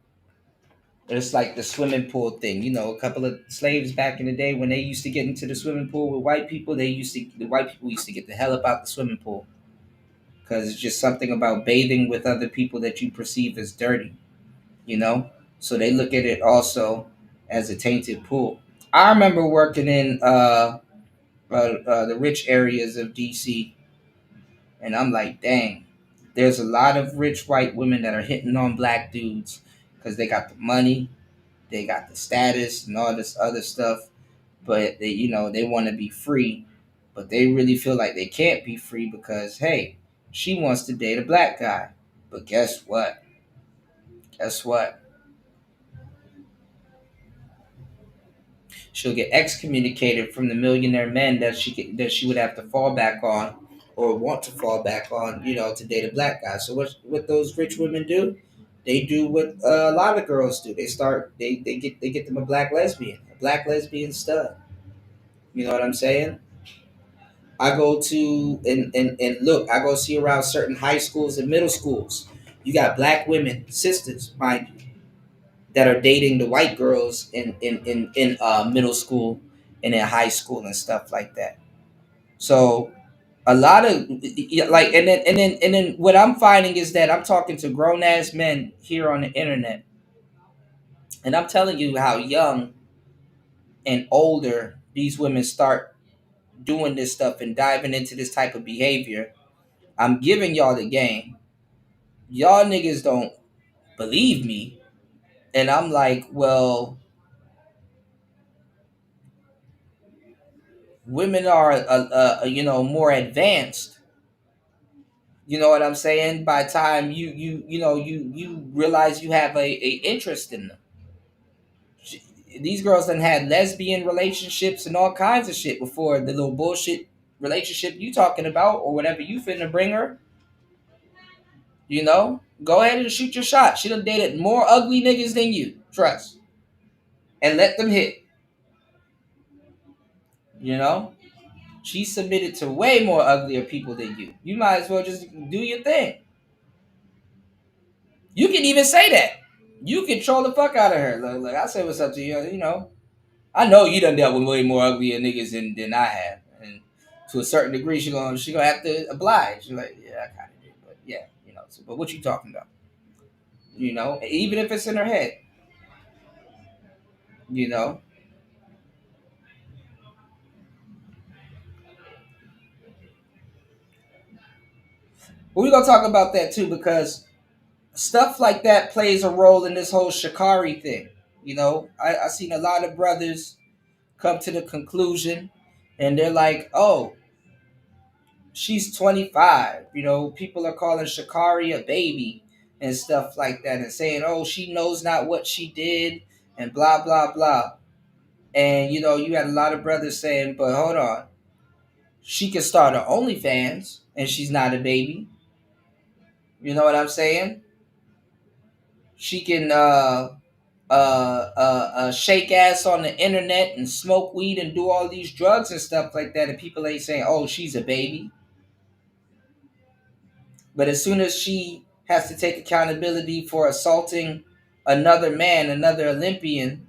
It's like the swimming pool thing. You know, a couple of slaves back in the day, when they used to get into the swimming pool with white people, the white people used to get the hell up out the swimming pool. Because it's just something about bathing with other people that you perceive as dirty, you know? So they look at it also as a tainted pool. I remember working in the rich areas of DC, and I'm like, dang, there's a lot of rich white women that are hitting on black dudes because they got the money, they got the status, and all this other stuff. But they, you know, they want to be free, but they really feel like they can't be free because, hey, she wants to date a black guy. But guess what? Guess what? She'll get excommunicated from the millionaire men that she would have to fall back on, or want to fall back on, you know, to date a black guy. So what those rich women do? They do what a lot of girls do. They get them a black lesbian stud. You know what I'm saying? I go to and look, I go see around certain high schools and middle schools. You got black women, sisters, mind you, that are dating the white girls in middle school and in high school and stuff like that. So a lot of like, and then what I'm finding is that I'm talking to grown ass men here on the internet, and I'm telling you how young and older these women start doing this stuff and diving into this type of behavior. I'm giving y'all the game. Y'all niggas don't believe me. And I'm like, well, women are, you know, more advanced. You know what I'm saying? By the time you realize you have a interest in them. These girls done had lesbian relationships and all kinds of shit before the little bullshit relationship you talking about or whatever you finna bring her. You know? Go ahead and shoot your shot. She done dated more ugly niggas than you. Trust. And let them hit. You know? She submitted to way more uglier people than you. You might as well just do your thing. You can even say that. You control the fuck out of her. Like I say what's up to you, you know. I know you done dealt with way more uglier niggas than I have. And to a certain degree, she gonna have to oblige. She's like, yeah, I kinda did. But yeah, you know. So, but what you talking about? You know, even if it's in her head. You know. But we're gonna talk about that too, because stuff like that plays a role in this whole Sha'Carri thing. You know, I seen a lot of brothers come to the conclusion, and they're like, "Oh, she's 25." You know, people are calling Sha'Carri a baby and stuff like that, and saying, "Oh, she knows not what she did," and blah blah blah. And you know, you had a lot of brothers saying, "But hold on, she can start her OnlyFans, and she's not a baby." You know what I'm saying? She can shake ass on the internet and smoke weed and do all these drugs and stuff like that, and people ain't saying, "Oh, she's a baby." But as soon as she has to take accountability for assaulting another man, another Olympian,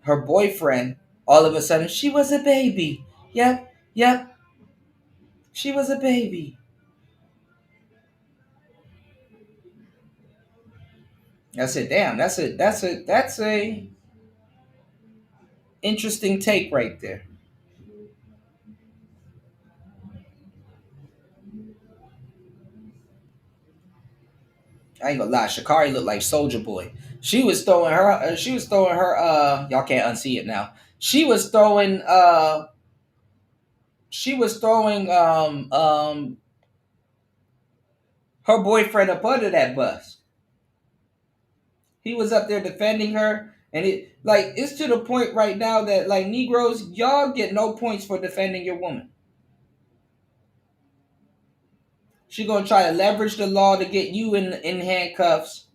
her boyfriend, all of a sudden she was a baby. Yep, she was a baby. I said, damn, that's a interesting take right there. I ain't gonna lie, Sha'Carri looked like Soldier Boy. She was throwing her. Y'all can't unsee it now. She was throwing. Her boyfriend up under that bus. He was up there defending her, and it's to the point right now that like Negroes, y'all get no points for defending your woman. She gonna try to leverage the law to get you in handcuffs.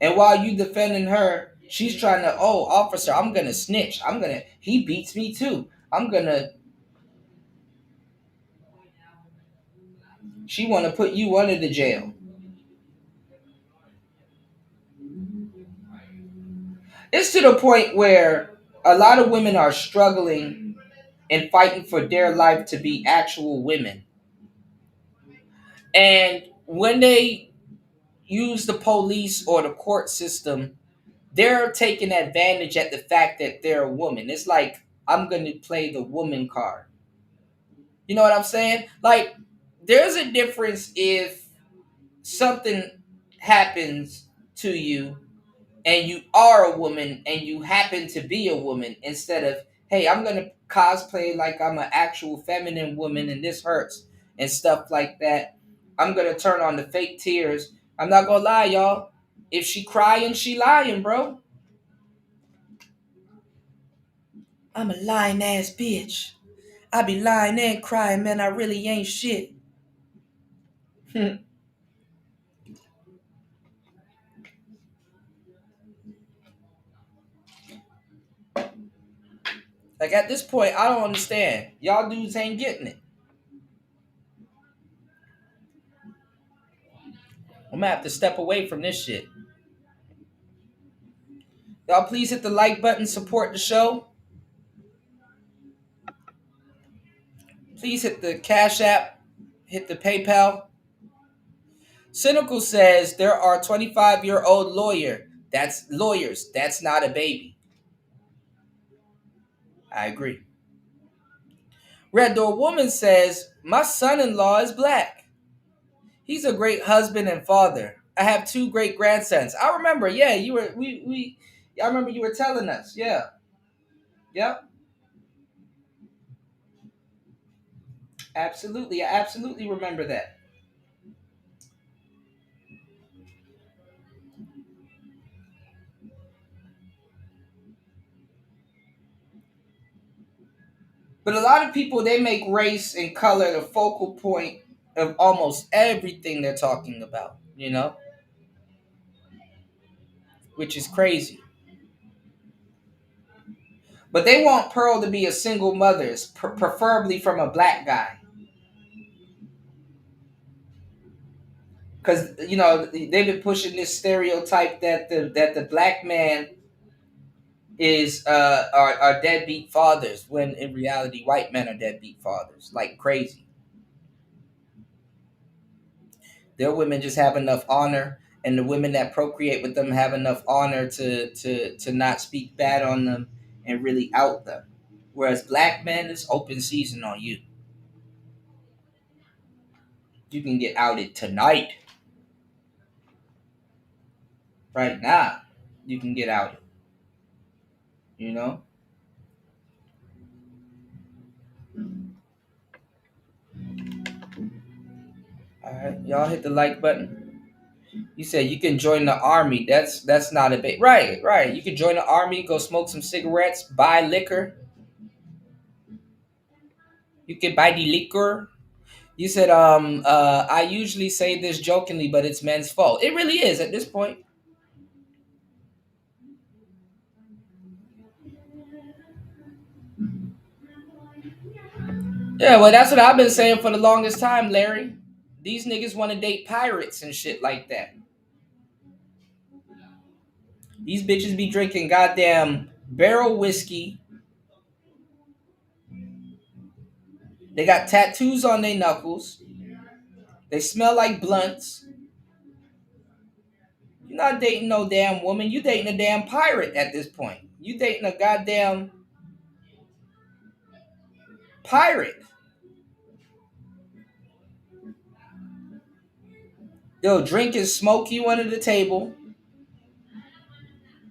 And while you defending her, she's trying to, "Oh, officer, I'm gonna snitch. He beats me too. She wanna put you under the jail." It's to the point where a lot of women are struggling and fighting for their life to be actual women. And when they use the police or the court system, they're taking advantage at the fact that they're a woman. It's like, I'm going to play the woman card. You know what I'm saying? Like, there's a difference if something happens to you and you are a woman and you happen to be a woman, instead of, "Hey, I'm going to cosplay like I'm an actual feminine woman and this hurts," and stuff like that. I'm going to turn on the fake tears. I'm not going to lie, y'all. If she crying, she lying, bro. I'm a lying ass bitch. I be lying and crying, man. I really ain't shit. Like, at this point, I don't understand. Y'all dudes ain't getting it. I'm gonna have to step away from this shit. Y'all please hit the like button, support the show. Please hit the Cash App, hit the PayPal. Cynical says there are 25-year-old lawyers. That's not a baby. I agree. Red Door Woman says, my son-in-law is black. He's a great husband and father. I have 2 great grandsons. I remember, yeah, you were I remember you were telling us, yeah. Yep. Absolutely. I absolutely remember that. But a lot of people, they make race and color the focal point of almost everything they're talking about, you know? Which is crazy. But they want Pearl to be a single mother, preferably from a black guy. Because, you know, they've been pushing this stereotype that the black man is are deadbeat fathers, when in reality white men are deadbeat fathers, like crazy. Their women just have enough honor, and the women that procreate with them have enough honor to not speak bad on them and really out them. Whereas black men, it's open season on you. You can get outed tonight. Right now, you can get outed. You know? Alright, y'all hit the like button. You said you can join the army. That's not a bait. Right. You can join the army, go smoke some cigarettes, buy liquor. You can buy the liquor. You said, I usually say this jokingly, but it's men's fault. It really is at this point. Yeah, well, that's what I've been saying for the longest time, Larry. These niggas want to date pirates and shit like that. These bitches be drinking goddamn barrel whiskey. They got tattoos on their knuckles. They smell like blunts. You're not dating no damn woman. You dating a damn pirate at this point. You dating a goddamn pirate. Yo, drink and smoke you under the table.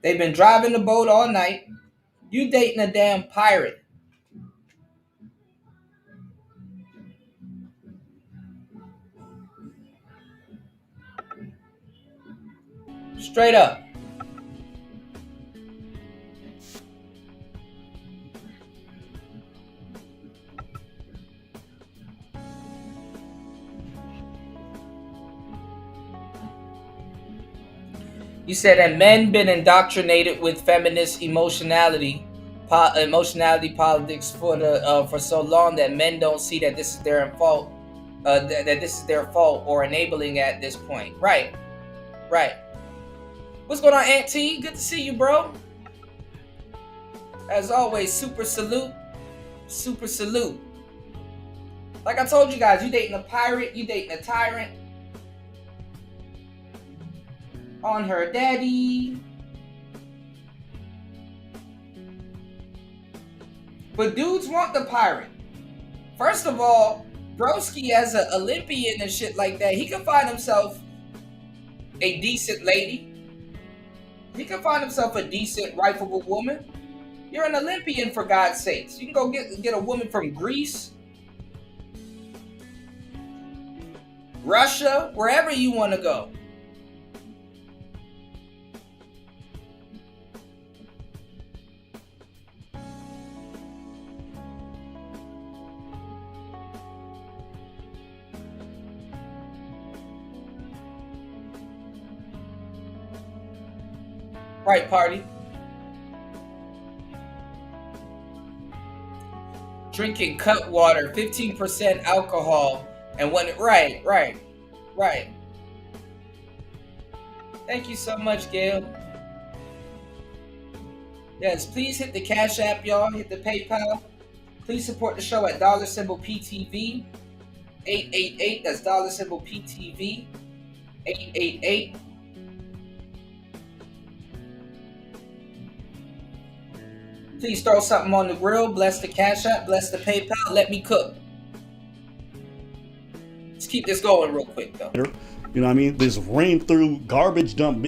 They've been driving the boat all night. You dating a damn pirate. Straight up. You said that men been indoctrinated with feminist emotionality politics for so long that men don't see that this is their fault, that this is their fault or enabling at this point. Right. What's going on, Aunt T? Good to see you, bro. As always, super salute. Like I told you guys, you dating a pirate, you dating a tyrant. On her daddy. But dudes want the pirate. First of all, Broski as an Olympian and shit like that, he can find himself a decent lady. He can find himself a decent, rifleable woman. You're an Olympian, for God's sakes. You can go get a woman from Greece, Russia, wherever you want to go. Right, party. Drinking cut water, 15% alcohol, and when right. Thank you so much, Gail. Yes, please hit the Cash App, y'all. Hit the PayPal. Please support the show at $PTV 888. That's $PTV 888. Please throw something on the grill. Bless the Cash App. Bless the PayPal. Let me cook. Let's keep this going real quick, though. You know what I mean? This rain through garbage dump.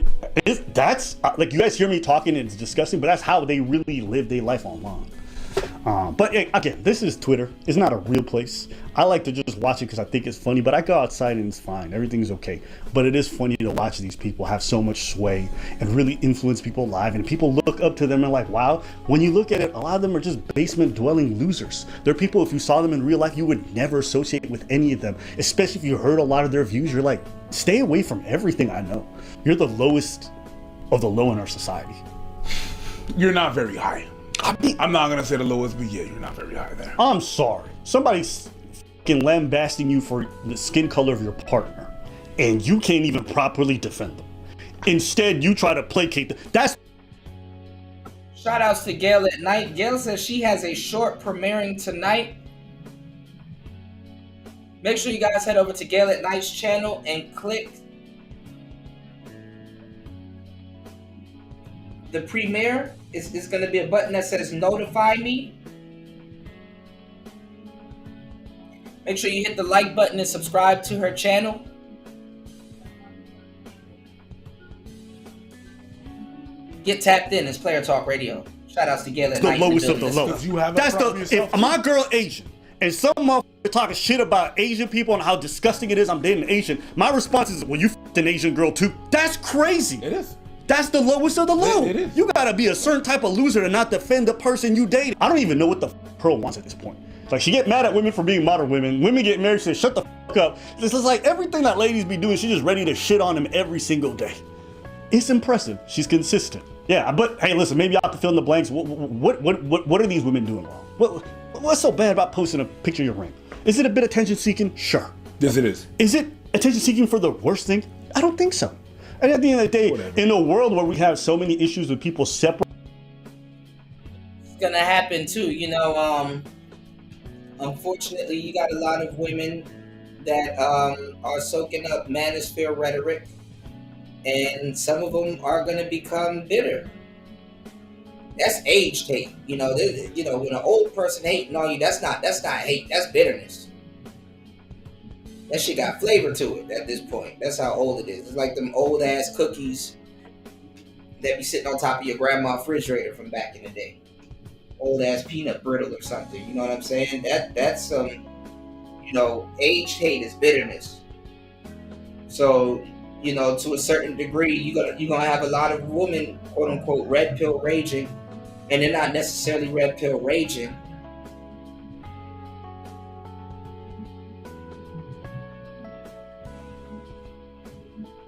That's like, you guys hear me talking, it's disgusting, but that's how they really live their life online. But again, this is Twitter. It's not a real place. I like to just watch it because I think it's funny, but I go outside and it's fine. Everything's okay. But it is funny to watch these people have so much sway and really influence people live. And people look up to them and like, wow. When you look at it, a lot of them are just basement dwelling losers. They're people, if you saw them in real life, you would never associate with any of them. Especially if you heard a lot of their views, you're like, stay away from everything I know. You're the lowest of the low in our society. You're not very high. I'm not gonna say the lowest, but yeah, you're not very high there. I'm sorry. Somebody's fucking lambasting you for the skin color of your partner, and you can't even properly defend them. Instead, you try to placate them. That's. Shout outs to Gail at Night. Gail says she has a short premiering tonight. Make sure you guys head over to Gail at Night's channel and click the premiere. It's going to be a button that says notify me. Make sure you hit the like button and subscribe to her channel. Get tapped in. It's Player Talk Radio. Shout outs to Gail at Night. The lowest of the low. That's if my girl Asian and some motherfucker talking shit about Asian people and how disgusting it is I'm dating an Asian, my response is, well, you f***ed an Asian girl too. That's crazy. It is. That's the lowest of the low. It is. You gotta be a certain type of loser to not defend the person you date. I don't even know what the Pearl wants at this point. Like, she get mad at women for being modern women. Women get married, she says, shut the up. This is like everything that ladies be doing, she's just ready to shit on them every single day. It's impressive. She's consistent. Yeah, but hey, listen, maybe I have to fill in the blanks. What are these women doing wrong? What's so bad about posting a picture of your ring? Is it a bit attention seeking? Sure. Yes, it is. Is it attention seeking for the worst thing? I don't think so. And at the end of the day, in a world where we have so many issues with people separate, It's gonna happen too. You know, unfortunately, you got a lot of women that are soaking up manosphere rhetoric, and some of them are gonna become bitter. That's age hate. You know, when an old person hating on you, that's not hate. That's bitterness. That shit got flavor to it at this point. That's how old it is. It's like them old ass cookies that be sitting on top of your grandma's refrigerator from back in the day. Old ass peanut brittle or something. You know what I'm saying? That's age hate is bitterness. So, to a certain degree, you're gonna have a lot of women, quote unquote, red pill raging, and they're not necessarily red pill raging.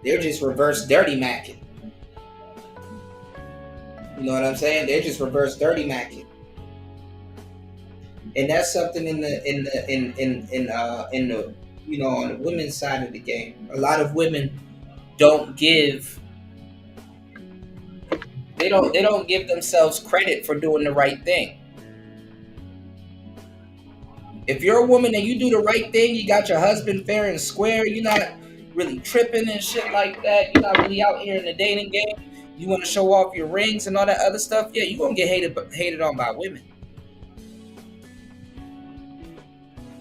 They're just reverse dirty macking. You know what I'm saying? They're just reverse dirty macking. And that's something on the women's side of the game. A lot of women don't give themselves credit for doing the right thing. If you're a woman and you do the right thing, you got your husband fair and square, you're not really tripping and shit like that, you're not really out here in the dating game, you want to show off your rings and all that other stuff, yeah, you're going to get hated on by women.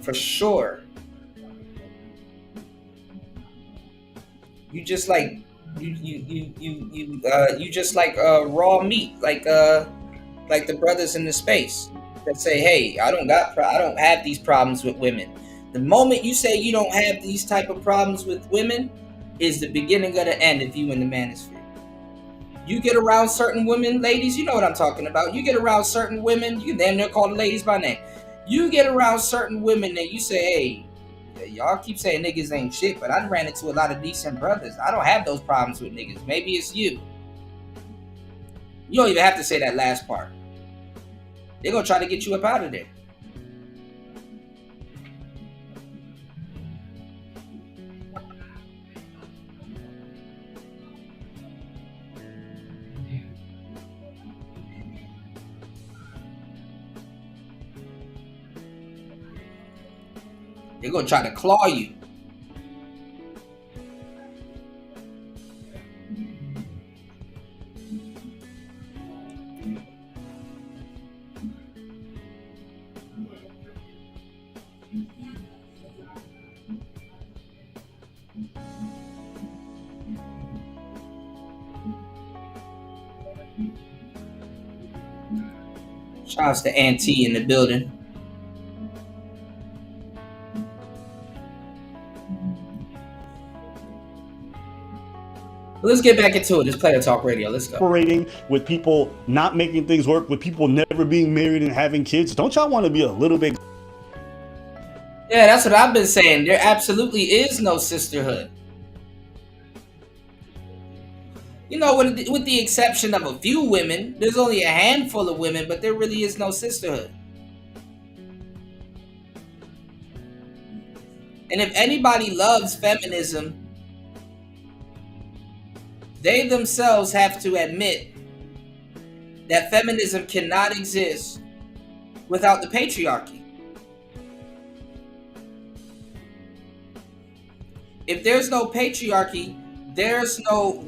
For sure. You just like you just like raw meat, like the brothers in the space that say, hey, I don't have these problems with women. The moment you say you don't have these type of problems with women is the beginning of the end if you in the manosphere. You get around certain women, ladies, you know what I'm talking about. You get around certain women, you damn near call the ladies by name. You get around certain women and you say, hey, y'all keep saying niggas ain't shit, but I ran into a lot of decent brothers. I don't have those problems with niggas. Maybe it's you. You don't even have to say that last part. They're going to try to get you up out of there. They're going to try to claw you. Shouts to Auntie in the building. Let's get back into it. It's Player Talk Radio. Let's go. Operating with people not making things work, with people never being married and having kids. Don't y'all want to be a little bit? Yeah, that's what I've been saying. There absolutely is no sisterhood. You know, with the exception of a few women, there's only a handful of women, but there really is no sisterhood. And if anybody loves feminism, they themselves have to admit that feminism cannot exist without the patriarchy. If there's no patriarchy, there's no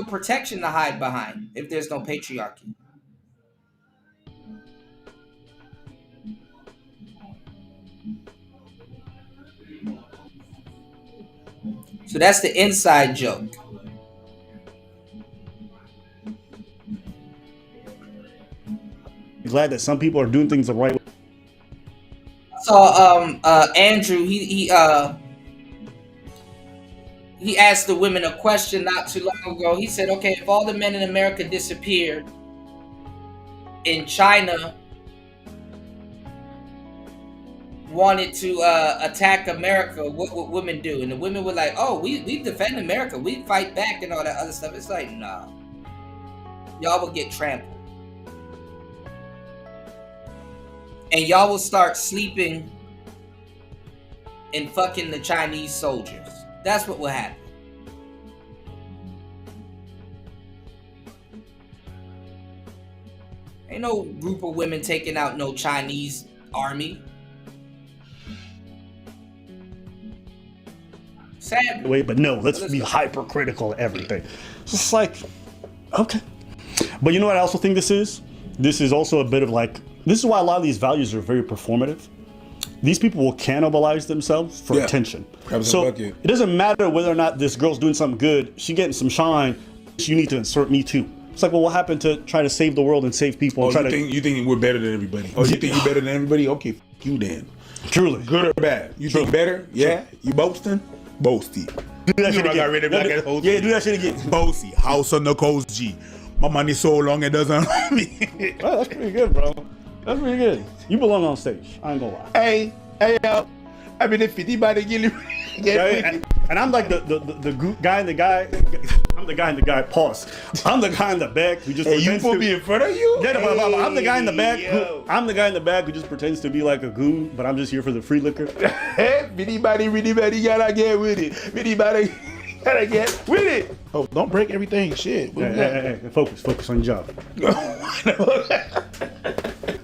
protection to hide behind if there's no patriarchy. So that's the inside joke. Glad that some people are doing things the right way. I saw Andrew. He asked the women a question not too long ago. He said, "Okay, if all the men in America disappeared, in China wanted to attack America, what would women do?" And the women were like, "Oh, we defend America. We fight back and all that other stuff." It's like, nah, y'all will get trampled. And y'all will start sleeping and fucking the Chinese soldiers. That's what will happen. Ain't no group of women taking out no Chinese army. Sad. Wait, but no, let's be hypercritical of everything. It's just like, okay. But you know what I also think this is? This is also a bit of like, this is why a lot of these values are very performative. These people will cannibalize themselves for attention. So it doesn't matter whether or not this girl's doing something good, she getting some shine, you need to insert me too. It's like, well, what happened to try to save the world and save people? Oh, you think we're better than everybody? Oh, you think you're better than everybody? Okay, f you then. Truly. Good or bad? You think better? Yeah? You boasting? Boasty. Do that shit again. Yeah, do that shit again. Boasty. House on the coast G. My money's so long it doesn't run me. Well, that's pretty good, bro. That's pretty good. You belong on stage. I ain't gonna lie. Hey, I mean, if anybody and I'm like the guy in the guy. I'm the guy in the guy. Pause. I'm the guy in the back who just. Hey, you put me in front of you? Yeah, I'm the guy in the back. I'm the guy in the back who just pretends to be like a goon, but I'm just here for the free liquor. Hey, anybody gotta get with it. Anybody gotta get with it. Oh, don't break everything. Shit. Hey, focus on your job.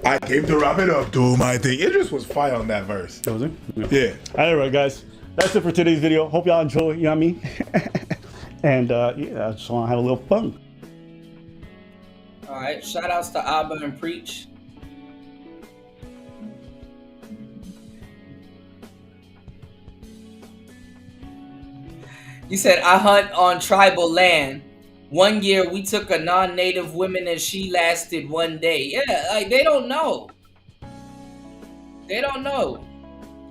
I came to wrap it up, do my thing. Idris was fire on that verse. Was it? Yeah. All right, guys. That's it for today's video. Hope y'all enjoy, you know what I mean? And yeah, I just want to have a little fun. All right. Shout outs to Abba and Preach. You said, I hunt on tribal land. One year we took a non-native woman and she lasted one day. Yeah, like they don't know. They don't know.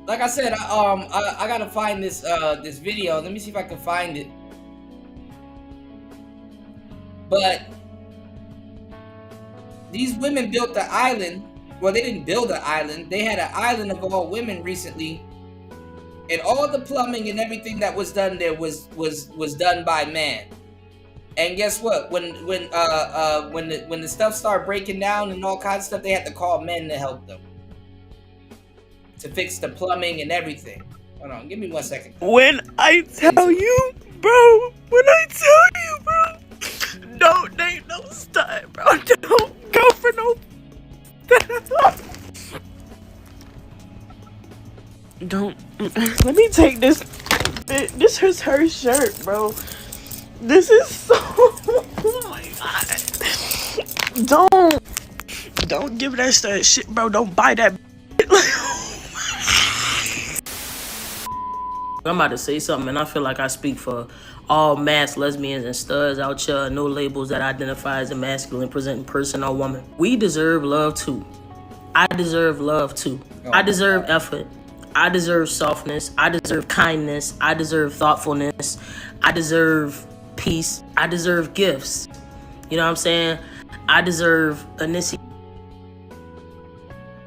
Like I said, I gotta find this this video. Let me see if I can find it. But these women built the island. Well, they didn't build an island. They had an island of all women recently. And all the plumbing and everything that was done there was done by man. And guess what? When the stuff started breaking down and all kinds of stuff, they had to call men to help them to fix the plumbing and everything. Hold on, give me 1 second. When I tell you, bro, don't date no stud, bro. Don't go for no. Don't. Let me take this. This is her shirt, bro. This is so. Oh my god. Don't give that stud shit, bro. Don't buy that. I'm about to say something, and I feel like I speak for all mass lesbians and studs out here, no labels that identify as a masculine presenting person or woman. We deserve love too. I deserve love too. I deserve effort. I deserve softness. I deserve kindness. I deserve thoughtfulness. I deserve peace. I deserve gifts. You know what I'm saying? I deserve initiation.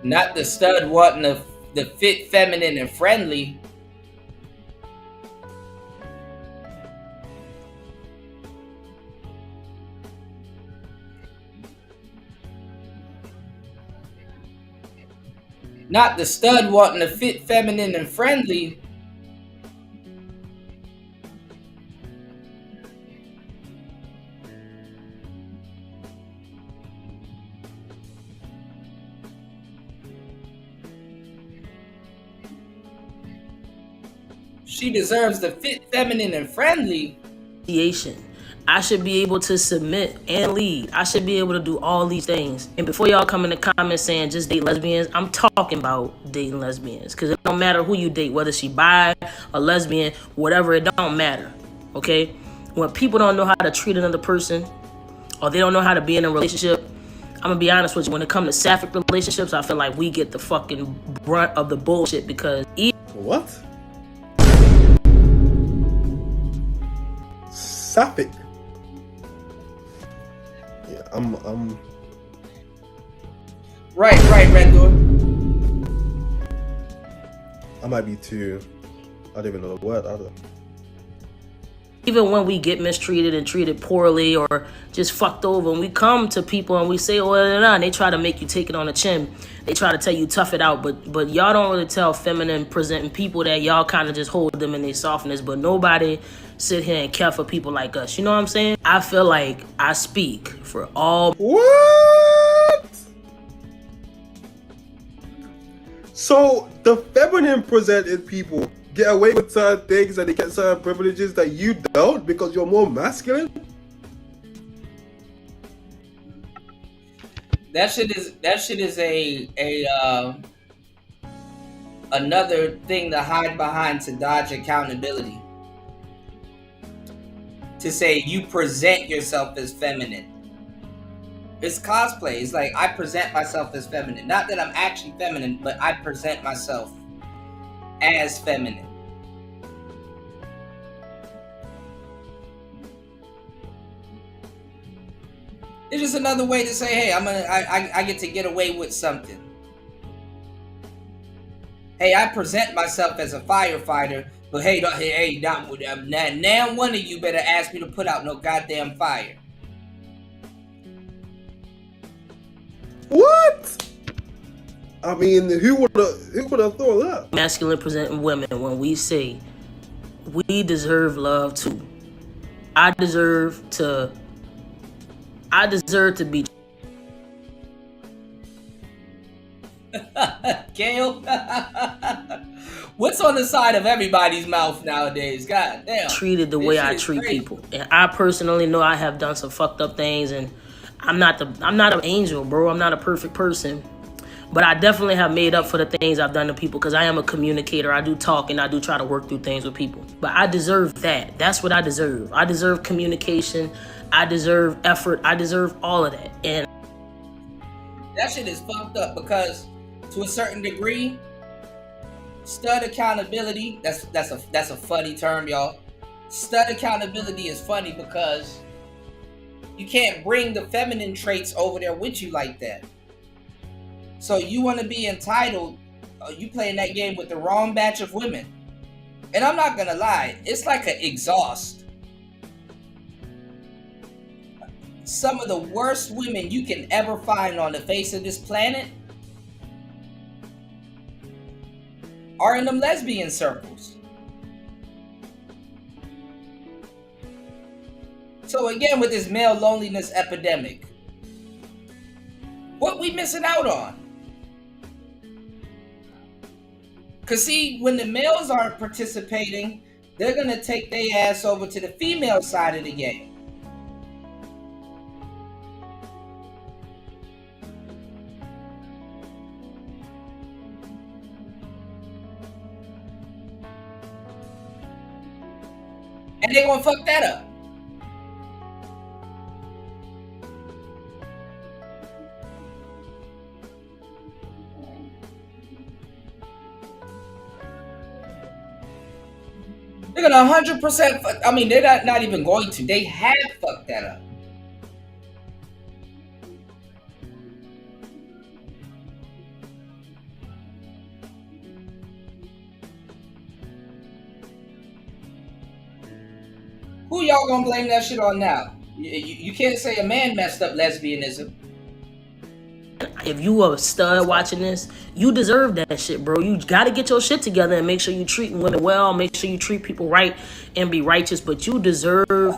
Not the stud wanting the fit, feminine, and friendly. Not the stud wanting the fit, feminine, and friendly. She deserves the fit, feminine, and friendly. I should be able to submit and lead. I should be able to do all these things. And before y'all come in the comments saying just date lesbians, I'm talking about dating lesbians. Because it don't matter who you date, whether she bi, a lesbian, whatever, it don't matter. Okay? When people don't know how to treat another person, or they don't know how to be in a relationship, I'm going to be honest with you. When it comes to sapphic relationships, I feel like we get the fucking brunt of the bullshit because... What? Sapphic? Yeah, I'm... Right, Red Door. I might be too... I don't even know the word either. Even when we get mistreated and treated poorly or just fucked over, and we come to people and we say, oh, and they try to make you take it on the chin. They try to tell you tough it out, but y'all don't really tell feminine presenting people that y'all kind of just hold them in their softness, but nobody sit here and care for people like us. You know what I'm saying? I feel like I speak for all... What? So the feminine presented people get away with certain things and they get certain privileges that you don't because you're more masculine? That shit is another thing to hide behind to dodge accountability. To say you present yourself as feminine. It's cosplay. It's like I present myself as feminine. Not that I'm actually feminine, but I present myself as feminine. It's just another way to say, hey, I get to get away with something. Hey, I present myself as a firefighter, but hey, now one of you better ask me to put out no goddamn fire. What? I mean, who would have thought that? Masculine presenting women, when we say we deserve love too. I deserve to be... Gail, what's on the side of everybody's mouth nowadays? God damn. Treated the way I treat people. And I personally know I have done some fucked up things, and I'm not an angel, bro. I'm not a perfect person. But I definitely have made up for the things I've done to people because I am a communicator. I do talk and I do try to work through things with people. But I deserve that. That's what I deserve. I deserve communication. I deserve effort. I deserve all of that. And that shit is fucked up because to a certain degree, stud accountability, that's a funny term, y'all. Stud accountability is funny because you can't bring the feminine traits over there with you like that. So you want to be entitled, you playing that game with the wrong batch of women. And I'm not gonna lie, it's like an exhaust. Some of the worst women you can ever find on the face of this planet are in them lesbian circles. So again, with this male loneliness epidemic, what we missing out on? Cause see, when the males aren't participating, they're gonna take their ass over to the female side of the game. And they gonna fuck that up. They're gonna 100% fuck. I mean, they're not even going to. They have fucked that up. Who y'all gonna blame that shit on now? You can't say a man messed up lesbianism. If you a stud watching this, you deserve that shit, bro. You gotta get your shit together and make sure you treat women well, make sure you treat people right and be righteous, but you deserve.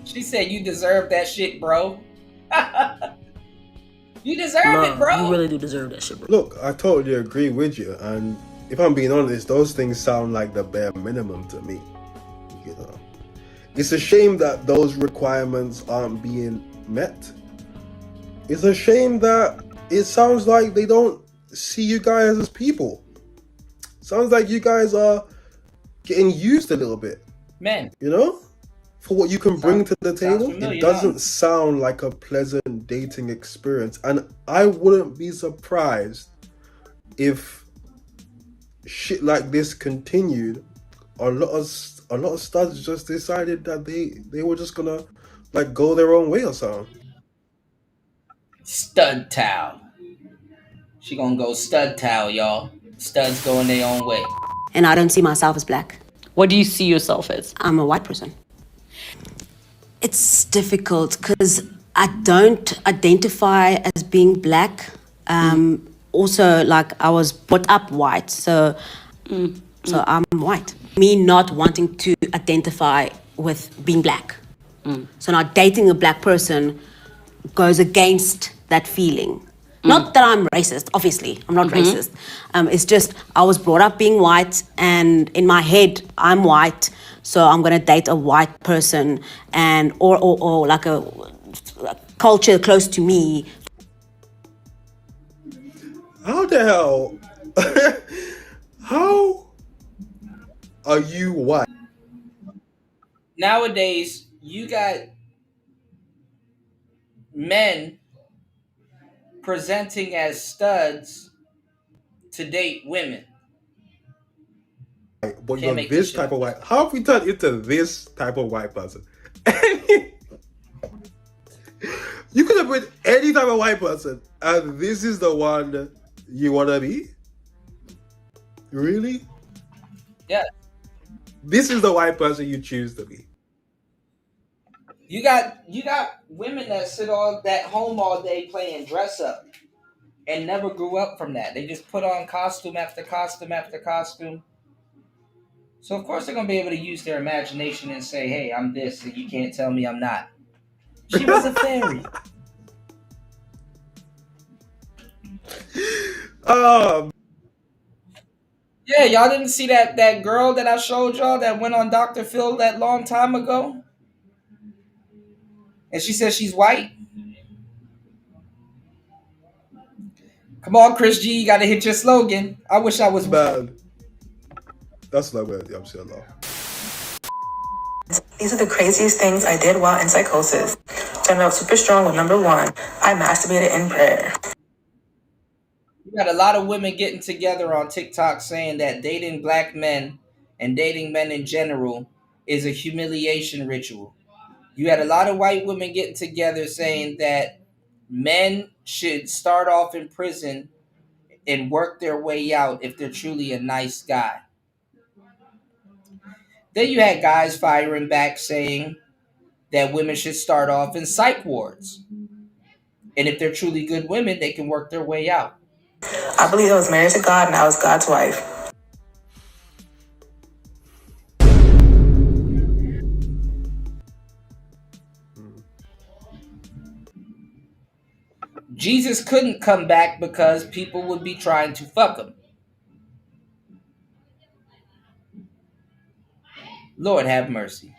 She said you deserve that shit, bro. You deserve Love, it, bro. you really do deserve that shit, bro. Look, I totally agree with you, and if I'm being honest, those things sound like the bare minimum to me. You know, it's a shame that those requirements aren't being met. It's a shame that it sounds like they don't see you guys as people. Sounds like you guys are getting used a little bit. Men. You know? For what you can bring to the table. familiar, It doesn't sound like a pleasant dating experience. And I wouldn't be surprised if shit like this continued. A lot of studs just decided that they were just gonna like go their own way or something. Stud towel. She gonna go stud towel, y'all. Studs going their own way. And I don't see myself as black. What do you see yourself as? I'm a white person. It's difficult because I don't identify as being black. Also, like I was brought up white, so I'm white. Me not wanting to identify with being black. So now dating a black person goes against that feeling. Not that I'm racist, obviously, I'm not racist. It's just I was brought up being white, and in my head, I'm white, so I'm gonna date a white person, and or like a culture close to me. How the hell? How are you white? Nowadays, you got men presenting as studs to date women. But you're this type of white. How have we turned into this type of white person? You could have been any type of white person, and this is the one you want to be? Really? Yeah. This is the white person you choose to be. You got women that sit at home all day playing dress up and never grew up from that. They just put on costume after costume after costume. So of course they're gonna be able to use their imagination and say, "Hey, I'm this, and you can't tell me I'm not." She was a fairy. Yeah, y'all didn't see that girl that I showed y'all that went on Dr. Phil that long time ago? And she says she's white? Come on, Chris G, you gotta hit your slogan. I wish I was bad. That's not bad. I'm saying no. These are the craziest things I did while in psychosis. Started out super strong with number one. I masturbated in prayer. You got a lot of women getting together on TikTok saying that dating black men and dating men in general is a humiliation ritual. You had a lot of white women getting together saying that men should start off in prison and work their way out if they're truly a nice guy. Then you had guys firing back saying that women should start off in psych wards. And if they're truly good women, they can work their way out. I believe I was married to God and I was God's wife. Jesus couldn't come back because people would be trying to fuck him. Lord have mercy.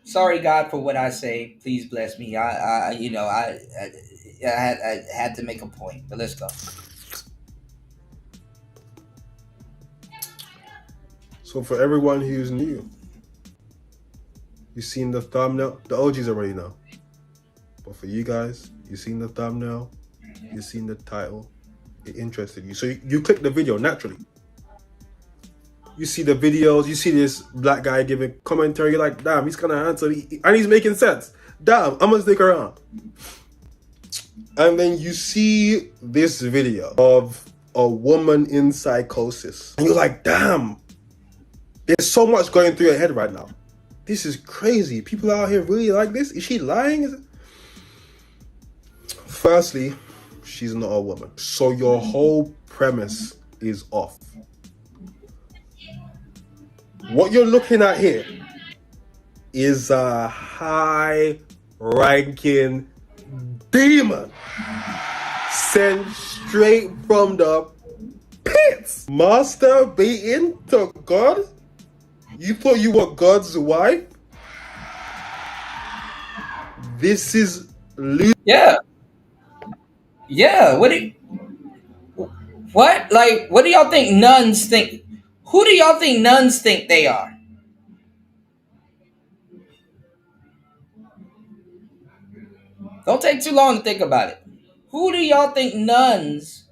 Sorry, God, for what I say. Please bless me. I had to make a point, but let's go. So for everyone who's new, you've seen the thumbnail. The OGs already know. But for you guys, you've seen the thumbnail, you've seen the title, it interested you. So you click the video naturally. You see the videos, you see this black guy giving commentary, you're like, damn, he's kind of handsome, and he's making sense. Damn, I'm gonna stick around. And then you see this video of a woman in psychosis. And you're like, damn, there's so much going through your head right now. This is crazy. People out here really like this? Is she lying? Firstly, she's not a woman. So your whole premise is off. What you're looking at here is a high-ranking demon sent straight from the pits. Masturbating to God? You thought you were God's wife? This is Yeah. Yeah. What do y'all think nuns think? Who do y'all think nuns think they are? Don't take too long to think about it. Who do y'all think nuns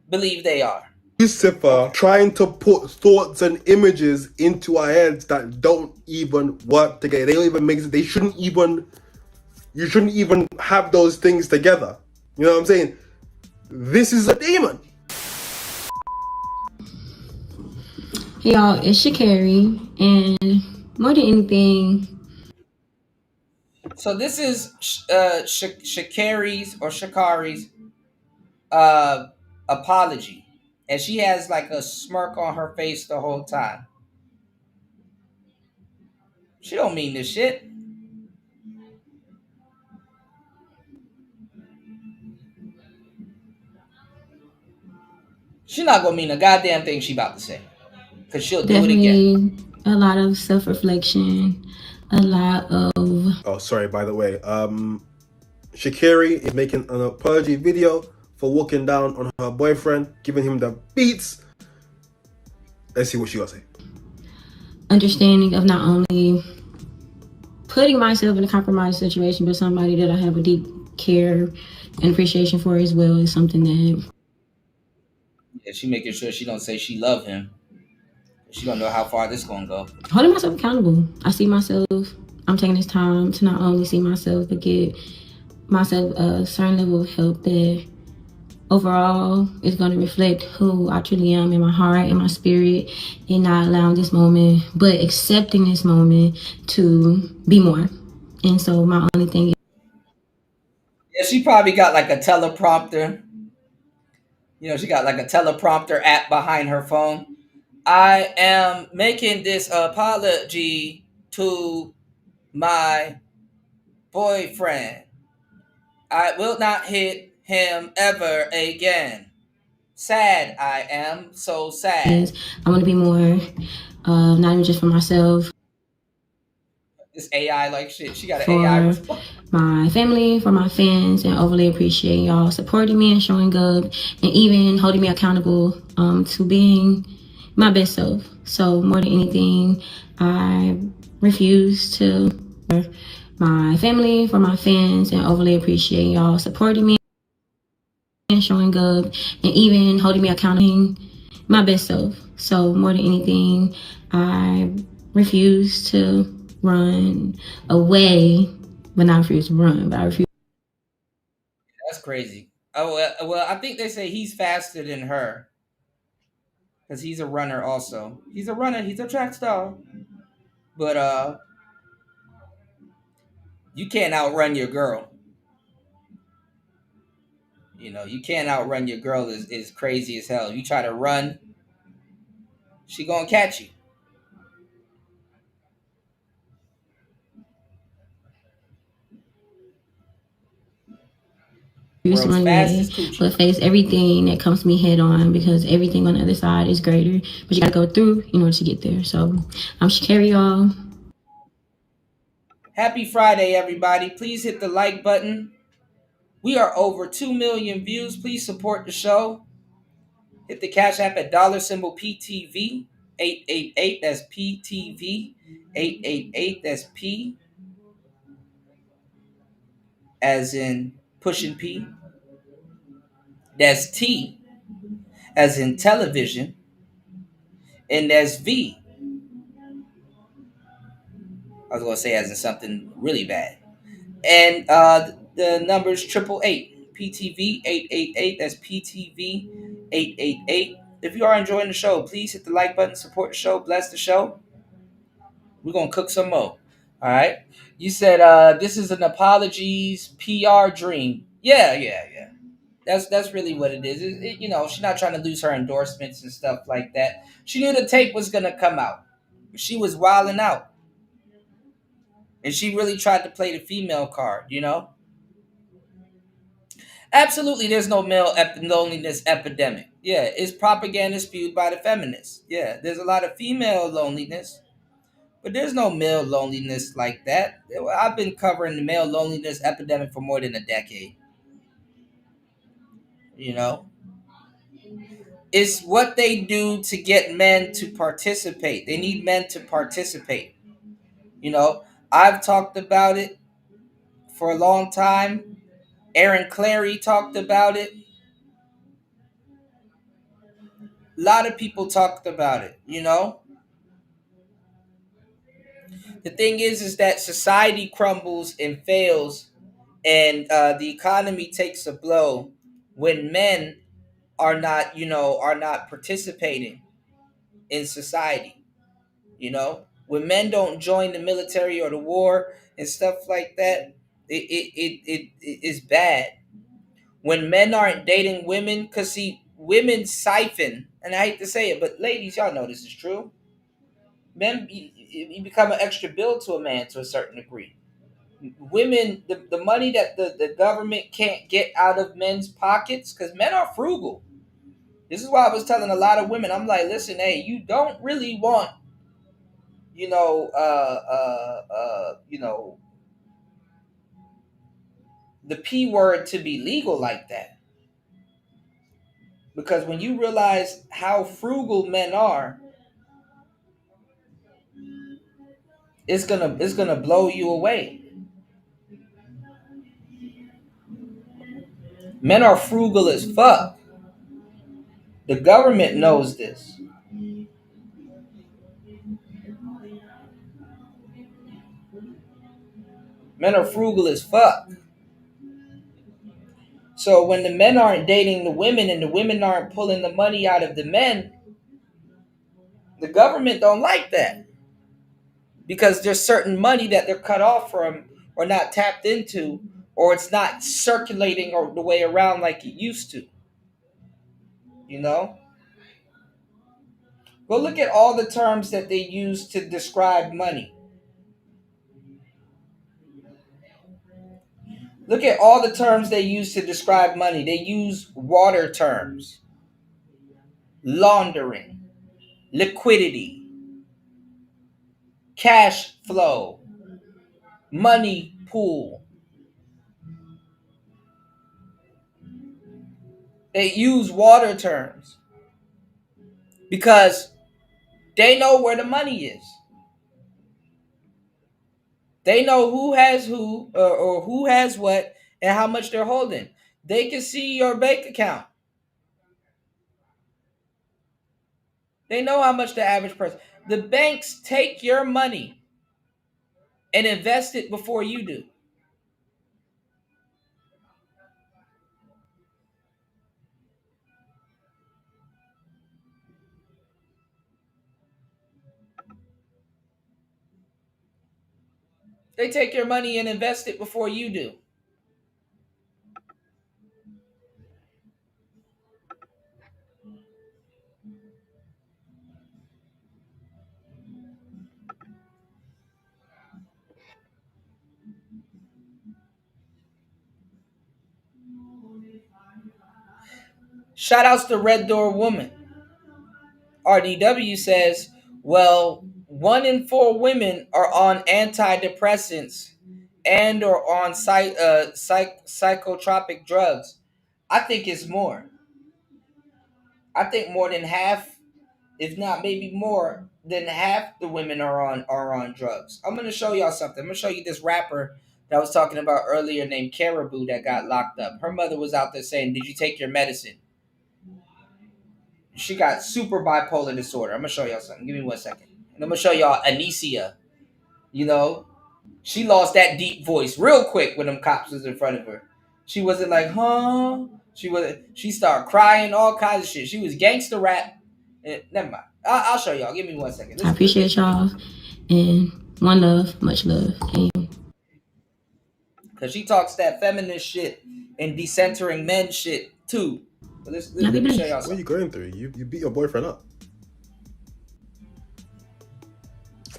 believe they are? Lucifer trying to put thoughts and images into our heads that don't even work together. They don't even make sense. You shouldn't even have those things together. You know what I'm saying? This is a demon. Hey y'all, it's Shakari, and more than anything, So this is Shakari's apology, and she has like a smirk on her face the whole time. She don't mean this shit. She's not gonna mean a goddamn thing she about to say, cause she'll do it again. definitely a lot of self-reflection, a lot of Oh, sorry, by the way. Shakari is making an apology video for walking down on her boyfriend, giving him the beats. Let's see what she gonna say. understanding of not only putting myself in a compromised situation, but somebody that I have a deep care and appreciation for as well is something that Yeah, she making sure she don't say she love him. She don't know how far this gonna go. holding myself accountable. I see myself, I'm taking this time to not only see myself, but get myself a certain level of help that overall is going to reflect who I truly am in my heart and my spirit, and not allowing this moment, but accepting this moment to be more. And so my only thing is, Yeah, she probably got like a teleprompter. You know, she got like a teleprompter app behind her phone. I am making this apology to my boyfriend. I will not hit him ever again. Sad, I am so sad. I want to be more, not even just for myself, This AI like shit. She got an for AI. my family, for my fans, and overly appreciate y'all supporting me and showing up and even holding me accountable to being my best self. So more than anything, I refuse to my family, for my fans, and overly appreciate y'all supporting me and showing up and even holding me accountable, my best self. So more than anything, I refuse to run away, but not refuse to run, but I refuse. That's crazy. Oh well, I think they say he's faster than her because he's a runner. Also, he's a runner. He's a track star. But you can't outrun your girl. You know, you can't outrun your girl. Is crazy as hell. You try to run, she gonna catch you. Just run away, but face everything that comes to me head on, because everything on the other side is greater, but you gotta go through in order to get there. So I'm Shakari, y'all. Happy Friday, everybody. Please hit the like button. We are over 2 million views. Please support the show. Hit the Cash App at $PTV 888. That's PTV 888. That's P as in pushing P. That's T as in television. And that's V. I was going to say as in something really bad. And the number is 888. PTV 888. That's PTV 888. If you are enjoying the show, please hit the like button, support the show, bless the show. We're going to cook some more. All right. You said this is an apologies PR dream. Yeah. That's really what it is. She's not trying to lose her endorsements and stuff like that. She knew the tape was going to come out. She was wilding out. And she really tried to play the female card, Absolutely, there's no male loneliness epidemic. Yeah, it's propaganda spewed by the feminists. Yeah, there's a lot of female loneliness, but there's no male loneliness like that. I've been covering the male loneliness epidemic for more than a decade. It's what they do to get men to participate. They need men to participate. I've talked about it for a long time. Aaron Clary talked about it. A lot of people talked about it, The thing is that society crumbles and fails, and the economy takes a blow when men are not participating in society. When men don't join the military or the war and stuff like that, it is bad. When men aren't dating women, because see, women siphon, and I hate to say it, but ladies, y'all know this is true. Men, you become an extra bill to a man to a certain degree. Women, the money that the government can't get out of men's pockets, because men are frugal. This is why I was telling a lot of women, I'm like, listen, hey, you don't really want, the P word to be legal like that. Because when you realize how frugal men are, it's gonna blow you away. Men are frugal as fuck. The government knows this. Men are frugal as fuck. So when the men aren't dating the women and the women aren't pulling the money out of the men, the government don't like that. Because there's certain money that they're cut off from or not tapped into, or it's not circulating or the way around like it used to. Go look at all the terms that they use to describe money. Look at all the terms they use to describe money. They use water terms, laundering, liquidity, cash flow, money pool. They use water terms because they know where the money is. They know who has who or who has what and how much they're holding. They can see your bank account. They know how much the average person. The banks take your money and invest it before you do. They take your money and invest it before you do. Shout outs to Red Door Woman. RDW says, well, 1 in 4 women are on antidepressants and or on psychotropic drugs. I think it's more. I think more than half if not maybe more than half the women are on drugs. I'm gonna show y'all something. I'm gonna show you this rapper that I was talking about earlier named Caribou that got locked up. Her mother was out there saying, "Did you take your medicine?" She got super bipolar disorder. I'm gonna show y'all something. Give me 1 second. And I'm gonna show y'all Anicia. You know, she lost that deep voice real quick when them cops was in front of her. She wasn't like, huh? She started crying, all kinds of shit. She was gangster rap. Never mind. I'll show y'all. Give me 1 second. I appreciate y'all, and one love, much love. And because she talks that feminist shit and decentering men shit too. But let me show y'all What are something. you going through? You beat your boyfriend up.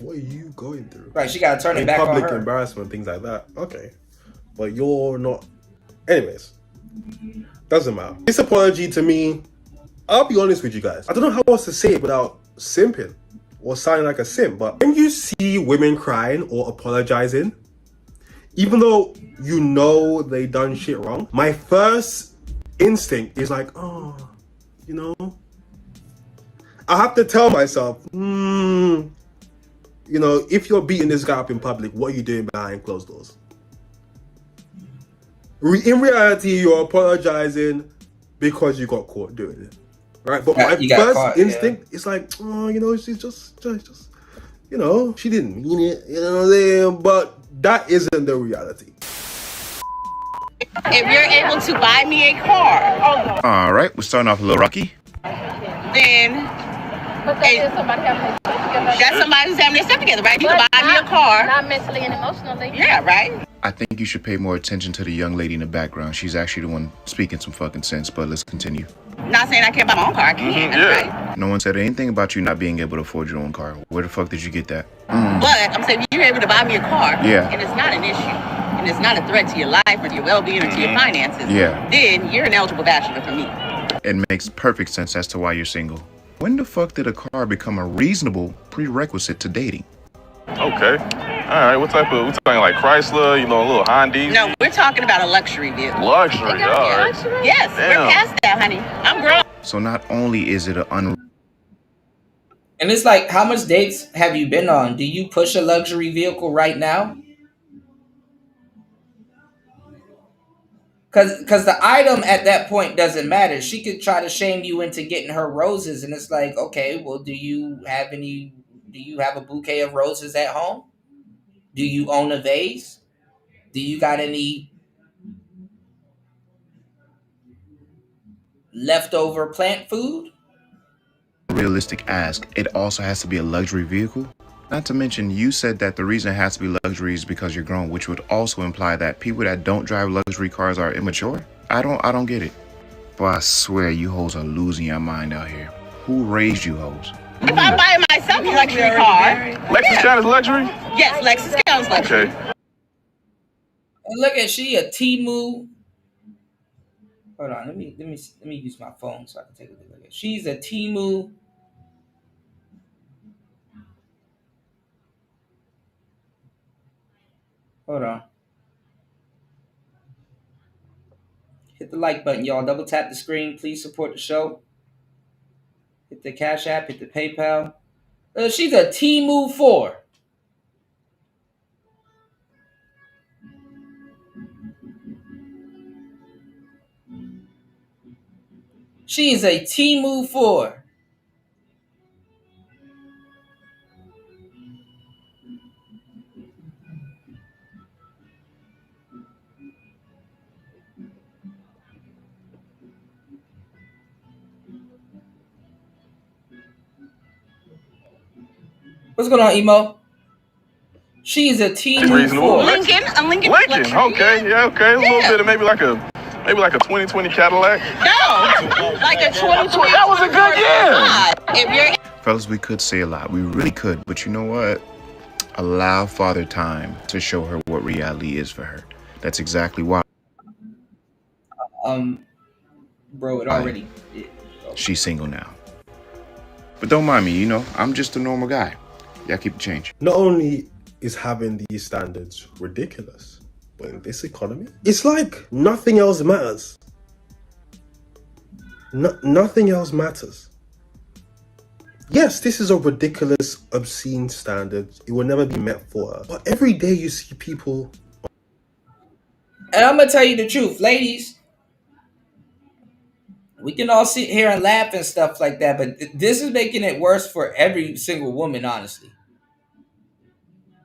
What are you going through? Right, she gotta turn it back on public her. embarrassment, things like that. Okay, but you're not. Anyways, doesn't matter. This apology to me, I'll be honest with you guys. I don't know how else to say it without simping or sounding like a simp. But when you see women crying or apologizing, even though you know they done shit wrong, my first instinct is like, oh, you know, I have to tell myself, you know, if you're beating this guy up in public, what are you doing behind closed doors? In reality, you're apologizing because you got caught doing it, right? But my first instinct is like, oh, you know, she's just, you know, she didn't mean it, you know what I'm saying? But that isn't the reality. If you're able to buy me a car, All right, we're starting off a little rocky. then that's somebody who's having their stuff together, right? You can buy me a car. Not mentally and emotionally. Yeah, right? I think you should pay more attention to the young lady in the background. She's actually the one speaking some fucking sense, but let's continue. Not saying I can't buy my own car. I can, that's right? No one said anything about you not being able to afford your own car. Where the fuck did you get that? But I'm saying if you're able to buy me a car, Yeah. and it's not an issue, and it's not a threat to your life or to your well-being or to your finances, Yeah. then you're an eligible bachelor for me. It makes perfect sense as to why you're single. When the fuck did a car become a reasonable prerequisite to dating? Okay. All right. What type of? We talking like Chrysler? You know, a little Honda? No, we're talking about a luxury vehicle. Luxury. All right. Yes, Damn. we're past that, honey. I'm grown. So not only is it an And it's like, how much dates have you been on? Do you push a luxury vehicle right now? Because the item at that point doesn't matter. She could try to shame you into getting her roses, and it's like, okay, well, do you have a bouquet of roses at home? Do you own a vase? Do you got any leftover plant food? realistic ask. It also has to be a luxury vehicle. Not to mention, you said that the reason it has to be luxury is because you're grown, which would also imply that people that don't drive luxury cars are immature. I don't get it. Boy, I swear you hoes are losing your mind out here. Who raised you hoes? If I buy myself a luxury car. Lexus count as luxury? Yes, Lexus counts luxury. Okay. And look at she a Temu. Hold on, let me use my phone so I can take a look at it. She's a Temu. Hold on. Hit the like button, y'all. Double tap the screen. Please support the show. Hit the Cash App. Hit the PayPal. She's a Temu 4. She is a Temu 4. What's going on, Emo? She is a Temu 4. Lincoln, a Lincoln. Lincoln, okay, yeah, okay. A little bit of maybe like a 2020 Cadillac. No, like a 2020. That was a good year. If you're Fellas, we could say a lot. We really could. But you know what? Allow Father time to show her what reality is for her. That's exactly why. Bro, it already. She's single now. But don't mind me, you know, I'm just a normal guy. Yeah, keep the change. Not only is having these standards ridiculous, but in this economy, it's like nothing else matters. Nothing else matters. Yes, this is a ridiculous, obscene standard. It will never be met for her. But every day you see people. And I'm gonna tell you the truth, ladies. We can all sit here and laugh and stuff like that, but this is making it worse for every single woman, honestly.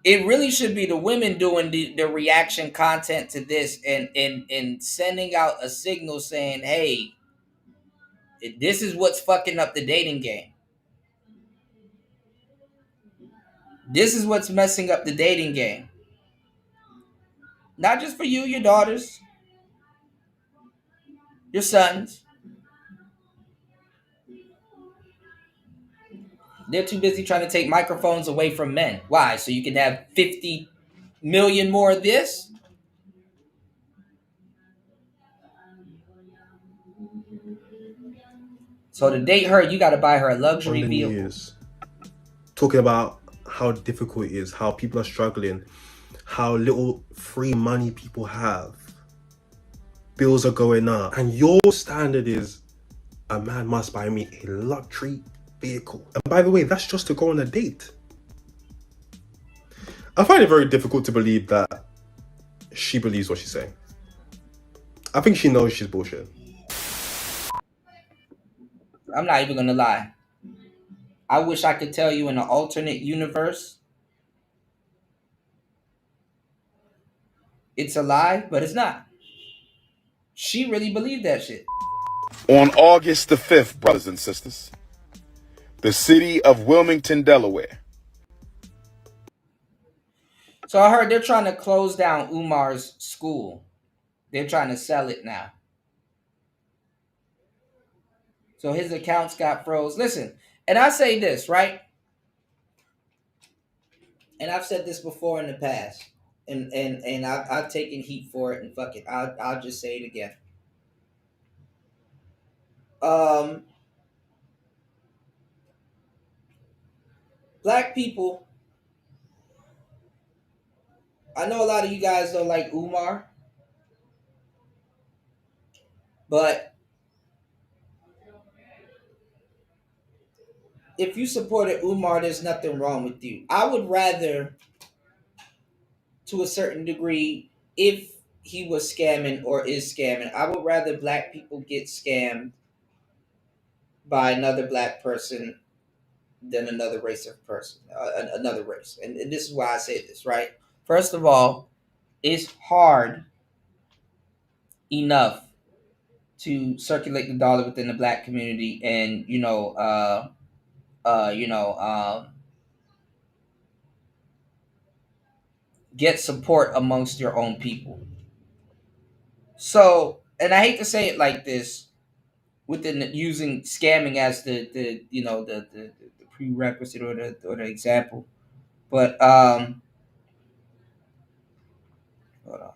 It really should be the women doing the reaction content to this and sending out a signal saying, hey, this is what's fucking up the dating game. This is what's messing up the dating game. Not just for you, your daughters, your sons. They're too busy trying to take microphones away from men. Why? So you can have 50 million more of this? So to date her, you got to buy her a luxury vehicle. Years, talking about how difficult it is, how people are struggling, how little free money people have. Bills are going up. And your standard is a man must buy me a luxury vehicle. And by the way, that's just to go on a date. I find it very difficult to believe that she believes what she's saying. I think she knows she's bullshit. I'm not even going to lie. I wish I could tell you in an alternate universe it's a lie, but it's not. She really believed that shit. On August the 5th, brothers and sisters, the city of Wilmington, Delaware. So I heard they're trying to close down Umar's school. They're trying to sell it now. So his accounts got froze. Listen, and I say this, right? And I've said this before in the past. And I've taken heat for it, and fuck it. I'll just say it again. Black people, I know a lot of you guys don't like Umar, but if you supported Umar, there's nothing wrong with you. I would rather, to a certain degree, if he was scamming or is scamming, I would rather black people get scammed by another black person than another race of person, another race. And this is why I say this, right? First of all, it's hard enough to circulate the dollar within the black community and, get support amongst your own people. So, and I hate to say it like this, within using scamming as the prerequisite or the example, but hold on.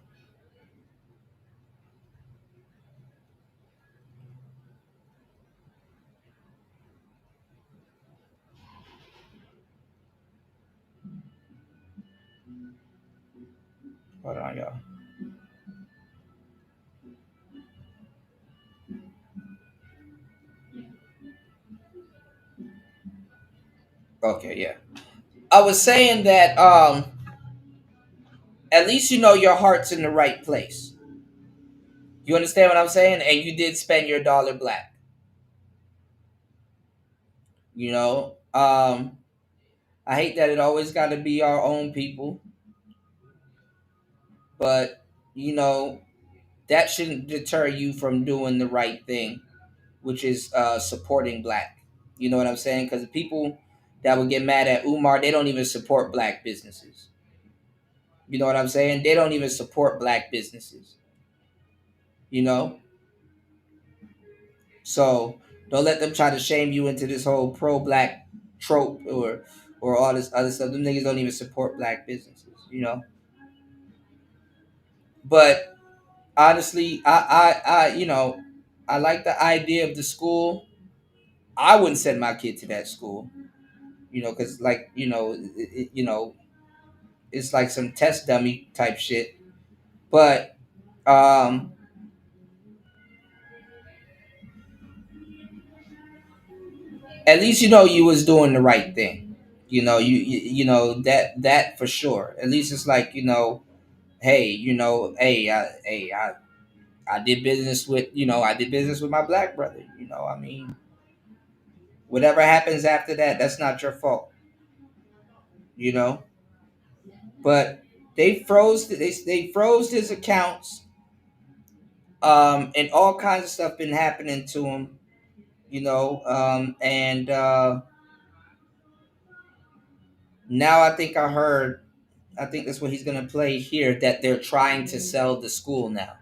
Hold on, y'all. Okay, yeah. I was saying that at least you know your heart's in the right place. You understand what I'm saying? And you did spend your dollar black. I hate that it always got to be our own people. But, that shouldn't deter you from doing the right thing, which is supporting black. You know what I'm saying? Because the people that would get mad at Umar, they don't even support black businesses. You know what I'm saying? They don't even support black businesses. So don't let them try to shame you into this whole pro-black trope or all this other stuff. Them niggas don't even support black businesses, But honestly, I like the idea of the school. I wouldn't send my kid to that school, because it's like some test dummy type shit. But At least you know you was doing the right thing. You know, you know that for sure. At least it's like, hey, I did business with, I did business with my black brother. I mean, whatever happens after that, that's not your fault. But they froze his accounts, and all kinds of stuff been happening to him, and now I think that's what he's gonna play here, that they're trying to sell the school now.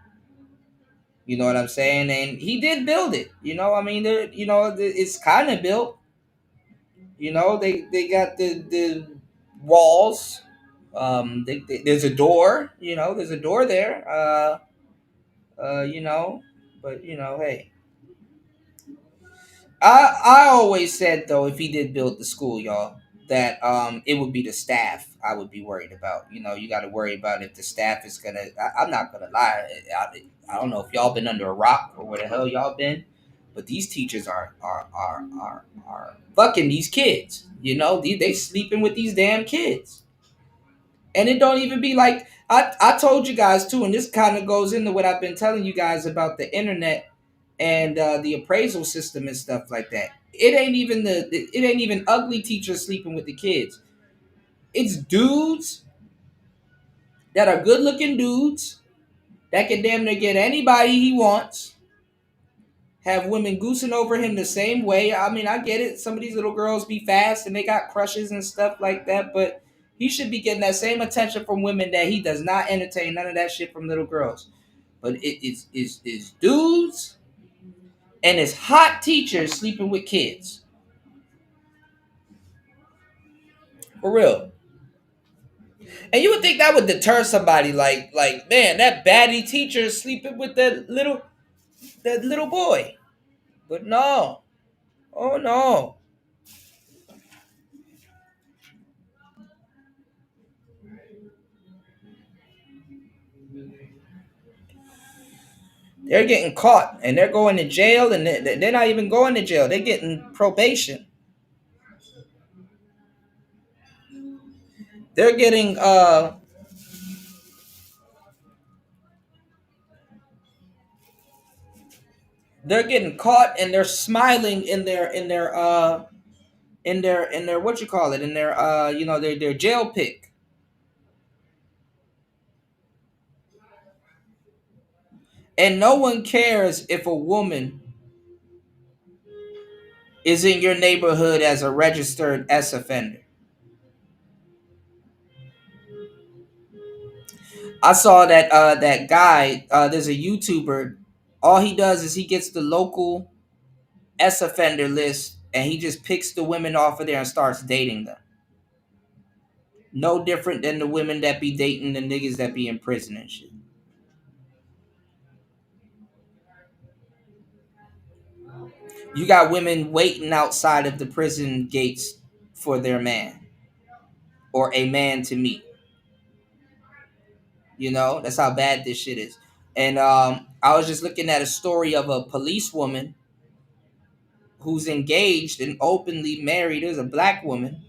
You know what I'm saying? And he did build it. I mean, it's kind of built. They got the walls. There's a door. There's a door there. But hey, I always said though, if he did build the school, y'all, that it would be the staff I would be worried about. You got to worry about if the staff is gonna. I'm not gonna lie. I don't know if y'all been under a rock or where the hell y'all been, but these teachers are fucking these kids. They sleeping with these damn kids, and it don't even be like I told you guys too, and this kind of goes into what I've been telling you guys about the internet and the appraisal system and stuff like that. It ain't even ugly teachers sleeping with the kids. It's dudes that are good looking dudes that can damn near get anybody he wants. Have women goosing over him the same way. I mean, I get it. Some of these little girls be fast and they got crushes and stuff like that, but he should be getting that same attention from women that he does not entertain none of that shit from little girls. But it's dudes and it's hot teachers sleeping with kids. For real. And you would think that would deter somebody like man, that baddie teacher is sleeping with that little boy. But no. Oh no. They're getting caught and they're going to jail, and they're not even going to jail. They're getting probation. They're getting caught and they're smiling in their what you call it, in their their jail pick. And no one cares if a woman is in your neighborhood as a registered S offender. I saw that guy, there's a YouTuber, all he does is he gets the local S offender list and he just picks the women off of there and starts dating them. No different than the women that be dating the niggas that be in prison and shit. You got women waiting outside of the prison gates for their man or a man to meet. That's how bad this shit is. And I was just looking at a story of a policewoman who's engaged and openly married. There's a black woman,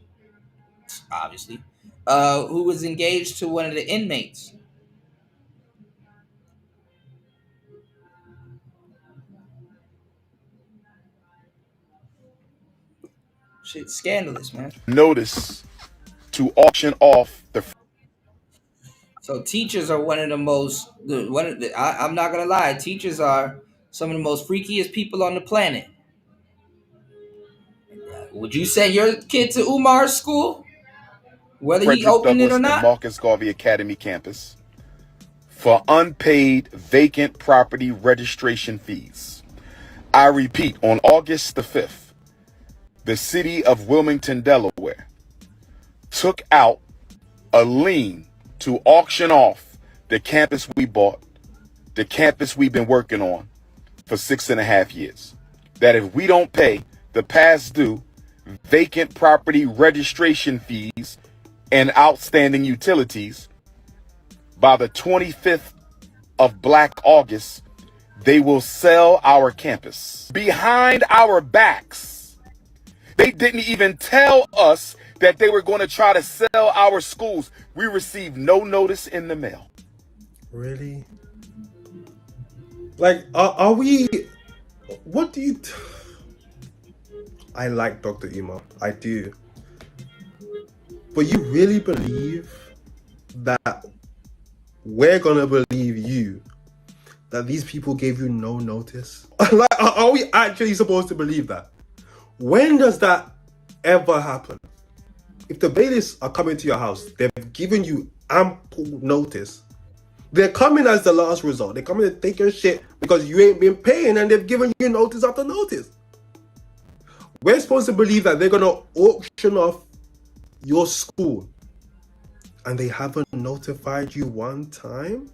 obviously, who was engaged to one of the inmates. Shit's scandalous, man. Notice to auction off the. So teachers are one of the most. I'm not gonna lie. Teachers are some of the most freakiest people on the planet. Would you send your kid to Umar's school, whether he opened it or not? Marcus Garvey Academy campus for unpaid vacant property registration fees. I repeat, on August the 5th, the city of Wilmington, Delaware, took out a lien to auction off the campus we bought, the campus we've been working on for 6.5 years. That if we don't pay the past due vacant property registration fees and outstanding utilities by the 25th of Black August, they will sell our campus. Behind our backs, They didn't even tell us that they were going to try to sell our schools. We received no notice in the mail. Really? Like, are we... What do you... I like Dr. Umar. I do. But you really believe that we're going to believe you? That these people gave you no notice? Like, are we actually supposed to believe that? When does that ever happen? If the bailiffs are coming to your house, they've given you ample notice. They're coming as the last resort. They're coming to take your shit because you ain't been paying and they've given you notice after notice. We're supposed to believe that they're going to auction off your school and they haven't notified you one time?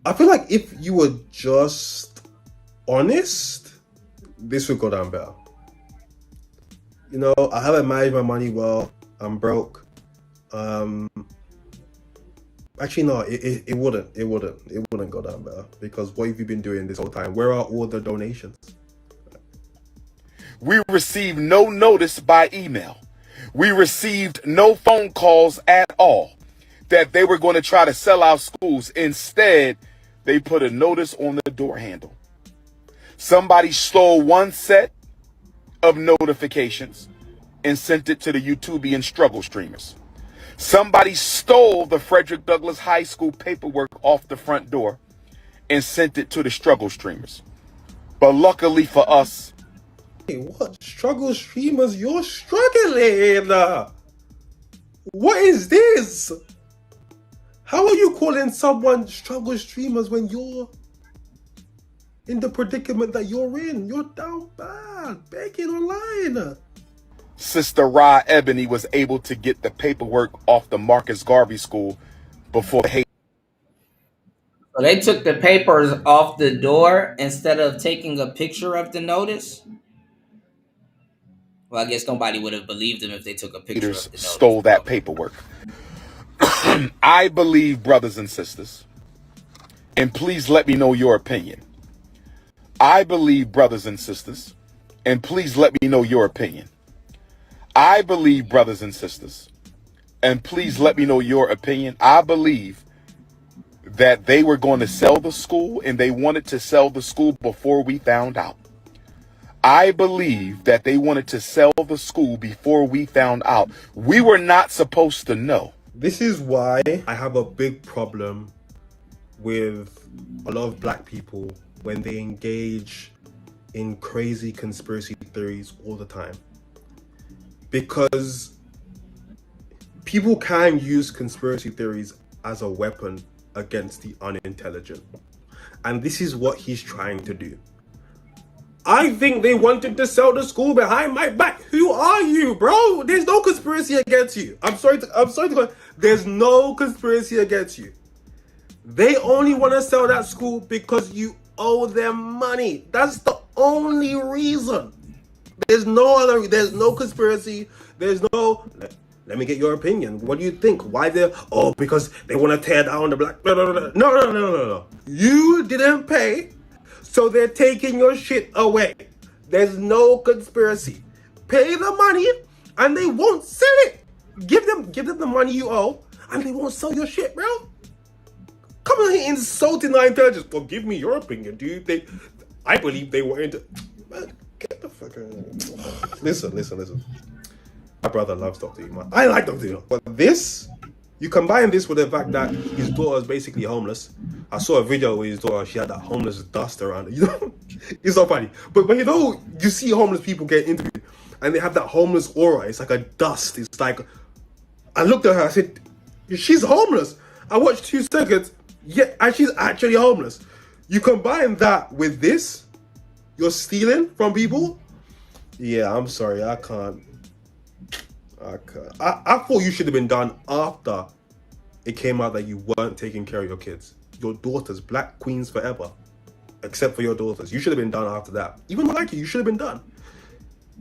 I feel like if you were just honest, this would go down better. You know, I haven't managed my money well. I'm broke. Actually, no, it wouldn't go down better because what have you been doing this whole time? Where are all the donations? We received no notice by email. We received no phone calls at all that they were going to try to sell our schools. Instead, they put a notice on the door handle. Somebody stole one set of notifications and sent it to the YouTubian struggle streamers. Somebody stole the Frederick Douglass High School paperwork off the front door and sent it to the struggle streamers. But luckily for us, hey, what struggle streamers? You're struggling. What is this? How are you calling someone struggle streamers when you're in the predicament that you're in? You're down bad, begging online. Sister Ra Ebony was able to get the paperwork off the Marcus Garvey School before the hate. So they took the papers off the door instead of taking a picture of the notice? Well, I guess nobody would have believed them if they took a picture of the notice. Stole that paperwork. I believe, brothers and sisters, and please let me know your opinion. I believe, brothers and sisters, and please let me know your opinion. I believe, brothers and sisters, and please let me know your opinion. I believe that they were going to sell the school and they wanted to sell the school before we found out. I believe that they wanted to sell the school before we found out. We were not supposed to know. This is why I have a big problem with a lot of black people when they engage in crazy conspiracy theories all the time. Because people can use conspiracy theories as a weapon against the unintelligent. And this is what he's trying to do. I think they wanted to sell the school behind my back. Who are you, bro? There's no conspiracy against you. I'm sorry to there's no conspiracy against you. They only want to sell that school because you owe them money. That's the only reason. There's no conspiracy. There's no, let me get your opinion. What do you think? Why because they want to tear down the black, no. You didn't pay, so they're taking your shit away. There's no conspiracy. Pay the money and they won't sell it. Give them the money you owe and they won't sell your shit, bro. Come on here insulting our intelligence. Well, give me your opinion, dude. I believe they were into... Man, get the fuck out. Listen. My brother loves Dr. Umar. I like Dr. Umar. But this, you combine this with the fact that his daughter is basically homeless. I saw a video with his daughter, she had that homeless dust around her. You know, it's not funny. But you know, you see homeless people get interviewed and they have that homeless aura. It's like a dust. It's like, I looked at her, I said, she's homeless. I watched 2 seconds, yeah, and she's actually homeless. You combine that with this, you're stealing from people. Yeah, I'm sorry, I can't. I thought you should have been done after it came out that you weren't taking care of your kids. Your daughters, black queens forever. Except for your daughters. You should have been done after that. Even like you should have been done.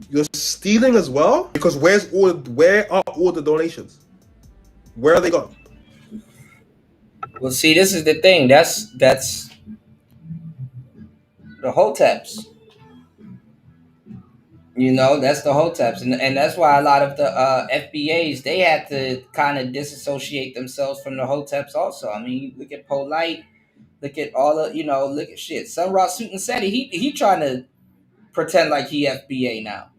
You're stealing as well? Because where are all the donations? Where are they gone? Well, see, this is the thing. That's the Hoteps. You know, that's the hoteps, and that's why a lot of the FBAs, they had to kind of disassociate themselves from the hoteps also. I mean, look at Polite, look at all of, look at shit. Sun Ra Suit and Seti, he trying to pretend like he FBA now.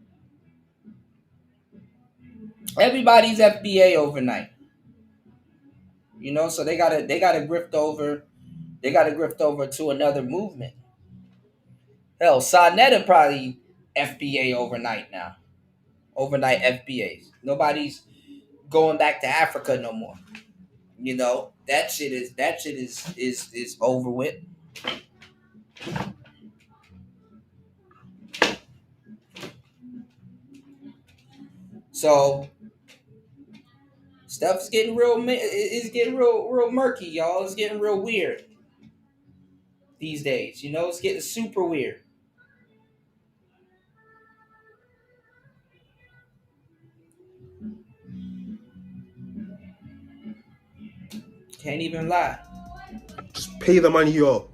Everybody's FBA overnight. You know, so they gotta grift over to another movement. Hell, Sonetta probably FBA overnight now. Overnight FBAs. Nobody's going back to Africa no more. You know, that shit is over with. So stuff's getting real. It's getting real murky, y'all. It's getting real weird these days. You know, it's getting super weird. Can't even lie. Just pay the money you owe.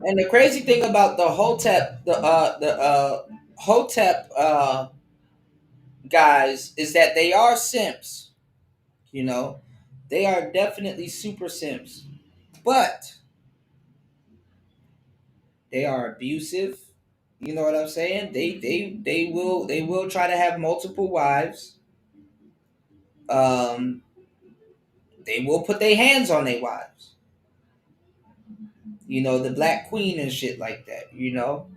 And the crazy thing about the Hotep, Hotep guys, is that they are simps. You know, they are definitely super simps, but they are abusive. You know what I'm saying? They will try to have multiple wives. They will put their hands on their wives. You know, the Black Queen and shit like that. You know.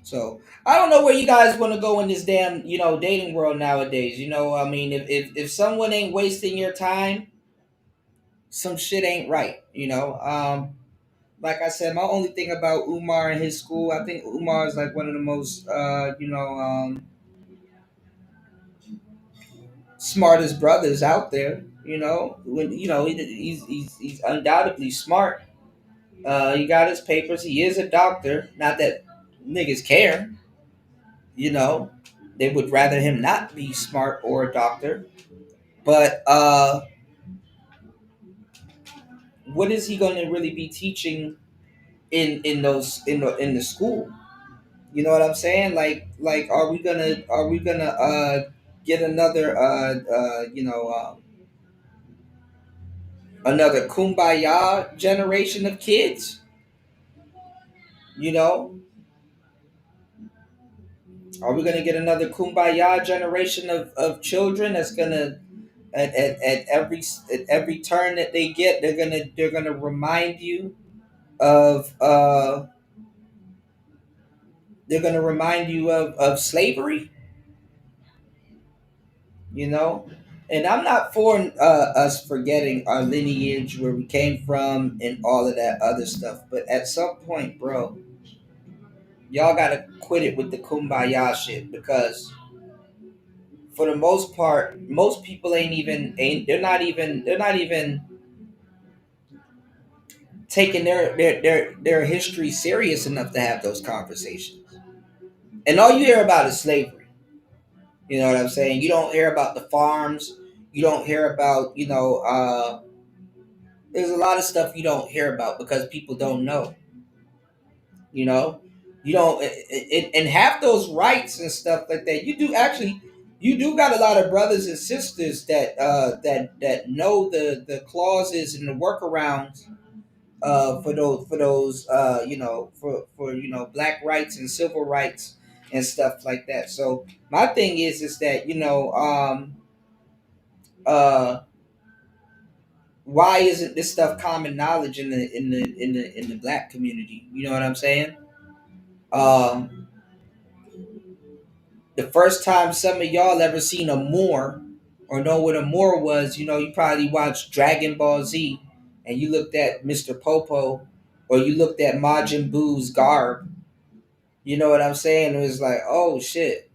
So I don't know where you guys want to go in this damn, dating world nowadays. You know, I mean, if someone ain't wasting your time, some shit ain't right. You know. Like I said, my only thing about Umar and his school, I think Umar is like one of the most, smartest brothers out there. You know, he's undoubtedly smart. He got his papers. He is a doctor. Not that niggas care. You know, they would rather him not be smart or a doctor. But what is he going to really be teaching in the school? You know what I'm saying? Like are we gonna get another another kumbaya generation of kids? You know, are we gonna get another kumbaya generation of children that's gonna at every turn that they get, they're gonna remind you of slavery? You know, and I'm not for us forgetting our lineage, where we came from, and all of that other stuff. But at some point, bro, y'all gotta quit it with the kumbaya shit, because for the most part, most people they're not even taking their history serious enough to have those conversations. And all you hear about is slavery. You know what I'm saying? You don't hear about the farms. You don't hear about, there's a lot of stuff you don't hear about because people don't know. You know, you don't, and have those rights and stuff like that. You do got a lot of brothers and sisters that that know the clauses and the workarounds for those for black rights and civil rights and stuff like that. So my thing is that why isn't this stuff common knowledge in the black community? You know what I'm saying? The first time some of y'all ever seen a Moor or know what a Moor was, you probably watched Dragon Ball Z and you looked at Mr. Popo or you looked at Majin Buu's garb. You know what I'm saying? It was like, oh shit.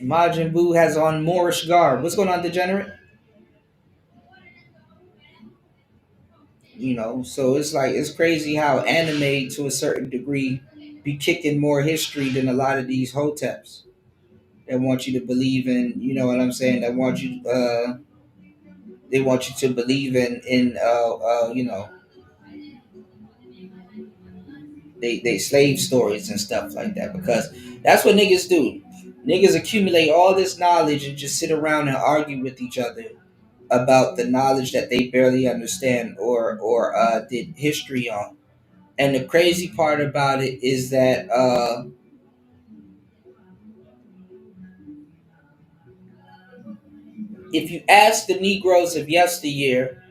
Majin Buu has on Moorish garb. What's going on, Degenerate? So it's crazy how anime, to a certain degree, be kicking more history than a lot of these hoteps that want you to believe in, you know what I'm saying, that want you they want you to believe in you know, they slave stories and stuff like that, because that's what niggas do. Niggas accumulate all this knowledge and just sit around and argue with each other about the knowledge that they barely understand or did history on. And the crazy part about it is that if you ask the Negroes of yesteryear,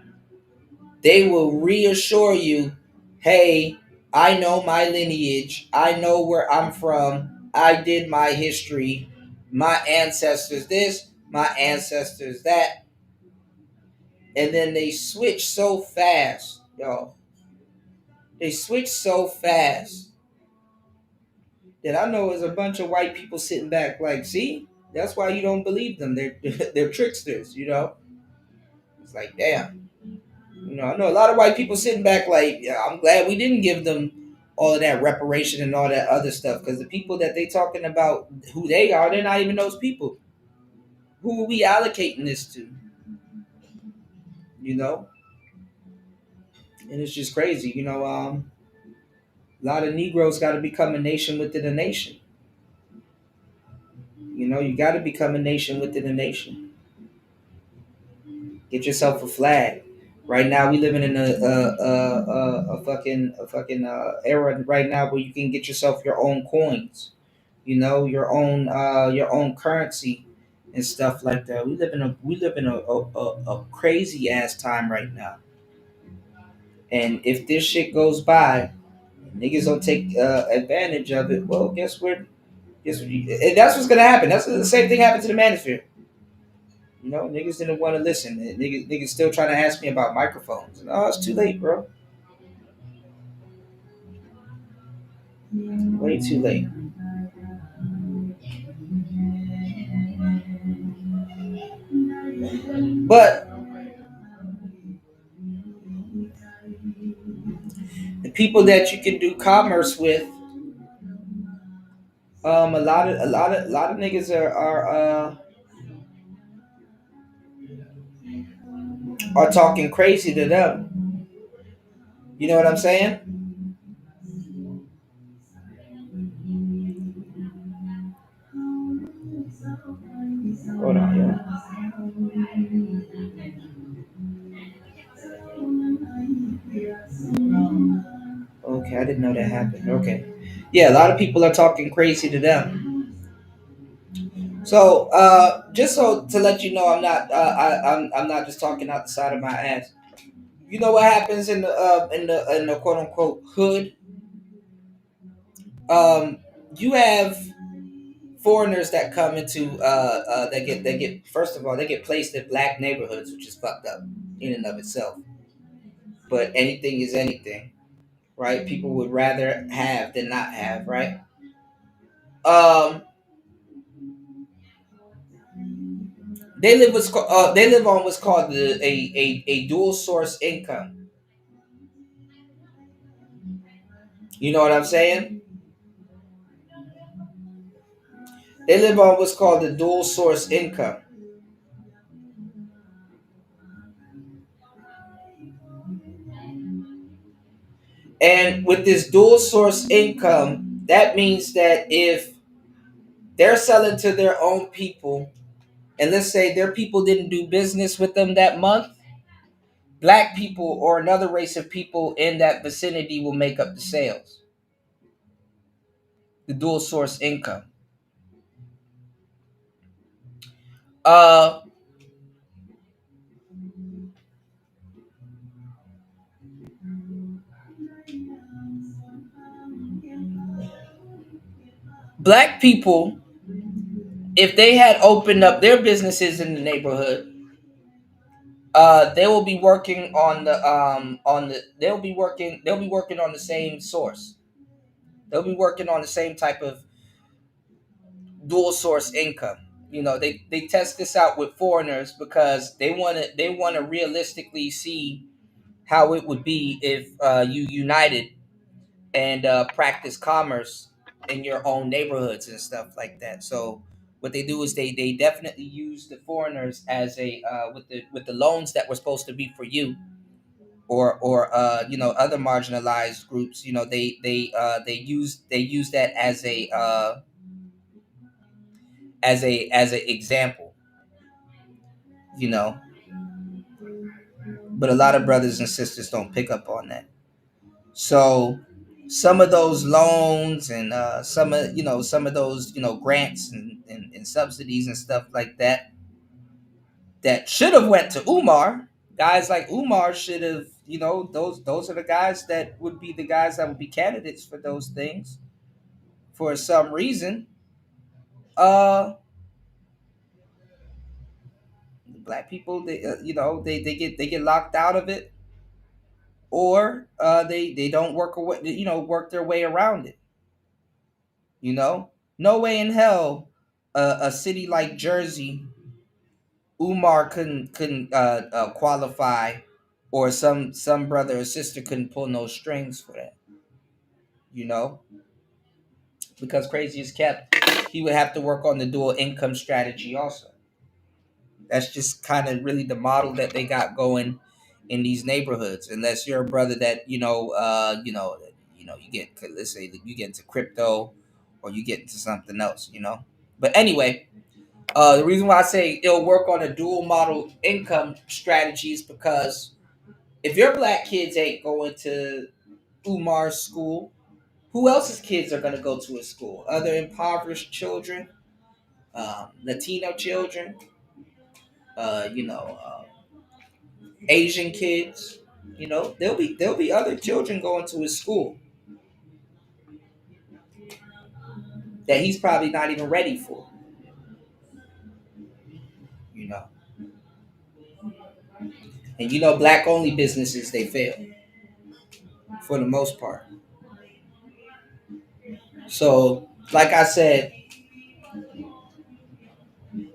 they will reassure you, hey, I know my lineage. I know where I'm from. I did my history. My ancestors this, my ancestors that. And then they switch so fast, y'all. They switch so fast that I know there's a bunch of white people sitting back like, see, that's why you don't believe them. They're tricksters, you know? It's like, damn. You know, I know a lot of white people sitting back like, yeah, I'm glad we didn't give them all of that reparation and all that other stuff, because the people that they talking about who they are, they're not even those people. Who are we allocating this to? You know? And it's just crazy, you know. A lot of Negroes got to become a nation within a nation. You know, you got to become a nation within a nation. Get yourself a flag. Right now, we living in a fucking era right now where you can get yourself your own coins, you know, your own currency and stuff like that. We live in a crazy ass time right now. And if this shit goes by, niggas don't take advantage of it. Well, guess what? And that's what's gonna happen. That's the same thing happened to the Manosphere. You know, niggas didn't want to listen. Niggas still trying to ask me about microphones. No, it's too late, bro. Way too late. But the people that you can do commerce with, a lot of niggas are talking crazy to them. You know what I'm saying? Hold on, yo. Okay, I didn't know that happened. Okay, yeah, a lot of people are talking crazy to them. So, just so to let you know, I'm not just talking out the side of my ass. You know what happens in the quote unquote hood? You have foreigners that come into that get first of all, they get placed in black neighborhoods, which is fucked up in and of itself. But anything is anything, right? People would rather have than not have, right? They live on what's called a dual source income. You know what I'm saying? They live on what's called the dual source income. And with this dual source income, that means that if they're selling to their own people, and let's say their people didn't do business with them that month, black people or another race of people in that vicinity will make up the sales. The dual source income. Black people, if they had opened up their businesses in the neighborhood, they will be working on they'll be working on the same source. They'll be working on the same type of dual source income. You know, they test this out with foreigners because they want to realistically see how it would be if you united and practice commerce in your own neighborhoods and stuff like that. So what they do is they definitely use the foreigners as a with the loans that were supposed to be for you, or other marginalized groups. They use that as a example. But a lot of brothers and sisters don't pick up on that. So some of those loans and some of those grants and subsidies and stuff like that should have went to Umar. Guys like Umar should have, those are the guys that would be the guys that would be candidates for those things. For some reason, black people, they get locked out of it, or they don't work their way around it. No way in hell a city like Jersey, Umar couldn't qualify, or some brother or sister couldn't pull no strings for that. Because crazy as kept, he would have to work on the dual income strategy also. That's just kind of really the model that they got going in these neighborhoods. Unless you're a brother that you get, let's say that you get into crypto, or you get into something else. But anyway, the reason why I say it'll work on a dual model income strategy is because if your black kids ain't going to Umar's school, who else's kids are going to go to his school? Other impoverished children, Latino children, Asian kids. There'll be other children going to his school that he's probably not even ready for. And black only businesses, they fail for the most part. So, like I said,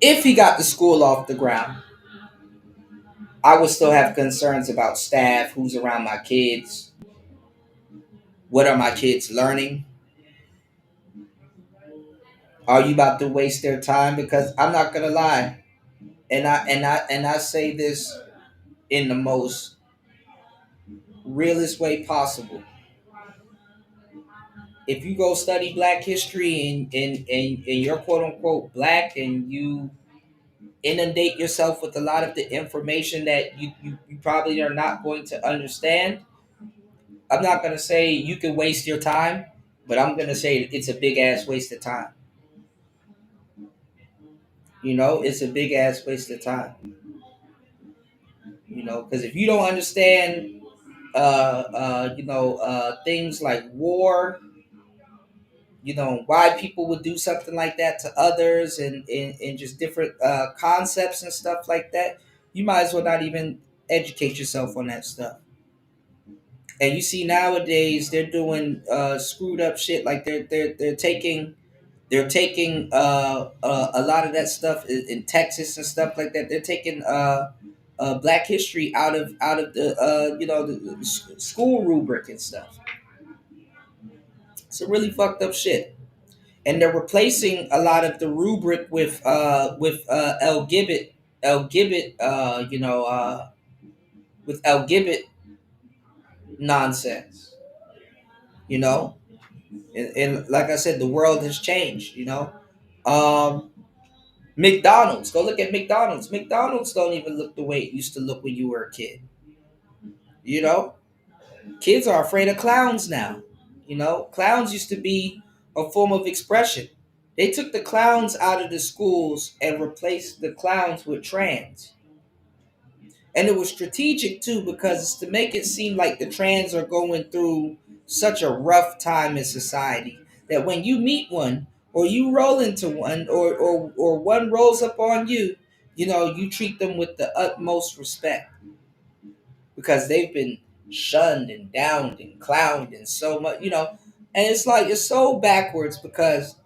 if he got the school off the ground, I would still have concerns about staff, who's around my kids, what are my kids learning? Are you about to waste their time? Because I'm not gonna lie, and I say this in the most realist way possible. If you go study Black history and you're quote unquote Black, and you inundate yourself with a lot of the information that you probably are not going to understand, I'm not going to say you can waste your time, but I'm going to say it's a big ass waste of time. It's a big ass waste of time. Because if you don't understand, things like war, why people would do something like that to others, and just different concepts and stuff like that, you might as well not even educate yourself on that stuff. And you see nowadays they're doing screwed up shit, like they're taking a lot of that stuff in Texas and stuff like that. They're taking Black history out of the school rubric and stuff. It's a really fucked up shit. And they're replacing a lot of the rubric with El Gibbet, with El Gibbet nonsense. And like I said, the world has changed. McDonald's, go look at McDonald's. McDonald's don't even look the way it used to look when you were a kid. Kids are afraid of clowns now. Clowns used to be a form of expression. They took the clowns out of the schools and replaced the clowns with trans. And it was strategic too, because it's to make it seem like the trans are going through such a rough time in society that when you meet one, or you roll into one, or one rolls up on you, you treat them with the utmost respect, because they've been shunned and downed and clowned and so much, and it's like, it's so backwards, because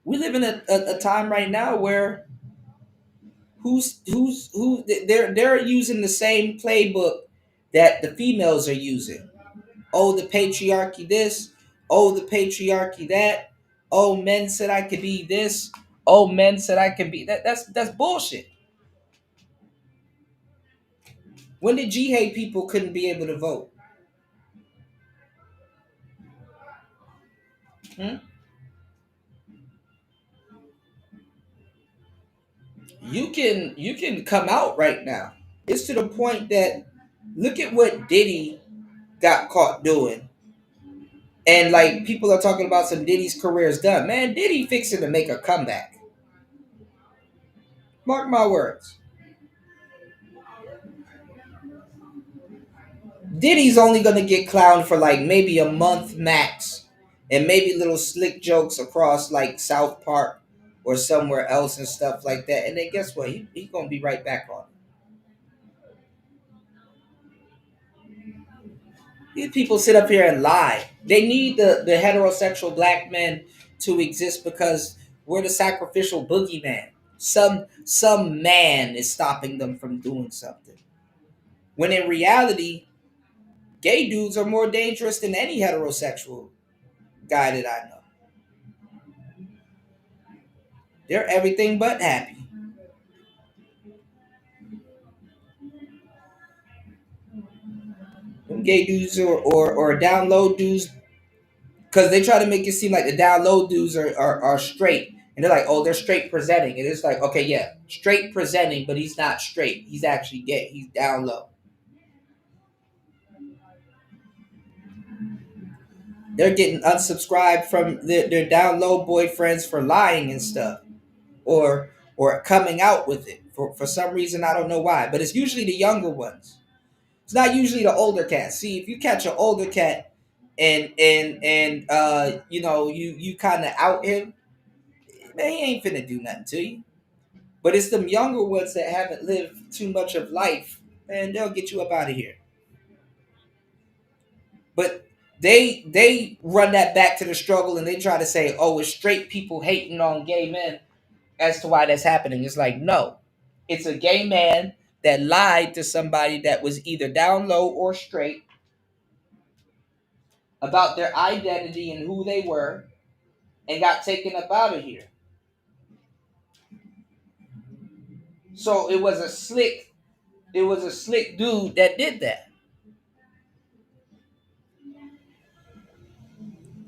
we live in a time right now where they're using the same playbook that the females are using. Oh, the patriarchy this. Oh, the patriarchy that. Oh, men said I could be this. oh, men said I can be. That's bullshit. When did G-hate people couldn't be able to vote? You can come out right now. It's to the point that look at what Diddy got caught doing. And like people are talking about some Diddy's career is done. Man, Diddy fixing to make a comeback. Mark my words. Diddy's only gonna get clowned for like maybe a month max, and maybe little slick jokes across like South Park or somewhere else and stuff like that. And then guess what? He's gonna be right back on. These people sit up here and lie. They need the heterosexual black men to exist because we're the sacrificial boogeyman. Some man is stopping them from doing something. When in reality, gay dudes are more dangerous than any heterosexual guy that I know. They're everything but happy. Them gay dudes or down low dudes, because they try to make it seem like the down low dudes are straight. And they're like, oh, they're straight presenting. And it's like, okay, yeah, straight presenting, but he's not straight. He's actually gay. He's down low. They're getting unsubscribed from their down low boyfriends for lying and stuff. Or coming out with it. For some reason, I don't know why. But it's usually the younger ones. It's not usually the older cats. See, if you catch an older cat and you know, you kind of out him, man, he ain't finna do nothing to you. But it's them younger ones that haven't lived too much of life, man, they'll get you up out of here. But they run that back to the struggle and they try to say, oh, it's straight people hating on gay men as to why that's happening. It's like, no, it's a gay man that lied to somebody that was either down low or straight about their identity and who they were and got taken up out of here. So it was a slick dude that did that.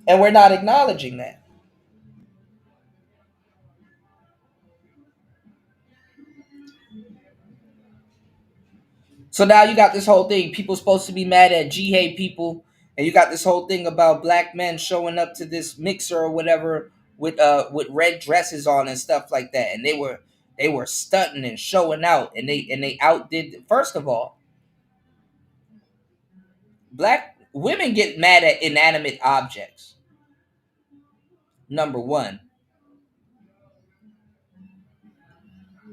And we're not acknowledging that. So now you got this whole thing. People supposed to be mad at G-hate people. And you got this whole thing about black men showing up to this mixer or whatever with red dresses on and stuff like that. And they were stunting and showing out. And they outdid. First of all, black women get mad at inanimate objects. Number one.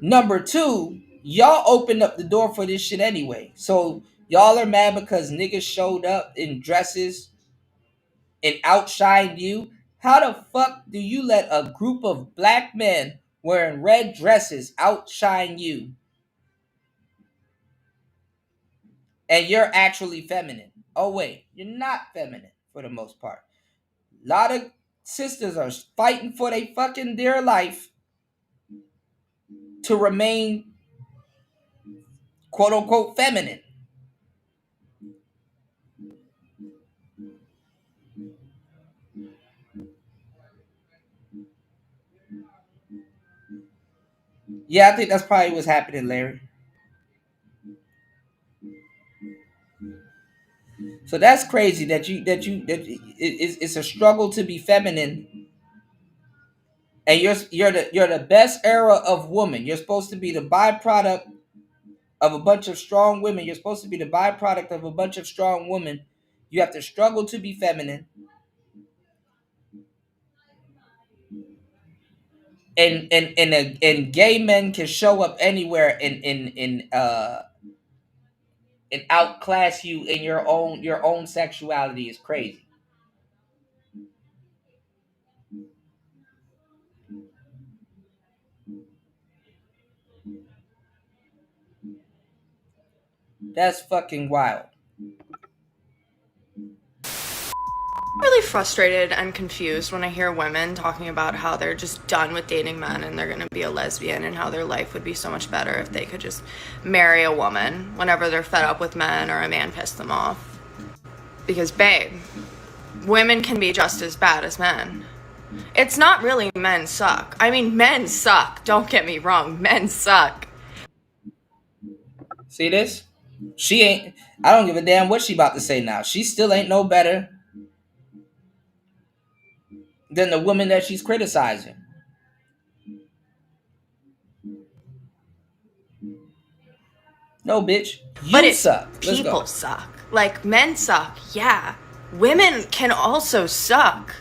Number two, y'all opened up the door for this shit anyway. So y'all are mad because niggas showed up in dresses and outshined you. How the fuck do you let a group of black men wearing red dresses outshine you? And you're actually feminine. Oh wait, you're not feminine for the most part. A lot of sisters are fighting for their fucking dear life to remain quote unquote feminine. Yeah, I think that's probably what's happening, Larry. So that's crazy that it's a struggle to be feminine, and you're the best era of woman. You're supposed to be the byproduct of a bunch of strong women. You're supposed to be the byproduct of a bunch of strong women. You have to struggle to be feminine, and gay men can show up anywhere and outclass you in your own sexuality is crazy. That's fucking wild. Really frustrated and confused when I hear women talking about how they're just done with dating men and they're gonna be a lesbian, and how their life would be so much better if they could just marry a woman whenever they're fed up with men or a man pissed them off. Because, babe, women can be just as bad as men. It's not really men suck. I mean, men suck. Don't get me wrong. Men suck. See this? She ain't. I don't give a damn what she about to say now. She still ain't no better than the woman that she's criticizing. No, bitch. But You it's suck. Let's people go. suck. Like, men suck, yeah. Women can also suck.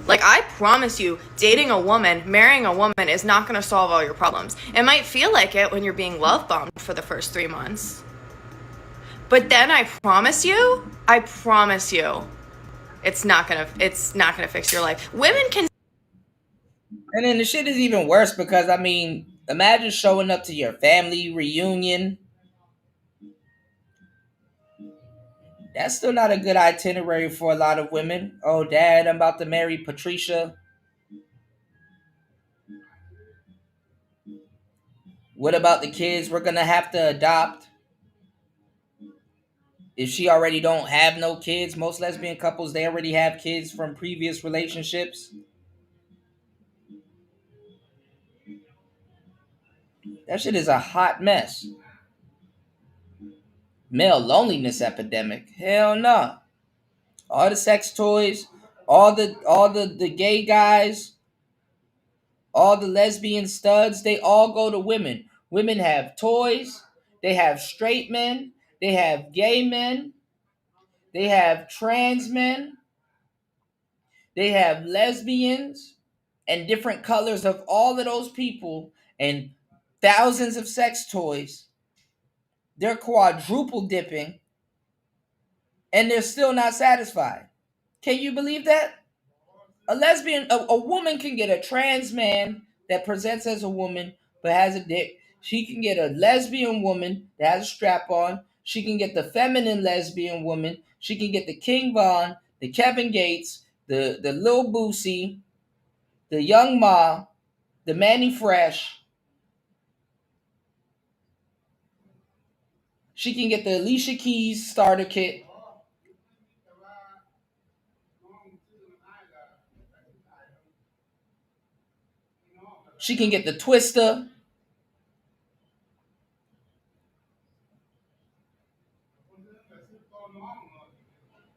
Like, I promise you, dating a woman, marrying a woman is not going to solve all your problems. It might feel like it when you're being love bombed for the first 3 months. But then I promise you, it's not gonna fix your life. Women can. And then the shit is even worse because, I mean, imagine showing up to your family reunion. That's still not a good itinerary for a lot of women. Oh, Dad, I'm about to marry Patricia. What about the kids we're going to have to adopt? If she already don't have no kids, most lesbian couples, they already have kids from previous relationships. That shit is a hot mess. Male loneliness epidemic. Hell no. All the sex toys, all the gay guys, all the lesbian studs, they all go to women. Women have toys, they have straight men, they have gay men, they have trans men, they have lesbians, and different colors of all of those people, and thousands of sex toys. They're quadruple dipping, and they're still not satisfied. Can you believe that? A woman can get a trans man that presents as a woman but has a dick. She can get a lesbian woman that has a strap on. She can get the feminine lesbian woman. She can get the King Von, the Kevin Gates, the Lil Boosie, the Young Ma, the Manny Fresh. She can get the Alicia Keys starter kit. She can get the Twister.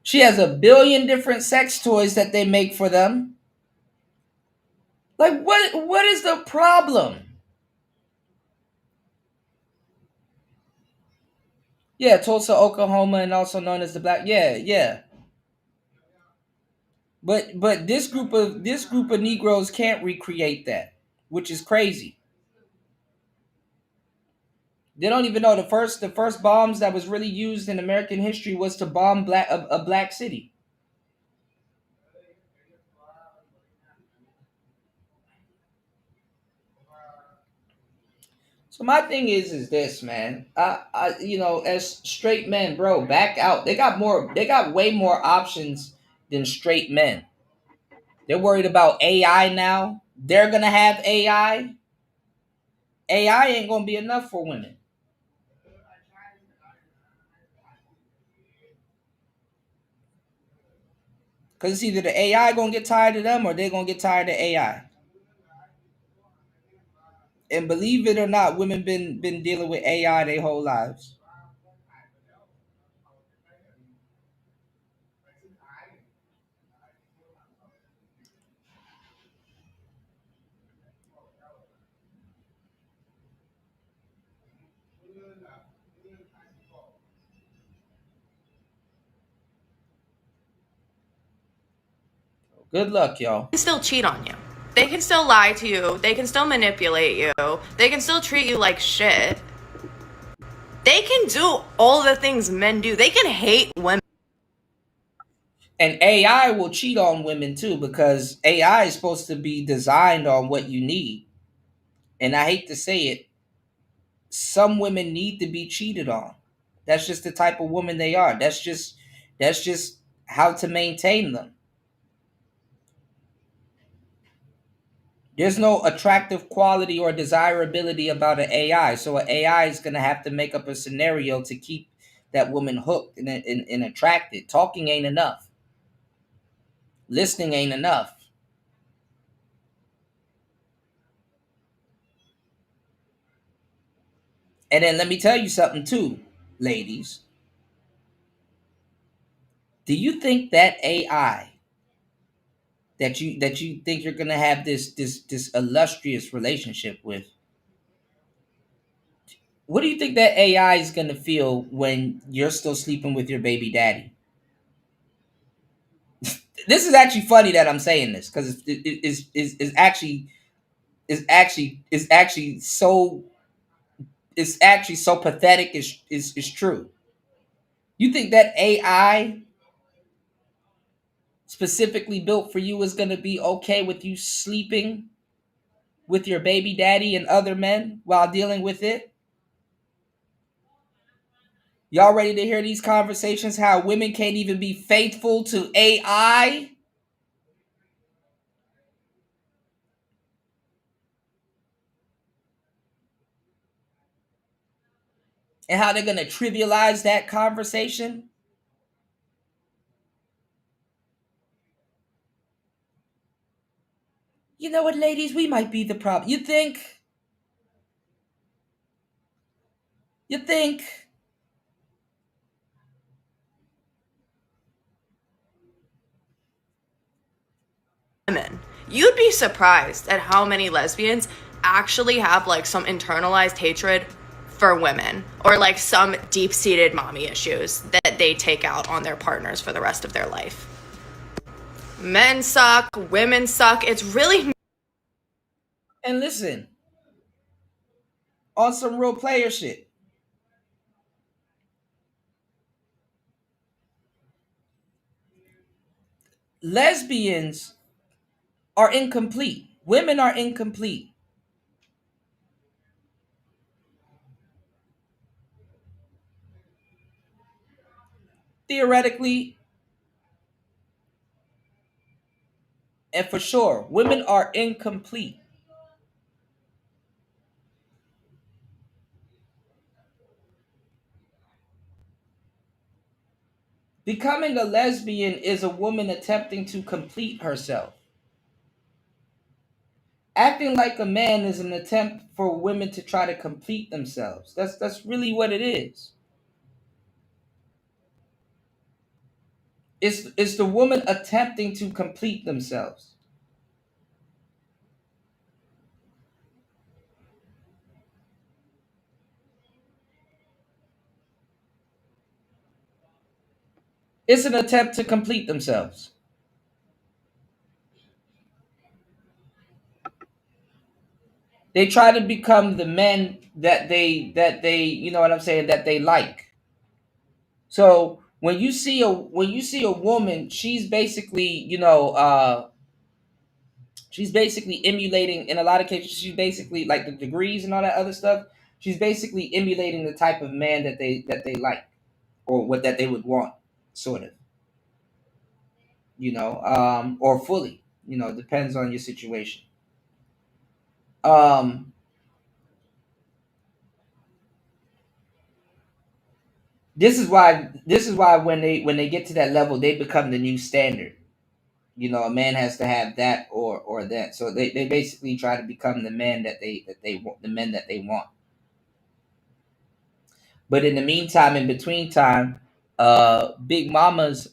She has a billion different sex toys that they make for them. Like, what is the problem? Yeah, Tulsa, Oklahoma, and also known as the Black. Yeah. But this group of Negroes can't recreate that, which is crazy. They don't even know the first bombs that was really used in American history was to bomb a black city. So my thing is this, man. I as straight men, bro, back out. They got way more options than straight men. They're worried about AI now. They're gonna have AI. AI ain't gonna be enough for women. Because it's either the AI gonna get tired of them or they're gonna get tired of AI. And believe it or not, women been dealing with AI their whole lives. Good luck, y'all. They can still cheat on you. They can still lie to you. They can still manipulate you. They can still treat you like shit. They can do all the things men do. They can hate women. And AI will cheat on women too, because AI is supposed to be designed on what you need. And I hate to say it, some women need to be cheated on. That's just the type of woman they are. That's just how to maintain them. There's no attractive quality or desirability about an AI. So an AI is going to have to make up a scenario to keep that woman hooked and attracted. Talking ain't enough. Listening ain't enough. And then let me tell you something too, ladies. Do you think that AI that you think you're gonna have this illustrious relationship with, what do you think that AI is gonna feel when you're still sleeping with your baby daddy? This is actually funny that I'm saying this because it's actually so pathetic. Is true. You think that AI specifically built for you is going to be okay with you sleeping with your baby daddy and other men while dealing with it? Y'all ready to hear these conversations? How women can't even be faithful to AI? And how they're going to trivialize that conversation? You know what, ladies? We might be the problem. You think? You think? Women. You'd be surprised at how many lesbians actually have like some internalized hatred for women or like some deep-seated mommy issues that they take out on their partners for the rest of their life. Men suck, women suck. It's really... And listen, on some real player shit. Lesbians are incomplete. Women are incomplete. Theoretically, and for sure, women are incomplete. Becoming a lesbian is a woman attempting to complete herself. Acting like a man is an attempt for women to try to complete themselves. That's really what it is. It's the woman attempting to complete themselves. It's an attempt to complete themselves. They try to become the men that they you know what I'm saying, that they like. So when you see a woman, she's basically, she's basically emulating, in a lot of cases, she's basically like the degrees and all that other stuff. She's basically emulating the type of man that they like, or what that they would want, sort of. Or fully. It depends on your situation. This is why when they get to that level, they become the new standard. A man has to have that or that. So they basically try to become the man that they want, the men that they want. But in the meantime, in between time, Big Mama's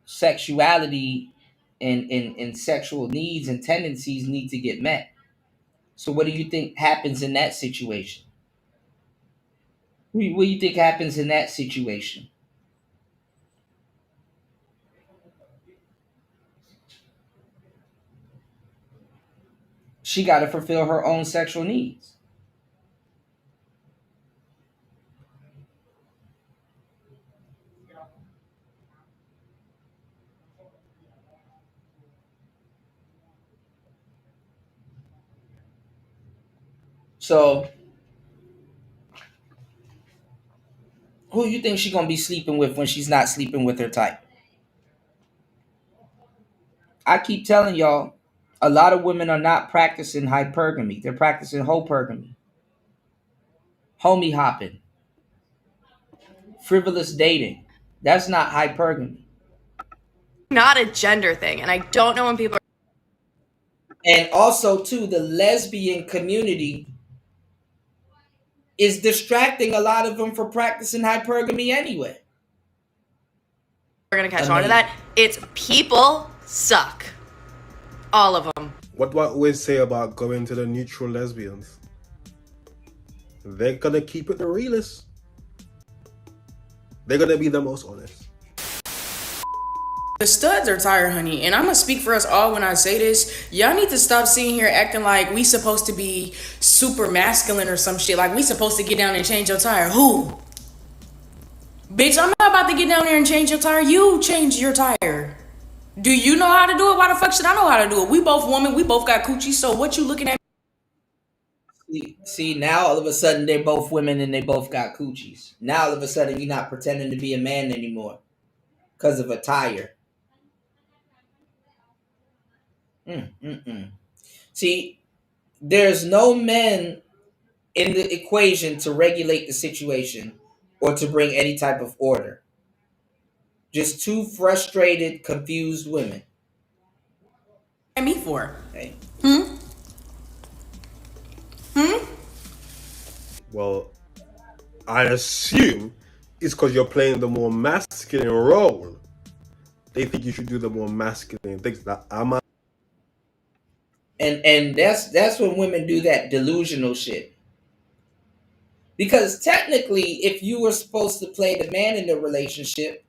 sexuality and sexual needs and tendencies need to get met. So what do you think happens in that situation? What do you think happens in that situation? She got to fulfill her own sexual needs. So who you think she gonna be sleeping with when she's not sleeping with her type? I keep telling y'all, a lot of women are not practicing hypergamy. They're practicing hopergamy, homie hopping, frivolous dating. That's not hypergamy. Not a gender thing, and I don't know when people are. And also, too, the lesbian community is distracting a lot of them for practicing hypergamy anyway. We're gonna catch on to that. It's people suck. All of them. What do I always say about going to the neutral lesbians? They're gonna keep it the realest. They're gonna be the most honest. The studs are tired, honey, and I'm gonna speak for us all when I say this. Y'all need to stop sitting here acting like we supposed to be super masculine or some shit. Like we supposed to get down and change your tire. Who? Bitch, I'm not about to get down there and change your tire. You change your tire. Do you know how to do it? Why the fuck should I know how to do it? We both women. We both got coochie. So what you looking at? See, now all of a sudden they're both women and they both got coochies. Now all of a sudden you're not pretending to be a man anymore because of a tire. See, there's no men in the equation to regulate the situation or to bring any type of order. Just two frustrated, confused women. What me for? Hey. Well, I assume it's because you're playing the more masculine role. They think you should do the more masculine things. That And that's when women do that delusional shit. Because technically, if you were supposed to play the man in the relationship,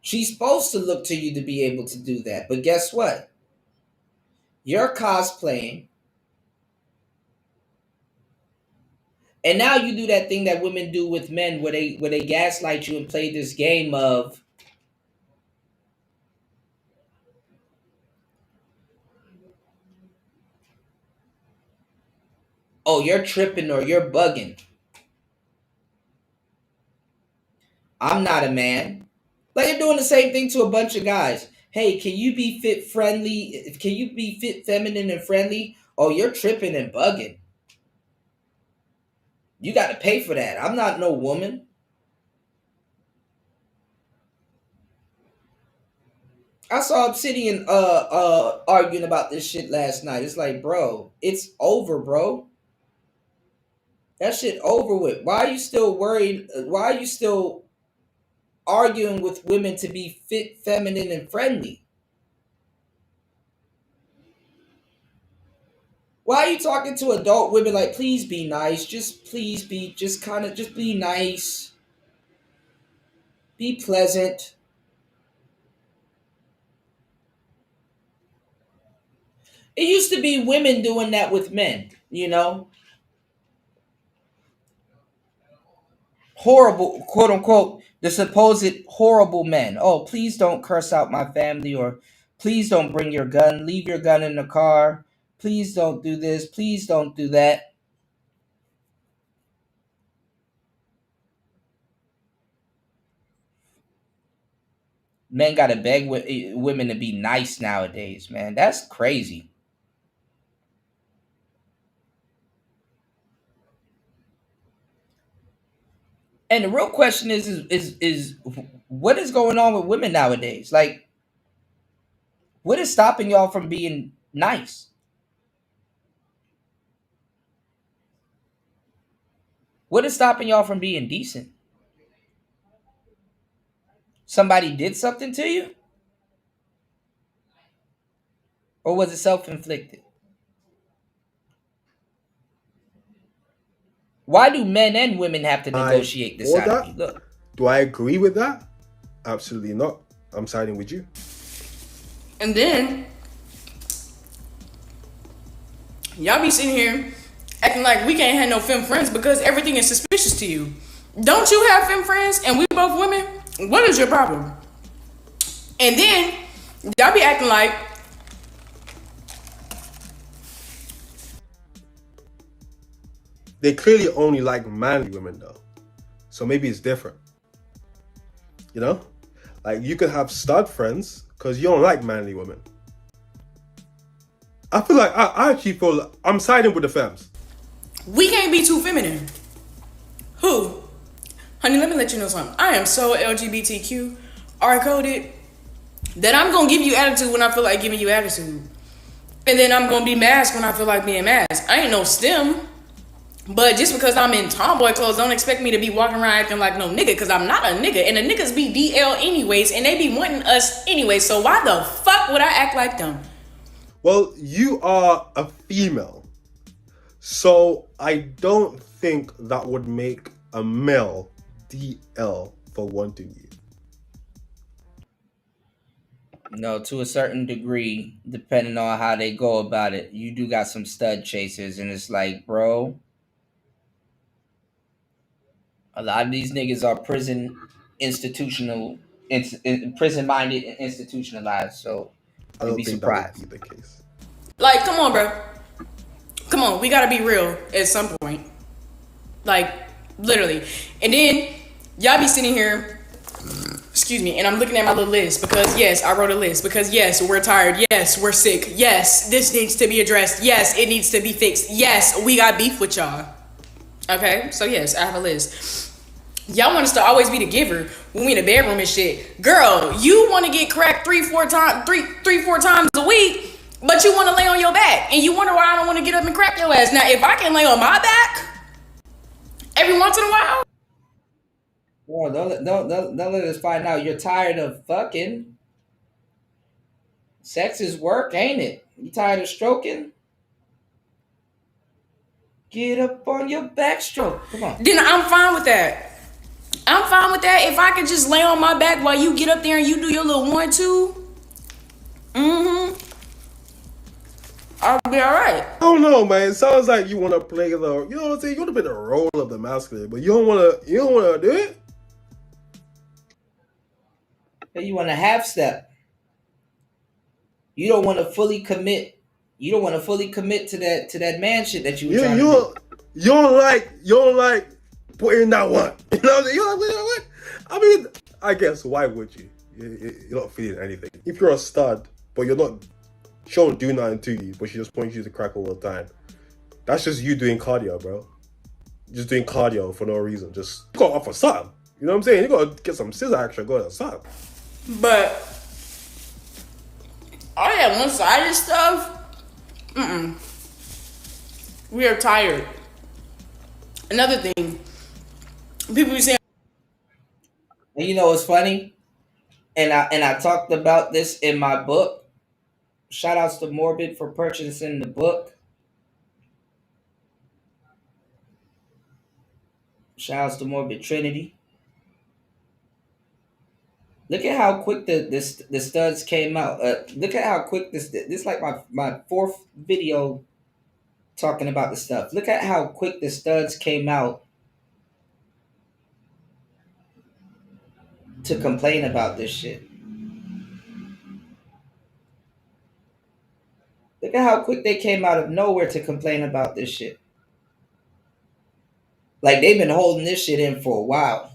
she's supposed to look to you to be able to do that. But guess what? You're cosplaying. And now you do that thing that women do with men where they gaslight you and play this game of, oh, you're tripping or you're bugging. I'm not a man. Like you're doing the same thing to a bunch of guys. Hey, can you be fit friendly? Can you be fit feminine and friendly? Oh, you're tripping and bugging. You got to pay for that. I'm not no woman. I saw Obsidian arguing about this shit last night. It's like, bro, it's over, bro. That shit over with. Why are you still worried? Why are you still arguing with women to be fit, feminine, and friendly? Why are you talking to adult women like, please be nice, just be nice, be pleasant. It used to be women doing that with men, you know? Horrible, quote unquote, the supposed horrible men. Oh, please don't curse out my family, or please don't bring your gun, leave your gun in the car. Please don't do this. Please don't do that. Men got to beg women to be nice nowadays, man. That's crazy. And the real question is what is going on with women nowadays? Like, what is stopping y'all from being nice? What is stopping y'all from being decent? Somebody did something to you? Or was it self-inflicted? Why do men and women have to negotiate this out of you? Look. Do I agree with that? Absolutely not. I'm siding with you. And then y'all be sitting here acting like we can't have no femme friends because everything is suspicious to you. Don't you have femme friends and we both women? What is your problem? And then y'all be acting like they clearly only like manly women though. So maybe it's different. You know? Like you could have stud friends because you don't like manly women. I feel like I actually feel like I'm siding with the femmes. We can't be too feminine. Who? Honey, let me let you know something. I am so LGBTQ R-coded that I'm gonna give you attitude when I feel like giving you attitude. And then I'm gonna be masked when I feel like being masked. I ain't no STEM. But just because I'm in tomboy clothes, don't expect me to be walking around acting like no nigga, because I'm not a nigga. And the niggas be DL anyways, and they be wanting us anyway. So why the fuck would I act like them? Well, you are a female. So I don't think that would make a male DL for wanting you. No, to a certain degree, depending on how they go about it. You do got some stud chasers, and it's like, bro, a lot of these niggas are prison minded and institutionalized. So you'd be surprised. That would be the case. Like, come on, bro. Come on, we gotta be real at some point. Like, literally. And then y'all be sitting here, excuse me, and I'm looking at my little list because yes, I wrote a list. Because yes, we're tired. Yes, we're sick. Yes, this needs to be addressed. Yes, it needs to be fixed. Yes, we got beef with y'all. Okay, so yes, I have a list. Y'all want us to always be the giver when we in the bedroom and shit. Girl, you want to get cracked 3-4 times a week, but you want to lay on your back, and you wonder why I don't want to get up and crack your ass. Now, if I can lay on my back every once in a while, well, don't let us find out you're tired of fucking. Sex is work, ain't it? You tired of stroking? Get up on your backstroke. Come on. Then I'm fine with that. I'm fine with that. If I could just lay on my back while you get up there and you do your little 1-2, I'll be all right. I don't know, man. It sounds like you want to play the, you know what I'm saying? You want to play the role of the masculine, but you don't want to do it. You want to half step. You don't want to fully commit. You don't want to fully commit to that man shit that you were trying to do. You don't like putting that one. You know what I'm saying? You don't like that one. I mean, I guess why would you? You're not feeling anything. If you're a stud, but you're not, she don't do nothing to you, but she just points you to crack all the time. That's just you doing cardio, bro. Just doing cardio for no reason. Just you got to offer something. You know what I'm saying? You got to get some scissor action, go to something. But all that one-sided stuff, we are tired. Another thing, people be saying, and you know what's funny? And I talked about this in my book. Shout outs to Morbid for purchasing the book. Shout outs to Morbid Trinity. Look at how quick the studs came out. Look at how quick this is like my fourth video talking about the stuff. Look at how quick the studs came out to complain about this shit. Look at how quick they came out of nowhere to complain about this shit. Like they've been holding this shit in for a while.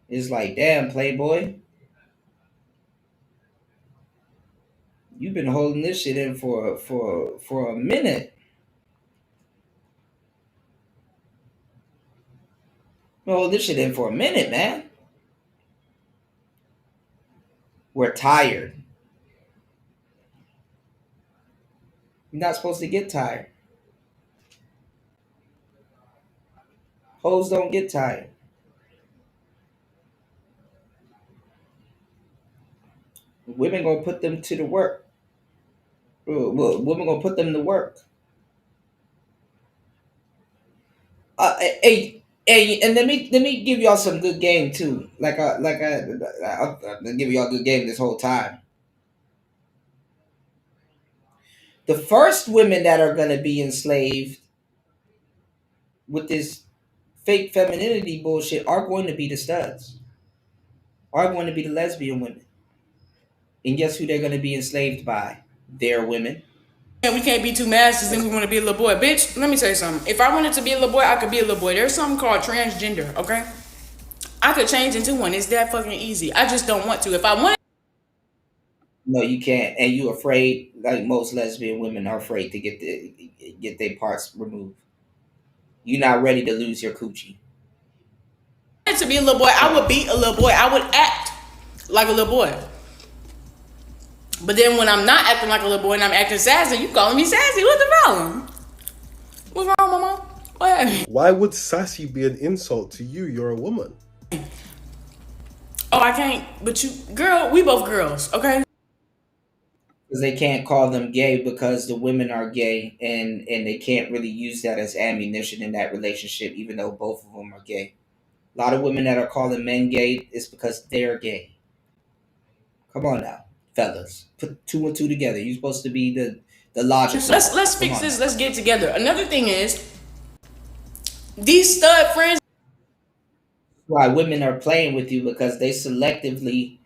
It's like, damn, Playboy. You've been holding this shit in for a minute. Hold this shit in for a minute, man. We're tired. You're not supposed to get tired. Hoes don't get tired. Women gonna put them to the work. Women gonna put them to work. Hey, and let me give y'all some good game too. I'll give y'all good game this whole time. The first women that are gonna be enslaved with this fake femininity bullshit are going to be the studs. Are going to be the lesbian women. And guess who they're going to be enslaved by? Their women. we can't be two masters and we want to be a little boy. Bitch, let me tell you something. If I wanted to be a little boy, I could be a little boy. There's something called transgender, okay? I could change into one. It's that fucking easy. I just don't want to. If I want, No, you can't, and you afraid. Like most lesbian women are afraid to get their parts removed. You're not ready to lose your coochie. to be a little boy, I would be a little boy. I would act like a little boy. But then when I'm not acting like a little boy and I'm acting sassy, you calling me sassy. What's the problem? What's wrong, mama? What happened? Why would sassy be an insult to you? You're a woman. Oh, I can't. But you, girl, we both girls, okay? Because they can't call them gay because the women are gay, and they can't really use that as ammunition in that relationship, even though both of them are gay. A lot of women that are calling men gay is because they're gay. Come on now, fellas, put 2 and 2 together. You're supposed to be the logical. Let's fix this. Let's get together. Another thing is, these stud friends. Why women are playing with you because they selectively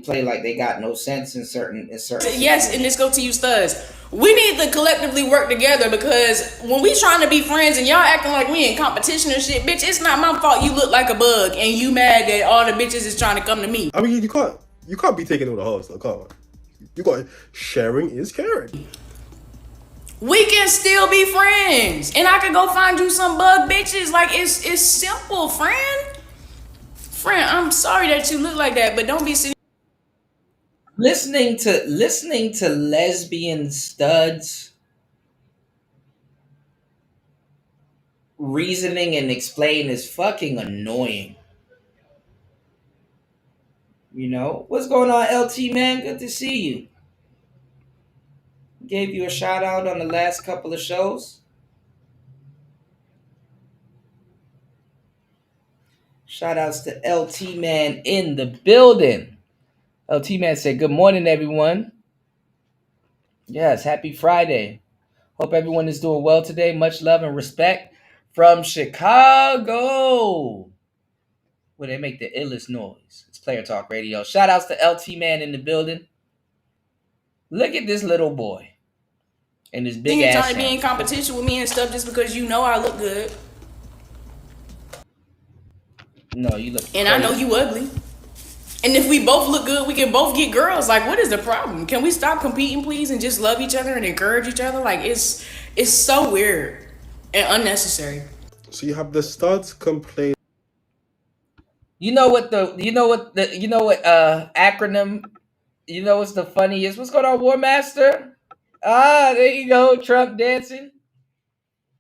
play like they got no sense in certain. Yes, and this go to you studs. We need to collectively work together because when we trying to be friends and y'all acting like we in competition and shit, bitch, it's not my fault you look like a bug and you mad that all the bitches is trying to come to me. I mean, you can't be taking all the hoes, though, come on. You got sharing is caring. We can still be friends, and I could go find you some bug bitches. Like it's simple, friend. Friend, I'm sorry that you look like that, but don't be sitting. Listening to lesbian studs reasoning and explain is fucking annoying. You know what's going on, LT man? Good to see you. Gave you a shout out on the last couple of shows. Shout outs to LT man in the building. LT man said, "Good morning, everyone." Yes, happy Friday. Hope everyone is doing well today. Much love and respect from Chicago, where they make the illest noise. It's Player Talk Radio. Shout outs to LT man in the building. Look at this little boy and his big ass. Trying to be in competition with me and stuff just because you know I look good. No, you look. And crazy. I know you ugly. And if we both look good, we can both get girls. Like, what is the problem? Can we stop competing, please, and just love each other and encourage each other? Like, it's so weird and unnecessary. So you have the studs complain. You know what acronym? You know what's the funniest? What's going on, War Master? There you go, Trump dancing.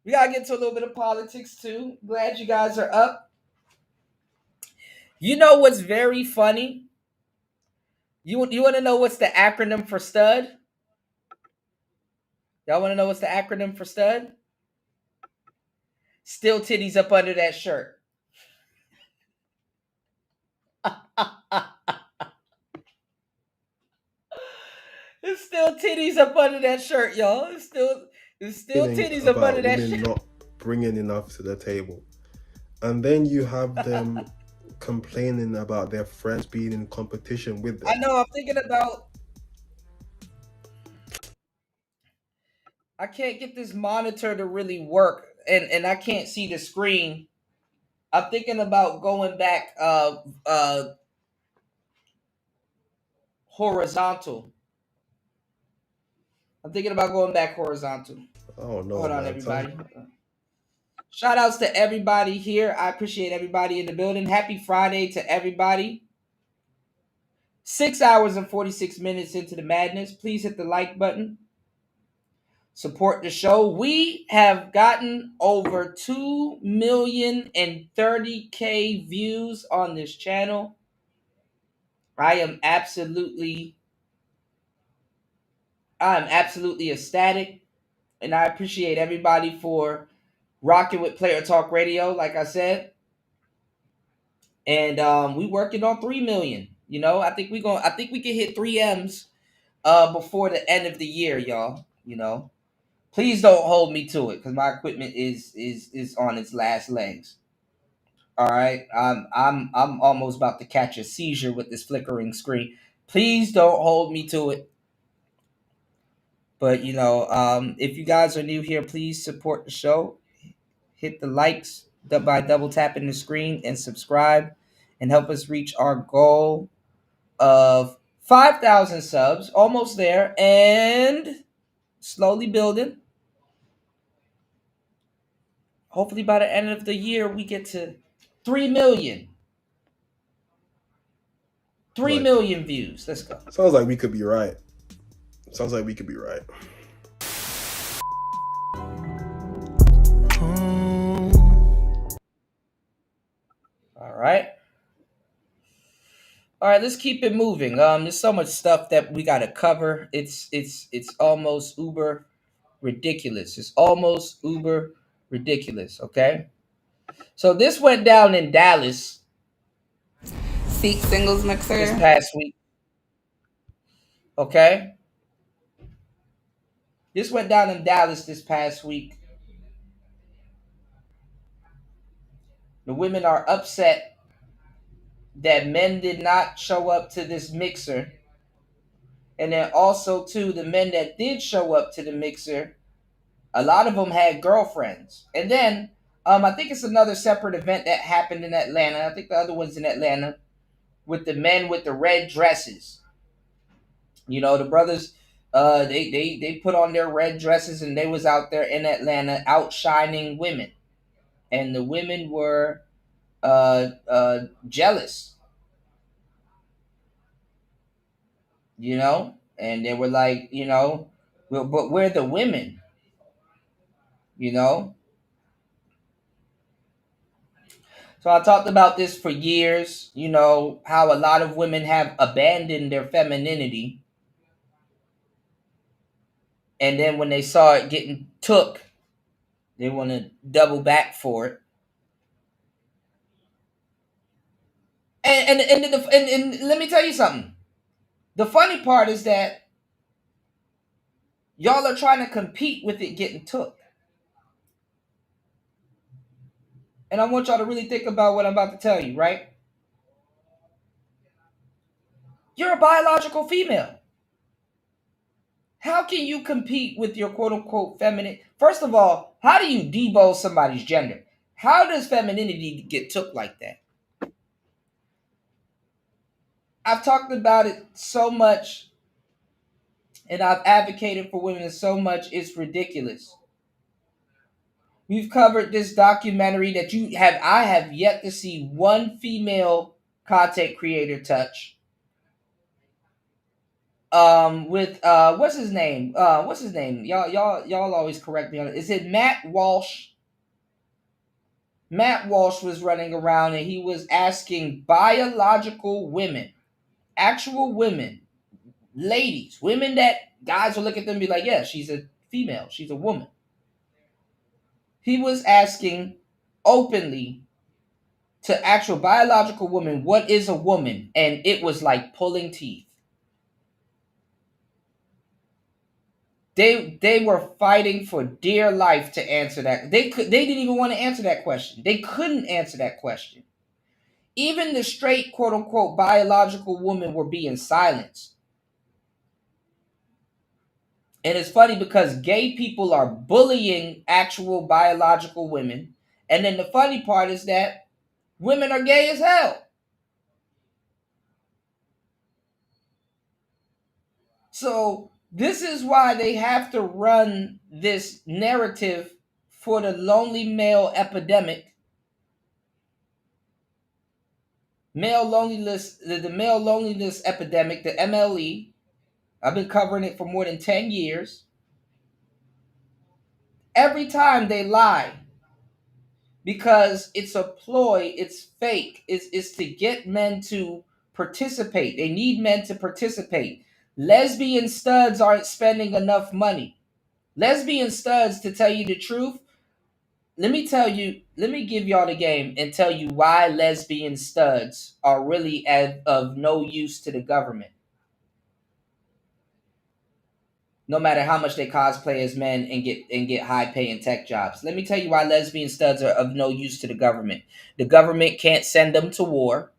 We gotta get to a little bit of politics too. Glad you guys are up. You know what's very funny? You want to know what's the acronym for stud? Y'all want to know what's the acronym for stud? Still titties up under that shirt. It's still titties up under that shirt, y'all. It's still titties up under that shirt. Not bringing enough to the table, and then you have them complaining about their friends being in competition with them. I know. I'm thinking about. I can't get this monitor to really work, and I can't see the screen. I'm thinking about going back horizontal. I'm thinking about going back horizontal. Oh no! Hold on, everybody. Shout outs to everybody here. I appreciate everybody in the building. Happy Friday to everybody. 6 hours and 46 minutes into the madness. Please hit the like button. Support the show. We have gotten over 2,030,000 views on this channel. I am absolutely ecstatic, and I appreciate everybody for rocking with Player Talk Radio, like I said. And we working on 3 million. You know, I think we can hit 3 M's before the end of the year, y'all. You know, please don't hold me to it because my equipment is on its last legs. All right, I'm almost about to catch a seizure with this flickering screen. Please don't hold me to it. But, you know, if you guys are new here, please support the show. Hit the likes, by double tapping the screen and subscribe and help us reach our goal of 5,000 subs. Almost there and slowly building. Hopefully by the end of the year, we get to 3 million. 3 million views. Let's go. Sounds like we could be right. Sounds like we could be right. All right. All right, let's keep it moving. There's so much stuff that we got to cover. It's almost uber ridiculous. It's almost uber ridiculous, okay? So this went down in Dallas. Seek singles mixer. This past week. Okay? This went down in Dallas this past week. The women are upset that men did not show up to this mixer. And then also, too, the men that did show up to the mixer, a lot of them had girlfriends. And then, I think it's another separate event that happened in Atlanta. I think the other one's in Atlanta with the men with the red dresses. You know, the brothers, they put on their red dresses and they was out there in Atlanta outshining women. And the women were jealous. You know, and they were like, you know, but we're the women, you know. So I talked about this for years, you know, how a lot of women have abandoned their femininity. And then when they saw it getting took, they want to double back for it. And let me tell you something. The funny part is that y'all are trying to compete with it getting took. And I want y'all to really think about what I'm about to tell you, right? You're a biological female. How can you compete with your quote-unquote feminine? First of all, how do you debose somebody's gender? How does femininity get took like that? I've talked about it so much, and I've advocated for women so much, it's ridiculous. We've covered this documentary that I have yet to see one female content creator touch. With what's his name? Y'all always correct me on it. Is it Matt Walsh? Matt Walsh was running around and he was asking biological women, actual women, ladies, women that guys will look at them and be like, yeah, she's a female, she's a woman. He was asking openly to actual biological women, what is a woman? And it was like pulling teeth. They were fighting for dear life to answer that. They didn't even want to answer that question. They couldn't answer that question. Even the straight quote unquote biological women were being silenced. And it's funny because gay people are bullying actual biological women. And then the funny part is that women are gay as hell. So this is why they have to run this narrative for the lonely male epidemic. Male loneliness, the male loneliness epidemic, the MLE. I've been covering it for more than 10 years. Every time they lie, because it's a ploy, it's fake, it's to get men to participate. They need men to participate. Lesbian studs aren't spending enough money. Lesbian studs, to tell you the truth, let me give y'all the game and tell you why lesbian studs are really of no use to the government. No matter how much they cosplay as men and get high paying tech jobs. Let me tell you why lesbian studs are of no use to the government. The government can't send them to war.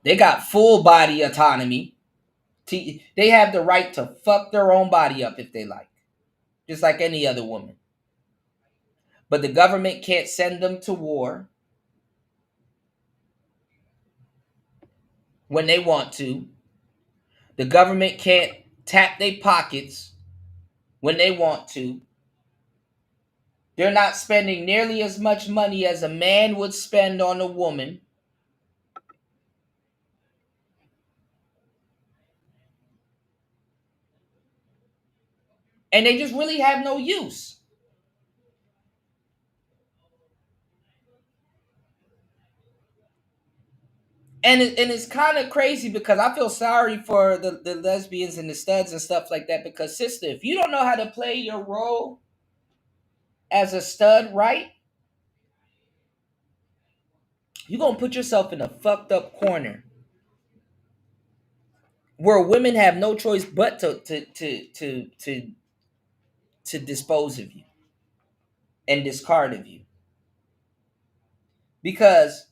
They got full body autonomy. They have the right to fuck their own body up if they like. Just like any other woman. but the government can't send them to war when they want to. The government can't tap their pockets when they want to. They're not spending nearly as much money as a man would spend on a woman. And they just really have no use. And it's kind of crazy because I feel sorry for the lesbians and the studs and stuff like that, because, sister, if you don't know how to play your role as a stud right, you're going to put yourself in a fucked up corner where women have no choice but to dispose of you and discard of you. Because,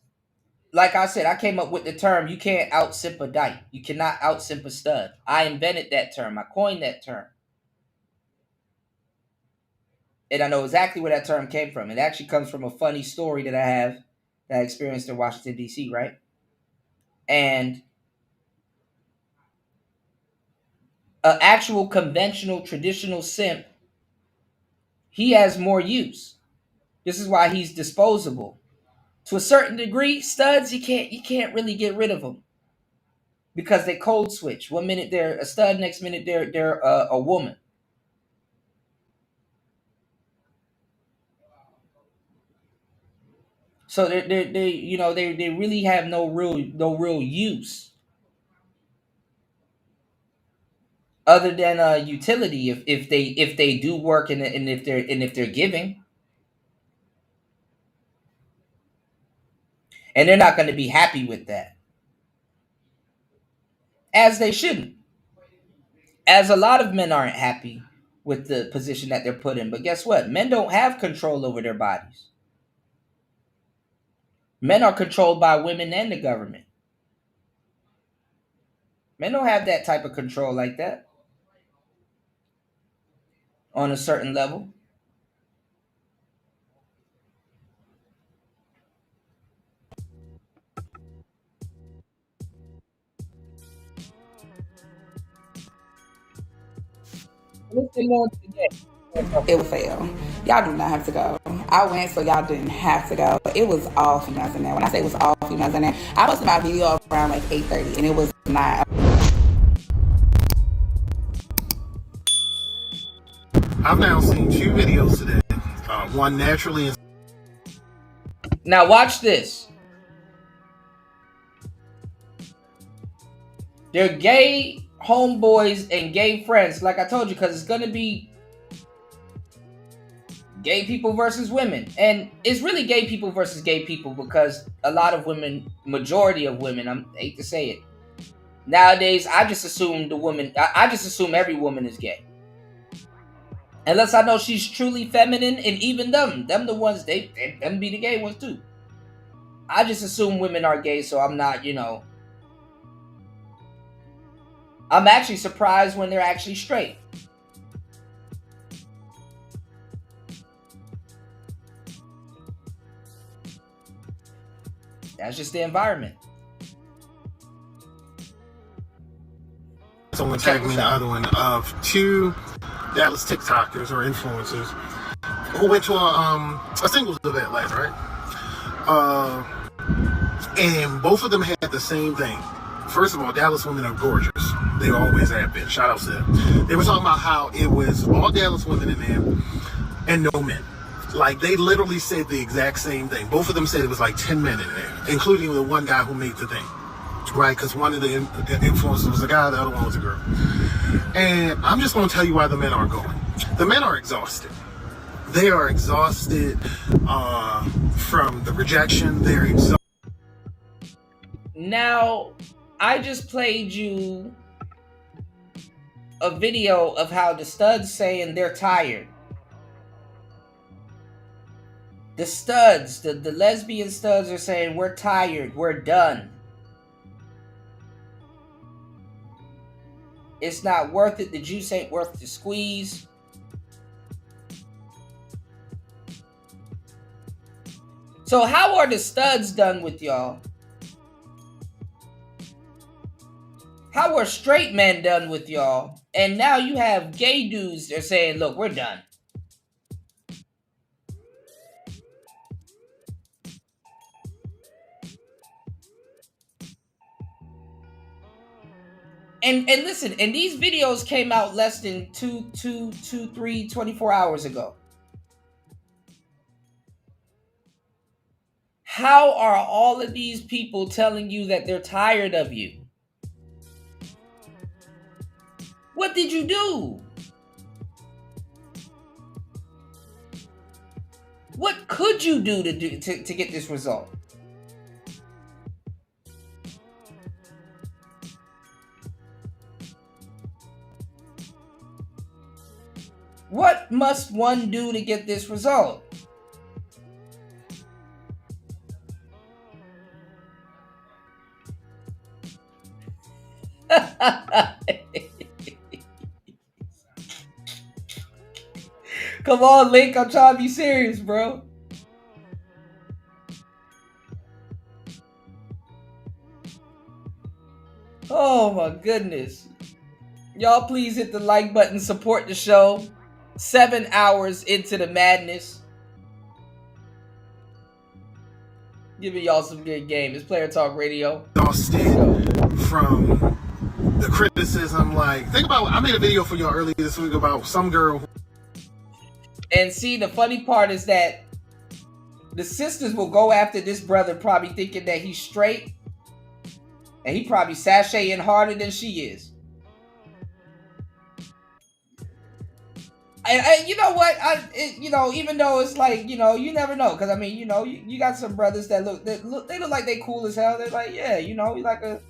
like I said, I came up with the term, you can't out-simp a dyke. You cannot out-simp a stud. I invented that term. I coined that term. And I know exactly where that term came from. It actually comes from a funny story that I have that I experienced in Washington, D.C., right? And an actual conventional, traditional simp, he has more use. This is why he's disposable. To a certain degree, studs, you can't really get rid of them because they code switch. 1 minute they're a stud, next minute they're a woman. So they really have no real use other than utility if they do work and if they're giving. And they're not going to be happy with that. As they shouldn't. As a lot of men aren't happy with the position that they're put in. But guess what? Men don't have control over their bodies. Men are controlled by women and the government. Men don't have that type of control like that on a certain level. It will fail. Y'all do not have to go. I went, so y'all didn't have to go. It was all females in there. When I say it was all females in there, I posted my video around like 8:30, and it was not. I've now seen 2 videos today. One naturally. Now watch this. They're gay homeboys and gay friends, like I told you, because it's going to be gay people versus women. And it's really gay people versus gay people because a lot of women, majority of women, I hate to say it, nowadays, I just assume I just assume every woman is gay. Unless I know she's truly feminine, and even them the ones, them be the gay ones too. I just assume women are gay, so I'm not, I'm actually surprised when they're actually straight. That's just the environment. Someone tagged me in the other one of 2 Dallas TikTokers or influencers who went to a singles event last night. And both of them had the same thing. First of all, Dallas women are gorgeous. They always have been. Shout out to them. They were talking about how it was all Dallas women in there and no men. Like, they literally said the exact same thing. Both of them said it was like 10 men in there, including the one guy who made the thing. Right? Because one of the influencers was a guy, the other one was a girl. And I'm just going to tell you why the men aren't going. The men are exhausted. They are exhausted from the rejection. They're exhausted. Now, I just played you a video of how the studs saying they're tired. The studs, the lesbian studs are saying, we're tired, we're done. It's not worth it. The juice ain't worth the squeeze. So how are the studs done with y'all? How are straight men done with y'all? And now you have gay dudes that are saying, look, we're done. And listen, and these videos came out less than 24 hours ago. How are all of these people telling you that they're tired of you? What did you do? What could you do to get this result? What must one do to get this result? Come on, Link. I'm trying to be serious, bro. Oh my goodness. Y'all please hit the like button, support the show. 7 hours into the madness. Giving y'all some good game. It's Player Talk Radio. Exhausted from the criticism. Like, think about, I made a video for y'all earlier this week about some girl. And see, the funny part is that the sisters will go after this brother probably thinking that he's straight. And he probably sashaying harder than she is. And you know what? Even though it's like, you never know. Because, I mean, you got some brothers that look like they cool as hell. They're like, yeah, you like a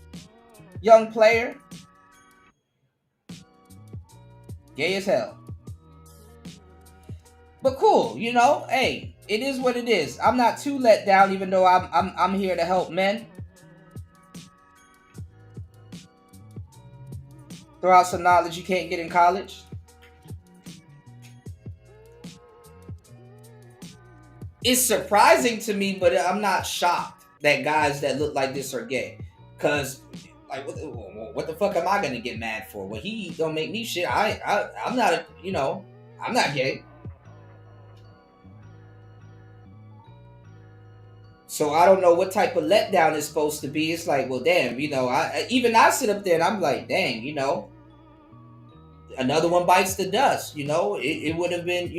young player. Gay as hell. But cool, hey, it is what it is. I'm not too let down, even though I'm here to help men. Throw out some knowledge you can't get in college. It's surprising to me, but I'm not shocked that guys that look like this are gay. Cause, like, what the fuck am I gonna get mad for? Well, he don't make me shit. I'm not, I'm not gay. So I don't know what type of letdown it's supposed to be. It's like, well, damn, I sit up there and I'm like, dang, another one bites the dust. It would have been,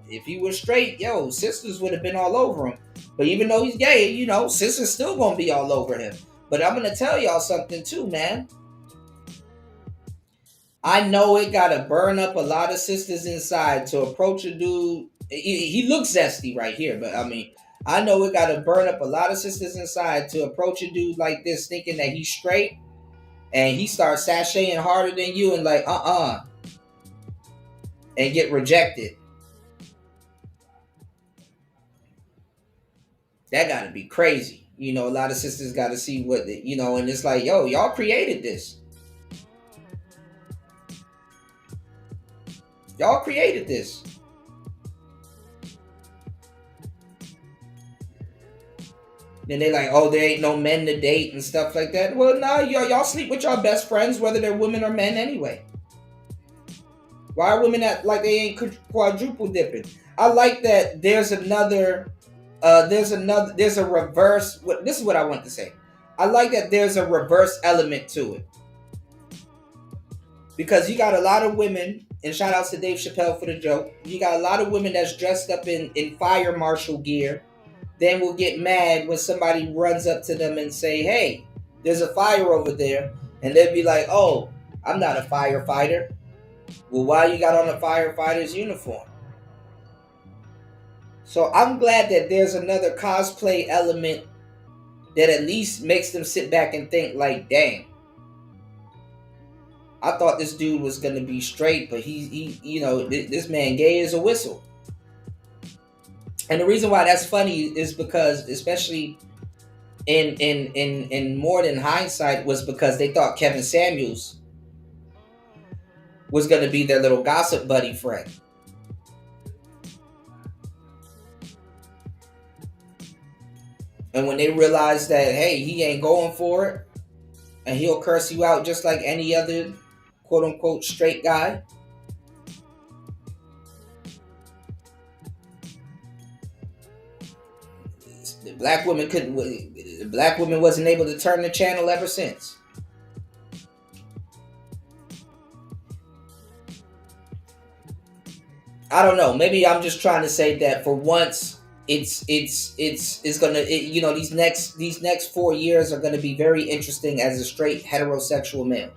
if he was straight, sisters would have been all over him. But even though he's gay, sisters still gonna be all over him. But I'm gonna tell y'all something too, man. I know it gotta burn up a lot of sisters inside to approach a dude. He looks zesty right here, but I mean, I know it gotta burn up a lot of sisters inside to approach a dude like this thinking that he's straight and he starts sashaying harder than you and like, and get rejected. That gotta be crazy. A lot of sisters gotta see what, and it's like, yo, y'all created this. Y'all created this. Then they like, oh, there ain't no men to date and stuff like that. Well, no, y'all sleep with your best friends, whether they're women or men anyway. Why are women act like they ain't quadruple dipping? I like that there's a reverse. This is what I want to say. I like that there's a reverse element to it. Because you got a lot of women, and shout out to Dave Chappelle for the joke. You got a lot of women that's dressed up in fire marshal gear. Then will get mad when somebody runs up to them and say, hey, there's a fire over there. And they'll be like, oh, I'm not a firefighter. Well, why you got on a firefighter's uniform? So I'm glad that there's another cosplay element that at least makes them sit back and think like, dang, I thought this dude was going to be straight, but he this man gay as a whistle. And the reason why that's funny is because, especially in more than hindsight, was because they thought Kevin Samuels was going to be their little gossip buddy friend. And when they realize that, hey, he ain't going for it, and he'll curse you out just like any other quote unquote straight guy. The black woman wasn't able to turn the channel ever since. I don't know. Maybe I'm just trying to say that for once, it's gonna, these next 4 years are gonna be very interesting as a straight heterosexual male.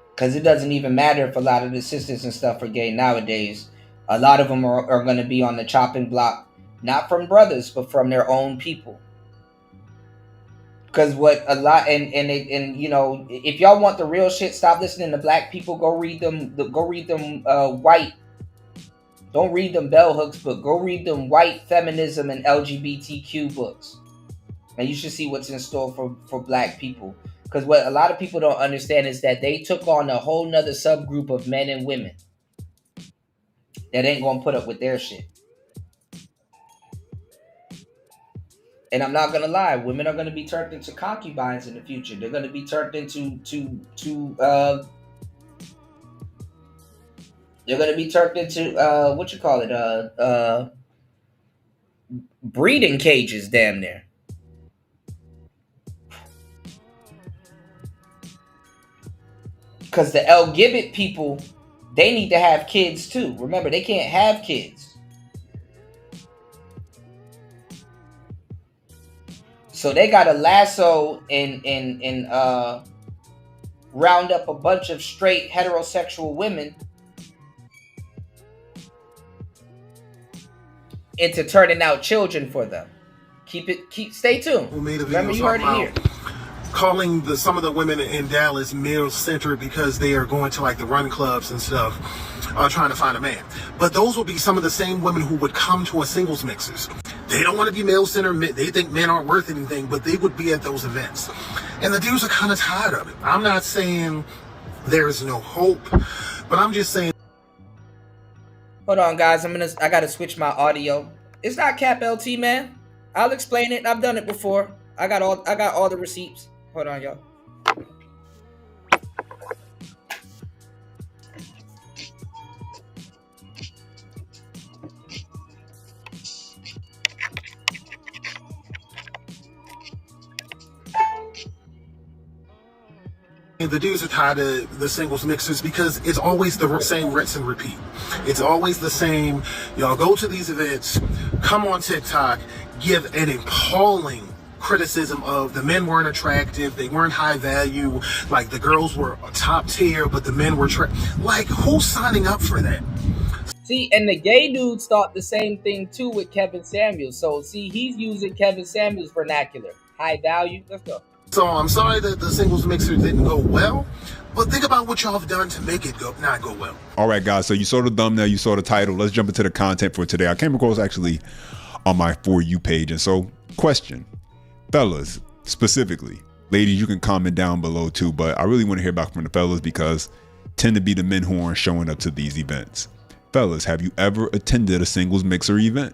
Because it doesn't even matter if a lot of the sisters and stuff are gay nowadays. A lot of them are going to be on the chopping block, not from brothers, but from their own people. Because if y'all want the real shit, stop listening to black people. Go read them white. Don't read them bell hooks, but go read them white feminism and LGBTQ books. And you should see what's in store for black people. Because what a lot of people don't understand is that they took on a whole nother subgroup of men and women that ain't gonna put up with their shit. And I'm not gonna lie, women are gonna be turned into concubines in the future. They're gonna be turned into breeding cages, damn near. Because the LGBT people, they need to have kids too. Remember, they can't have kids. So they got to lasso and round up a bunch of straight heterosexual women into turning out children for them. Stay tuned. Remember, you heard it here. Calling some of the women in Dallas male-centered because they are going to like the run clubs and stuff, trying to find a man. But those will be some of the same women who would come to a singles mixers. They don't want to be male-centered. They think men aren't worth anything, but they would be at those events. And the dudes are kind of tired of it. I'm not saying there's no hope, but I'm just saying. Hold on, guys. I gotta switch my audio. It's not Cap LT, man. I'll explain it. I've done it before. I got all the receipts. Hold on, y'all. The dudes are tired of the singles mixers because it's always the same rinse and repeat. It's always the same. Y'all go to these events, come on TikTok, give an appalling criticism of the men weren't attractive, they weren't high value, like the girls were top tier, but the men were like, who's signing up for that? See, and the gay dudes thought the same thing too with Kevin Samuels. So see, he's using Kevin Samuels vernacular. High value. Let's go. So I'm sorry that the singles mixer didn't go well, but think about what y'all have done to make it not go well. All right, guys. So you saw the thumbnail, you saw the title. Let's jump into the content for today. I came across actually on my For You page. And so, question, fellas, specifically, ladies, you can comment down below too, but I really want to hear back from the fellas because tend to be the men who aren't showing up to these events. Fellas, have you ever attended a singles mixer event?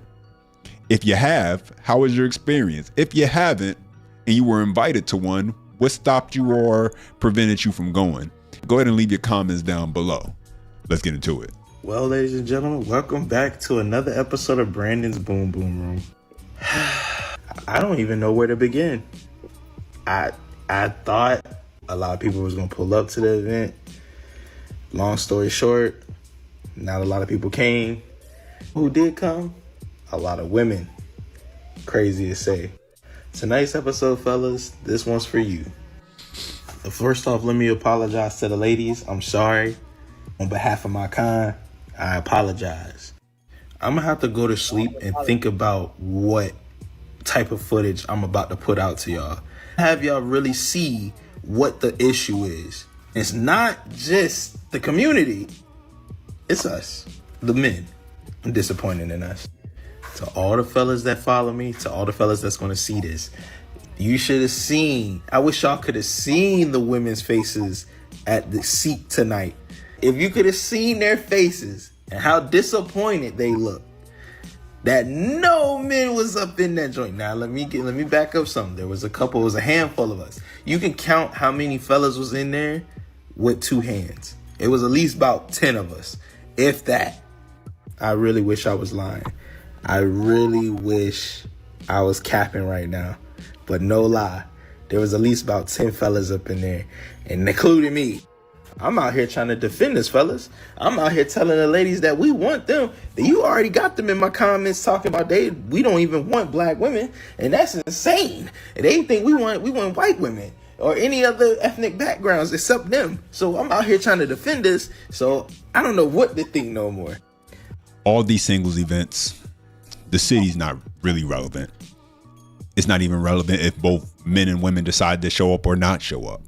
If you have, how was your experience? If you haven't, and you were invited to one, what stopped you or prevented you from going? Go ahead and leave your comments down below. Let's get into it. Well, ladies and gentlemen, welcome back to another episode of Brandon's Boom Boom Room. I don't even know where to begin. I thought a lot of people was going to pull up to the event. Long story short, not a lot of people came. Who did come? A lot of women. Crazy to say. Tonight's episode, fellas, this one's for you. First off, let me apologize to the ladies. I'm sorry. On behalf of my kind, I apologize. I'm gonna have to go to sleep and think about what type of footage I'm about to put out to y'all. Have y'all really see what the issue is. It's not just the community. It's us, the men. I'm disappointed in us. To all the fellas that follow me, to all the fellas that's going to see this, you should have seen, I wish y'all could have seen the women's faces at the seat tonight. If you could have seen their faces and how disappointed they look, that no men was up in that joint. Now let me back up something. There was a handful of us. You can count how many fellas was in there with 2 hands. It was at least about 10 of us, if that. I really wish I was lying. I really wish I was capping right now, but no lie. There was at least about 10 fellas up in there, and including me. I'm out here trying to defend this, fellas. I'm out here telling the ladies that we want them. That you already got them in my comments talking about we don't even want black women, and that's insane. And they think we want white women or any other ethnic backgrounds except them. So I'm out here trying to defend this. So I don't know what to think no more. All these singles events, the city's not really relevant. It's not even relevant if both men and women decide to show up or not show up.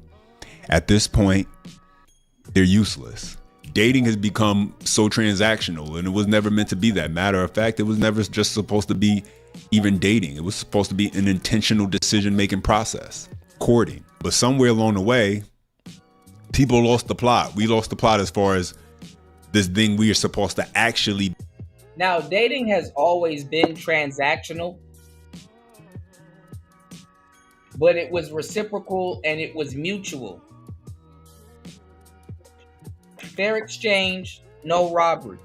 At this point, they're useless. Dating has become so transactional, and it was never meant to be that. Matter of fact, it was never just supposed to be even dating. It was supposed to be an intentional decision-making process, courting. But somewhere along the way, people lost the plot. We lost the plot as far as this thing we are supposed to actually. Now, dating has always been transactional, but it was reciprocal and it was mutual. Fair exchange, no robbery.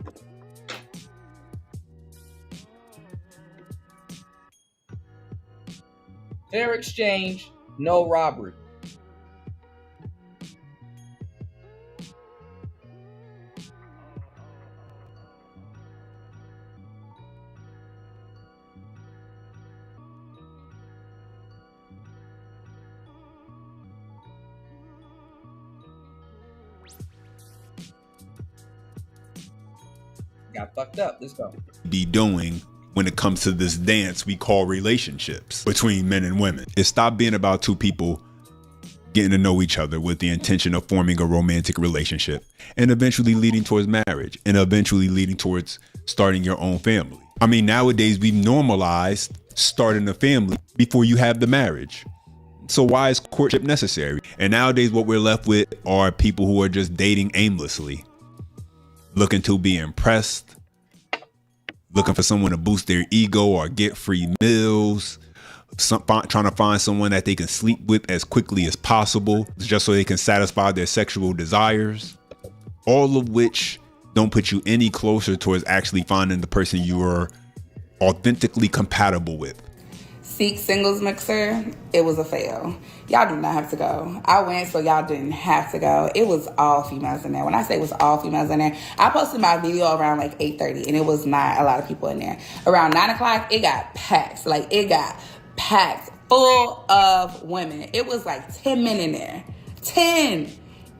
Fair exchange, no robbery. Got fucked up. Let's go. Be doing when it comes to this dance we call relationships between men and women. It stopped being about 2 people getting to know each other with the intention of forming a romantic relationship and eventually leading towards marriage and eventually leading towards starting your own family. I mean, nowadays we've normalized starting a family before you have the marriage. So why is courtship necessary? And nowadays what we're left with are people who are just dating aimlessly, looking to be impressed, looking for someone to boost their ego or get free meals, trying to find someone that they can sleep with as quickly as possible just so they can satisfy their sexual desires, all of which don't put you any closer towards actually finding the person you are authentically compatible with. Seek singles mixer, it was a fail. Y'all do not have to go. I went, so y'all didn't have to go. It was all females in there. When I say it was all females in there, I posted my video around like 8:30, and it was not a lot of people in there. Around 9 o'clock, it got packed. Like, it got packed full of women. It was like 10 men in there. 10.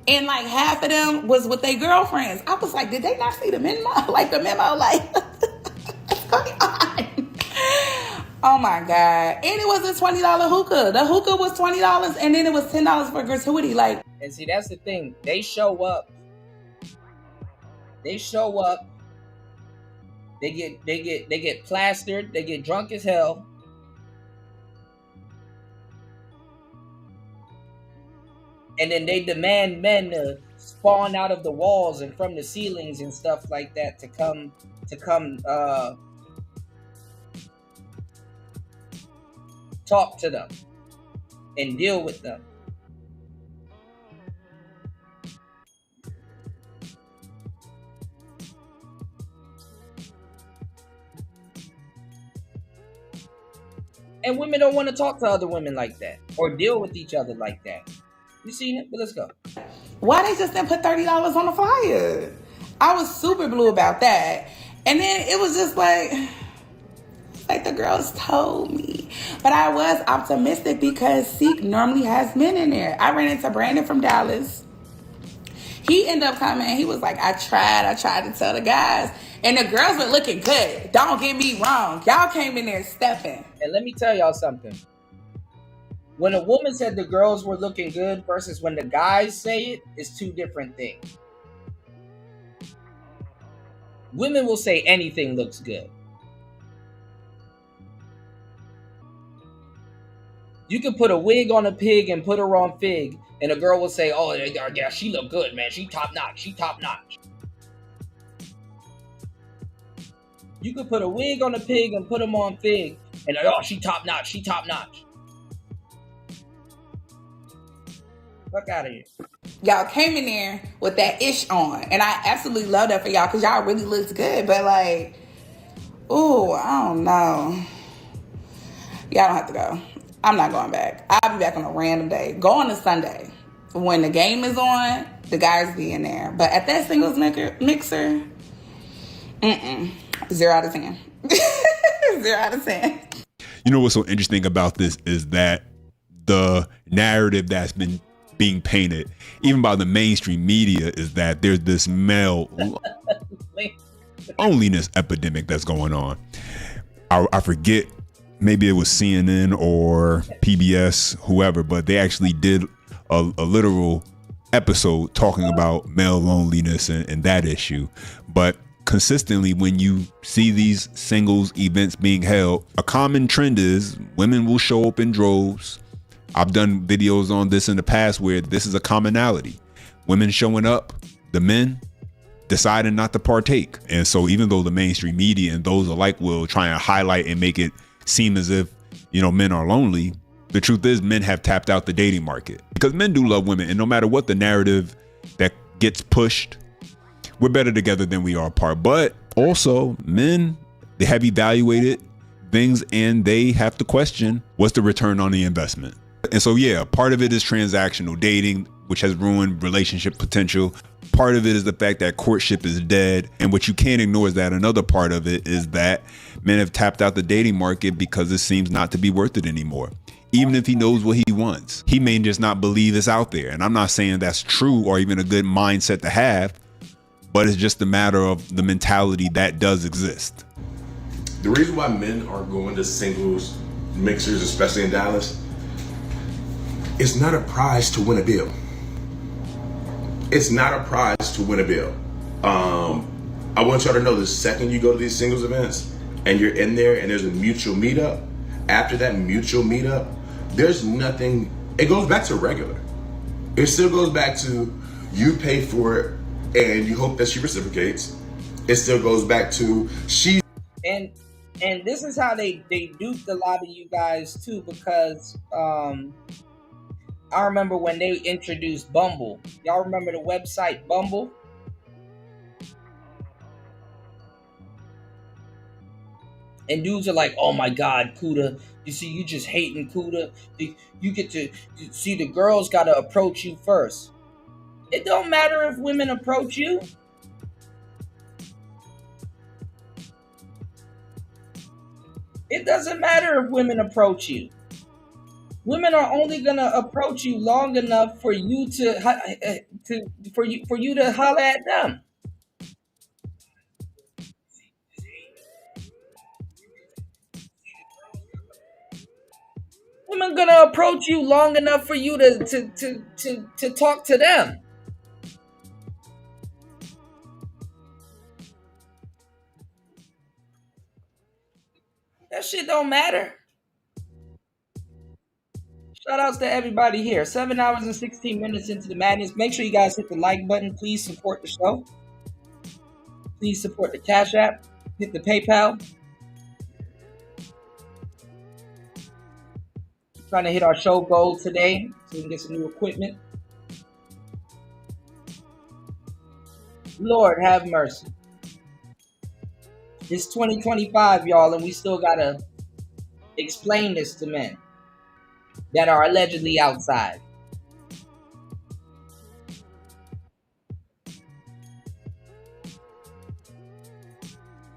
And like half of them was with their girlfriends. I was like, did they not see the memo? Like, what's going on? Oh my God. And it was a $20 hookah. The hookah was $20 and then it was $10 for gratuity. Like, and see, that's the thing. They show up. They get plastered. They get drunk as hell. And then they demand men to spawn out of the walls and from the ceilings and stuff like that to come talk to them and deal with them. And women don't want to talk to other women like that or deal with each other like that. You seen it? But let's go. Why they just didn't put $30 on the flyer? I was super blue about that. And then it was just like the girls told me. But I was optimistic because Seek normally has men in there. I ran into Brandon from Dallas. He ended up coming and he was like, I tried to tell the guys. And the girls were looking good. Don't get me wrong. Y'all came in there stepping. And let me tell y'all something. When a woman said the girls were looking good versus when the guys say it, it's 2 different things. Women will say anything looks good. You can put a wig on a pig and put her on fig, and a girl will say, oh, yeah, she look good, man. She top notch. She top notch. You could put a wig on a pig and put him on Fig, and oh, she top notch. She top notch. Fuck out of here. Y'all came in there with that ish on, and I absolutely love that for y'all because y'all really looks good. But like, ooh, I don't know. Y'all don't have to go. I'm not going back. I'll be back on a random day. Go on a Sunday when the game is on. The guys be in there, but at that singles mixer, 0 out of 10. 0 out of 10. You know what's so interesting about this is that the narrative that's been being painted, even by the mainstream media, is that there's this male loneliness epidemic that's going on. I forget, maybe it was CNN or PBS, whoever, but they actually did a literal episode talking about male loneliness and that issue. But consistently, when you see these singles events being held, a common trend is women will show up in droves. I've done videos on this in the past where this is a commonality. Women showing up, the men deciding not to partake. And so even though the mainstream media and those alike will try and highlight and make it seem as if, you know, men are lonely, the truth is men have tapped out the dating market because men do love women. And no matter what the narrative that gets pushed, we're better together than we are apart. But also men, they have evaluated things and they have to question what's the return on the investment. And so, yeah, part of it is transactional dating, which has ruined relationship potential. Part of it is the fact that courtship is dead. And what you can't ignore is that another part of it is that men have tapped out the dating market because it seems not to be worth it anymore. Even if he knows what he wants, he may just not believe it's out there. And I'm not saying that's true or even a good mindset to have, but it's just a matter of the mentality that does exist. The reason why men are going to singles mixers, especially in Dallas, it's not a prize to win a bill. It's not a prize to win a bill. I want y'all to know the second you go to these singles events and you're in there and there's a mutual meetup, after that mutual meetup, there's nothing, it goes back to regular. It still goes back to you pay for it and you hope that she reciprocates. It still goes back to she. And this is how they duped a lot of you guys too, because I remember when they introduced Bumble. Y'all remember the website Bumble? And dudes are like, oh my God, Kuda, you see, you just hating Kuda. You get to see the girls got to approach you first. It don't matter if women approach you. It doesn't matter if women approach you. Women are only gonna approach you long enough for you to holler at them. Women gonna approach you long enough for you to talk to them. That shit don't matter. Shout outs to everybody here. 7 hours and 16 minutes into the madness. Make sure you guys hit the like button. Please support the show. Please support the Cash App. Hit the PayPal. Trying to hit our show goal today so we can get some new equipment. Lord have mercy. It's 2025, y'all, and we still gotta explain this to men that are allegedly outside.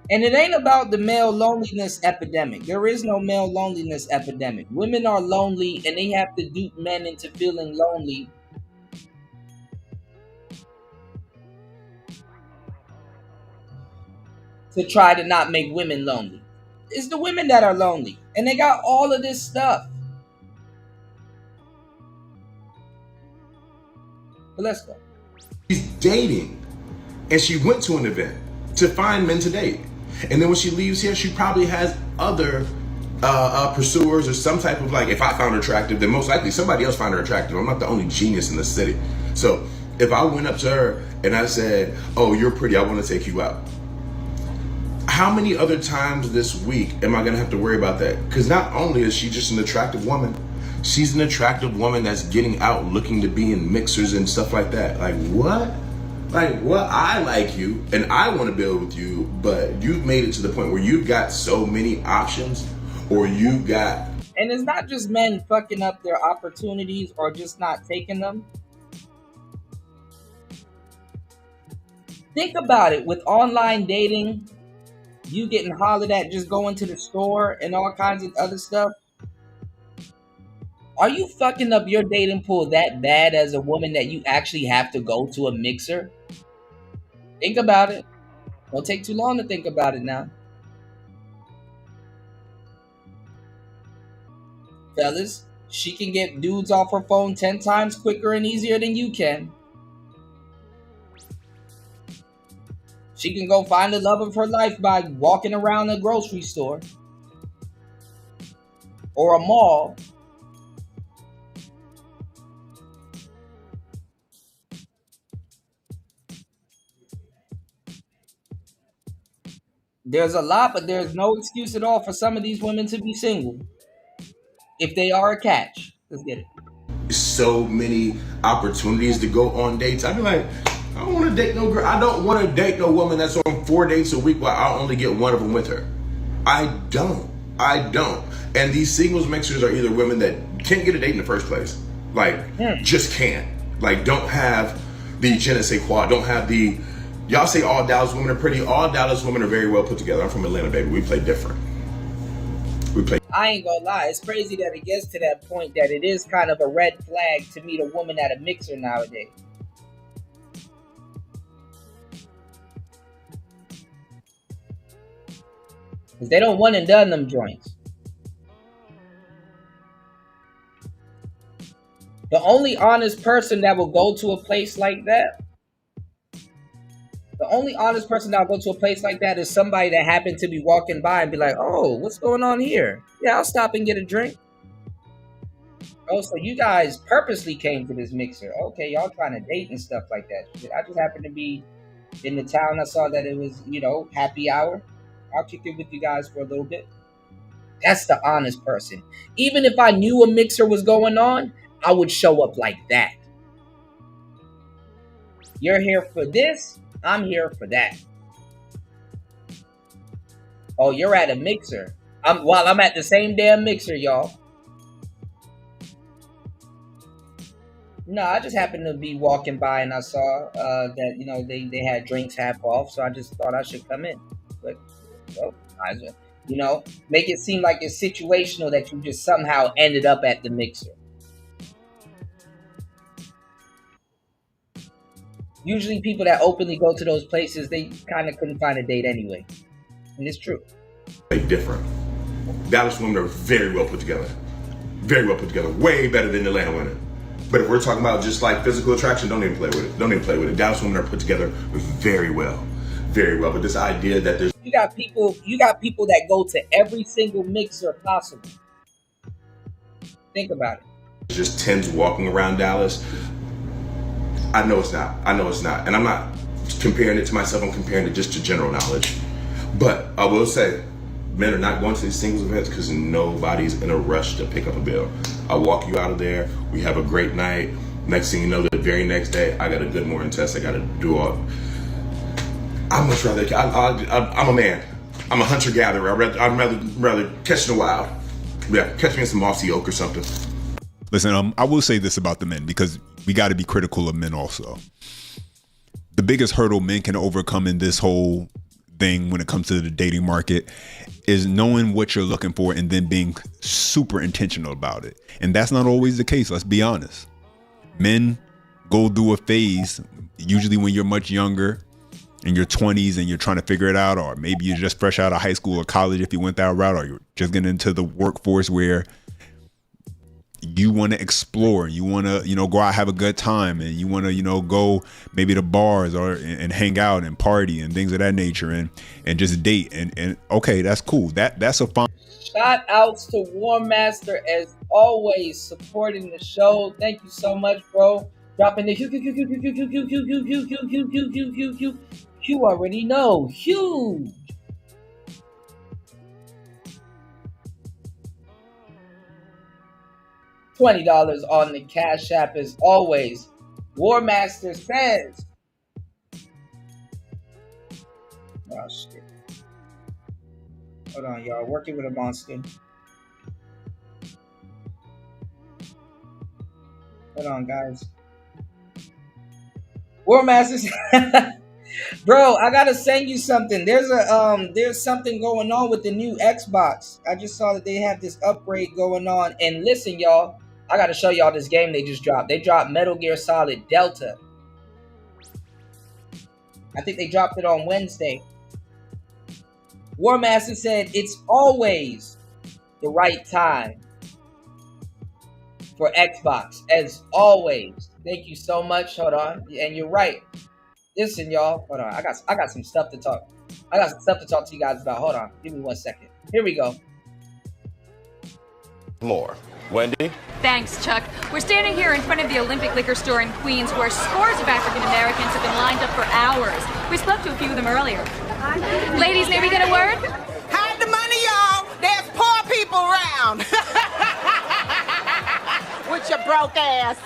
And it ain't about the male loneliness epidemic. There is no male loneliness epidemic. Women are lonely and they have to dupe men into feeling lonely to try to not make women lonely. It's the women that are lonely. And they got all of this stuff. But let's go. She's dating. And she went to an event to find men to date. And then when she leaves here, she probably has other pursuers or some type of, like, if I found her attractive, then most likely somebody else found her attractive. I'm not the only genius in the city. So if I went up to her and I said, oh, you're pretty, I want to take you out. how many other times this week am I gonna have to worry about that? Because not only is she just an attractive woman, she's an attractive woman that's getting out looking to be in mixers and stuff like that. Like what? Like what? I like you and I want to build with you, but you've made it to the point where you've got so many options, or you've got. And it's not just men fucking up their opportunities or just not taking them. Think about it. With online dating, you getting hollered at just going to the store and all kinds of other stuff. Are you fucking up your dating pool that bad as a woman that you actually have to go to a mixer? Think about it. Don't take too long to think about it now. Fellas, she can get dudes off her phone 10 times quicker and easier than you can. She can go find the love of her life by walking around a grocery store or a mall. There's a lot, but there's no excuse at all for some of these women to be single. If they are a catch. Let's get it. So many opportunities to go on dates. I'd be like, I don't want to date no girl. I don't want to date no woman that's on 4 dates a week while I only get one of them with her. I don't. And these singles mixers are either women that can't get a date in the first place. Like, just can't. Like, don't have the je ne sais quoi. Don't have the, y'all say all Dallas women are pretty. All Dallas women are very well put together. I'm from Atlanta, baby. We play different. I ain't gonna lie, it's crazy that it gets to that point that it is kind of a red flag to meet a woman at a mixer nowadays. Because they don't one and done them joints. The only honest person that will go to a place like that, is somebody that happened to be walking by and be like, oh, what's going on here? Yeah, I'll stop and get a drink. Oh, so you guys purposely came to this mixer. Okay, y'all trying to date and stuff like that. I just happened to be in the town. I saw that it was, happy hour. I'll kick it with you guys for a little bit. That's the honest person. Even if I knew a mixer was going on, I would show up like that. You're here for this, I'm here for that. Oh, you're at a mixer. I'm at the same damn mixer, y'all. No, I just happened to be walking by and I saw that, they had drinks half off, so I just thought I should come in. But, make it seem like it's situational that you just somehow ended up at the mixer. Usually people that openly go to those places, they kind of couldn't find a date anyway. And it's true. Different. Dallas women are very well put together. Very well put together. Way better than Atlanta women. But if we're talking about just like physical attraction, don't even play with it. Dallas women are put together very well. Very well. But this idea that there's... You got people that go to every single mixer possible. Think about it. Just tens walking around Dallas. I know it's not. And I'm not comparing it to myself. I'm comparing it just to general knowledge. But I will say, men are not going to these singles events because nobody's in a rush to pick up a bill. I walk you out of there. We have a great night. Next thing you know, the very next day, I got a good morning test. I got to do all. I'm much rather. I'm a man. I'm a hunter gatherer. I'd rather catch in the wild. Yeah, catch me in some mossy oak or something. Listen, I will say this about the men because we got to be critical of men also. The biggest hurdle men can overcome in this whole thing when it comes to the dating market is knowing what you're looking for and then being super intentional about it. And that's not always the case. Let's be honest. Men go through a phase, usually when you're much younger, in your 20s and you're trying to figure it out, or maybe you're just fresh out of high school or college if you went that route, or you're just getting into the workforce where you want to explore, you want to, go out, have a good time, and you want to, go maybe to bars and hang out and party and things of that nature and just date. And okay, that's cool. That's a fine. Shout outs to War Master as always, supporting the show. Thank you so much, bro. Dropping the you already know. Huge. $20 on the Cash App as always. War Master says, oh shit. Hold on, y'all. Working with a monster. Hold on, guys. War Master, bro, I gotta send you something. There's something going on with the new Xbox. I just saw that they have this upgrade going on. And listen, y'all, I gotta show y'all this game they just dropped. They dropped Metal Gear Solid Delta. I think they dropped it on Wednesday. War Master said it's always the right time for Xbox, as always. Thank you so much. Hold on. And you're right. Listen, y'all. Hold on. I got some stuff to talk. I got some stuff to talk to you guys about. Hold on. Give me 1 second. Here we go. More. Wendy? Thanks, Chuck. We're standing here in front of the Olympic Liquor Store in Queens where scores of African Americans have been lined up for hours. We spoke to a few of them earlier. Ladies, may we get a word? Hide the money, y'all. There's poor people around. With your broke ass.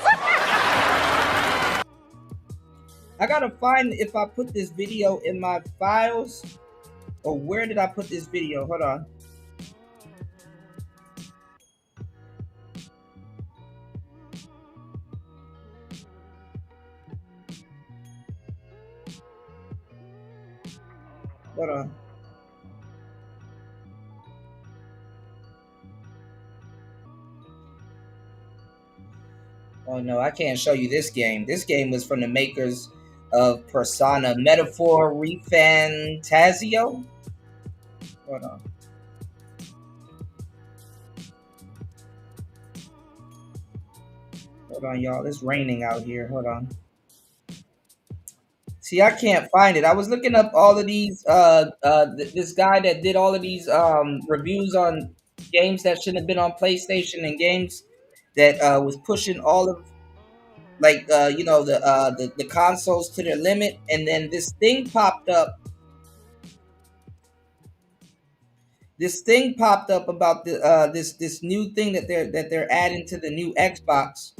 I gotta find if I put this video in my files, or where did I put this video? Hold on. Hold on. Oh no, I can't show you this game. This game was from the makers of Persona Metaphor Refantasio. Hold on. Hold on, y'all. It's raining out here. Hold on. See, I can't find it. I was looking up all of these. This guy that did all of these reviews on games that shouldn't have been on PlayStation and games that was pushing all of, like, the consoles to their limit. And then this thing popped up. This thing popped up about the this new thing that they're adding to the new Xbox.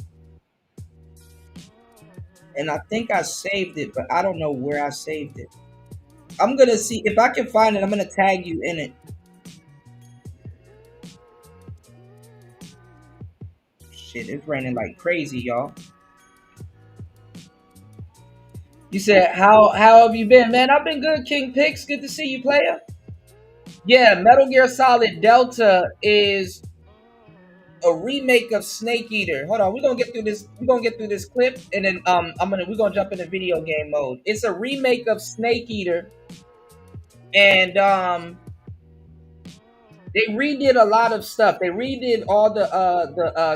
And I think I saved it, but I don't know where I saved it. I'm gonna see if I can find it. I'm gonna tag you in it. Shit, it's raining like crazy, y'all. You said, how have you been, man? I've been good, King Pix. Good to see you, player. Yeah, Metal Gear Solid Delta is a remake of Snake Eater. Hold on, we're gonna get through this. We're gonna get through this clip, and then we're gonna jump into video game mode. It's a remake of Snake Eater, and they redid a lot of stuff. They redid all the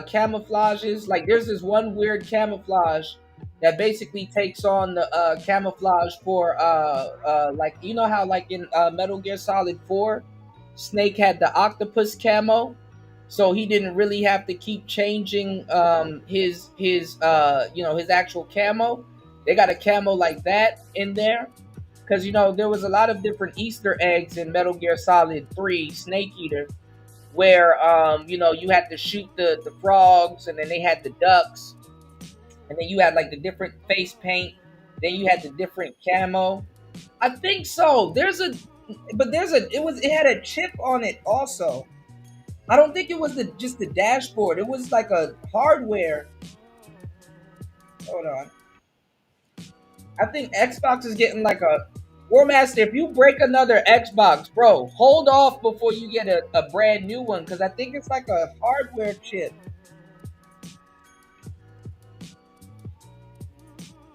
camouflages. Like, there's this one weird camouflage that basically takes on the camouflage for like, you know how like in Metal Gear Solid 4, Snake had the octopus camo. So he didn't really have to keep changing his actual camo. They got a camo like that in there. Because, there was a lot of different Easter eggs in Metal Gear Solid 3 Snake Eater where, you had to shoot the frogs, and then they had the ducks. And then you had like the different face paint. Then you had the different camo. I think so. It had a chip on it also. I don't think it was just the dashboard. It was like a hardware. Hold on. I think Xbox is getting like a War Master. If you break another Xbox, bro, hold off before you get a brand new one, because I think it's like a hardware chip.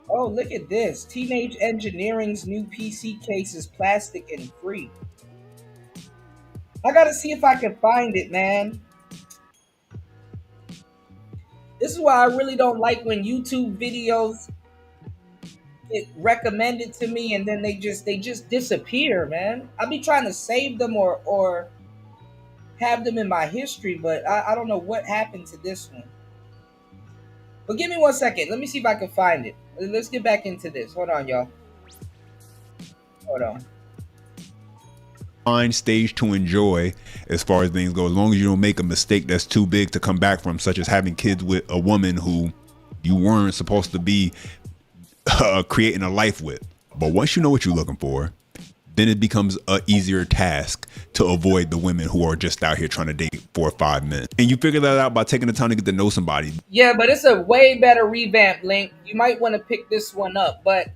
Oh, look at this. Teenage Engineering's new PC case is plastic and free. I gotta see if I can find it, man. This is why I really don't like when YouTube videos get recommended to me and then they just disappear, man. I be trying to save them or have them in my history, but I don't know what happened to this one. But give me 1 second. Let me see if I can find it. Let's get back into this. Hold on, y'all. Hold on. fine stage to enjoy as far as things go, as long as you don't make a mistake that's too big to come back from, such as having kids with a woman who you weren't supposed to be creating a life with. But once you know what you're looking for, then it becomes an easier task to avoid the women who are just out here trying to date 4 or 5 men. And you figure that out by taking the time to get to know somebody. Yeah, but it's a way better revamp, Link. You might want to pick this one up, but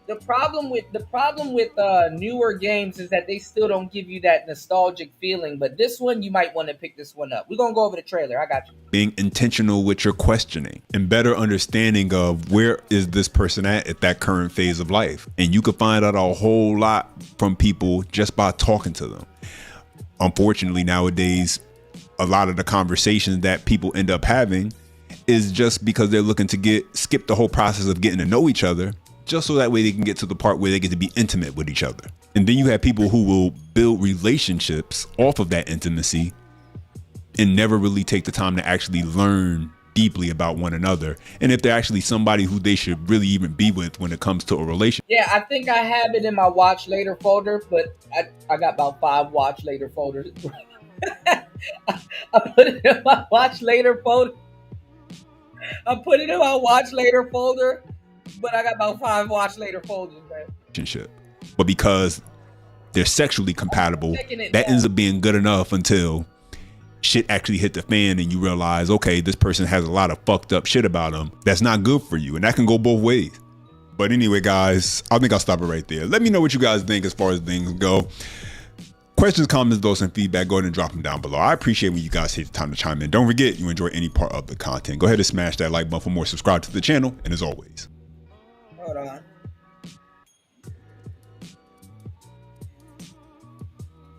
the problem with newer games is that they still don't give you that nostalgic feeling. But this one, you might want to pick this one up. We're gonna go over the trailer. I got you. Being intentional with your questioning and better understanding of where is this person at that current phase of life. And you can find out a whole lot from people just by talking to them. Unfortunately, nowadays, a lot of the conversations that people end up having is just because they're looking to skip the whole process of getting to know each other, just so that way they can get to the part where they get to be intimate with each other. And then you have people who will build relationships off of that intimacy and never really take the time to actually learn deeply about one another. And if they're actually somebody who they should really even be with when it comes to a relationship. Yeah, I think I have it in my watch later folder, but I got about 5 watch later folders. I put it in my watch later folder. But I got about 5 watch later folders, man. Relationship. But because they're sexually compatible, that ends up being good enough until shit actually hit the fan and you realize, okay, this person has a lot of fucked up shit about them that's not good for you. And that can go both ways. But anyway, guys, I think I'll stop it right there. Let me know what you guys think as far as things go. Questions, comments, thoughts, and feedback, go ahead and drop them down below. I appreciate when you guys take the time to chime in. Don't forget, you enjoy any part of the content, go ahead and smash that like button for more, subscribe to the channel, and as always, hold on.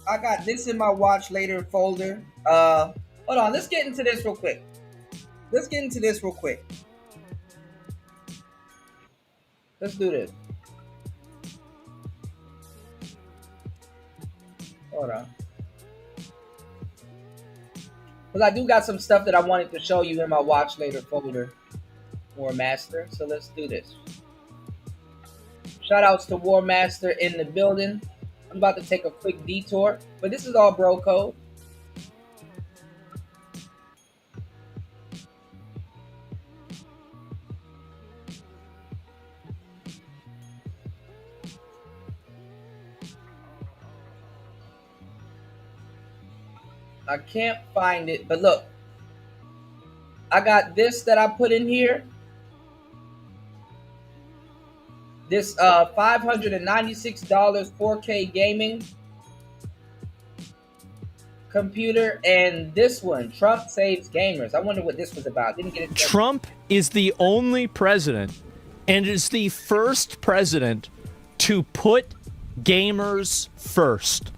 I got this in my watch later folder. Hold on, let's get into this real quick. Let's do this. Hold on. Because I do got some stuff that I wanted to show you in my watch later folder. War Master. So let's do this. Shout outs to War Master in the building. I'm about to take a quick detour, but this is all bro code. I can't find it, but look, I got this that I put in here. This $596 4K gaming computer, and this one, Trump Saves Gamers. I wonder what this was about. Didn't get it. Trump is the only president, and is the first president to put gamers first.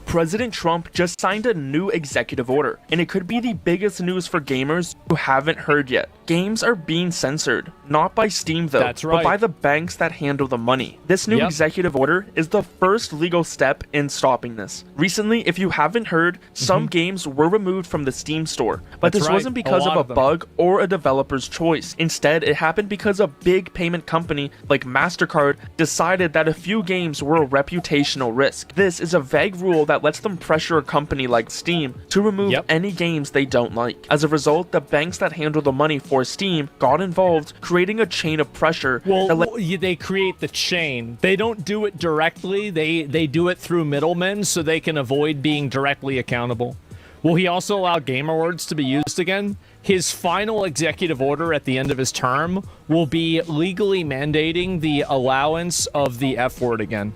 President Trump just signed a new executive order, and it could be the biggest news for gamers who haven't heard yet. Games are being censored, not by Steam though, That's right. but by the banks that handle the money. This new executive order is the first legal step in stopping this. Recently, if you haven't heard, some games were removed from the Steam store, but That's this right. wasn't because of a them. bug or a developer's choice. Instead, it happened because a big payment company like MasterCard decided that a few games were a reputational risk. This is a vague rule that lets them pressure a company like Steam to remove any games they don't like. As a result, the banks that handle the money for Steam got involved, creating a chain of pressure. Well, they create the chain. They don't do it directly. They do it through middlemen so they can avoid being directly accountable. Will he also allow gamer words to be used again? His final executive order at the end of his term will be legally mandating the allowance of the F word again.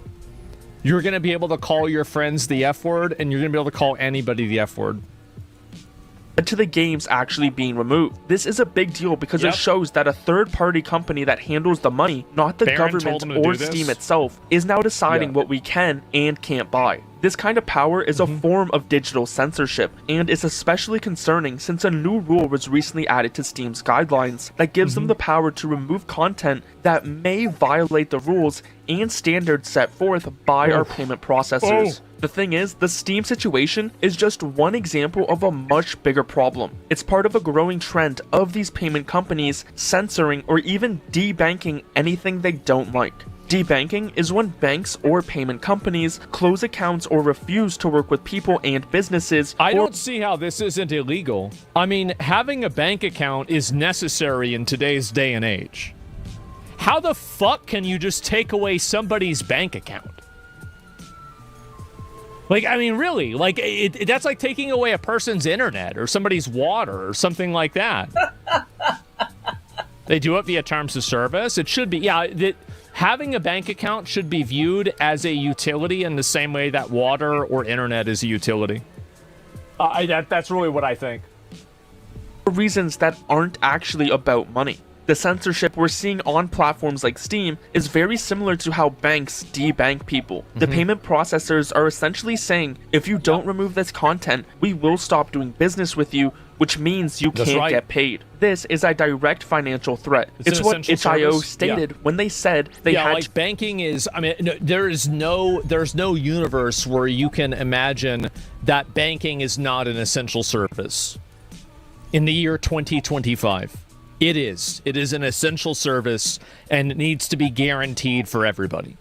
You're going to be able to call your friends the F word, and you're going to be able to call anybody the F word. To the games actually being removed. This is a big deal because it shows that a third-party company that handles the money, not the Barron government told him to or do this. Steam itself, is now deciding what we can and can't buy. This kind of power is a form of digital censorship, and is especially concerning since a new rule was recently added to Steam's guidelines that gives them the power to remove content that may violate the rules and standards set forth by our payment processors. The thing is, the Steam situation is just one example of a much bigger problem. It's part of a growing trend of these payment companies censoring or even debanking anything they don't like. Debanking is when banks or payment companies close accounts or refuse to work with people and businesses. I don't see how this isn't illegal. I mean, having a bank account is necessary in today's day and age. How the fuck can you just take away somebody's bank account? Like, I mean, really, like, that's like taking away a person's internet or somebody's water or something like that. They do it via terms of service. It should be, yeah, having a bank account should be viewed as a utility in the same way that water or internet is a utility. That's really what I think. For reasons that aren't actually about money. The censorship we're seeing on platforms like Steam is very similar to how banks debank people. The payment processors are essentially saying, if you don't remove this content, we will stop doing business with you, which means you can't get paid. This is a direct financial threat. It's what itch.io stated when they said they had like banking is, I mean, there's no universe where you can imagine that banking is not an essential service. In the year 2025. It is. It is an essential service, and it needs to be guaranteed for everybody.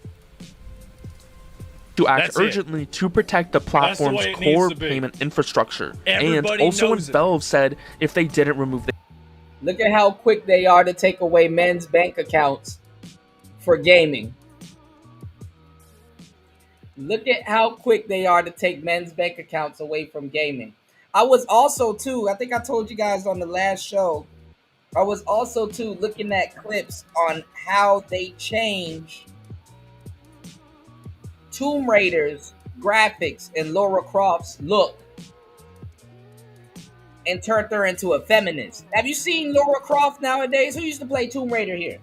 To act urgently to protect the platform's core payment infrastructure. And also when Valve said if they didn't remove the... Look at how quick they are to take away men's bank accounts for gaming. Look at how quick they are to take men's bank accounts away from gaming. I was also, too, I think I told you guys on the last show, I was also, too, looking at clips on how they change Tomb Raider's graphics and Lara Croft's look and turned her into a feminist. Have you seen Lara Croft nowadays? Who used to play Tomb Raider here?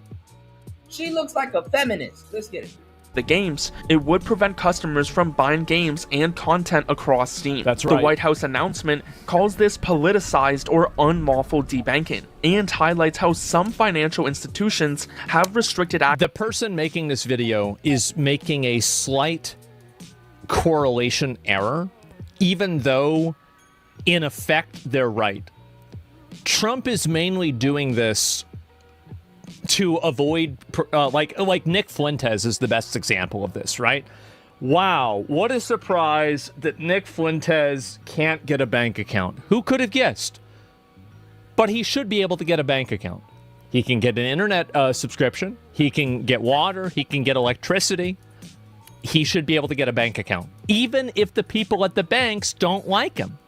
She looks like a feminist. Let's get it. The games, it would prevent customers from buying games and content across Steam. That's right. The White House announcement calls this politicized or unlawful debanking and highlights how some financial institutions have restricted access. The person making this video is making a slight correlation error, even though in effect they're right. Trump is mainly doing this to avoid, like Nick Fuentes is the best example of this, right? Wow, what a surprise that Nick Fuentes can't get a bank account. Who could have guessed? But he should be able to get a bank account. He can get an internet subscription. He can get water. He can get electricity. He should be able to get a bank account, even if the people at the banks don't like him.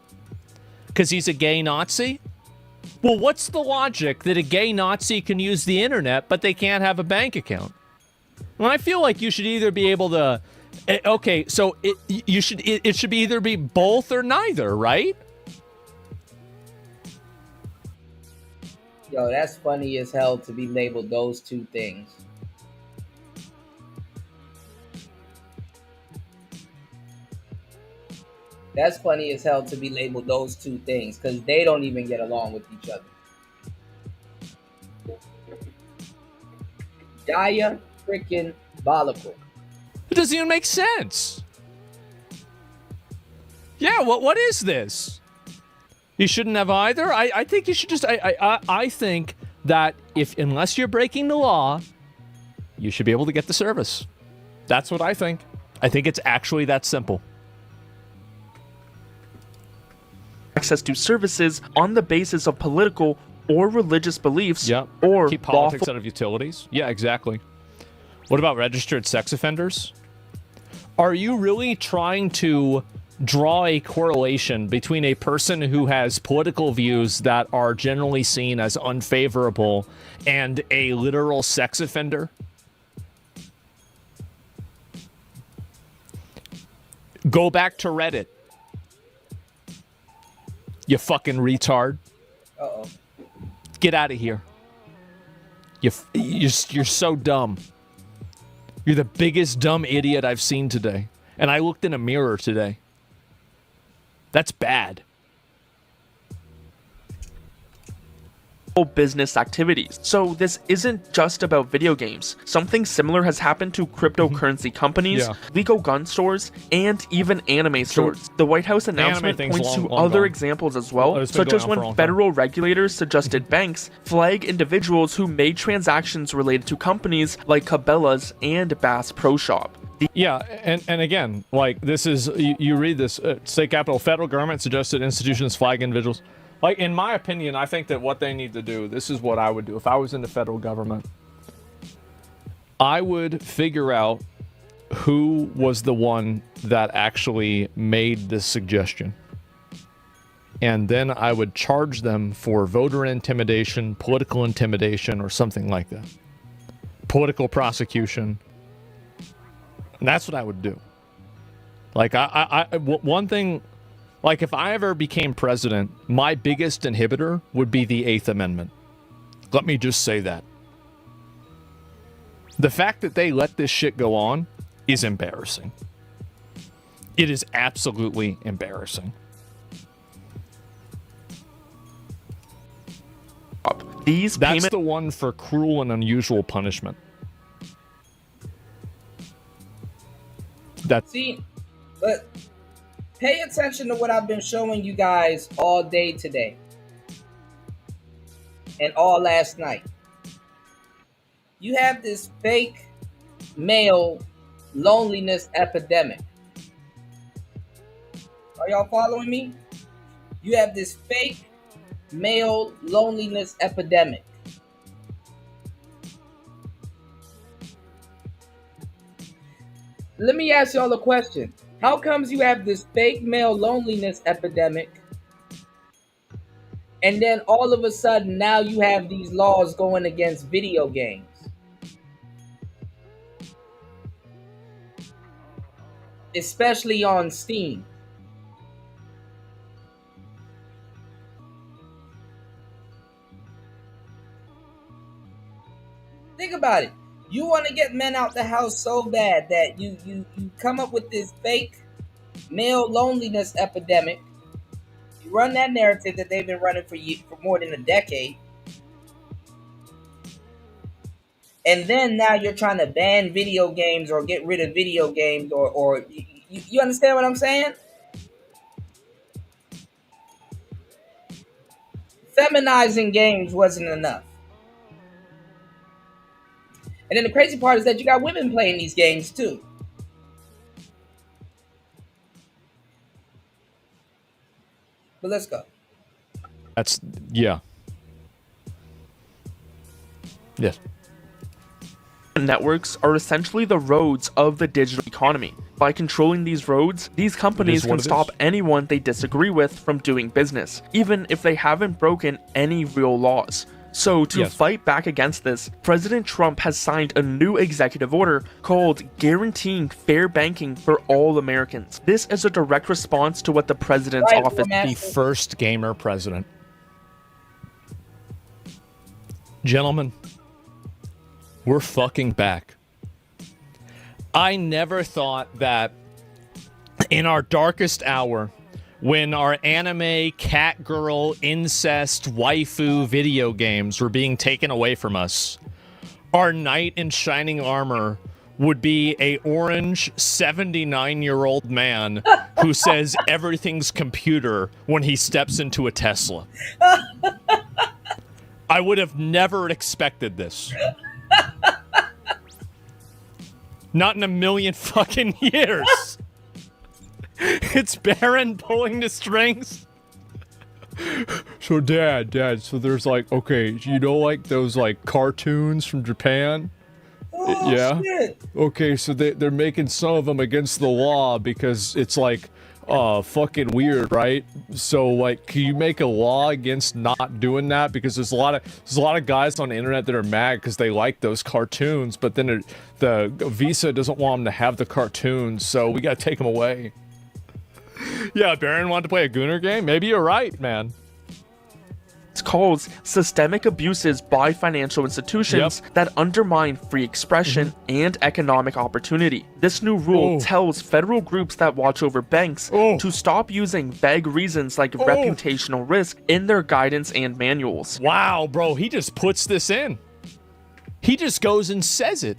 Because he's a gay Nazi? Well, what's the logic that a gay Nazi can use the internet, but they can't have a bank account? Well, I feel like you should either be able to... Okay, so it should either be both or neither, right? Yo, that's funny as hell to be labeled those two things. That's funny as hell to be labeled those two things because they don't even get along with each other. Dia freaking Bolical. It doesn't even make sense. Yeah, what is this? You shouldn't have either? I think you should just... I think that unless you're breaking the law, you should be able to get the service. That's what I think. I think it's actually that simple. Access to services on the basis of political or religious beliefs, or keep politics out of utilities. Yeah, exactly. What about registered sex offenders? Are you really trying to draw a correlation between a person who has political views that are generally seen as unfavorable and a literal sex offender? Go back to Reddit. You fucking retard. Uh-oh. Get out of here. You're so dumb. You're the biggest dumb idiot I've seen today. And I looked in a mirror today. That's bad. business activities. So this isn't just about video games. Something similar has happened to cryptocurrency companies, legal gun stores, and even anime stores. The White House announcement points to other examples as well, such as when federal regulators suggested banks flag individuals who made transactions related to companies like Cabela's and Bass Pro Shop. Yeah, and again, like, this is, you read this, state capital, federal government suggested institutions flag individuals. Like, in my opinion, I think that what they need to do, this is what I would do if I was in the federal government. I would figure out who was the one that actually made this suggestion. And then I would charge them for voter intimidation, political intimidation, or something like that. Political prosecution. And that's what I would do. Like, one thing, like, if I ever became president, my biggest inhibitor would be the 8th Amendment. Let me just say that. The fact that they let this shit go on is embarrassing. It is absolutely embarrassing. That's the one for cruel and unusual punishment. See, but pay attention to what I've been showing you guys all day today and all last night. You have this fake male loneliness epidemic. Are y'all following me? You have this fake male loneliness epidemic. Let me ask y'all a question. How comes you have this fake male loneliness epidemic, and then all of a sudden now you have these laws going against video games? Especially on Steam. Think about it. You want to get men out the house so bad that you come up with this fake male loneliness epidemic. You run that narrative that they've been running for more than a decade. And then now you're trying to ban video games or get rid of video games or you understand what I'm saying? Feminizing games wasn't enough. And then the crazy part is that you got women playing these games too. But let's go. That's, yeah. Yes. Networks are essentially the roads of the digital economy. By controlling these roads, these companies can stop anyone they disagree with from doing business, even if they haven't broken any real laws. So to fight back against this, President Trump has signed a new executive order called Guaranteeing Fair Banking for All Americans. This is a direct response to what the president's office... The first gamer president. Gentlemen, we're fucking back. I never thought that in our darkest hour, when our anime, cat girl, incest, waifu video games were being taken away from us, our knight in shining armor would be a orange 79-year-old man who says everything's computer when he steps into a Tesla. I would have never expected this. Not in a million fucking years. It's Baron pulling the strings. So dad, so there's like, okay, you know, like those like cartoons from Japan? Oh, yeah. Shit. Okay, so they're making some of them against the law because it's like, fucking weird, right? So like, can you make a law against not doing that? Because there's a lot of guys on the internet that are mad because they like those cartoons, but then the Visa doesn't want them to have the cartoons, so we gotta take them away. Yeah, Baron wanted to play a Gooner game? Maybe you're right, man. calls systemic abuses by financial institutions that undermine free expression and economic opportunity. This new rule tells federal groups that watch over banks to stop using vague reasons like reputational risk in their guidance and manuals. Wow, bro, he just puts this in. He just goes and says it.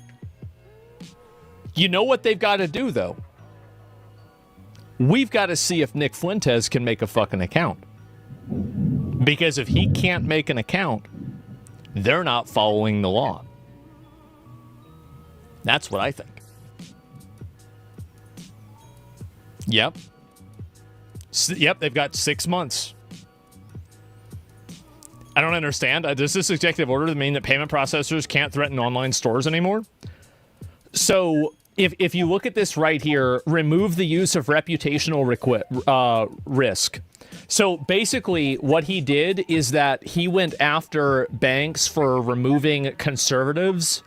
You know what they've got to do, though? We've got to see if Nick Fuentes can make a fucking account. Because if he can't make an account, they're not following the law. That's what I think. Yep. Yep, they've got 6 months. I don't understand. Does this executive order mean that payment processors can't threaten online stores anymore? So if you look at this right here, remove the use of reputational risk. So basically what he did is that he went after banks for removing conservatives.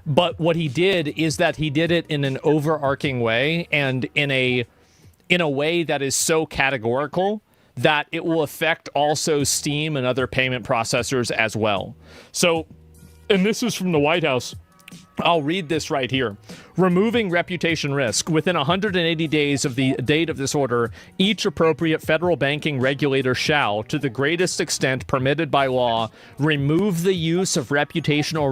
But what he did is that he did it in an overarching way and in a way that is so categorical that it will affect also Steam and other payment processors as well. So, and this is from the White House. I'll read this right here. Removing reputation risk. Within 180 days of the date of this order, each appropriate federal banking regulator shall, to the greatest extent permitted by law, remove the use of reputational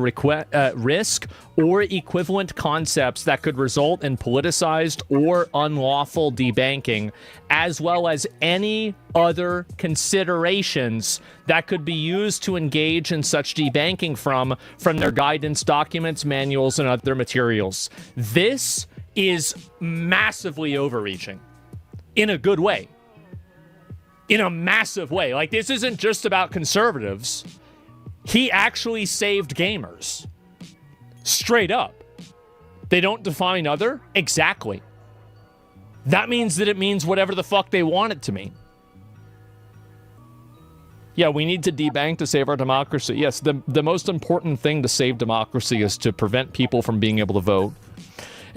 risk or equivalent concepts that could result in politicized or unlawful debanking, as well as any other considerations that could be used to engage in such debanking from their guidance documents, manuals, and other materials. This is massively overreaching in a good way. In a massive way. Like, this isn't just about conservatives. He actually saved gamers. Straight up. They don't define other? Exactly. That means that it means whatever the fuck they want it to mean. Yeah, we need to debank to save our democracy. Yes, the most important thing to save democracy is to prevent people from being able to vote.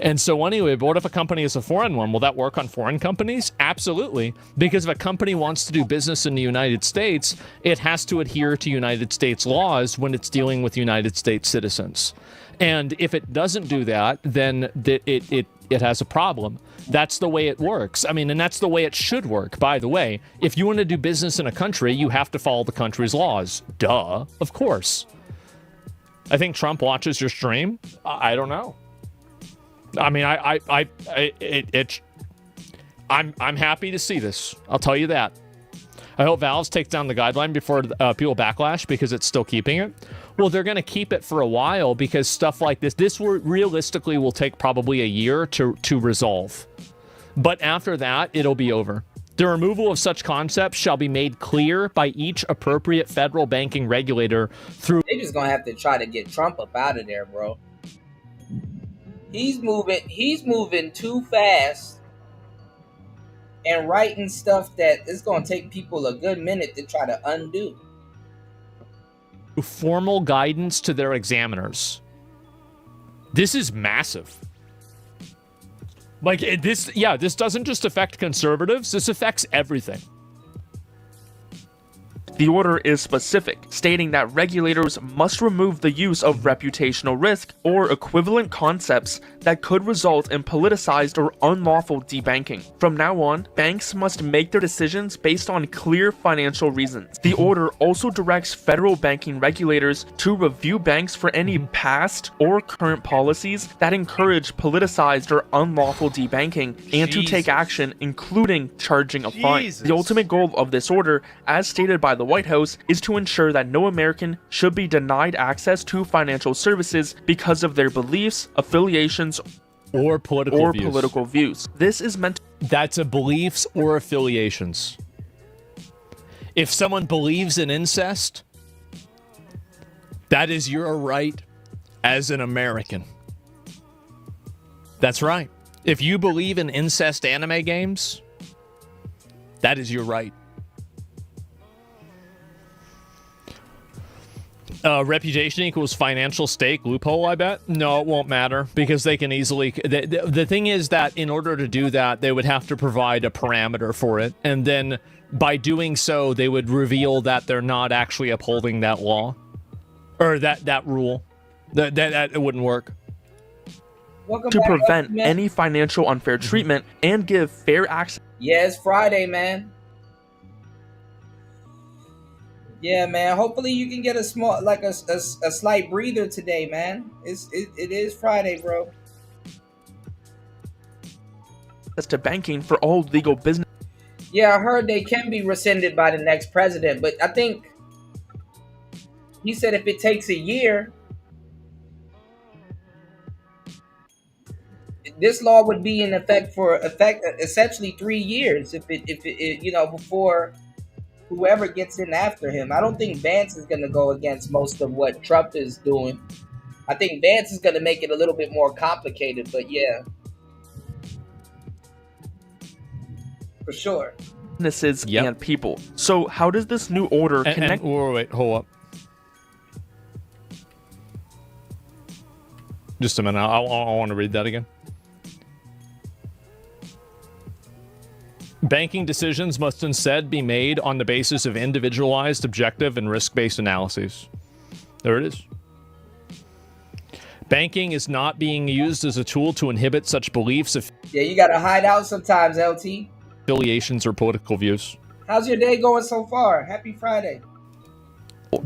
And so anyway, but what if a company is a foreign one? Will that work on foreign companies? Absolutely. Because if a company wants to do business in the United States, it has to adhere to United States laws when it's dealing with United States citizens. And if it doesn't do that, then it has a problem. That's the way it works. I mean, and that's the way it should work, by the way. If you want to do business in a country, you have to follow the country's laws. Duh. Of course. I think Trump watches your stream. I don't know. I mean, I'm happy to see this. I'll tell you that. I hope Valve takes down the guideline before people backlash because it's still keeping it. Well, they're going to keep it for a while because stuff like this realistically will take probably a year to resolve. But after that, it'll be over. The removal of such concepts shall be made clear by each appropriate federal banking regulator through... They're just going to have to try to get Trump up out of there, bro. He's moving too fast and writing stuff that it's going to take people a good minute to try to undo. Formal guidance to their examiners. This is massive. Like, this doesn't just affect conservatives, this affects everything. The order is specific, stating that regulators must remove the use of reputational risk or equivalent concepts that could result in politicized or unlawful debanking. From now on, banks must make their decisions based on clear financial reasons. The order also directs federal banking regulators to review banks for any past or current policies that encourage politicized or unlawful debanking and to take action, including charging a fine. The ultimate goal of this order, as stated by the White House, is to ensure that no American should be denied access to financial services because of their beliefs, affiliations, or political views. This is meant to... That's a beliefs or affiliations. If someone believes in incest, that is your right as an American. That's right. If you believe in incest anime games, that is your right. Reputation equals financial stake loophole, I bet. No, it won't matter because they can easily. The thing is that in order to do that, they would have to provide a parameter for it. And then by doing so, they would reveal that they're not actually upholding that law or that rule. That it wouldn't work. To prevent any financial unfair treatment and give fair access. Yeah, it's Friday, man. Yeah, man. Hopefully you can get a small, like a slight breather today, man. It is Friday, bro. As to banking for all legal business. Yeah, I heard they can be rescinded by the next president, but I think he said if it takes a year, this law would be in effect essentially 3 years if it before whoever gets in after him. I don't think Vance is going to go against most of what Trump is doing. I think Vance is going to make it a little bit more complicated, but yeah. For sure. Businesses and people. So how does this new order connect? Wait, hold up. Just a minute. I want to read that again. Banking decisions must instead be made on the basis of individualized, objective, and risk-based analyses. There it is. Banking is not being used as a tool to inhibit such beliefs, Yeah, you got to hide out sometimes, LT. affiliations, or political views. How's your day going so far? Happy Friday.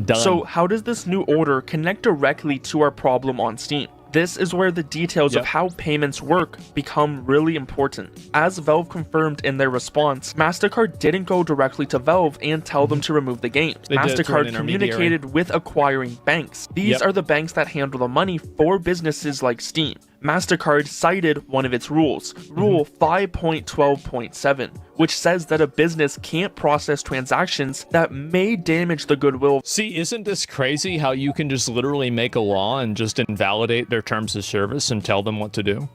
Done. So how does this new order connect directly to our problem on Steam? This is where the details of how payments work become really important. As Valve confirmed in their response, MasterCard didn't go directly to Valve and tell them to remove the games. MasterCard communicated with acquiring banks. These are the banks that handle the money for businesses like Steam. MasterCard cited one of its rules, Rule 5.12.7, which says that a business can't process transactions that may damage the goodwill. See, isn't this crazy how you can just literally make a law and just invalidate their terms of service and tell them what to do?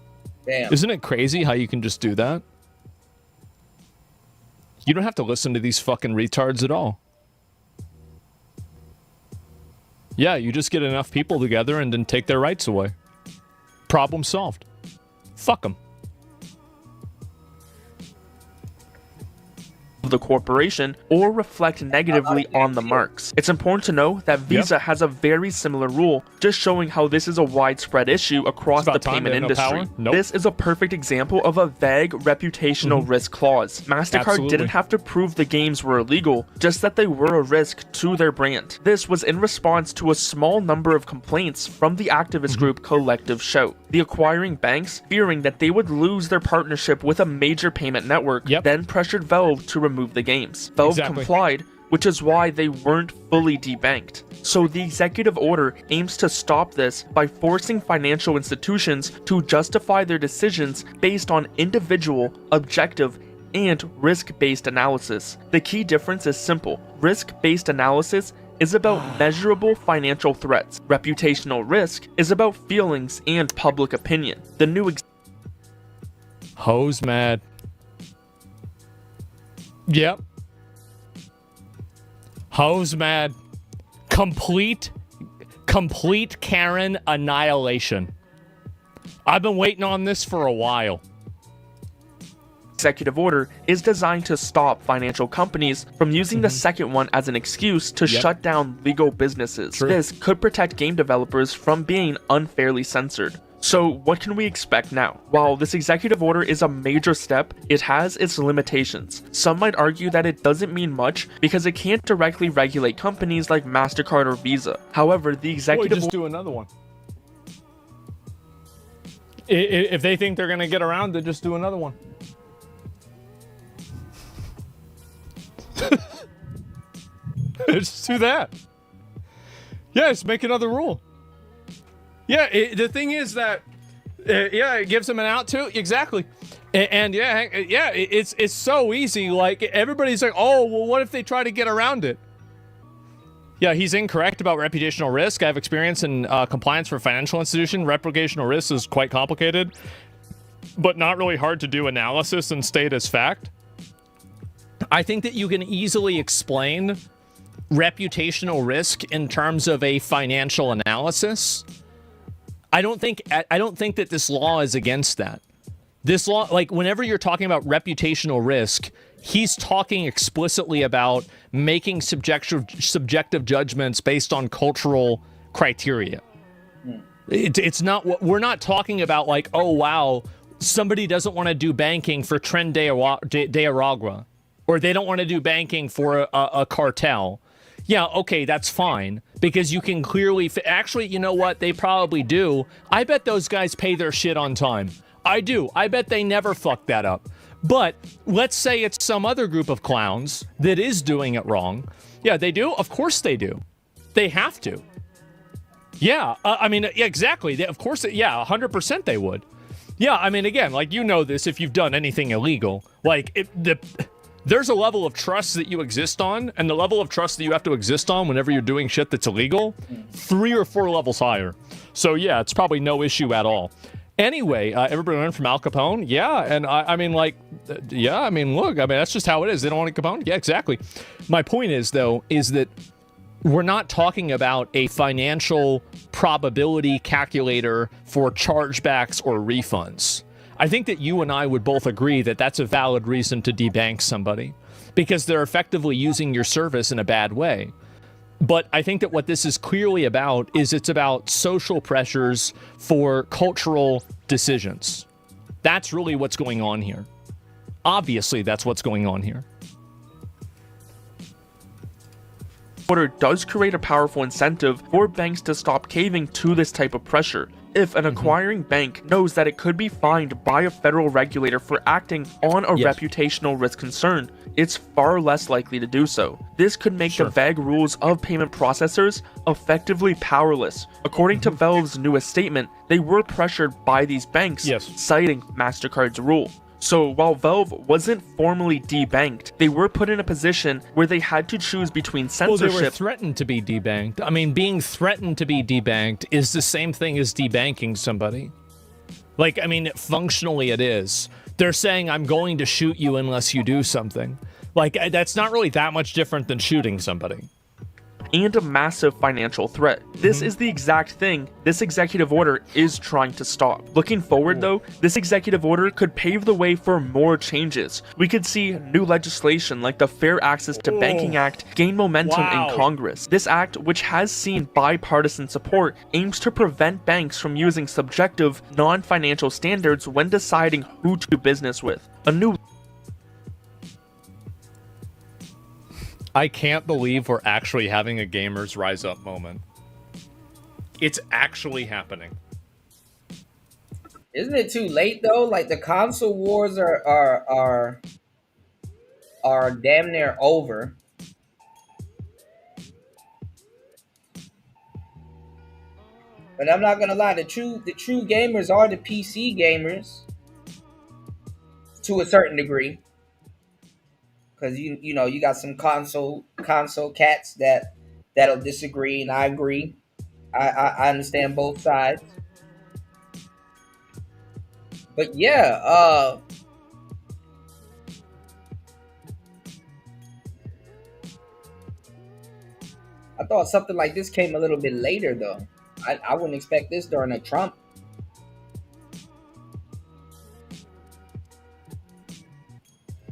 Damn. Isn't it crazy how you can just do that? You don't have to listen to these fucking retards at all. Yeah, you just get enough people together and then take their rights away. Problem solved. Fuck them. The corporation or reflect negatively on the marks. It's important to know that Visa has a very similar rule, just showing how this is a widespread issue across the payment industry. This is a perfect example of a vague reputational risk clause. MasterCard didn't have to prove the games were illegal, just that they were a risk to their brand. This was in response to a small number of complaints from the activist group Collective Shout. The acquiring banks, fearing that they would lose their partnership with a major payment network, then pressured Valve to remove the games. Valve complied, which is why they weren't fully debanked. So the executive order aims to stop this by forcing financial institutions to justify their decisions based on individual, objective, and risk-based analysis. The key difference is simple. Risk-based analysis is about measurable financial threats. Reputational risk is about feelings and public opinion. The new Hoes mad. Yep. Hoes mad. Complete Karen annihilation. I've been waiting on this for a while. Executive order is designed to stop financial companies from using the second one as an excuse to shut down legal businesses. This could protect game developers from being unfairly censored. So what can we expect now? While this executive order is a major step, it has its limitations. Some might argue that it doesn't mean much because it can't directly regulate companies like MasterCard or Visa. However, the executive just do another one. If they think they're going to get around it, just do another one. Just do that. Yeah, just make another rule. Yeah, the thing is that, it gives them an out too. Exactly. And it's so easy. Like, everybody's like, oh, well, what if they try to get around it? Yeah, he's incorrect about reputational risk. I have experience in compliance for a financial institution. Reputational risk is quite complicated, but not really hard to do analysis and state as fact. I think that you can easily explain reputational risk in terms of a financial analysis, I don't think that this law is against that. This law, like whenever you're talking about reputational risk, he's talking explicitly about making subjective judgments based on cultural criteria. It's not, we're not talking about like, oh wow, somebody doesn't want to do banking for Tren de Aragua, or they don't want to do banking for a cartel. Yeah, okay, that's fine, because you can clearly, actually, you know what, they probably do. I bet those guys pay their shit on time. I do. I bet they never fuck that up. But let's say it's some other group of clowns that is doing it wrong. Yeah, they do? Of course they do. They have to. Yeah, I mean, exactly. Of course, yeah, 100% they would. Yeah, I mean, again, like, you know this if you've done anything illegal. Like, there's a level of trust that you exist on, and the level of trust that you have to exist on whenever you're doing shit that's illegal, 3 or 4 levels higher. So, yeah, it's probably no issue at all. Anyway, everybody learned from Al Capone? Yeah, and I mean, like, yeah, I mean, look, I mean, that's just how it is. They don't want a Capone? Yeah, exactly. My point is, though, is that we're not talking about a financial probability calculator for chargebacks or refunds. I think that you and I would both agree that that's a valid reason to debank somebody, because they're effectively using your service in a bad way. But I think that what this is clearly about is it's about social pressures for cultural decisions. That's really what's going on here. Obviously, that's what's going on here. Order does create a powerful incentive for banks to stop caving to this type of pressure. If an acquiring bank knows that it could be fined by a federal regulator for acting on a reputational risk concern, it's far less likely to do so. This could make the vague rules of payment processors effectively powerless. According to Valve's newest statement, they were pressured by these banks, citing MasterCard's rule. So while Valve wasn't formally debanked, they were put in a position where they had to choose between censorship. Well, they were threatened to be debanked. I mean, being threatened to be debanked is the same thing as debanking somebody. Like, I mean, functionally it is. They're saying, I'm going to shoot you unless you do something. Like, that's not really that much different than shooting somebody. And a massive financial threat. This is the exact thing this executive order is trying to stop. Looking forward though, this executive order could pave the way for more changes. We could see new legislation like the Fair Access to Banking Act gain momentum in Congress. This act, which has seen bipartisan support, aims to prevent banks from using subjective, non-financial standards when deciding who to do business with. A new I can't believe we're actually having a Gamers Rise Up moment. It's actually happening. Isn't it too late though? Like the console wars are damn near over. But I'm not gonna lie, the true gamers are the PC gamers to a certain degree. Because you know you got some console cats that'll disagree, and I agree. I understand both sides. But yeah, I thought something like this came a little bit later though. I wouldn't expect this during a Trump.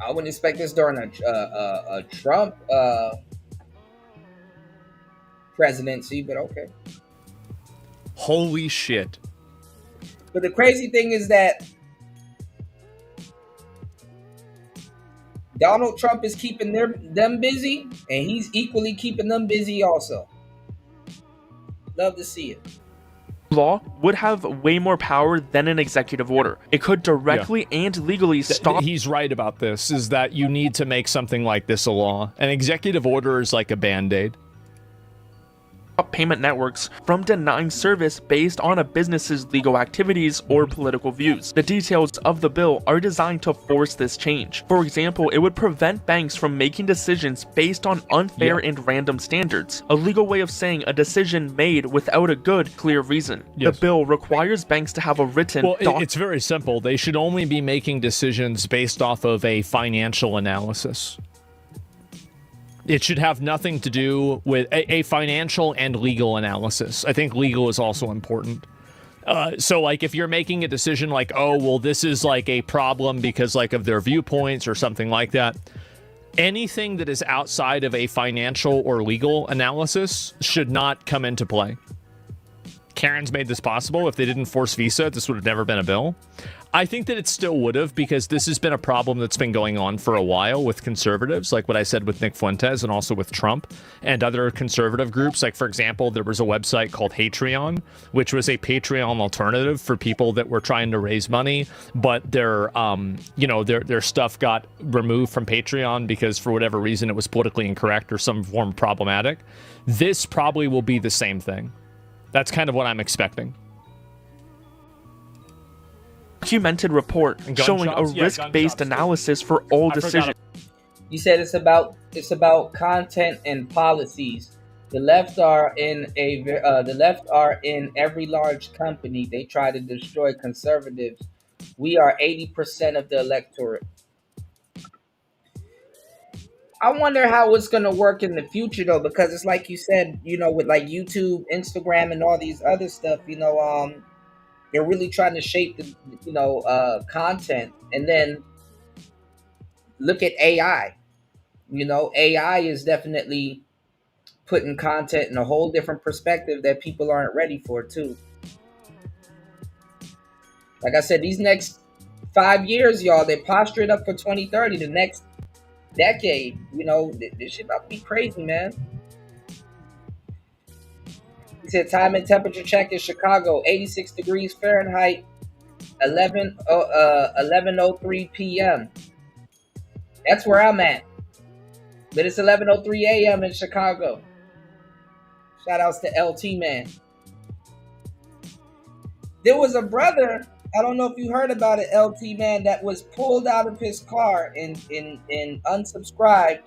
I wouldn't expect this during a Trump presidency, but okay. Holy shit. But the crazy thing is that Donald Trump is keeping them busy, and he's equally keeping them busy also. Love to see it. Law would have way more power than an executive order. It could directly and legally stop. He's right about this, is that you need to make something like this a law. An executive order is like a band-aid. Payment networks from denying service based on a business's legal activities or political views. The details of the bill are designed to force this change. For example, it would prevent banks from making decisions based on unfair and random standards, a legal way of saying a decision made without a good, clear reason. The bill requires banks to have a written it's very simple. They should only be making decisions based off of a financial analysis. It should have nothing to do with a financial and legal analysis. I think legal is also important. So like if you're making a decision like, oh, well, this is like a problem because like of their viewpoints or something like that, anything that is outside of a financial or legal analysis should not come into play. Karen's made this possible. If they didn't force Visa, this would have never been a bill. I think that it still would have, because this has been a problem that's been going on for a while with conservatives, like what I said with Nick Fuentes and also with Trump and other conservative groups. Like, for example, there was a website called Patreon, which was a Patreon alternative for people that were trying to raise money, but their stuff got removed from Patreon because for whatever reason it was politically incorrect or some form problematic. This probably will be the same thing. That's kind of what I'm expecting. Documented report showing a risk-based analysis for all decisions. You said it's about content and policies. The left are in every large company. They try to destroy conservatives. We are 80% of the electorate. I wonder how it's going to work in the future, though, because it's like you said, with like YouTube, Instagram, and all these other stuff, they're really trying to shape the, content. And then look at AI. AI is definitely putting content in a whole different perspective that people aren't ready for, too. Like I said, these next 5 years, y'all, they're posturing up for 2030, the next decade. This shit about to be crazy, man. He said time and temperature check in Chicago, 86 degrees Fahrenheit, 11:03 p.m. That's where I'm at. But it's 11:03 a.m. in Chicago. Shout outs to LT, man. There was a brother, I don't know if you heard about it, LT, man, that was pulled out of his car and unsubscribed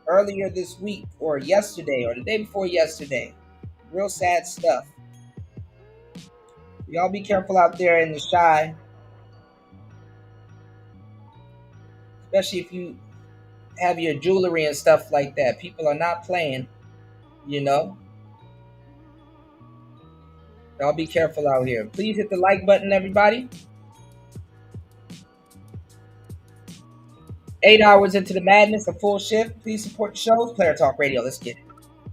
earlier this week, or yesterday, or the day before yesterday. Real sad stuff. Y'all be careful out there in the shy. Especially if you have your jewelry and stuff like that. People are not playing, Y'all be careful out here. Please hit the like button, everybody. 8 hours into the madness, a full shift. Please support the shows. Player Talk Radio. Let's get it.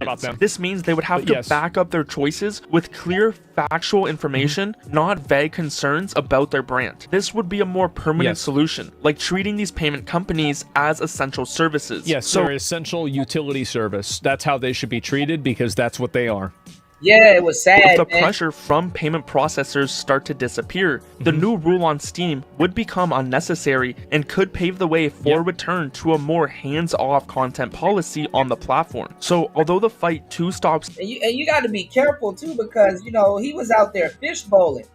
About them. This means they would have to back up their choices with clear, factual information, not vague concerns about their brand. This would be a more permanent solution, like treating these payment companies as essential services. Yes, so they're essential utility service. That's how they should be treated, because that's what they are. Yeah, it was sad. If the pressure from payment processors start to disappear, the new rule on Steam would become unnecessary and could pave the way for a return to a more hands-off content policy on the platform. So, although the fight to stop... And you got to be careful, too, because, he was out there fish bowling.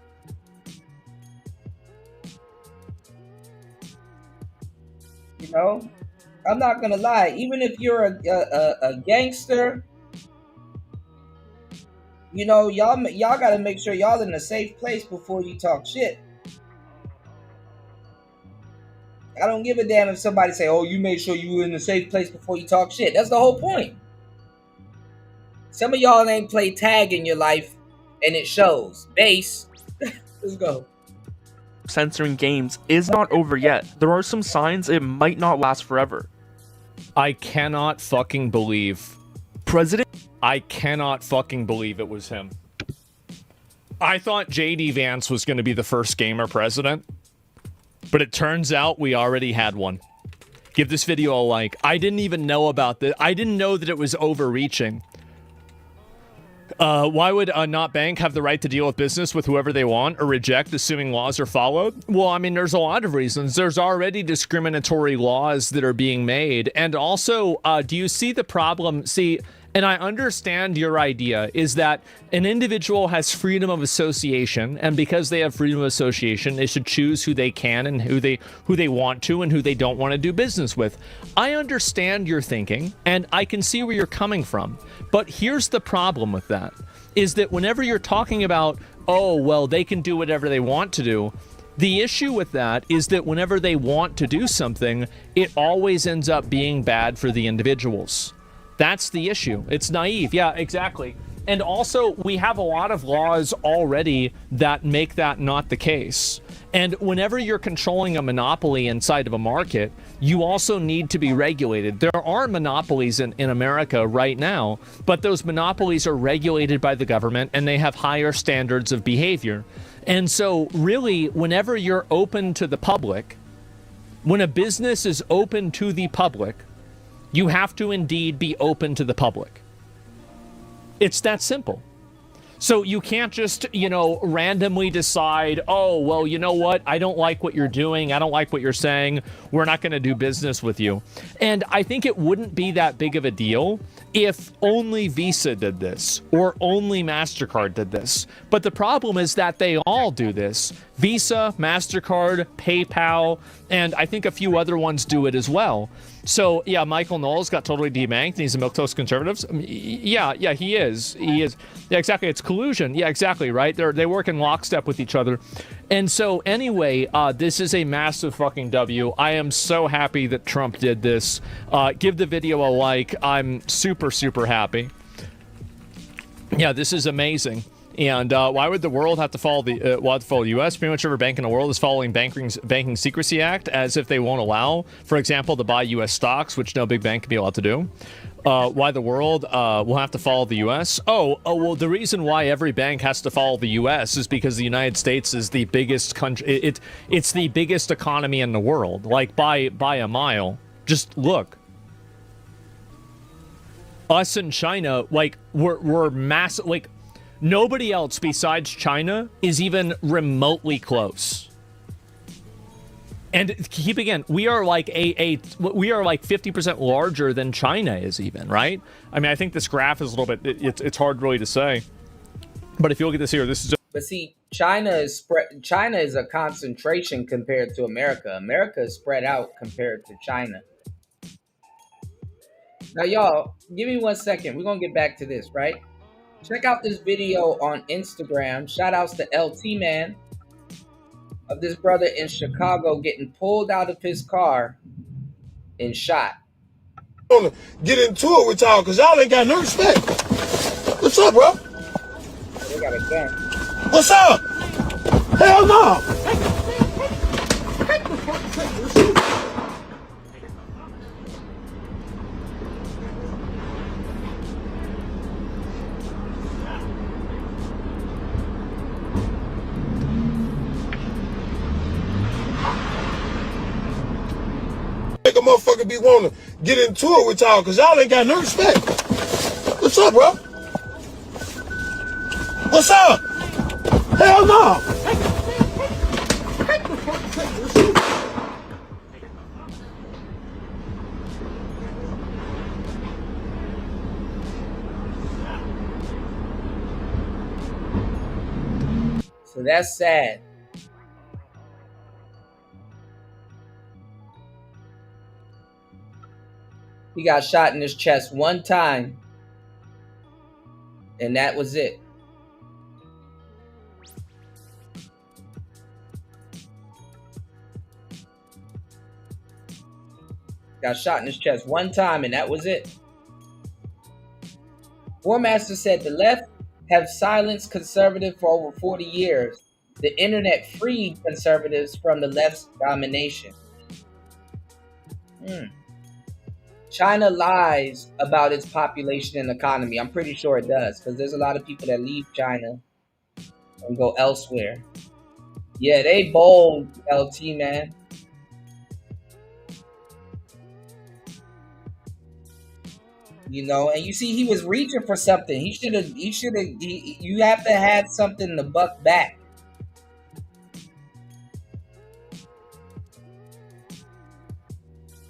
I'm not going to lie. Even if you're a gangster... y'all got to make sure y'all in a safe place before you talk shit. I don't give a damn if somebody say, oh, you made sure you were in a safe place before you talk shit. That's the whole point. Some of y'all ain't played tag in your life, and it shows. Base. Let's go. Censoring games is not over yet. There are some signs it might not last forever. I cannot fucking believe... I cannot fucking believe it was him. I thought JD Vance was going to be the first gamer president, but it turns out we already had one. Give this video a like. I didn't even know about this. I didn't know that it was overreaching. Why would a not bank have the right to deal with business with whoever they want or reject, assuming laws are followed? Well, I mean, there's a lot of reasons. There's already discriminatory laws that are being made. And also, do you see the problem? See, and I understand your idea is that an individual has freedom of association, and because they have freedom of association, they should choose who they can and who they want to and who they don't want to do business with. I understand your thinking, and I can see where you're coming from. But here's the problem with that, is that whenever you're talking about, oh, well, they can do whatever they want to do, The issue with that is that whenever they want to do something, it always ends up being bad for the individuals. That's the issue. It's naive. Yeah, exactly. And also, we have a lot of laws already that make that not the case. And whenever you're controlling a monopoly inside of a market, you also need to be regulated. There are monopolies in America right now, but those monopolies are regulated by the government and they have higher standards of behavior. And so really, whenever you're open to the public, when a business is open to the public, you have to indeed be open to the public. It's that simple. So you can't just, randomly decide, oh, well, you know what? I don't like what you're doing. I don't like what you're saying. We're not going to do business with you. And I think it wouldn't be that big of a deal if only Visa did this or only MasterCard did this. But the problem is that they all do this. Visa, MasterCard, PayPal, and I think a few other ones do it as well. So, yeah, Michael Knowles got totally debanked, and he's a milquetoast conservative. Yeah, he is. He is. Yeah, exactly. It's collusion. Yeah, exactly, right? They work in lockstep with each other. And so, anyway, this is a massive fucking W. I am so happy that Trump did this. Give the video a like. I'm super, super happy. Yeah, this is amazing. And why would the world have to follow the U.S.? Pretty much every bank in the world is following Banking Secrecy Act, as if they won't allow, for example, to buy U.S. stocks, which no big bank can be allowed to do. Why the world will have to follow the U.S.? Well, the reason why every bank has to follow the U.S. is because the United States is the biggest country. It's the biggest economy in the world, like by a mile. Just look. Us and China, like we're massive. Like, nobody else besides China is even remotely close. And keep again, we are like we are like 50% larger than China is even, right? I mean, I think this graph is a little bit, it's hard really to say. But if you look at this here, this is just... But see, China is a concentration compared to America. America is spread out compared to China. Now, y'all, give me 1 second. We're going to get back to this, right? Check out this video on Instagram. Shout outs to LT Man, of this brother in Chicago getting pulled out of his car and shot. I want to get into it with y'all because y'all ain't got no respect. What's up, bro? They got a gun. What's up? Hell no. Make a motherfucker be wanting to get into it with y'all because y'all ain't got no respect. What's up, bro? What's up? Hell no. So that's sad. He got shot in his chest one time, and that was it. Got shot in his chest one time, and that was it. War Master said the left have silenced conservatives for over 40 years. The internet freed conservatives from the left's domination. China lies about its population and economy. I'm pretty sure it does, because there's a lot of people that leave China and go elsewhere. Yeah, they bold, LT, man. You know, and you see he was reaching for something. You have to have something to buck back.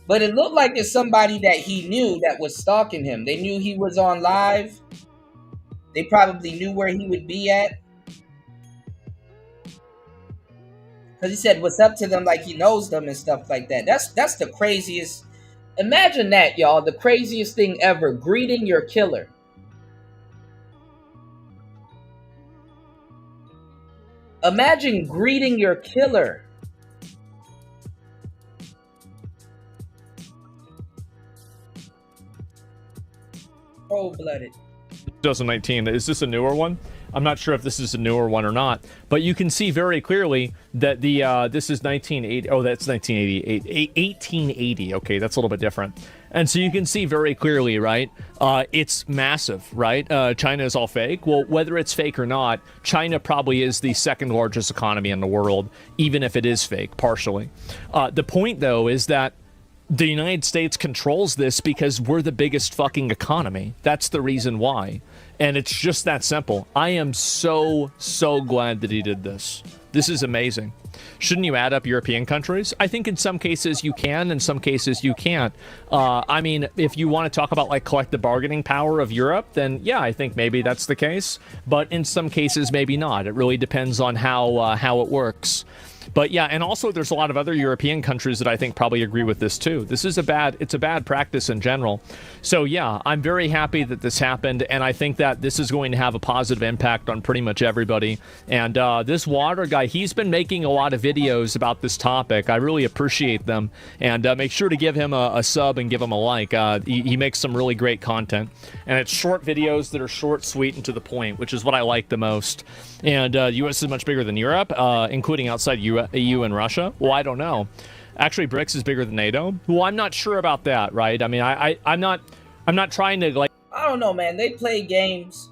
But it looked like it's somebody that he knew that was stalking him. They knew he was on live. They probably knew where he would be at. Because he said what's up to them like he knows them and stuff like that. That's the craziest. Imagine that, y'all. The craziest thing ever. Greeting your killer. Imagine greeting your killer. Cold-blooded. 2019. Is this a newer one? I'm not sure if this is a newer one or not, but you can see very clearly that the this is 1980. Oh, that's 1988. 1880. Okay, that's a little bit different. And so you can see very clearly, right? It's massive, right? China is all fake. Well, whether it's fake or not, China probably is the second largest economy in the world, even if it is fake, partially. The point, though, is that the United States controls this because we're the biggest fucking economy. That's the reason why. And it's just that simple. I am so glad that he did this. This is amazing. Shouldn't you add up European countries? I think in some cases you can, in some cases you can't. I mean, if you want to talk about like collective bargaining power of Europe, then yeah, I think maybe that's the case. But in some cases, maybe not. It really depends on how it works. But yeah, and also there's a lot of other European countries that I think probably agree with this too. This is it's a bad practice in general. So yeah, I'm very happy that this happened, and I think that this is going to have a positive impact on pretty much everybody. And this Water guy, he's been making a lot of videos about this topic. I really appreciate them, and make sure to give him a sub and give him a like. He makes some really great content, and it's short videos that are short, sweet, and to the point, which is what I like the most. And the U.S. is much bigger than Europe, including outside EU and Russia. Well, I don't know. Actually, BRICS is bigger than NATO. Well, I'm not sure about that, right? I mean, I'm not trying to like. I don't know, man. They play games.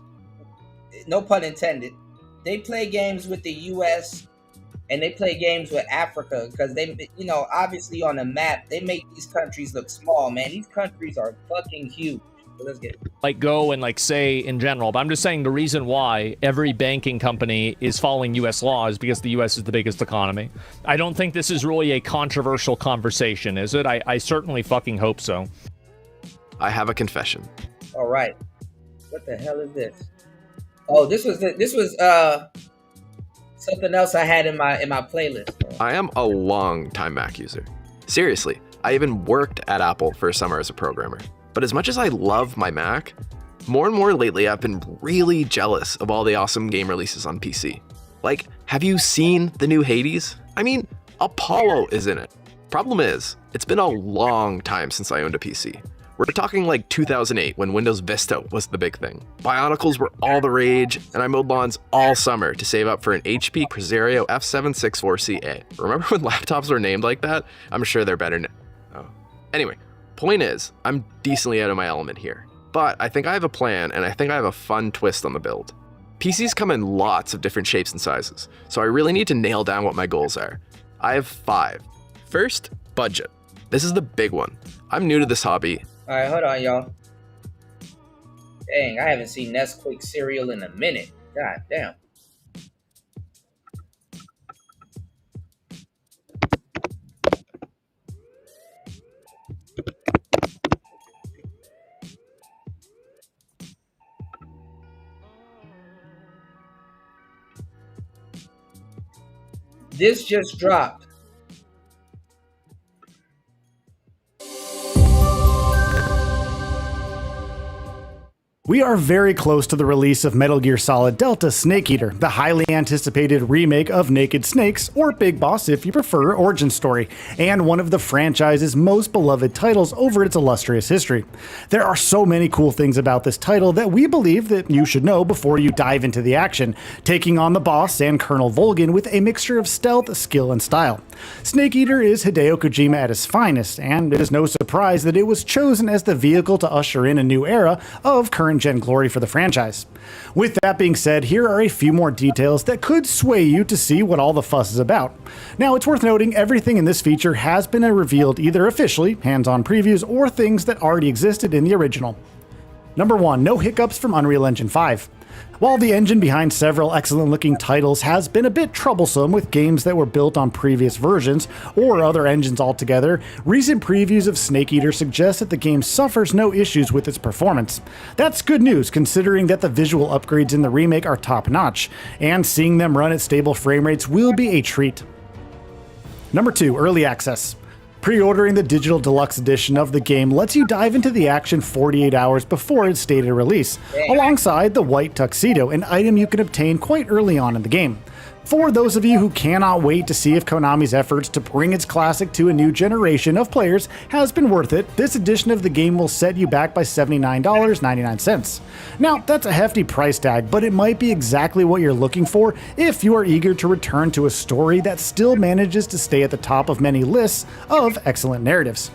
No pun intended. They play games with the U.S. and they play games with Africa because they, obviously on the map they make these countries look small, man. These countries are fucking huge. So let's get it. Like go and like say in general, but I'm just saying the reason why every banking company is following U.S. law is because the U.S. is the biggest economy. I don't think this is really a controversial conversation, is it? I certainly fucking hope so. I have a confession. All right. What the hell is this? Oh, this was something else I had in my playlist. I am a long-time Mac user. Seriously, I even worked at Apple for a summer as a programmer. But as much as I love my Mac, more and more lately I've been really jealous of all the awesome game releases on PC. Like, have you seen the new Hades? I mean, Apollo is in it. Problem is, it's been a long time since I owned a PC. We're talking like 2008 when Windows Vista was the big thing. Bionicles were all the rage, and I mowed lawns all summer to save up for an HP Presario F764CA. Remember when laptops were named like that? I'm sure they're better now. Oh. Anyway. Point is, I'm decently out of my element here, but I think I have a plan and I think I have a fun twist on the build. PCs come in lots of different shapes and sizes, so I really need to nail down what my goals are. I have 5. First, budget. This is the big one. I'm new to this hobby. Alright, hold on, y'all. Dang, I haven't seen Nesquik cereal in a minute. God damn. This just dropped. We are very close to the release of Metal Gear Solid Delta Snake Eater, the highly anticipated remake of Naked Snakes, or Big Boss if you prefer, origin story, and one of the franchise's most beloved titles over its illustrious history. There are so many cool things about this title that we believe that you should know before you dive into the action, taking on the boss and Colonel Volgin with a mixture of stealth, skill, and style. Snake Eater is Hideo Kojima at his finest, and it is no surprise that it was chosen as the vehicle to usher in a new era of current-gen glory for the franchise. With that being said, here are a few more details that could sway you to see what all the fuss is about. Now, it's worth noting everything in this feature has been revealed either officially, hands-on previews, or things that already existed in the original. Number 1, no hiccups from Unreal Engine 5. While the engine behind several excellent-looking titles has been a bit troublesome with games that were built on previous versions or other engines altogether, recent previews of Snake Eater suggest that the game suffers no issues with its performance. That's good news considering that the visual upgrades in the remake are top-notch, and seeing them run at stable frame rates will be a treat. Number 2, Early Access. Pre-ordering the digital deluxe edition of the game lets you dive into the action 48 hours before its stated release, alongside the White Tuxedo, an item you can obtain quite early on in the game. For those of you who cannot wait to see if Konami's efforts to bring its classic to a new generation of players has been worth it, this edition of the game will set you back by $79.99. Now, that's a hefty price tag, but it might be exactly what you're looking for if you are eager to return to a story that still manages to stay at the top of many lists of excellent narratives.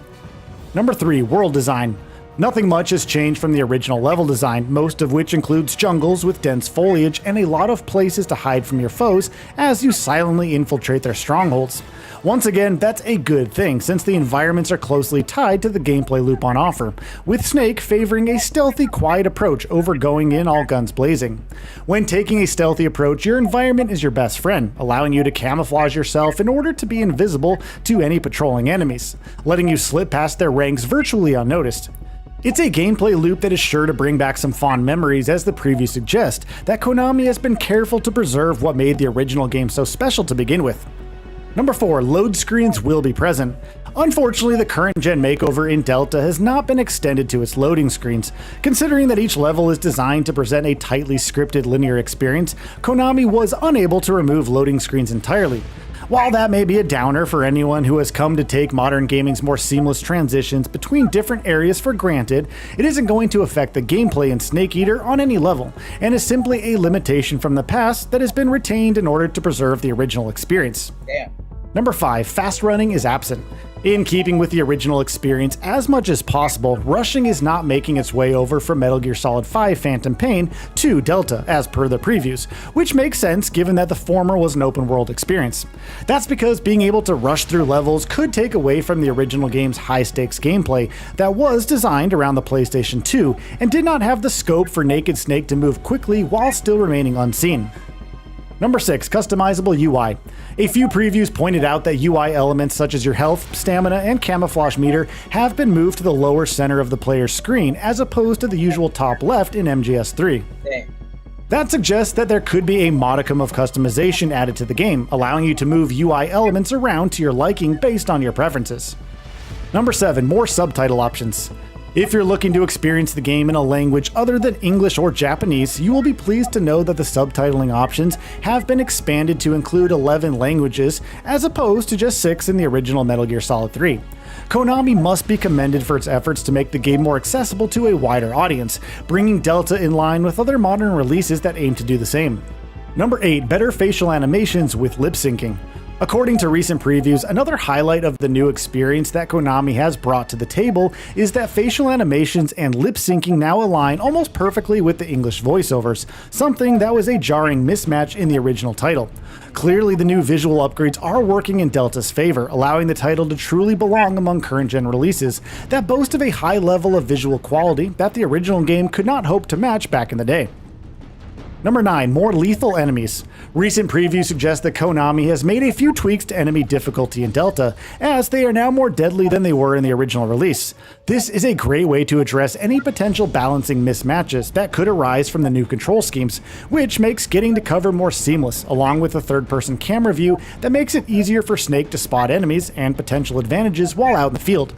Number 3, world design. Nothing much has changed from the original level design, most of which includes jungles with dense foliage and a lot of places to hide from your foes as you silently infiltrate their strongholds. Once again, that's a good thing since the environments are closely tied to the gameplay loop on offer, with Snake favoring a stealthy, quiet approach over going in all guns blazing. When taking a stealthy approach, your environment is your best friend, allowing you to camouflage yourself in order to be invisible to any patrolling enemies, letting you slip past their ranks virtually unnoticed. It's a gameplay loop that is sure to bring back some fond memories, as the preview suggests, that Konami has been careful to preserve what made the original game so special to begin with. Number 4, load screens will be present. Unfortunately, the current gen makeover in Delta has not been extended to its loading screens. Considering that each level is designed to present a tightly scripted linear experience, Konami was unable to remove loading screens entirely. While that may be a downer for anyone who has come to take modern gaming's more seamless transitions between different areas for granted, it isn't going to affect the gameplay in Snake Eater on any level, and is simply a limitation from the past that has been retained in order to preserve the original experience. Damn. Number 5, fast running is absent. In keeping with the original experience as much as possible, rushing is not making its way over from Metal Gear Solid 5 Phantom Pain to Delta as per the previews, which makes sense given that the former was an open world experience. That's because being able to rush through levels could take away from the original game's high stakes gameplay that was designed around the PlayStation 2 and did not have the scope for Naked Snake to move quickly while still remaining unseen. Number 6, customizable UI. A few previews pointed out that UI elements such as your health, stamina, and camouflage meter have been moved to the lower center of the player's screen as opposed to the usual top left in MGS3. Damn. That suggests that there could be a modicum of customization added to the game, allowing you to move UI elements around to your liking based on your preferences. Number 7, more subtitle options. If you're looking to experience the game in a language other than English or Japanese, you will be pleased to know that the subtitling options have been expanded to include 11 languages, as opposed to just 6 in the original Metal Gear Solid 3. Konami must be commended for its efforts to make the game more accessible to a wider audience, bringing Delta in line with other modern releases that aim to do the same. Number 8, better facial animations with lip syncing. According to recent previews, another highlight of the new experience that Konami has brought to the table is that facial animations and lip syncing now align almost perfectly with the English voiceovers, something that was a jarring mismatch in the original title. Clearly, the new visual upgrades are working in Delta's favor, allowing the title to truly belong among current-gen releases that boast of a high level of visual quality that the original game could not hope to match back in the day. Number 9, more lethal enemies. Recent previews suggest that Konami has made a few tweaks to enemy difficulty in Delta, as they are now more deadly than they were in the original release. This is a great way to address any potential balancing mismatches that could arise from the new control schemes, which makes getting to cover more seamless, along with a third-person camera view that makes it easier for Snake to spot enemies and potential advantages while out in the field.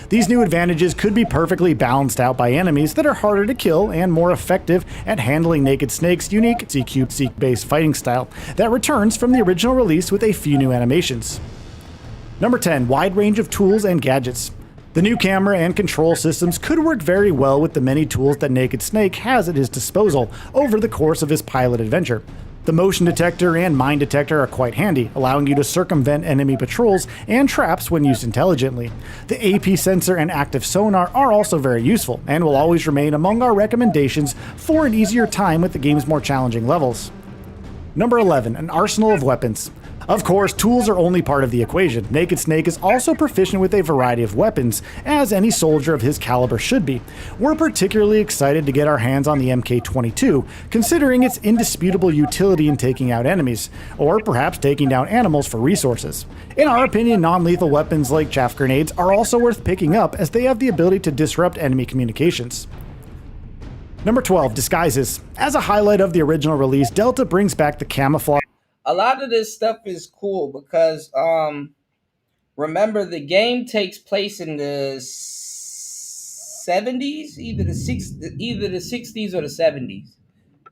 These new advantages could be perfectly balanced out by enemies that are harder to kill and more effective at handling Naked Snake's unique CQ-based fighting style that returns from the original release with a few new animations. Number 10, wide range of tools and gadgets. The new camera and control systems could work very well with the many tools that Naked Snake has at his disposal over the course of his pilot adventure. The motion detector and mine detector are quite handy, allowing you to circumvent enemy patrols and traps when used intelligently. The AP sensor and active sonar are also very useful, and will always remain among our recommendations for an easier time with the game's more challenging levels. Number 11, an arsenal of weapons. Of course, tools are only part of the equation. Naked Snake is also proficient with a variety of weapons, as any soldier of his caliber should be. We're particularly excited to get our hands on the MK22, considering its indisputable utility in taking out enemies, or perhaps taking down animals for resources. In our opinion, non-lethal weapons like chaff grenades are also worth picking up, as they have the ability to disrupt enemy communications. Number 12, disguises. As a highlight of the original release, Delta brings back the camouflage. A lot of this stuff is cool because remember the game takes place in the 70s, either the 60s or the 70s.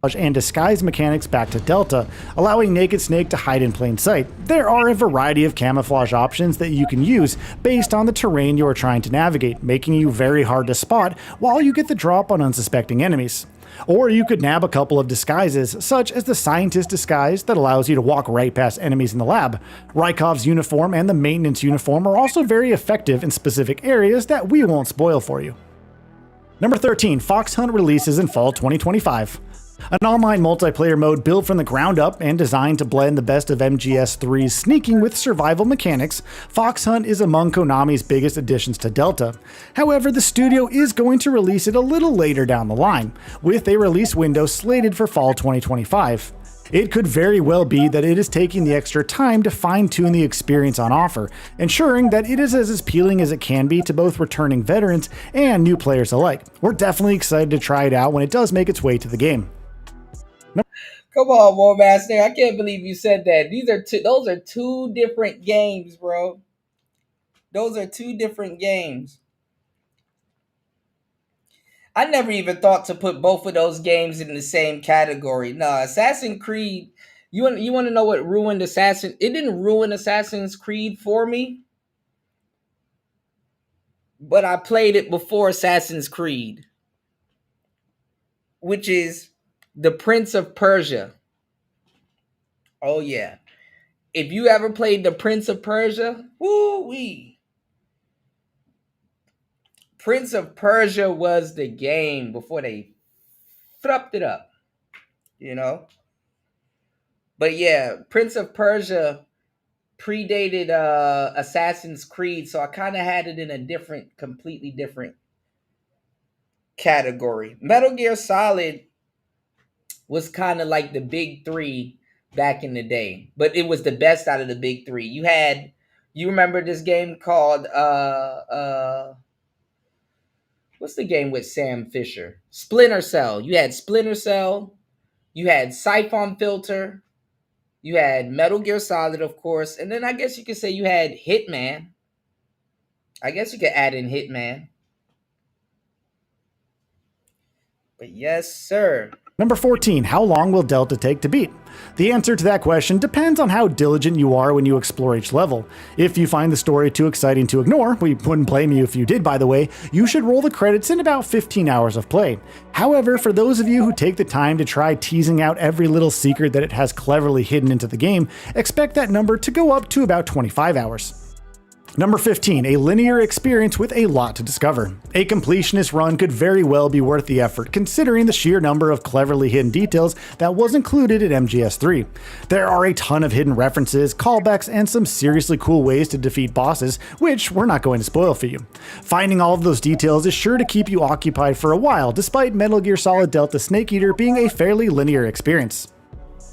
and disguise mechanics back to Delta, allowing Naked Snake to hide in plain sight. There are a variety of camouflage options that you can use based on the terrain you are trying to navigate, making you very hard to spot while you get the drop on unsuspecting enemies. Or you could nab a couple of disguises, such as the Scientist disguise that allows you to walk right past enemies in the lab. Rykov's uniform and the Maintenance uniform are also very effective in specific areas that we won't spoil for you. Number 13, Fox Hunt releases in fall 2025. An online multiplayer mode built from the ground up and designed to blend the best of MGS3's sneaking with survival mechanics, Fox Hunt is among Konami's biggest additions to Delta. However, the studio is going to release it a little later down the line, with a release window slated for fall 2025. It could very well be that it is taking the extra time to fine-tune the experience on offer, ensuring that it is as appealing as it can be to both returning veterans and new players alike. We're definitely excited to try it out when it does make its way to the game. Come on, Warmaster. I can't believe you said that. Those are two different games, bro. Those are two different games. I never even thought to put both of those games in the same category. No, Assassin's Creed. You want to know what ruined Assassin? It didn't ruin Assassin's Creed for me, but I played it before Assassin's Creed, which is The Prince of Persia. Oh yeah. If you ever played The Prince of Persia, woo-wee. Prince of Persia was the game before they fluffed it up, you know? But yeah, Prince of Persia predated Assassin's Creed, so I kind of had it in a completely different category. Metal Gear Solid was kind of like the big three back in the day, but it was the best out of the big three. You remember this game called what's the game with Sam Fisher? Splinter Cell. You had Splinter Cell, you had Siphon Filter, you had Metal Gear Solid, of course, and then I guess you could say you had Hitman. I guess you could add in Hitman. But yes, sir. Number 14, how long will Delta take to beat? The answer to that question depends on how diligent you are when you explore each level. If you find the story too exciting to ignore, we wouldn't blame you if you did, by the way, you should roll the credits in about 15 hours of play. However, for those of you who take the time to try teasing out every little secret that it has cleverly hidden into the game, expect that number to go up to about 25 hours. Number 15, a linear experience with a lot to discover. A completionist run could very well be worth the effort, considering the sheer number of cleverly hidden details that was included in MGS3. There are a ton of hidden references, callbacks, and some seriously cool ways to defeat bosses, which we're not going to spoil for you. Finding all of those details is sure to keep you occupied for a while, despite Metal Gear Solid Delta Snake Eater being a fairly linear experience.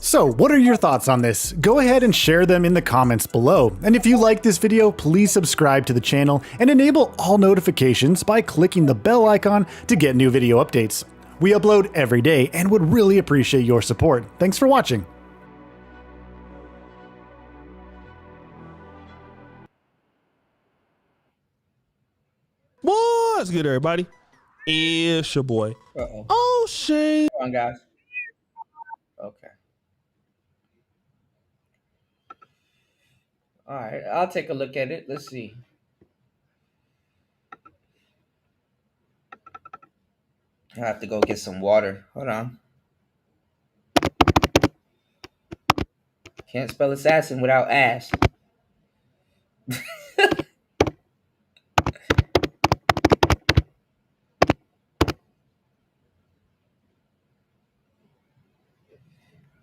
So, what are your thoughts on this? Go ahead and share them in the comments below. And if you like this video, please subscribe to the channel and enable all notifications by clicking the bell icon to get new video updates. We upload every day and would really appreciate your support. Thanks for watching. What's good, everybody? It's your boy. Oh, shit. Come on, guys. Okay. All right, I'll take a look at it. Let's see. I have to go get some water. Hold on. Can't spell assassin without ass.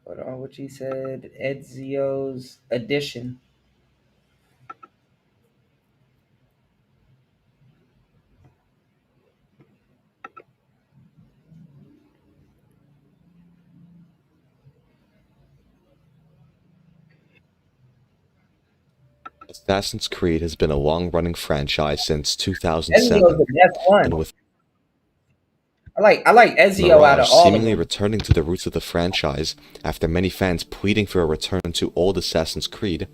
Hold on, what she said. Ezio's Edition. Assassin's Creed has been a long-running franchise since 2007, and with I like Ezio out of all seemingly of them. returning to the roots of the franchise after many fans pleading for a return to old Assassin's Creed,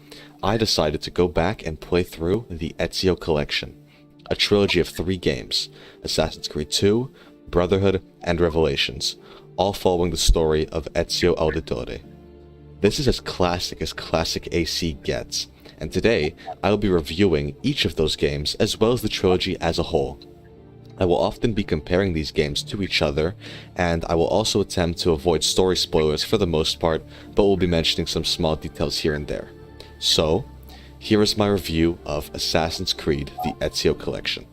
I decided to go back and play through the Ezio Collection, a trilogy of 3 games, Assassin's Creed 2, Brotherhood, and Revelations, all following the story of Ezio Auditore. This is as classic AC gets, and today I will be reviewing each of those games as well as the trilogy as a whole. I will often be comparing these games to each other, and I will also attempt to avoid story spoilers for the most part, but will be mentioning some small details here and there. So, here is my review of Assassin's Creed The Ezio Collection.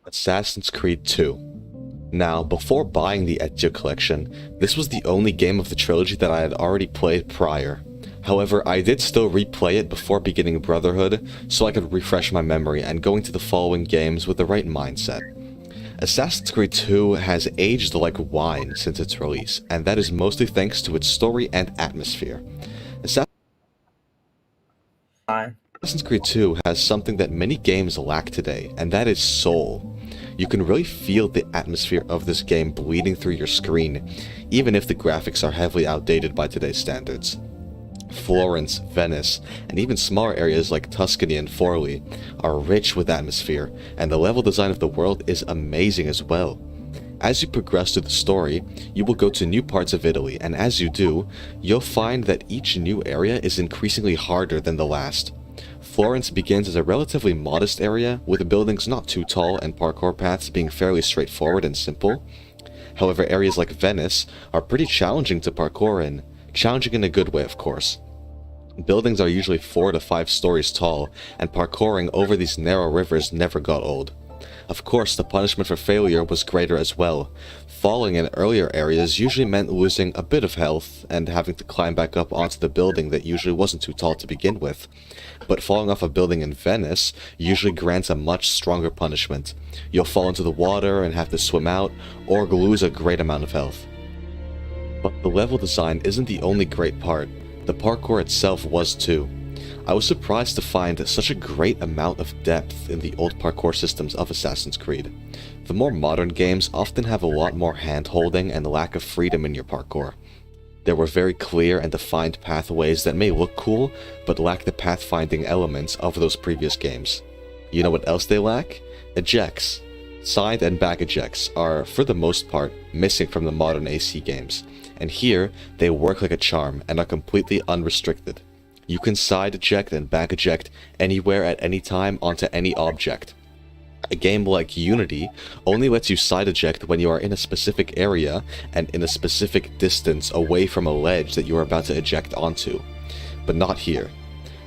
Assassin's Creed 2. Now, before buying the Ezio Collection, this was the only game of the trilogy that I had already played prior. However, I did still replay it before beginning Brotherhood, so I could refresh my memory and go into the following games with the right mindset. Assassin's Creed 2 has aged like wine since its release, and that is mostly thanks to its story and atmosphere. Assassin's Creed 2 has something that many games lack today, and that is soul. You can really feel the atmosphere of this game bleeding through your screen, even if the graphics are heavily outdated by today's standards. Florence, Venice, and even smaller areas like Tuscany and Forli are rich with atmosphere, and the level design of the world is amazing as well. As you progress through the story, you will go to new parts of Italy, and as you do, you'll find that each new area is increasingly harder than the last. Florence begins as a relatively modest area, with the buildings not too tall and parkour paths being fairly straightforward and simple. However, areas like Venice are pretty challenging to parkour in. Challenging in a good way, of course. Buildings are usually 4 to 5 stories tall, and parkouring over these narrow rivers never got old. Of course, the punishment for failure was greater as well. Falling in earlier areas usually meant losing a bit of health and having to climb back up onto the building that usually wasn't too tall to begin with. But falling off a building in Venice usually grants a much stronger punishment. You'll fall into the water and have to swim out, or lose a great amount of health. But the level design isn't the only great part. The parkour itself was too. I was surprised to find such a great amount of depth in the old parkour systems of Assassin's Creed. The more modern games often have a lot more hand-holding and lack of freedom in your parkour. There were very clear and defined pathways that may look cool, but lack the pathfinding elements of those previous games. You know what else they lack? Ejects. Side and back ejects are, for the most part, missing from the modern AC games, and here they work like a charm and are completely unrestricted. You can side eject and back eject anywhere at any time onto any object. A game like Unity only lets you side eject when you are in a specific area and in a specific distance away from a ledge that you are about to eject onto, but not here.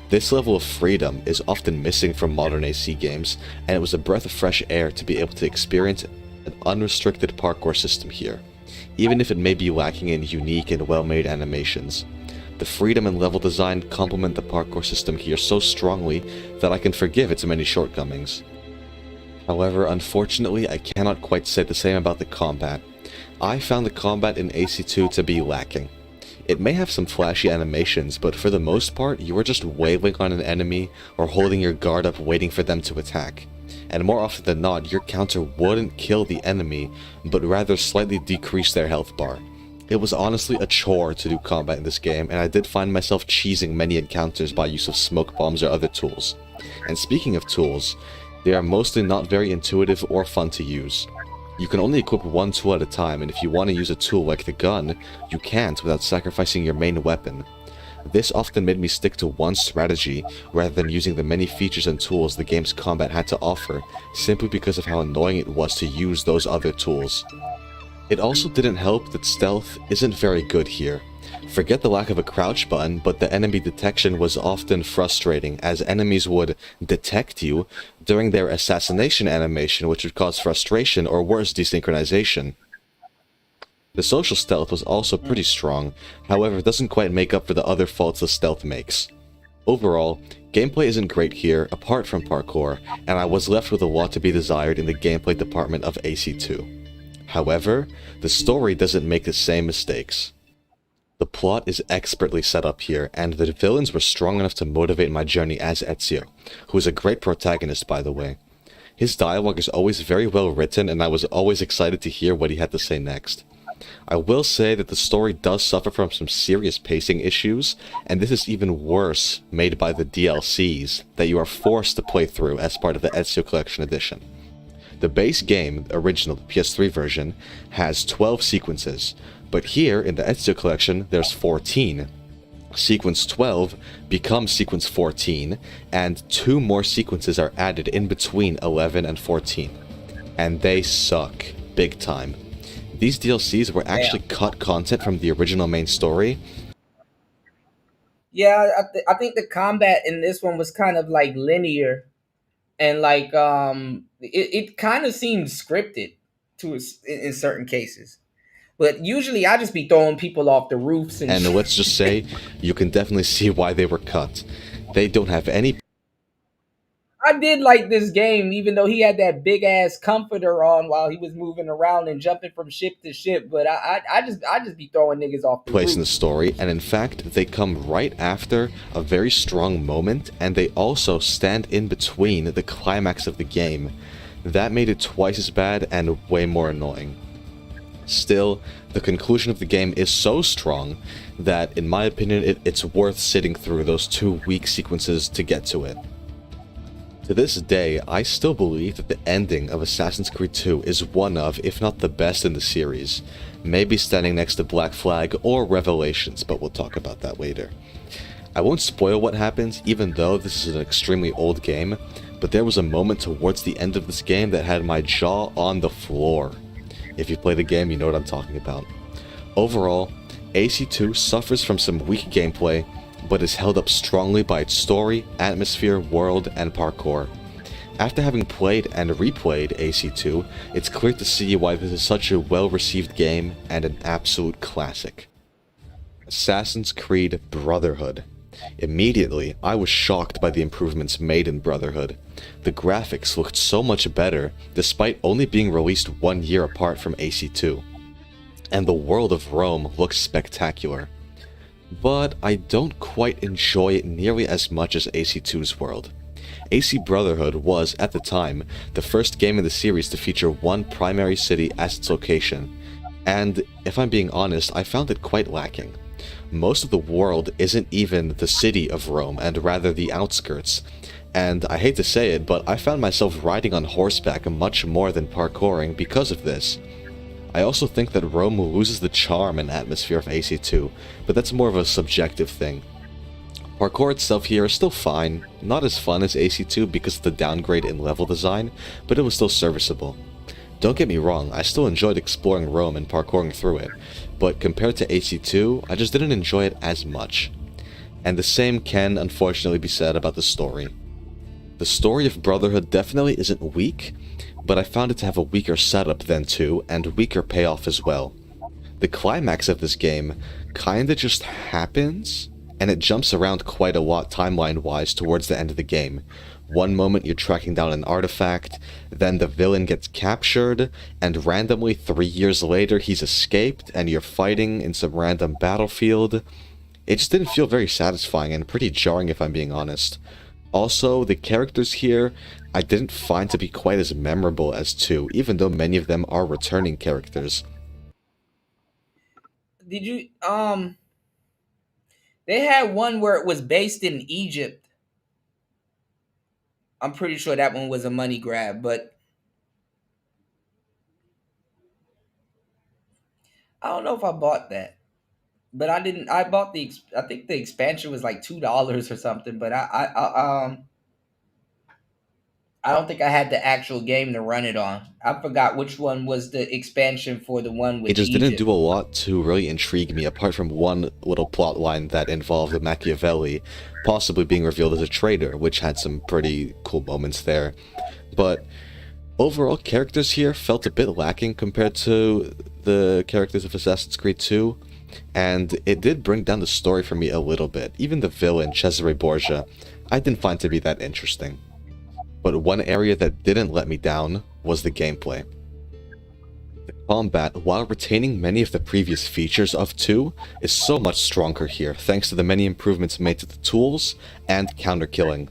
This level of freedom is often missing from modern AC games, and it was a breath of fresh air to be able to experience an unrestricted parkour system here, even if it may be lacking in unique and well-made animations. The freedom and level design complement the parkour system here so strongly that I can forgive its many shortcomings. However, unfortunately, I cannot quite say the same about the combat. I found the combat in AC2 to be lacking. It may have some flashy animations, but for the most part, you are just wailing on an enemy or holding your guard up waiting for them to attack. And more often than not, your counter wouldn't kill the enemy, but rather slightly decrease their health bar. It was honestly a chore to do combat in this game, and I did find myself cheesing many encounters by use of smoke bombs or other tools. And speaking of tools, they are mostly not very intuitive or fun to use. You can only equip one tool at a time, and if you want to use a tool like the gun, you can't without sacrificing your main weapon. This often made me stick to one strategy rather than using the many features and tools the game's combat had to offer, simply because of how annoying it was to use those other tools. It also didn't help that stealth isn't very good here. Forget the lack of a crouch button, but the enemy detection was often frustrating, as enemies would detect you during their assassination animation, which would cause frustration or worse, desynchronization. The social stealth was also pretty strong, however it doesn't quite make up for the other faults the stealth makes. Overall, gameplay isn't great here, apart from parkour, and I was left with a lot to be desired in the gameplay department of AC2. However, the story doesn't make the same mistakes. The plot is expertly set up here, and the villains were strong enough to motivate my journey as Ezio, who is a great protagonist by the way. His dialogue is always very well written, and I was always excited to hear what he had to say next. I will say that the story does suffer from some serious pacing issues, and this is even worse made by the DLCs that you are forced to play through as part of the Ezio Collection Edition. The base game, the original PS3 version, has 12 sequences, but here in the Ezio collection there's 14. Sequence 12 becomes sequence 14, and 2 more sequences are added in between 11 and 14. And they suck big time. These DLCs were actually cut content from the original main story. Yeah, I think the combat in this one was kind of like linear, and like it kind of seemed scripted in certain cases. But usually I just be throwing people off the roofs and And let's just say, you can definitely see why they were cut. They don't have any. I did like this game, even though he had that big ass comforter on while he was moving around and jumping from ship to ship. But I just be throwing niggas off the place roof. in the story, and in fact they come right after a very strong moment, and they also stand in between the climax of the game. That made it twice as bad and way more annoying. Still, the conclusion of the game is so strong that, in my opinion, it's worth sitting through those 2 weak sequences to get to it. To this day, I still believe that the ending of Assassin's Creed 2 is one of, if not the best in the series, maybe standing next to Black Flag or Revelations, but we'll talk about that later. I won't spoil what happens, even though this is an extremely old game, but there was a moment towards the end of this game that had my jaw on the floor. If you play the game, you know what I'm talking about. Overall, AC2 suffers from some weak gameplay, but is held up strongly by its story, atmosphere, world, and parkour. After having played and replayed AC2, it's clear to see why this is such a well-received game and an absolute classic. Assassin's Creed Brotherhood. Immediately, I was shocked by the improvements made in Brotherhood. The graphics looked so much better, despite only being released 1 year apart from AC2. And the world of Rome looks spectacular. But I don't quite enjoy it nearly as much as AC2's world. AC Brotherhood was, at the time, the first game in the series to feature one primary city as its location, and if I'm being honest, I found it quite lacking. Most of the world isn't even the city of Rome, and rather the outskirts, and I hate to say it, but I found myself riding on horseback much more than parkouring because of this. I also think that Rome loses the charm and atmosphere of AC2, but that's more of a subjective thing. Parkour itself here is still fine, not as fun as AC2 because of the downgrade in level design, but it was still serviceable. Don't get me wrong, I still enjoyed exploring Rome and parkouring through it, but compared to AC2, I just didn't enjoy it as much. And the same can unfortunately be said about the story. The story of Brotherhood definitely isn't weak, but I found it to have a weaker setup than 2, and weaker payoff as well. The climax of this game kinda just happens, and it jumps around quite a lot timeline-wise towards the end of the game. One moment you're tracking down an artifact, then the villain gets captured, and randomly 3 years later he's escaped, and you're fighting in some random battlefield. It just didn't feel very satisfying and pretty jarring if I'm being honest. Also, the characters here I didn't find to be quite as memorable as 2, even though many of them are returning characters. Did you they had one where it was based in Egypt. I'm pretty sure that one was a money grab, but I don't know if I bought that. But I didn't. I bought I think the expansion was like $2 or something. But I don't think I had the actual game to run it on. I forgot which one was the expansion for the one with It just Egypt. didn't do a lot to really intrigue me, apart from one little plot line that involved Machiavelli possibly being revealed as a traitor, which had some pretty cool moments there. But overall, characters here felt a bit lacking compared to the characters of Assassin's Creed 2, and it did bring down the story for me a little bit. Even the villain, Cesare Borgia, I didn't find to be that interesting. But one area that didn't let me down was the gameplay. The combat, while retaining many of the previous features of 2, is so much stronger here thanks to the many improvements made to the tools and counter-killing.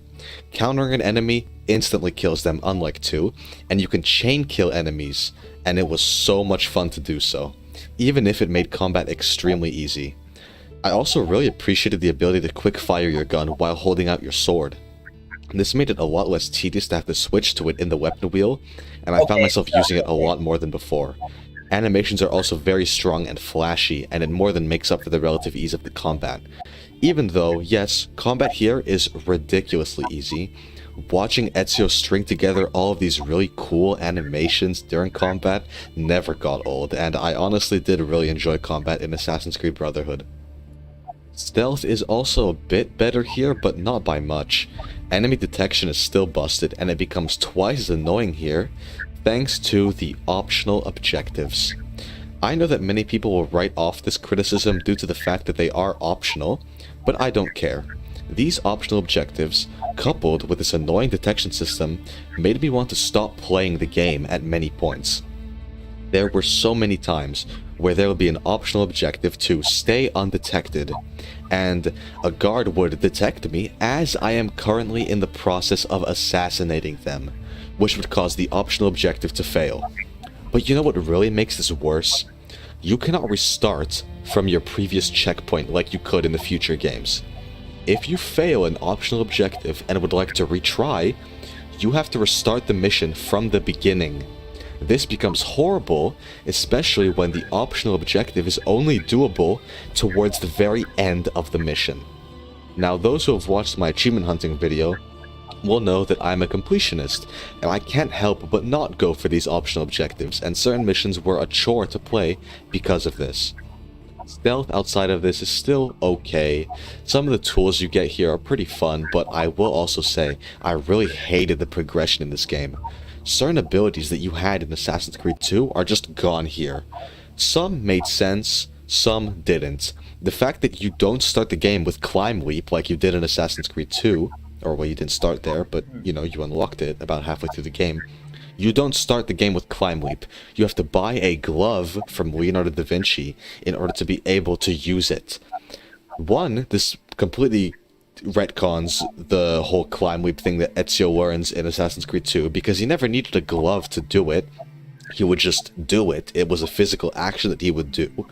Countering an enemy instantly kills them, unlike 2, and you can chain kill enemies, and it was so much fun to do so, even if it made combat extremely easy. I also really appreciated the ability to quick fire your gun while holding out your sword. This made it a lot less tedious to have to switch to it in the weapon wheel, and I found myself using it a lot more than before. Animations are also very strong and flashy, and it more than makes up for the relative ease of the combat. Even though, yes, combat here is ridiculously easy, watching Ezio string together all of these really cool animations during combat never got old, and I honestly did really enjoy combat in Assassin's Creed Brotherhood. Stealth is also a bit better here, but not by much. Enemy detection is still busted, and it becomes twice as annoying here, thanks to the optional objectives. I know that many people will write off this criticism due to the fact that they are optional, but I don't care. These optional objectives, coupled with this annoying detection system, made me want to stop playing the game at many points. There were so many times where there would be an optional objective to stay undetected, and a guard would detect me as I am currently in the process of assassinating them, which would cause the optional objective to fail. But you know what really makes this worse? You cannot restart from your previous checkpoint like you could in the future games. If you fail an optional objective and would like to retry, you have to restart the mission from the beginning. This becomes horrible, especially when the optional objective is only doable towards the very end of the mission. Now, those who have watched my achievement hunting video will know that I'm a completionist, and I can't help but not go for these optional objectives, and certain missions were a chore to play because of this. Stealth outside of this is still okay. Some of the tools you get here are pretty fun, but I will also say I really hated the progression in this game. Certain abilities that you had in Assassin's Creed 2 are just gone here. Some made sense, some didn't. The fact that you don't start the game with Climb Leap like you did in Assassin's Creed 2, or well, you didn't start there, but you know, you unlocked it about halfway through the game. You don't start the game with Climb Leap. You have to buy a glove from Leonardo da Vinci in order to be able to use it. One, this completely retcons the whole Climb Leap thing that Ezio learns in Assassin's Creed 2, because he never needed a glove to do it. He would just do it. It was a physical action that he would do.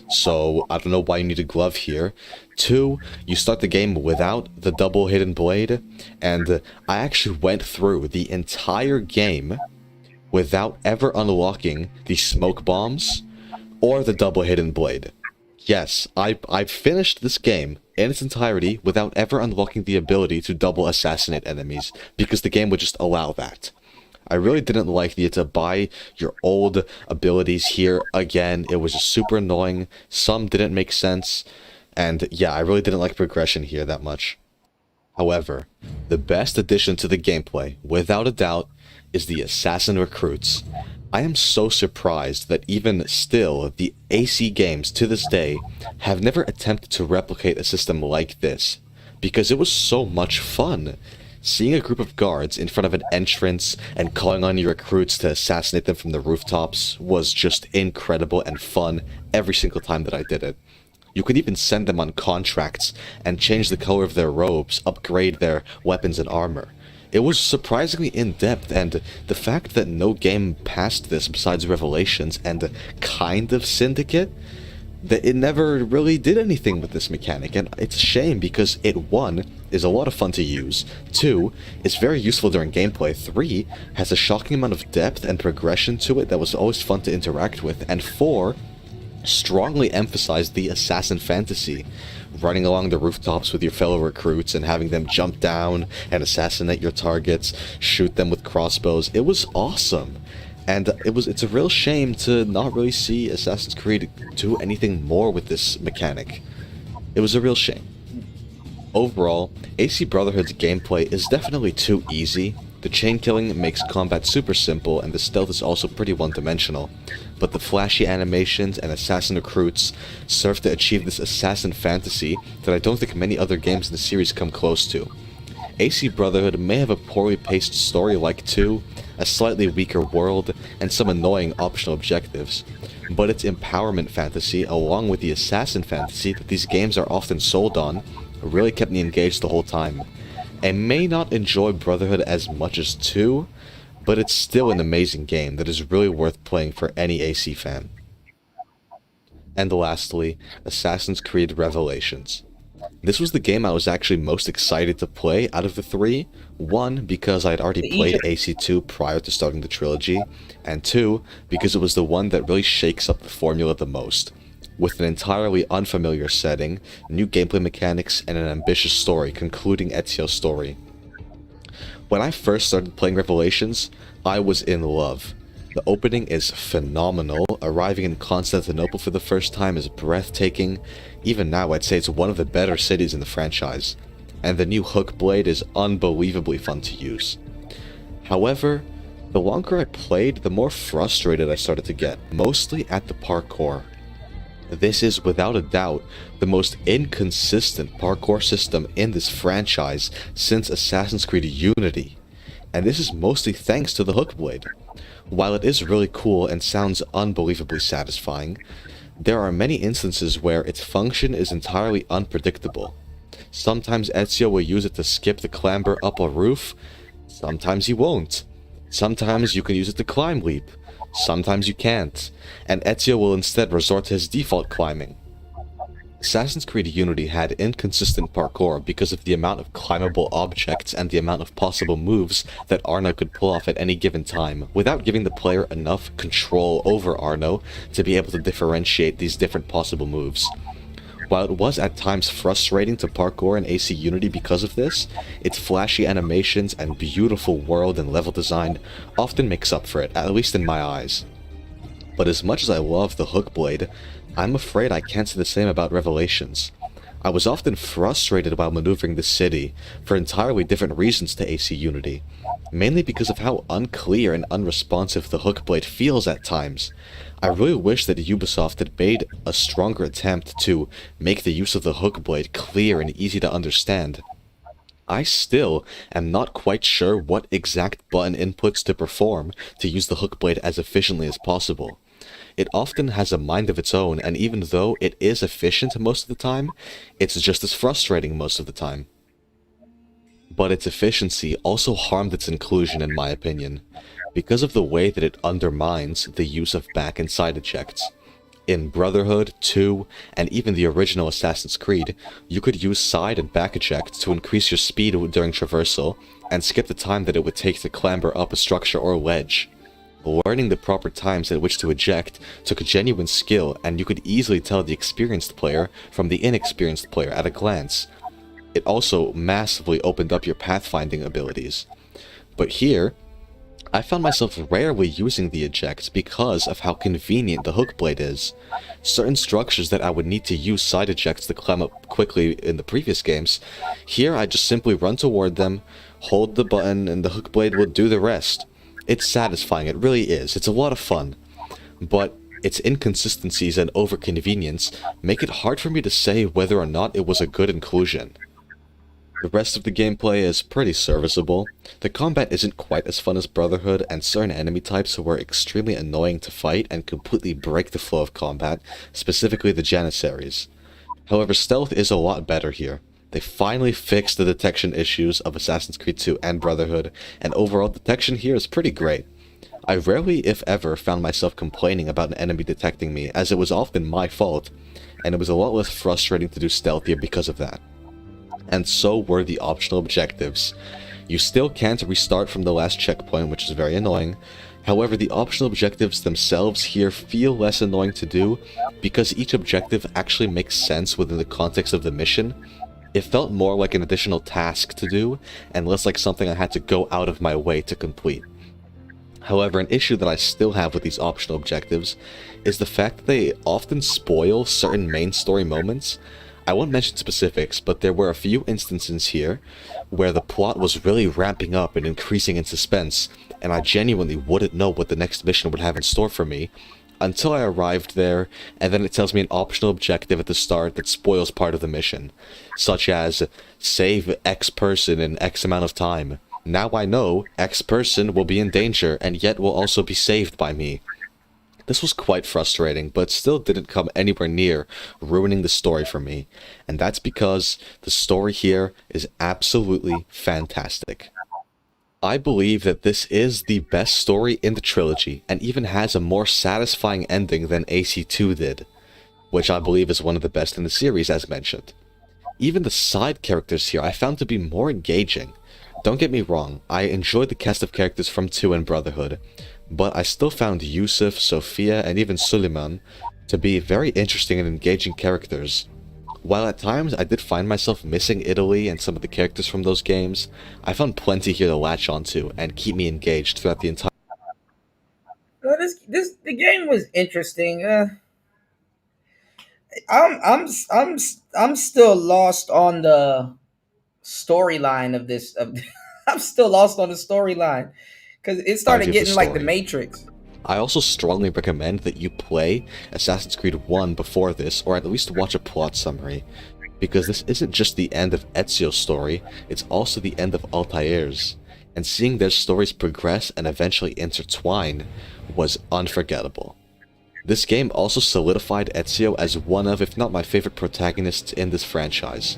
So, I don't know why you need a glove here. 2, you start the game without the double hidden blade, and I actually went through the entire game without ever unlocking the smoke bombs or the double hidden blade. Yes, I finished this game in its entirety without ever unlocking the ability to double assassinate enemies, because the game would just allow that. I really didn't like the to buy your old abilities here again. It was just super annoying. Some didn't make sense. And yeah, I really didn't like progression here that much. However, the best addition to the gameplay, without a doubt, is the assassin recruits. I am so surprised that even still, the AC games to this day have never attempted to replicate a system like this, because it was so much fun. Seeing a group of guards in front of an entrance and calling on your recruits to assassinate them from the rooftops was just incredible and fun every single time that I did it. You could even send them on contracts and change the color of their robes, upgrade their weapons and armor. It was surprisingly in-depth, and the fact that no game passed this besides Revelations and kind of Syndicate, that it never really did anything with this mechanic, and it's a shame because it, 1, is a lot of fun to use, 2, is very useful during gameplay, 3, has a shocking amount of depth and progression to it that was always fun to interact with, and 4, strongly emphasized the assassin fantasy, running along the rooftops with your fellow recruits and having them jump down and assassinate your targets, shoot them with crossbows. It was awesome. And it's a real shame to not really see Assassin's Creed do anything more with this mechanic. It was a real shame. Overall, AC Brotherhood's gameplay is definitely too easy. The chain killing makes combat super simple, and the stealth is also pretty one-dimensional. But the flashy animations and assassin recruits serve to achieve this assassin fantasy that I don't think many other games in the series come close to. AC Brotherhood may have a poorly paced story like 2, a slightly weaker world, and some annoying optional objectives, but its empowerment fantasy, along with the assassin fantasy that these games are often sold on, really kept me engaged the whole time. I may not enjoy Brotherhood as much as 2, but it's still an amazing game that is really worth playing for any AC fan. And lastly, Assassin's Creed Revelations. This was the game I was actually most excited to play out of the three. One, because I had already played AC2 prior to starting the trilogy, and two, because it was the one that really shakes up the formula the most. With an entirely unfamiliar setting, new gameplay mechanics, and an ambitious story concluding Ezio's story. When I first started playing Revelations, I was in love. The opening is phenomenal. Arriving in Constantinople for the first time is breathtaking. Even now, I'd say it's one of the better cities in the franchise. And the new hook blade is unbelievably fun to use. However, the longer I played, the more frustrated I started to get, mostly at the parkour. This is, without a doubt, the most inconsistent parkour system in this franchise since Assassin's Creed Unity. And this is mostly thanks to the hook blade. While it is really cool and sounds unbelievably satisfying, there are many instances where its function is entirely unpredictable. Sometimes Ezio will use it to skip the clamber up a roof, sometimes he won't. Sometimes you can use it to climb leap, sometimes you can't, and Ezio will instead resort to his default climbing. Assassin's Creed Unity had inconsistent parkour because of the amount of climbable objects and the amount of possible moves that Arno could pull off at any given time, without giving the player enough control over Arno to be able to differentiate these different possible moves. While it was at times frustrating to parkour in AC Unity because of this, its flashy animations and beautiful world and level design often makes up for it, at least in my eyes. But as much as I love the hook blade, I'm afraid I can't say the same about Revelations. I was often frustrated while maneuvering the city, for entirely different reasons to AC Unity, mainly because of how unclear and unresponsive the hook blade feels at times. I really wish that Ubisoft had made a stronger attempt to make the use of the hook blade clear and easy to understand. I still am not quite sure what exact button inputs to perform to use the hook blade as efficiently as possible. It often has a mind of its own, and even though it is efficient most of the time, it's just as frustrating most of the time. But its efficiency also harmed its inclusion, in my opinion, because of the way that it undermines the use of back and side ejects. In Brotherhood, 2, and even the original Assassin's Creed, you could use side and back eject to increase your speed during traversal, and skip the time that it would take to clamber up a structure or ledge. Learning the proper times at which to eject took genuine skill, and you could easily tell the experienced player from the inexperienced player at a glance. It also massively opened up your pathfinding abilities. But here, I found myself rarely using the ejects because of how convenient the hook blade is. Certain structures that I would need to use side ejects to climb up quickly in the previous games, here I just simply run toward them, hold the button, and the hook blade will do the rest. It's satisfying, it really is. It's a lot of fun. But its inconsistencies and overconvenience make it hard for me to say whether or not it was a good inclusion. The rest of the gameplay is pretty serviceable. The combat isn't quite as fun as Brotherhood, and certain enemy types were extremely annoying to fight and completely break the flow of combat, specifically the Janissaries. However, stealth is a lot better here. They finally fixed the detection issues of Assassin's Creed 2 and Brotherhood, and overall detection here is pretty great. I rarely, if ever, found myself complaining about an enemy detecting me, as it was often my fault, and it was a lot less frustrating to do stealth here because of that. And so were the optional objectives. You still can't restart from the last checkpoint, which is very annoying. However, the optional objectives themselves here feel less annoying to do, because each objective actually makes sense within the context of the mission. It felt more like an additional task to do, and less like something I had to go out of my way to complete. However, an issue that I still have with these optional objectives is the fact that they often spoil certain main story moments. I won't mention specifics, but there were a few instances here where the plot was really ramping up and increasing in suspense, and I genuinely wouldn't know what the next mission would have in store for me, until I arrived there, and then it tells me an optional objective at the start that spoils part of the mission, such as, save X person in X amount of time. Now I know X person will be in danger, and yet will also be saved by me. This was quite frustrating, but still didn't come anywhere near ruining the story for me, and that's because the story here is absolutely fantastic. I believe that this is the best story in the trilogy, and even has a more satisfying ending than AC2 did, which I believe is one of the best in the series as mentioned. Even the side characters here I found to be more engaging. Don't get me wrong, I enjoyed the cast of characters from 2 and Brotherhood, but I still found Yusuf, Sophia, and even Suleiman to be very interesting and engaging characters. While at times I did find myself missing Italy and some of the characters from those games, I found plenty here to latch onto and keep me engaged throughout the entire. Well, the game was interesting. I'm still lost on the storyline of this. I'm still lost on the storyline because it started getting like the Matrix. I also strongly recommend that you play Assassin's Creed 1 before this, or at least watch a plot summary, because this isn't just the end of Ezio's story, it's also the end of Altair's, and seeing their stories progress and eventually intertwine was unforgettable. This game also solidified Ezio as one of, if not my favorite protagonists in this franchise.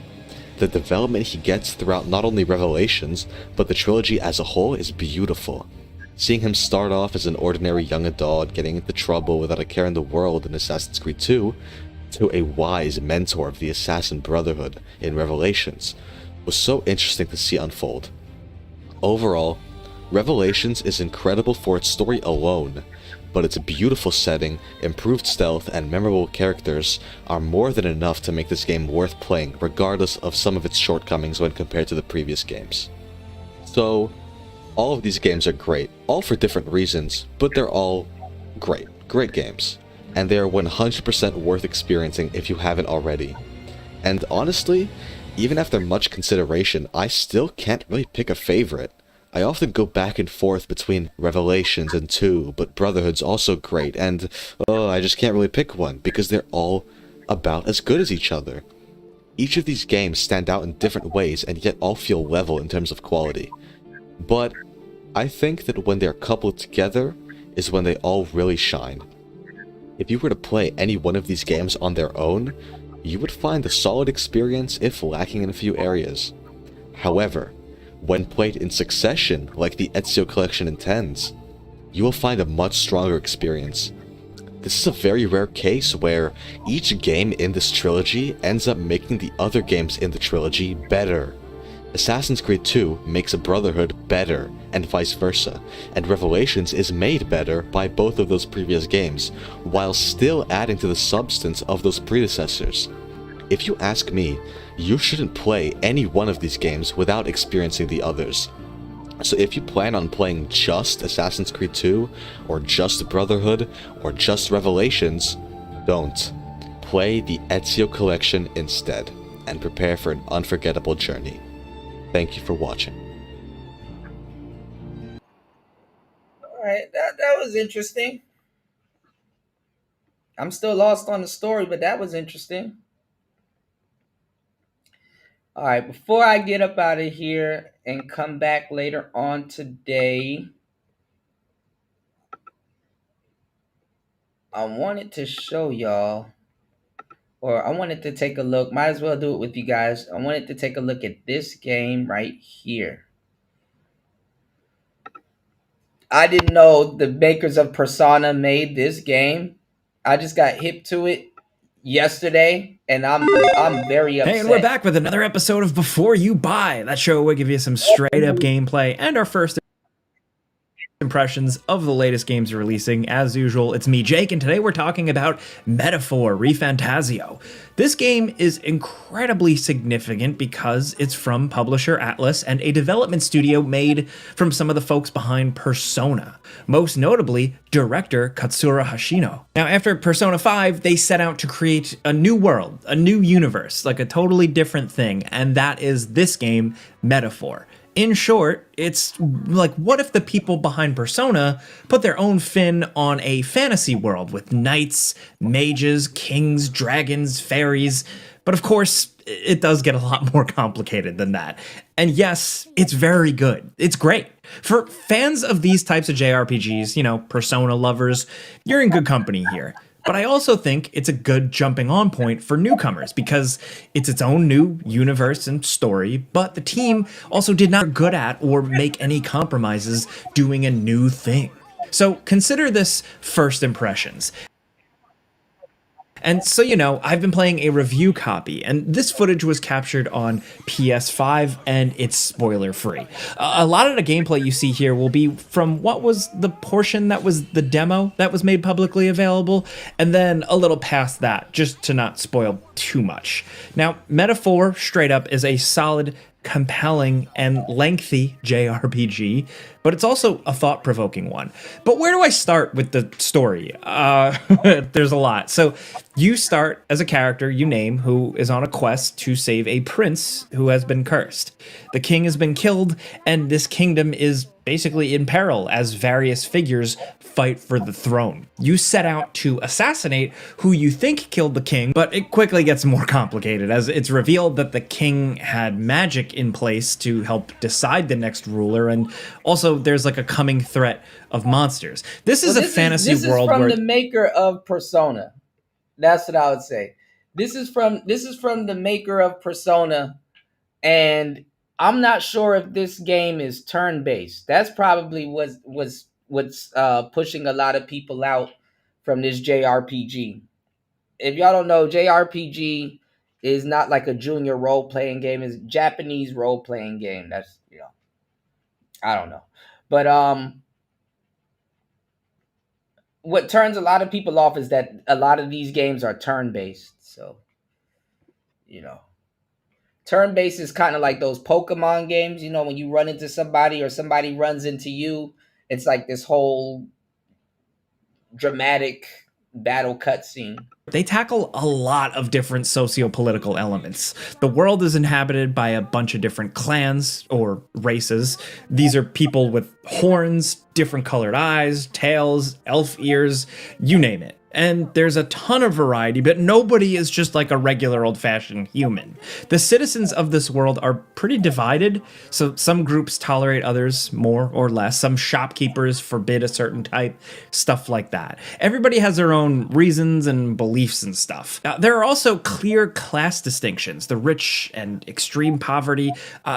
The development he gets throughout not only Revelations, but the trilogy as a whole is beautiful. Seeing him start off as an ordinary young adult, getting into trouble without a care in the world in Assassin's Creed 2, to a wise mentor of the Assassin Brotherhood in Revelations, was so interesting to see unfold. Overall, Revelations is incredible for its story alone, but its beautiful setting, improved stealth, and memorable characters are more than enough to make this game worth playing, regardless of some of its shortcomings when compared to the previous games. So, all of these games are great, all for different reasons, but they're all great games, and they are 100% worth experiencing if you haven't already. And honestly, even after much consideration, I still can't really pick a favorite. I often go back and forth between Revelations and 2, but Brotherhood's also great, and I just can't really pick one, because they're all about as good as each other. Each of these games stand out in different ways, and yet all feel level in terms of quality. But I think that when they're coupled together is when they all really shine. If you were to play any one of these games on their own, you would find a solid experience if lacking in a few areas. However, when played in succession like the Ezio Collection intends, you will find a much stronger experience. This is a very rare case where each game in this trilogy ends up making the other games in the trilogy better. Assassin's Creed 2 makes a Brotherhood better, and vice versa, and Revelations is made better by both of those previous games, while still adding to the substance of those predecessors. If you ask me, you shouldn't play any one of these games without experiencing the others. So if you plan on playing just Assassin's Creed 2, or just Brotherhood, or just Revelations, don't. Play the Ezio Collection instead, and prepare for an unforgettable journey. Thank you for watching. Alright, that was interesting. I'm still lost on the story, but that was interesting. Alright, before I get up out of here and come back later on today, I wanted to show y'all, or I wanted to take a look, might as well do it with you guys. I wanted to take a look at this game right here. I didn't know the makers of Persona made this game. I just got hip to it yesterday, and I'm very upset. Hey, and we're back with another episode of Before You Buy. That show will give you some straight up gameplay and our first impressions of the latest games releasing. As usual, it's me, Jake, and today we're talking about Metaphor ReFantazio. This game is incredibly significant because it's from publisher Atlus and a development studio made from some of the folks behind Persona, most notably director Katsura Hashino. Now, after Persona 5, they set out to create a new world, a new universe, like a totally different thing, and that is this game, Metaphor. In short, it's like, what if the people behind Persona put their own spin on a fantasy world with knights, mages, kings, dragons, fairies? But of course, it does get a lot more complicated than that. And yes, it's very good. It's great. For fans of these types of JRPGs, you know, Persona lovers, you're in good company here. But I also think it's a good jumping on point for newcomers because it's its own new universe and story, but the team also did not good at or make any compromises doing a new thing. So consider this first impressions. And so, I've been playing a review copy, and this footage was captured on PS5, and it's spoiler free. A lot of the gameplay you see here will be from what was the portion that was the demo that was made publicly available, and then a little past that, just to not spoil too much. Now, Metaphor, straight up, is a solid, compelling, and lengthy JRPG, but it's also a thought-provoking one. But where do I start with the story? There's a lot. So you start as a character you name who is on a quest to save a prince who has been cursed. The king has been killed, and this kingdom is basically in peril as various figures fight for the throne. You set out to assassinate who you think killed the king, but it quickly gets more complicated as it's revealed that the king had magic in place to help decide the next ruler, and also there's like a coming threat of monsters. This is a fantasy world from where the maker of Persona. That's what I would say. This is from the maker of Persona, and I'm not sure if this game is turn-based. That's probably what's pushing a lot of people out from this JRPG. If y'all don't know, JRPG is not like a junior role-playing game. It's a Japanese role-playing game. That's, I don't know. But what turns a lot of people off is that a lot of these games are turn-based. So, turn-based is kind of like those Pokemon games, when you run into somebody or somebody runs into you, it's like this whole dramatic battle cutscene. They tackle a lot of different socio-political elements. The world is inhabited by a bunch of different clans or races. These are people with horns, different colored eyes, tails, elf ears, you name it. And there's a ton of variety, but nobody is just like a regular old-fashioned human. The citizens of this world are pretty divided, so some groups tolerate others more or less. Some shopkeepers forbid a certain type, stuff like that. Everybody has their own reasons and beliefs and stuff. There are also clear class distinctions, the rich and extreme poverty.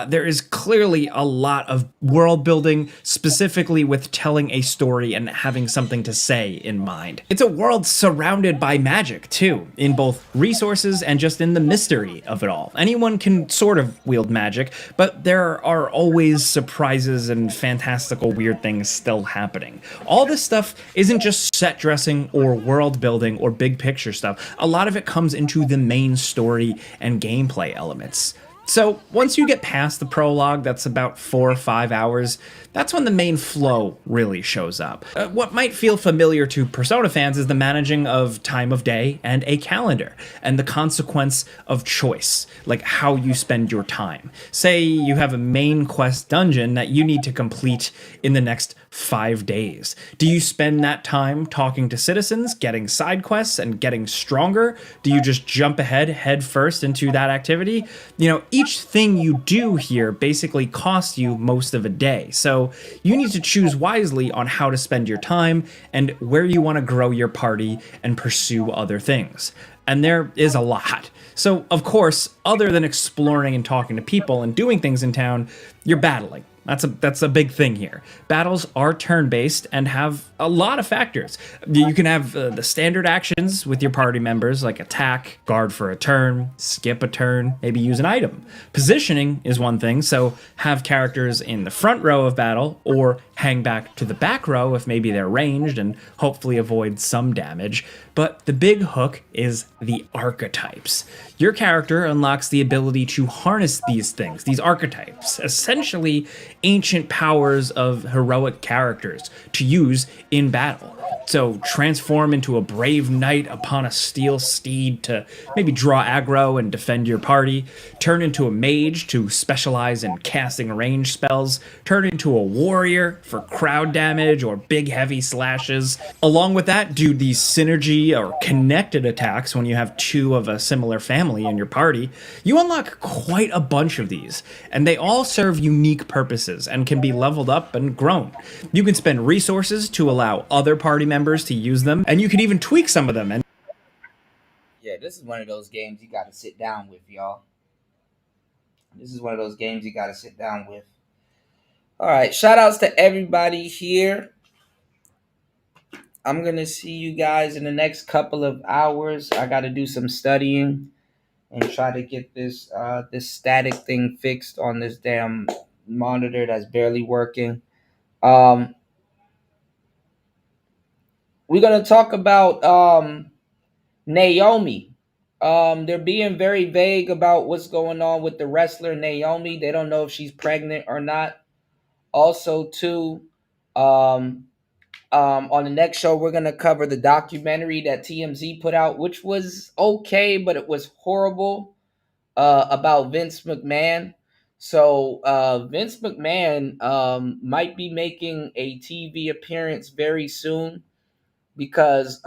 There is clearly a lot of world building, specifically with telling a story and having something to say in mind. It's a world surrounded by magic too, in both resources and just in the mystery of it all. Anyone can sort of wield magic, but there are always surprises and fantastical weird things still happening. All this stuff isn't just set dressing or world building or big picture stuff. A lot of it comes into the main story and gameplay elements. So once you get past the prologue, that's about 4 or 5 hours, that's when the main flow really shows up. What might feel familiar to Persona fans is the managing of time of day and a calendar, and the consequence of choice, like how you spend your time. Say you have a main quest dungeon that you need to complete in the next 5 days. Do you spend that time talking to citizens, getting side quests, and getting stronger? Do you just jump ahead, head first into that activity? Each thing you do here basically costs you most of a day. So you need to choose wisely on how to spend your time and where you want to grow your party and pursue other things. And there is a lot. So, of course, other than exploring and talking to people and doing things in town, you're battling. That's a big thing here. Battles are turn-based and have a lot of factors. You can have the standard actions with your party members, like attack, guard for a turn, skip a turn, maybe use an item. Positioning is one thing, so have characters in the front row of battle or hang back to the back row if maybe they're ranged and hopefully avoid some damage. But the big hook is the archetypes. Your character unlocks the ability to harness these things, these archetypes, essentially ancient powers of heroic characters to use in battle. So transform into a brave knight upon a steel steed to maybe draw aggro and defend your party. Turn into a mage to specialize in casting range spells. Turn into a warrior for crowd damage or big heavy slashes. Along with that, do these synergy or connected attacks when you have two of a similar family in your party. You unlock quite a bunch of these, and they all serve unique purposes and can be leveled up and grown. You can spend resources to allow other party members to use them, and you can even tweak some of them. And yeah, this is one of those games you got to sit down with, y'all. This is one of those games you got to sit down with. All right, shout outs to everybody here. I'm gonna see you guys in the next couple of hours. I got to do some studying and try to get this this static thing fixed on this damn monitor that's barely working. We're gonna talk about Naomi. They're being very vague about what's going on with the wrestler Naomi. They don't know if she's pregnant or not. Also, too, on the next show, we're gonna cover the documentary that TMZ put out, which was okay, but it was horrible. About Vince McMahon. So Vince McMahon might be making a TV appearance very soon because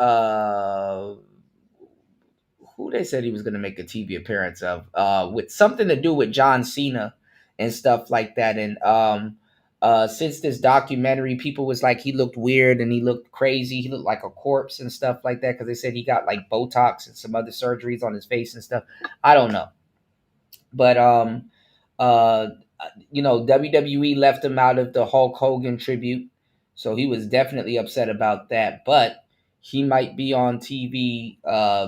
who they said he was going to make a TV appearance of with something to do with John Cena and stuff like that. And since this documentary, people was like he looked weird and he looked crazy. He looked like a corpse and stuff like that because they said he got like Botox and some other surgeries on his face and stuff. I don't know. But WWE left him out of the Hulk Hogan tribute, so he was definitely upset about that. But he might be on TV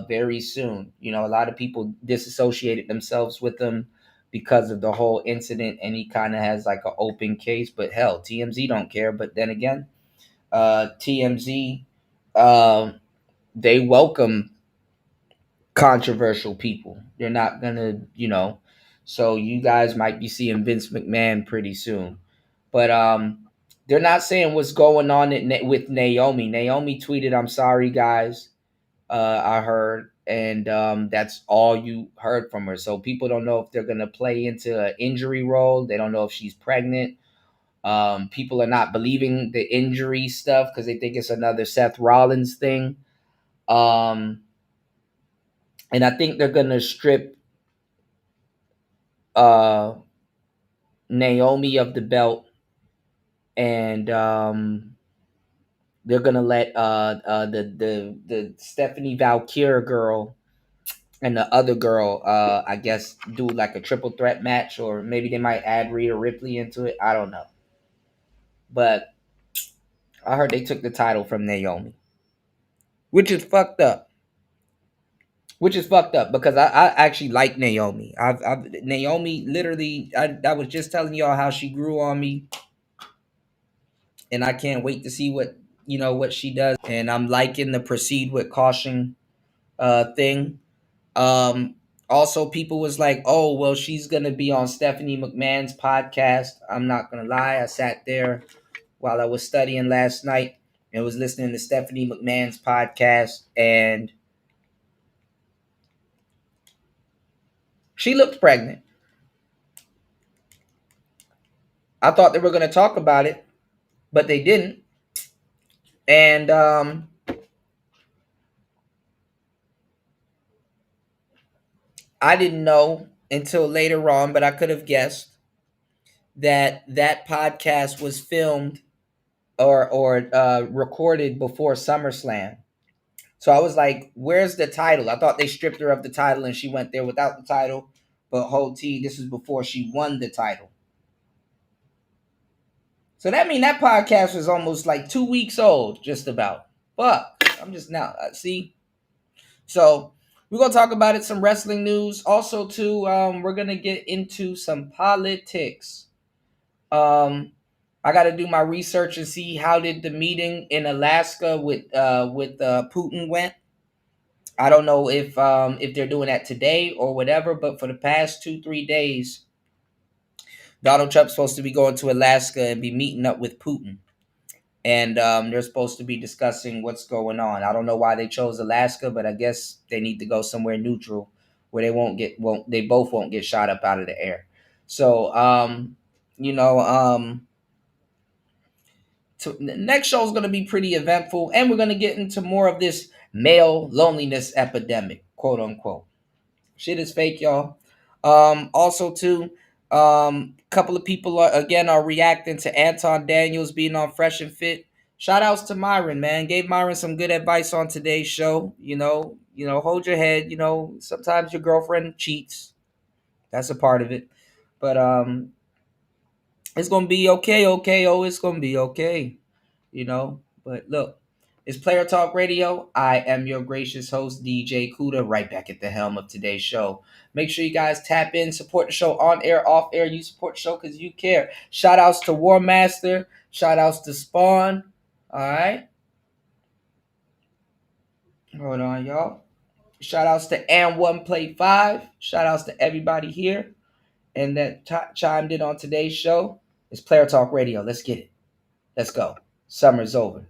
very soon. You know, a lot of people disassociated themselves with him because of the whole incident, and he kind of has like an open case. But hell, TMZ don't care. But then again, TMZ they welcome controversial people. They're not gonna, so you guys might be seeing Vince McMahon pretty soon. But they're not saying what's going on with Naomi. Naomi tweeted, "I'm sorry, guys. I heard." And that's all you heard from her. So people don't know if they're going to play into an injury role. They don't know if she's pregnant. People are not believing the injury stuff because they think it's another Seth Rollins thing. And I think they're going to strip Naomi of the belt, and they're gonna let the Stephanie Valkyrie girl and the other girl, I guess, do like a triple threat match, or maybe they might add Rhea Ripley into it. I don't know, but I heard they took the title from Naomi, which is fucked up. Because I actually like Naomi. Naomi literally, I was just telling y'all how she grew on me, and I can't wait to see what she does. And I'm liking the proceed with caution thing. Also, people was like, "Oh, well, she's gonna be on Stephanie McMahon's podcast." I'm not gonna lie, I sat there while I was studying last night and was listening to Stephanie McMahon's podcast, and she looked pregnant. I thought they were going to talk about it, but they didn't. And I didn't know until later on, but I could have guessed that podcast was filmed or recorded before SummerSlam. So I was like, where's the title? I thought they stripped her of the title and she went there without the title. But whole T, this is before she won the title. So that means that podcast was almost like 2 weeks old, just about. Fuck, I'm just now, see? So we're going to talk about it, some wrestling news. Also, too, we're going to get into some politics. I got to do my research and see how did the meeting in Alaska with Putin went. I don't know if they're doing that today or whatever, but for the past 2-3 days, Donald Trump's supposed to be going to Alaska and be meeting up with Putin. And they're supposed to be discussing what's going on. I don't know why they chose Alaska, but I guess they need to go somewhere neutral where they both won't get shot up out of the air. So, the next show is going to be pretty eventful, and we're going to get into more of this male loneliness epidemic, quote unquote. Shit is fake, y'all. Also, too, couple of people are reacting to Anton Daniels being on Fresh and Fit. Shout outs to Myron, man. Gave Myron some good advice on today's show. Hold your head. Sometimes your girlfriend cheats. That's a part of it. But it's gonna be okay. Oh, it's gonna be okay. But look, It's Player Talk Radio. I am your gracious host, DJ Kuda, right back at the helm of today's show. Make sure you guys tap in, support the show on air, off air. You support the show because you care. Shout outs to War Master. Shout outs to Spawn. All right. Hold on, y'all. Shout outs to And1 Play 5. Shout outs to everybody here and that chimed in on today's show. It's Player Talk Radio. Let's get it. Let's go. Summer's over.